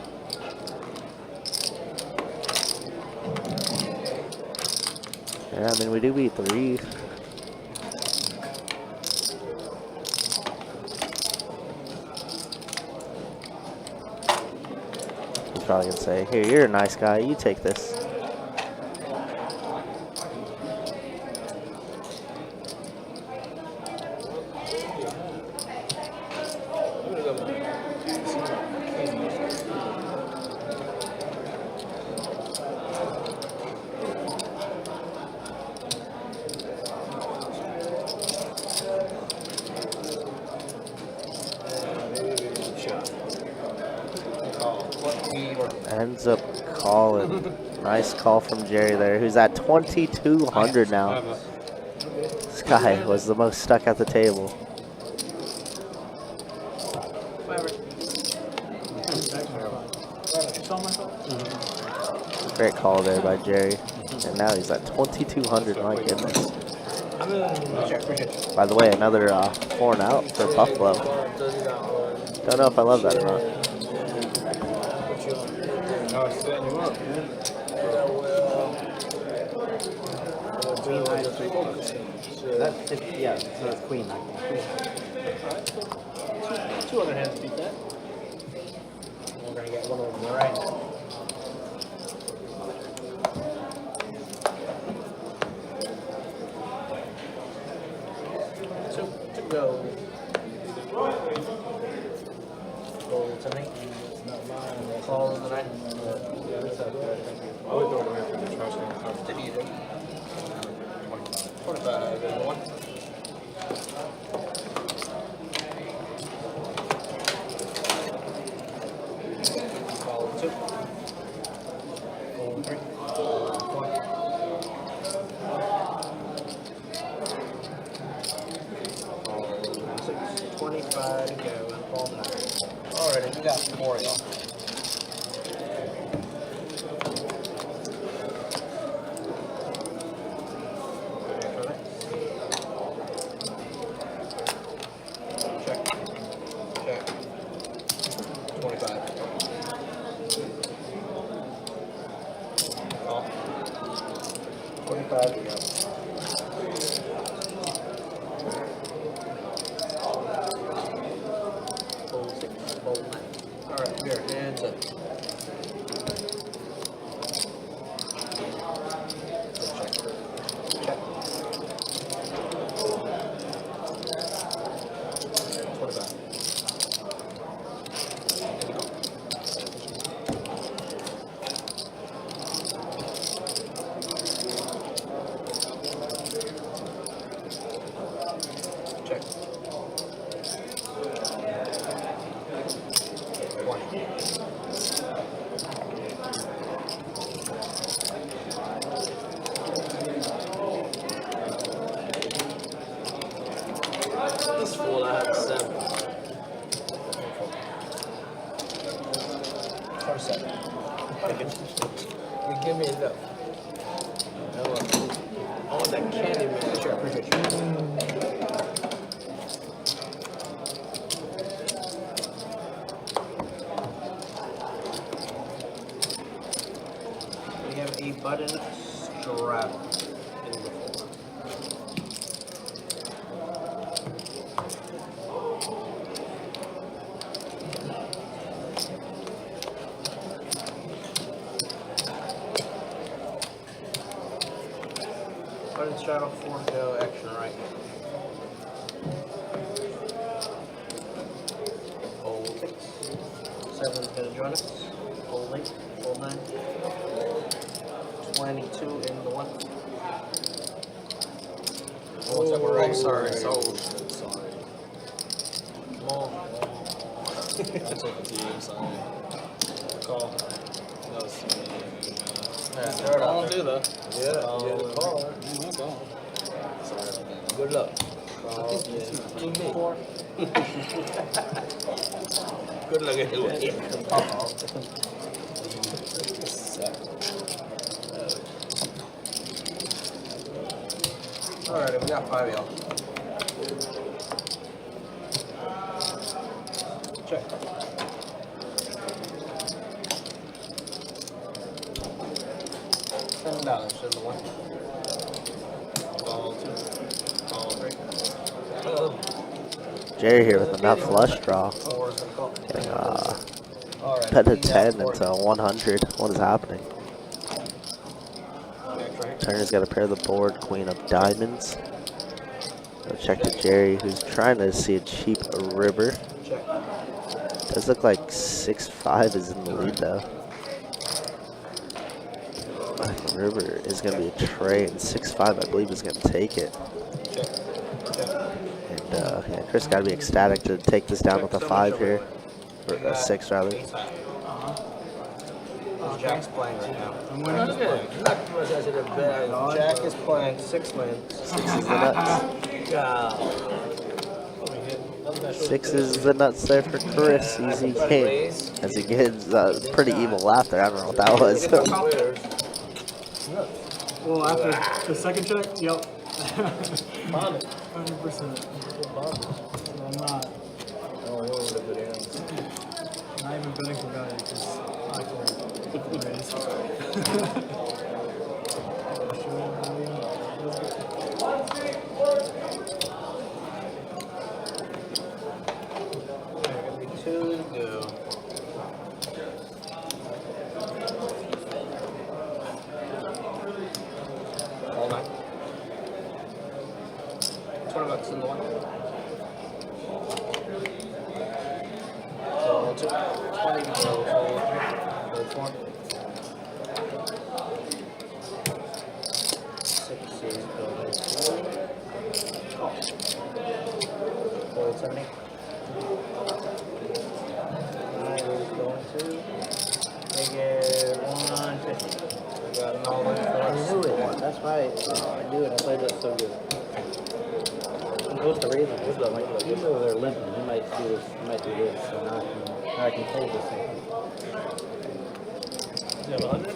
Speaker 4: Yeah, I mean we do beat 3. He's probably gonna say, "Here, you're a nice guy. You take this." Heads up call and nice call from Jerry there, who's at 2,200 now. This guy was the most stuck at the table. Great call there by Jerry. And now he's at 2,200, my goodness. By the way, another 4 and out for Buffalo. Don't know if I love that or not.
Speaker 13: No, it's setting you up, man.
Speaker 6: Yeah, so it's queen.
Speaker 11: Two other hands beat that. We're gonna get one of them right. To go. Roll to me. Call in the night.
Speaker 13: I would throw it away for the trash can.
Speaker 11: Did you? 45 and 1. Call 2. Call 3. 6. 25 to go and call 9. Alrighty, we got 4 y'all. Alright, here, hands up. Check. 25. Check. 20.
Speaker 14: This fool I have 7.
Speaker 11: Or 7.
Speaker 14: You give me enough. I want that candy, man.
Speaker 11: Sure, appreciate you. We have a button strap in the floor. Button straddle 4 to go, action right. Hold 6. 7's gonna join us. Hold 8. Hold 9. 22 in the 1.
Speaker 14: Oh, sorry. Sorry.
Speaker 11: More.
Speaker 14: That's what the team sorry. Call. That was
Speaker 11: Yeah,
Speaker 14: I don't do that.
Speaker 11: Yeah, call.
Speaker 14: Sorry about that.
Speaker 11: Good luck.
Speaker 14: Team me.
Speaker 11: Good luck anyway. Alright, we got 5 y'all. Check. $7 in the 1. Call 2. Call 3.
Speaker 4: Jerry here with enough flush draw.
Speaker 11: 4 is gonna call.
Speaker 4: Getting bet to 10 into 100. What is happening? Turner's got to pair the board, queen of diamonds. Go check to Jerry, who's trying to see a cheap river. Does look like 6-5 is in the lead though. River is going to be a tray, and 6-5 I believe is going to take it. And yeah, Chris got to be ecstatic to take this down with a 5 here, or a 6 rather.
Speaker 11: Jack's playing right now.
Speaker 10: I'm winning this play.
Speaker 11: Not too much as it a bad. Jack is playing 6 wins.
Speaker 4: 6 is the nuts.
Speaker 11: Yeah.
Speaker 4: 6 is the nuts there for Chris. Easy game. As he gives pretty evil laughter. I don't know what that was.
Speaker 10: Well, after the second check, yep. 100%. I'm not. Not even betting for value because I can raise.
Speaker 11: Two to go. All night. 20 bucks in the one. So 20 to go. Fold 4. 6 is building. Fold 70.
Speaker 6: That's why I do it. I played that so good. I'm supposed to raise it. This is like this over there limping. You might do this. You might do this. So now I can fold this thing.
Speaker 11: Do you have 100?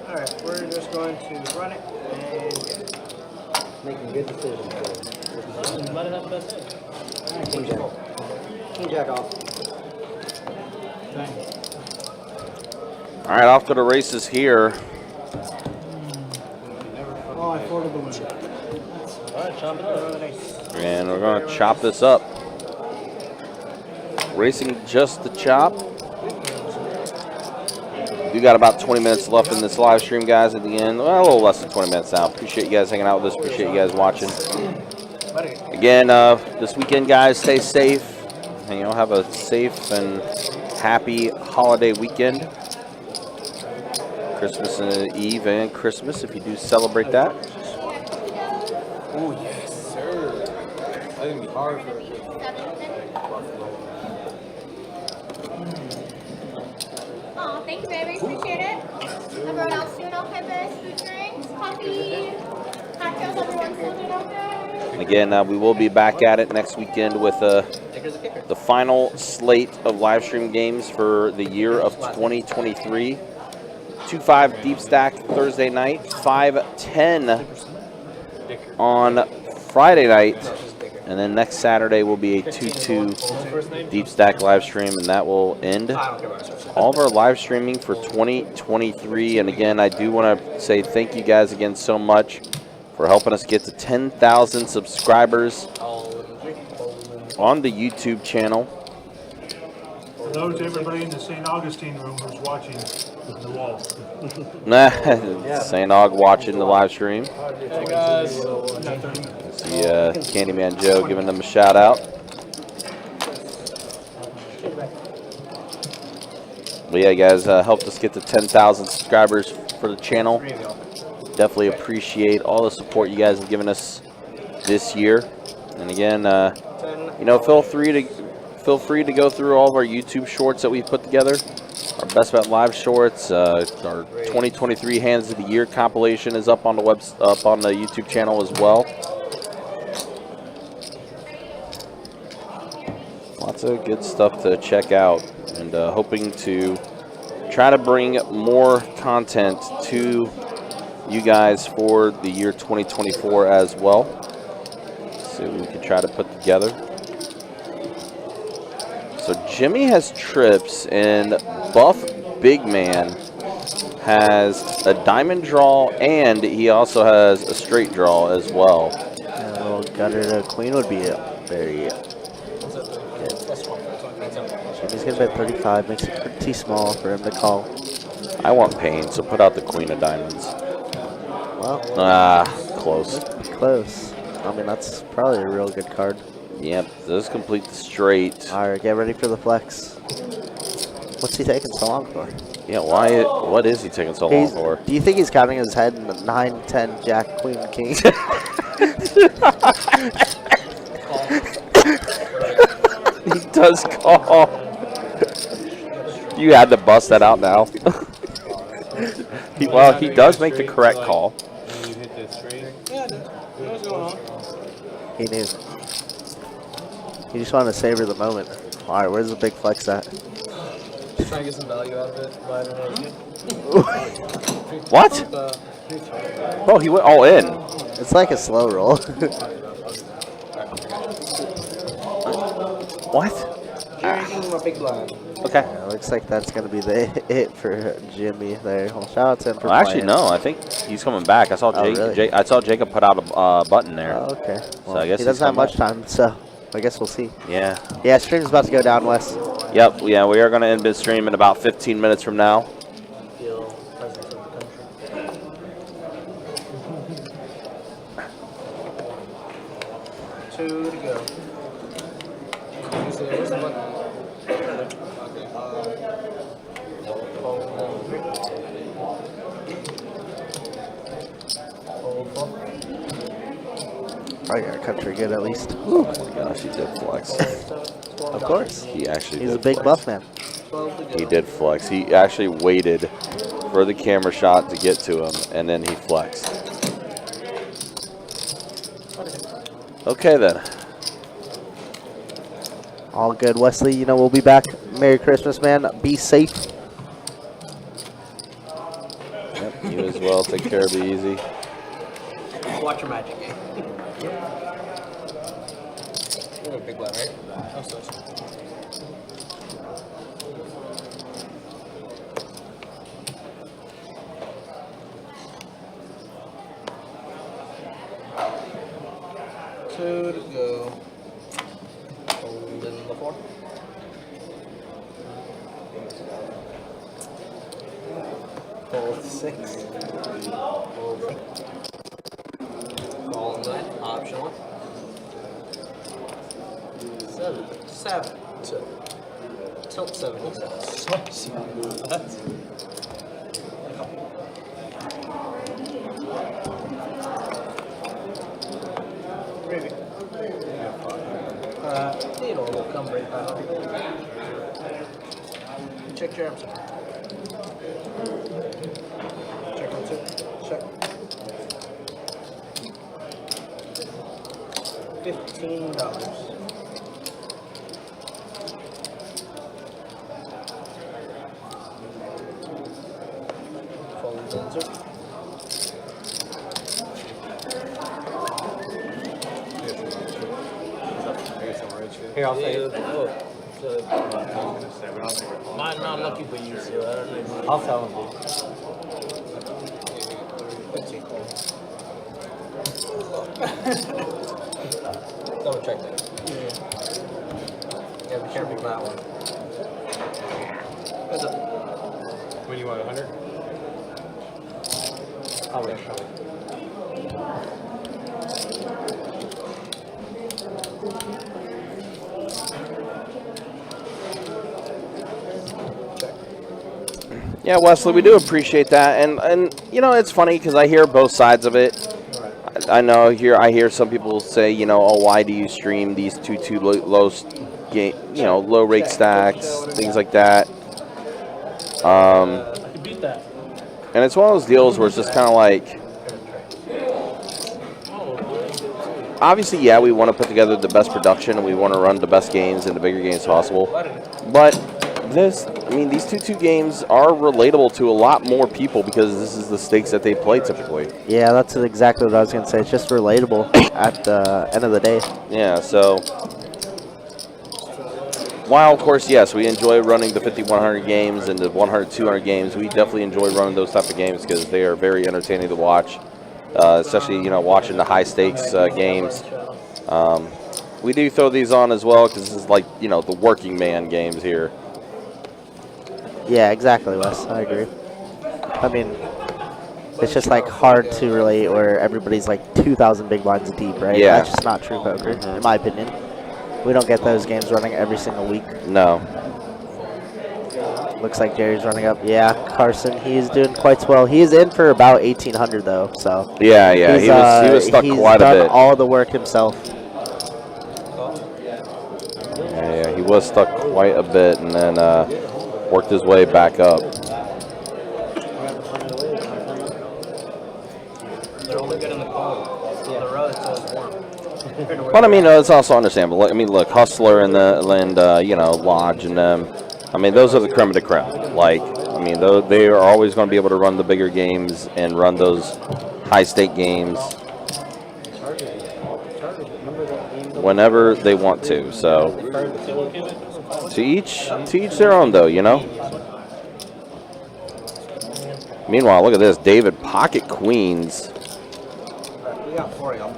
Speaker 11: Alright, we're just going to run it and
Speaker 6: Making good decisions.
Speaker 11: you might have the best hand.
Speaker 6: Alright, King Jack. King Jack off.
Speaker 3: All right, off to the races here.
Speaker 10: Oh, I folded the win.
Speaker 11: Alright, chop it up.
Speaker 3: And we're going to chop this up. Racing just the chop. We got about 20 minutes left in this live stream, guys, at the end. Well, a little less than 20 minutes now. Appreciate you guys hanging out with us. Appreciate you guys watching. Again, this weekend, guys, stay safe. And, have a safe and happy holiday weekend. Christmas Eve and Christmas, if you do celebrate that.
Speaker 13: Oh, yes, sir. That's going to be hard for
Speaker 7: Oh, thank you, baby. Appreciate it. Everyone else doing okay, best? Food, drinks, coffee, cocktails, everyone's still doing okay?
Speaker 3: And again, we will be back at it next weekend with the final slate of live stream games for the year of 2023. 2-5 deep stack Thursday night, 5-10 on Friday night, and then next Saturday will be a 2-2 deep stack live stream, and that will end all of our live streaming for 2023. And again, I do want to say thank you guys again so much for helping us get to 10,000 subscribers on the YouTube channel.
Speaker 12: For those, everybody in the St. Augustine room who's watching the wall.
Speaker 3: St. Aug watching the live stream.
Speaker 13: Hey, guys.
Speaker 3: See Candyman Joe giving them a shout out. But yeah, guys, helped us get to 10,000 subscribers for the channel. Definitely appreciate all the support you guys have given us this year. And again, feel free to go through all of our YouTube shorts that we've put together. Our Best Bet Live shorts, our 2023 Hands of the Year compilation is up on the YouTube channel as well. Lots of good stuff to check out, and hoping to try to bring more content to you guys for the year 2024 as well. See what we can try to put together. So Jimmy has trips, and Buff Big Man has a diamond draw, and he also has a straight draw as well.
Speaker 4: And a little gutter to queen would be very good. Jimmy's going to bet 35, makes it pretty small for him to call.
Speaker 3: I want pain, so put out the queen of diamonds.
Speaker 4: Well,
Speaker 3: close.
Speaker 4: Close. I mean, that's probably a real good card.
Speaker 3: Yep, does complete the straight.
Speaker 4: All right, get ready for the flex. What's he taking so long for?
Speaker 3: Yeah, what is he taking so long for?
Speaker 4: Do you think he's counting his head in the 9, 10, Jack, Queen, King?
Speaker 3: He does call. You had to bust that out now. Well, he does make the correct call.
Speaker 13: You hit the straight.
Speaker 11: Yeah, I did. What's going on?
Speaker 4: He knew. He just wanted to savor the moment. All right, where's the big flex at?
Speaker 14: Just trying to get some value out of it. But I don't know.
Speaker 3: What? Oh, he went all in.
Speaker 4: It's like a slow roll.
Speaker 3: What?
Speaker 11: Drinking my big blind.
Speaker 3: Okay.
Speaker 4: Yeah, looks like that's going to be the hit for Jimmy there. Well, shout out to him for
Speaker 3: Well, actually,
Speaker 4: playing.
Speaker 3: no. I think he's coming back. I saw
Speaker 4: really?
Speaker 3: I saw Jacob put out a button there.
Speaker 4: Oh, okay. Well,
Speaker 3: So I guess
Speaker 4: he doesn't have
Speaker 3: coming
Speaker 4: much time, so I guess we'll see.
Speaker 3: Yeah.
Speaker 4: Yeah, stream's about to go down, Wes.
Speaker 3: Yep. Yeah, we are going to end the stream in about 15 minutes from now.
Speaker 11: Feel presence of the country. 2 to go.
Speaker 14: Where's the button?
Speaker 4: I got country good at least.
Speaker 3: Oh my gosh, he did flex.
Speaker 4: Of course.
Speaker 3: He actually
Speaker 4: He's
Speaker 3: did
Speaker 4: a big
Speaker 3: flex.
Speaker 4: buff man.
Speaker 3: He did flex. He actually waited for the camera shot to get to him, and then he flexed. Okay, then.
Speaker 4: All good, Wesley. You know, we'll be back. Merry Christmas, man. Be safe.
Speaker 3: Yep, you as well. Take care. Be easy.
Speaker 11: Watch your magic game.
Speaker 14: You're a big blind, right? Oh, so
Speaker 11: Two to go. Holding the 4. Hold 6. Hold 6. Call the optional. 7. Tilt 77. That's maybe. It'll come right back. Check your arms. Check on 2. Check. $15. Fold answer.
Speaker 6: Here, I'll say it.
Speaker 11: Mine not lucky for you, so I don't know.
Speaker 6: I'll tell him,
Speaker 11: Double check that. Yeah, be careful with that one. What's up?
Speaker 13: When you want 100?
Speaker 6: I'll wait.
Speaker 3: Yeah, Wesley, we do appreciate that, and you know, it's funny because I hear both sides of it. I know I hear some people say, you know, oh, why do you stream these two low game, you know, low rate stacks, things like that. And it's one of those deals where it's just kind of like, obviously, yeah, we want to put together the best production and we want to run the best games and the bigger games possible. But these 2-2 games are relatable to a lot more people because this is the stakes that they play typically.
Speaker 4: Yeah, that's exactly what I was going to say. It's just relatable at the end of the day.
Speaker 3: Yeah, so while, of course, yes, we enjoy running the 50-100 games and the 100-200 games, we definitely enjoy running those type of games because they are very entertaining to watch, especially, you know, watching the high-stakes games. We do throw these on as well because this is like, you know, the working man games here.
Speaker 4: Yeah, exactly, Wes. I agree. I mean, it's just like hard to relate where everybody's like 2,000 big blinds deep, right?
Speaker 3: Yeah.
Speaker 4: That's just not true poker, in my opinion. We don't get those games running every single week.
Speaker 3: No.
Speaker 4: Looks like Jerry's running up. Yeah, Carson, he's doing quite well. He's in for about 1,800 though, so.
Speaker 3: Yeah, he was stuck quite a bit.
Speaker 4: He's done all the work himself.
Speaker 3: Yeah, he was stuck quite a bit, and then worked his way back up.
Speaker 11: They're only good in the cold. On the road, it's always warm.
Speaker 3: But I mean, it's also understandable. I mean, look, Hustler and you know, Lodge and them. I mean, those are the creme de creme. Like, I mean, they are always going to be able to run the bigger games and run those high-stake games whenever they want to. So, to each their own, though. You know. Meanwhile, look at this, David pocket queens.
Speaker 11: We got 4 of them.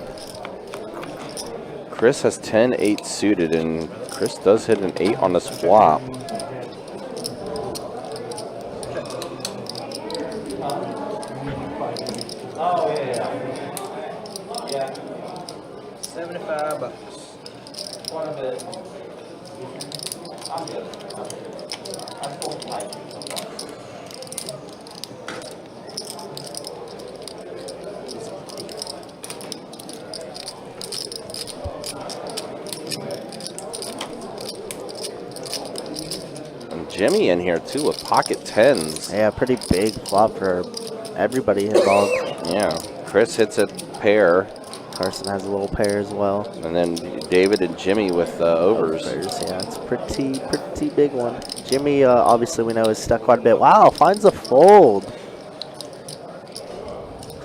Speaker 3: Chris has 10-8 suited, and Chris does hit an 8 on this flop.
Speaker 11: Oh, yeah. 75 bucks. One of it. I'm good. I'm full tight.
Speaker 3: And Jimmy in here too with pocket 10s.
Speaker 4: Yeah, pretty big flop for everybody involved.
Speaker 3: Yeah, Chris hits a pair.
Speaker 4: Carson has a little pair as well.
Speaker 3: And then David and Jimmy with overs.
Speaker 4: Yeah, it's a pretty big one. Jimmy, obviously we know, is stuck quite a bit. Wow, finds a fold.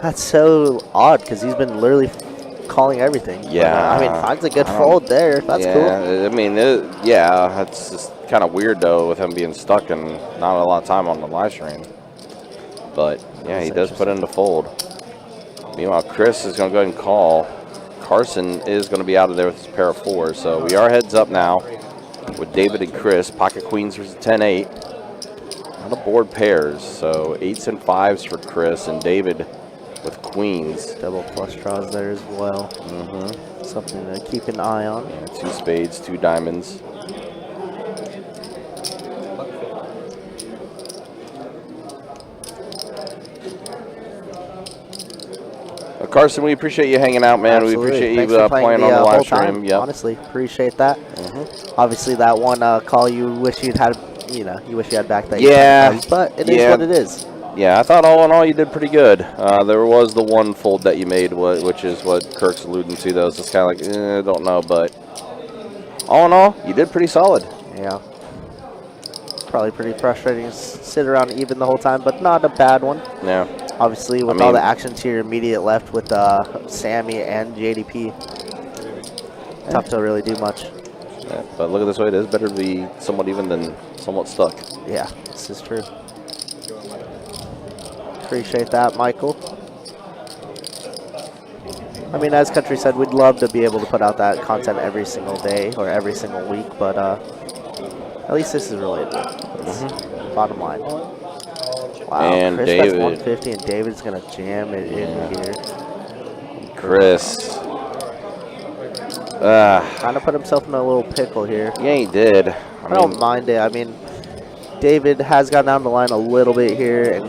Speaker 4: That's so odd because he's been literally calling everything.
Speaker 3: Yeah.
Speaker 4: But, I mean, finds a good fold there. That's cool.
Speaker 3: I mean, yeah, that's just kind of weird though with him being stuck and not a lot of time on the live stream. But yeah, he does put in the fold. Meanwhile, Chris is going to go ahead and call. Carson is going to be out of there with his pair of 4s. So we are heads up now with David and Chris. Pocket queens versus 10-8. On the board pairs. So 8s and 5s for Chris and David with queens.
Speaker 4: Double flush draws there as well. Something to keep an eye on.
Speaker 3: Yeah, 2 spades, 2 diamonds. Carson, we appreciate you hanging out, man.
Speaker 4: Absolutely.
Speaker 3: We appreciate
Speaker 4: Thanks
Speaker 3: you
Speaker 4: for
Speaker 3: playing on the live stream.
Speaker 4: Yep. Honestly, appreciate that. Obviously, that one call you wish you'd had, you wish you had back that.
Speaker 3: Yeah,
Speaker 4: but it is what it is.
Speaker 3: Yeah, I thought all in all you did pretty good. There was the one fold that you made, which is what Kirk's alluding to, though. So it's kind of like, I don't know, but all in all, you did pretty solid.
Speaker 4: Yeah. Probably pretty frustrating to sit around even the whole time, but not a bad one.
Speaker 3: Yeah.
Speaker 4: Obviously, with all the action to your immediate left with Sammy and JDP, tough to really do much.
Speaker 3: Yeah, but look at this way, it is better to be somewhat even than somewhat stuck.
Speaker 4: Yeah, this is true. Appreciate that, Michael. I mean, as Country said, we'd love to be able to put out that content every single day or every single week, but at least this is really bottom line. Wow,
Speaker 3: And
Speaker 4: Chris
Speaker 3: David.
Speaker 4: has 150, and David's going to jam it in here.
Speaker 3: Chris.
Speaker 4: Kind of put himself in a little pickle here.
Speaker 3: Yeah, he did.
Speaker 4: I don't mind it. I mean, David has gone down the line a little bit here, and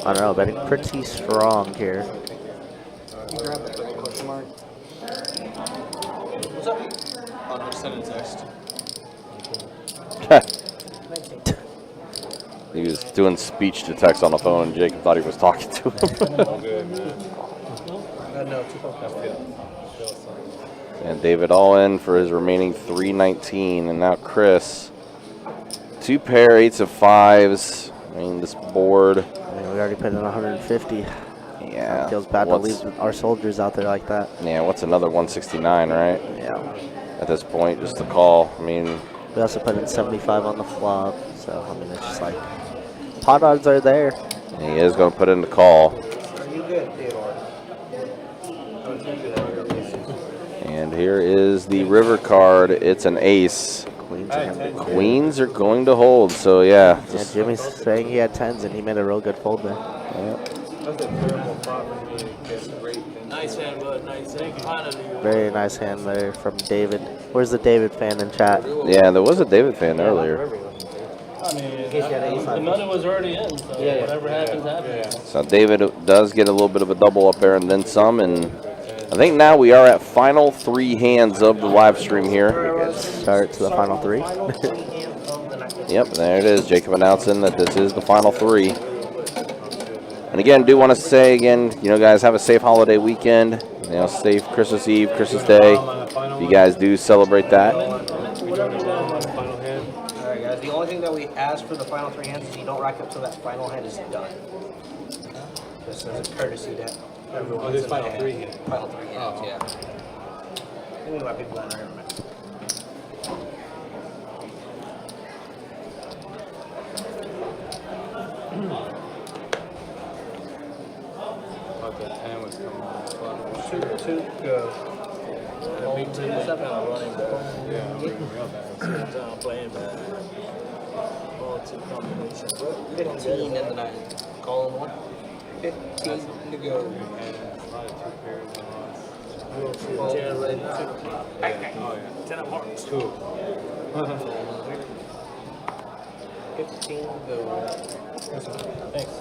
Speaker 4: I don't know, betting pretty strong here.
Speaker 14: What's up? Oh, no, send a text.
Speaker 3: He was doing speech to text on the phone, and Jacob thought he was talking to him.
Speaker 13: All good, man.
Speaker 3: And David all in for his remaining 319, and now Chris, 2 pair 8s of 5s. I mean, this board.
Speaker 4: I mean, we already put in 150.
Speaker 3: Yeah.
Speaker 4: It feels bad to leave our soldiers out there like that.
Speaker 3: Yeah, what's another 169, right?
Speaker 4: Yeah.
Speaker 3: At this point, just the call. I mean,
Speaker 4: we also put in 75 on the flop, so I mean, it's just like pot odds are there.
Speaker 3: He is going to put in the call.
Speaker 11: Are you good, Theodore?
Speaker 3: And here is the river card. It's an ace. Queens are going to hold, so yeah.
Speaker 4: Yeah, Jimmy's saying he had 10s, and he made a real good fold there.
Speaker 3: Yeah.
Speaker 13: That's a terrible spot for me to get great.
Speaker 14: Nice hand, bud. Nice hand.
Speaker 4: Very nice hand there from David. Where's the David fan in chat?
Speaker 3: Yeah, there was a David fan earlier.
Speaker 15: I mean, the money was already in, so whatever happens, happens.
Speaker 3: So David does get a little bit of a double up there and then some, and I think now we are at final 3 hands of the live stream here.
Speaker 4: start to the final three.
Speaker 3: Yep, there it is. Jacob announcing that this is the final three. And again, do want to say again, you know, guys, have a safe holiday weekend. You know, safe Christmas Eve, Christmas Day. If you guys do celebrate that.
Speaker 11: Alright guys, the only thing that we ask for the final three hands is you don't rack up till that final hand is done. Just as a courtesy to everyone.
Speaker 13: Oh, there's final three hands.
Speaker 11: Final three hands, yeah. I think we might be blowing our hair.
Speaker 13: Thought the 10 was coming on.
Speaker 11: Two, go.
Speaker 14: Big team is kind of running back.
Speaker 13: Yeah, I'm real bad.
Speaker 14: I'm playing bad. All two combination.
Speaker 11: 15 and the 9. Call in one. 15 to go.
Speaker 13: And a lot of two pairs and lost.
Speaker 14: 10 right now.
Speaker 13: Oh, yeah.
Speaker 15: 10 of hearts.
Speaker 13: 2.
Speaker 11: 15 to go.
Speaker 14: Thanks.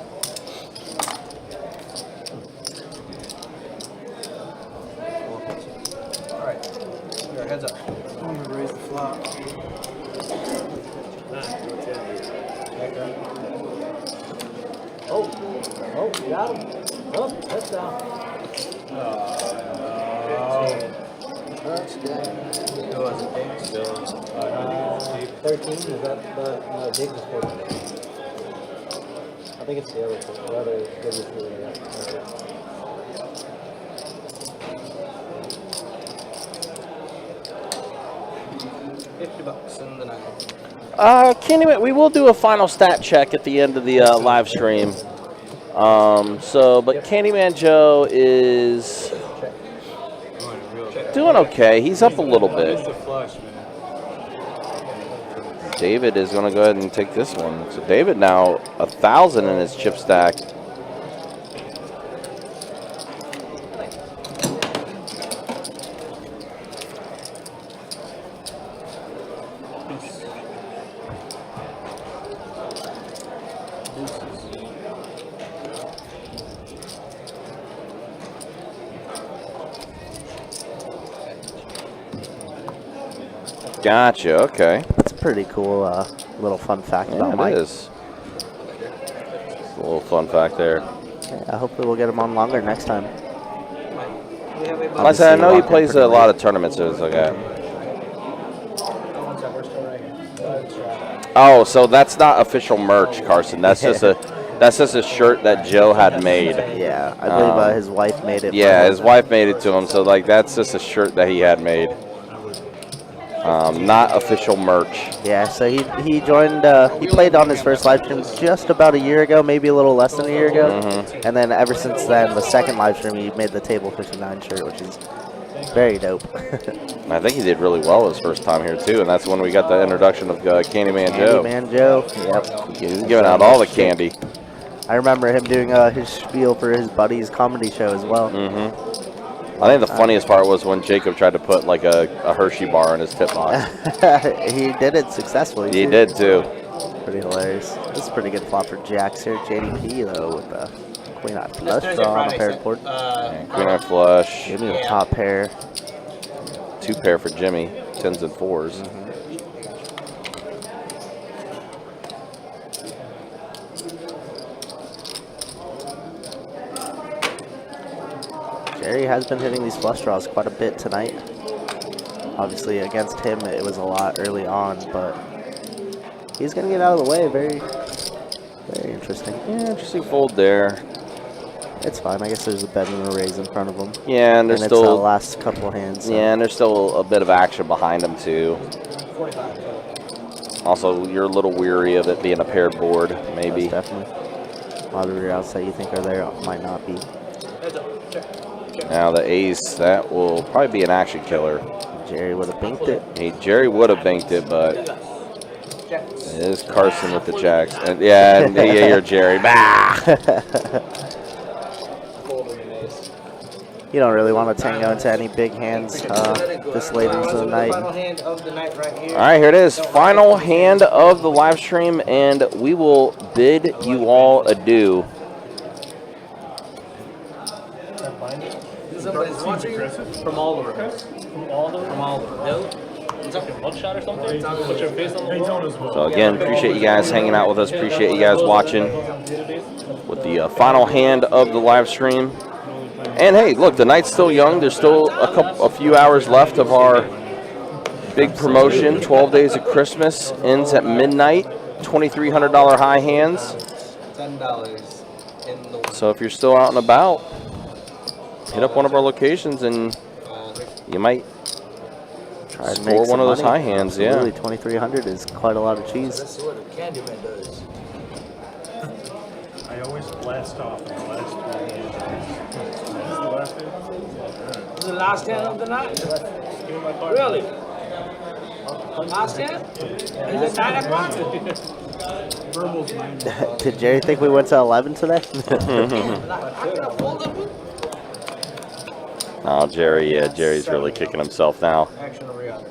Speaker 11: Alright. Your heads up.
Speaker 10: I'm gonna raise the flop.
Speaker 6: Oh, got him. Oh, touchdown. Touchdown.
Speaker 11: Who was it, Dave?
Speaker 13: Still,
Speaker 6: 13, is that the, no, Jake was 14. I think it's the other good receiver, yeah.
Speaker 11: $50 in the 9.
Speaker 3: Candyman, we will do a final stat check at the end of the live stream. But Candyman Joe is doing okay. He's up a little bit.
Speaker 13: It's the flush, man.
Speaker 3: David is going to go ahead and take this one. So David now 1,000 in his chip stack. Gotcha, okay.
Speaker 4: That's a pretty cool little fun fact about Mike.
Speaker 3: It is. A little fun fact there.
Speaker 4: Yeah, hopefully we'll get him on longer next time.
Speaker 3: Like I said, I know he plays a lot of tournaments, so it's okay. Oh, so that's not official merch, Carson. That's just a shirt that Joe had made.
Speaker 4: Yeah, I believe his wife made it.
Speaker 3: Yeah, his wife made it to him. So like that's just a shirt that he had made. Not official merch.
Speaker 4: Yeah, so he joined, he played on his first live stream just about a year ago, maybe a little less than a year ago. And then ever since then, the second live stream, he made the Table 59 shirt, which is very dope.
Speaker 3: I think he did really well his first time here, too. And that's when we got the introduction of Candyman Joe.
Speaker 4: Candyman Joe, yep.
Speaker 3: He's giving out all the candy.
Speaker 4: I remember him doing his spiel for his buddy's comedy show as well.
Speaker 3: I think the funniest part was when Jacob tried to put like a Hershey bar in his tip box.
Speaker 4: He did it successfully.
Speaker 3: He did too.
Speaker 4: Pretty hilarious. This is a pretty good flop for Jacks here. JDP though with the Queen Eye flush draw on a paired board.
Speaker 3: Queen Eye flush.
Speaker 4: Give me the top pair.
Speaker 3: 2 pair for Jimmy. 10s and 4s.
Speaker 4: Jerry has been hitting these flush draws quite a bit tonight. Obviously, against him, it was a lot early on, but he's going to get out of the way. Very, very interesting.
Speaker 3: Yeah, interesting fold there.
Speaker 4: It's fine. I guess there's a bet and a raise in front of him.
Speaker 3: Yeah, and there's
Speaker 4: it's
Speaker 3: still
Speaker 4: the last couple of hands. So.
Speaker 3: Yeah, and there's still a bit of action behind him too. Also, you're a little weary of it being a paired board, maybe.
Speaker 4: Yes, definitely. A lot of reroutes that you think are there might not be.
Speaker 3: Now the ace, that will probably be an action killer.
Speaker 4: Jerry would have banked it.
Speaker 3: Jerry would have banked it, but it is Carson with the jacks. And yeah, you're Jerry. Bah!
Speaker 4: You don't really want to tango into any big hands this late into the night.
Speaker 11: Final hand of the night right here.
Speaker 3: All right, here it is. Final hand of the live stream, and we will bid you all adieu.
Speaker 11: Somebody's watching from all over. From all over? From all over. Nope.
Speaker 13: mugshot or something? Put your face on the wall?
Speaker 3: So again, appreciate you guys hanging out with us. Appreciate you guys watching with the final hand of the live stream. And hey, look, the night's still young. There's still a few hours left of our big promotion. 12 Days of Christmas ends at midnight. $2,300 high hands.
Speaker 11: $10 in the.
Speaker 3: So if you're still out and about, hit up one of our locations and you might
Speaker 4: try and
Speaker 3: score
Speaker 4: make
Speaker 3: one of those
Speaker 4: money.
Speaker 3: high hands.
Speaker 4: Absolutely,
Speaker 3: Yeah.
Speaker 4: 2,300 is quite a lot of cheese.
Speaker 11: Let's see what the Candyman does.
Speaker 12: I always blast off in the last 3 hands. This is the last hand?
Speaker 10: This is the last hand of the night. Really? Last hand? Is it 9 o'clock? Verbal's 9 o'clock.
Speaker 4: Did Jerry think we went to 11 today?
Speaker 3: Oh, Jerry, yeah, Jerry's really kicking himself now.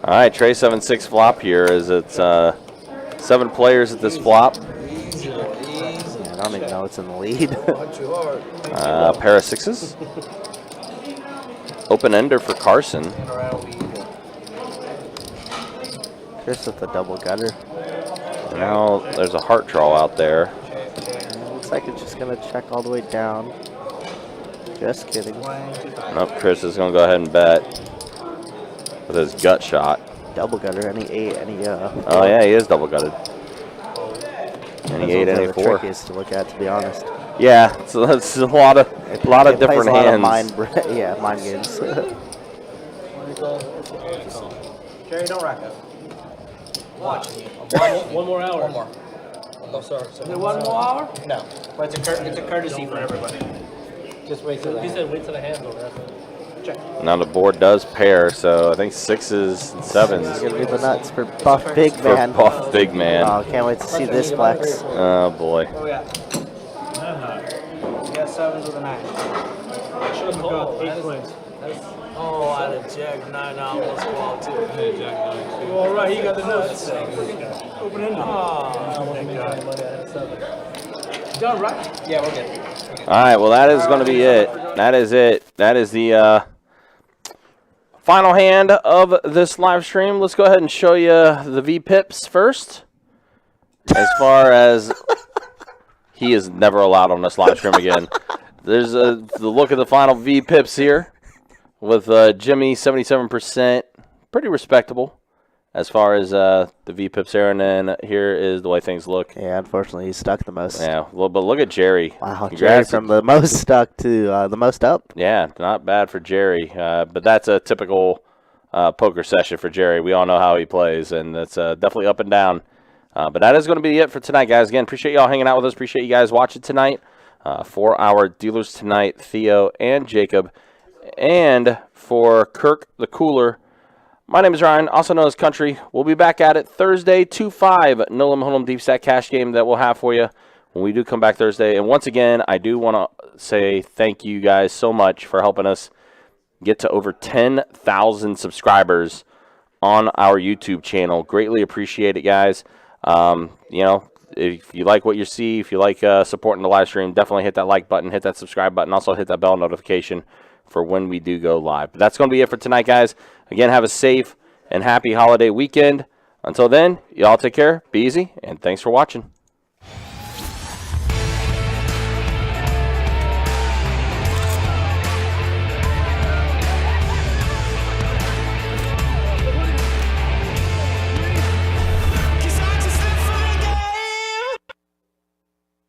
Speaker 3: All right, Trey 7-6 flop here as it's 7 players at this flop.
Speaker 4: I don't even know what's in the lead.
Speaker 3: Pair of 6s. Open ender for Carson.
Speaker 4: Chris with the double gutter.
Speaker 3: Now there's a heart draw out there.
Speaker 4: Looks like it's just gonna check all the way down. Just kidding.
Speaker 3: Nope, Chris is gonna go ahead and bet with his gut shot.
Speaker 4: Double gutter, any 8, any
Speaker 3: Oh yeah, he is double gutted. Any 8, any 4.
Speaker 4: The trickiest to look at, to be honest.
Speaker 3: Yeah, so that's a lot of different hands.
Speaker 4: Mind games.
Speaker 11: Jerry, don't rack up. Watch.
Speaker 13: One more hour.
Speaker 11: One more. One more, sorry.
Speaker 10: Is it 1 more hour?
Speaker 11: No, but it's a courtesy for everybody.
Speaker 10: Just wait till
Speaker 13: He said wait till the hand's over. That's it.
Speaker 11: Check.
Speaker 3: Now the board does pair, so I think 6s and 7s.
Speaker 4: It's gonna be the nuts for Buff Big
Speaker 3: For
Speaker 4: Man.
Speaker 3: Buff Big Man.
Speaker 4: Oh, can't wait to see this flex.
Speaker 3: Oh boy.
Speaker 11: Oh yeah. You got 7s with a 9.
Speaker 13: Should have called.
Speaker 10: Oh, I had a Jack 9 almost go out too.
Speaker 13: Hey, Jack 9 too.
Speaker 10: All right, he got the nuts. Open ended. Oh, done, right?
Speaker 11: Yeah, we're good.
Speaker 3: All right, well that is going to be it. That is it. That is the final hand of this live stream. Let's go ahead and show you the V-Pips first. As far as he is never allowed on this live stream again. There's the look of the final V-Pips here with Jimmy 77%. Pretty respectable as far as the V-Pips there. And then here is the way things look.
Speaker 4: Yeah, unfortunately, he's stuck the most.
Speaker 3: Yeah, well, but look at Jerry.
Speaker 4: Wow, Jerry
Speaker 3: Congrats.
Speaker 4: from the most stuck to the most up.
Speaker 3: Yeah, not bad for Jerry. But that's a typical poker session for Jerry. We all know how he plays, and it's definitely up and down. But that is going to be it for tonight, guys. Again, appreciate y'all hanging out with us. Appreciate you guys watching tonight. For our dealers tonight, Theo and Jacob. And for Kirk the Cooler, my name is Ryan, also known as Country. We'll be back at it Thursday, 2-5, No Limit Hold'em Deep Stack Cash game that we'll have for you when we do come back Thursday. And once again, I do want to say thank you guys so much for helping us get to over 10,000 subscribers on our YouTube channel. Greatly appreciate it, guys. You know, if you like what you see, if you like supporting the live stream, definitely hit that like button, hit that subscribe button, also hit that bell notification for when we do go live. But that's going to be it for tonight, guys. Again, have a safe and happy holiday weekend. Until then, y'all take care, be easy, and thanks for watching.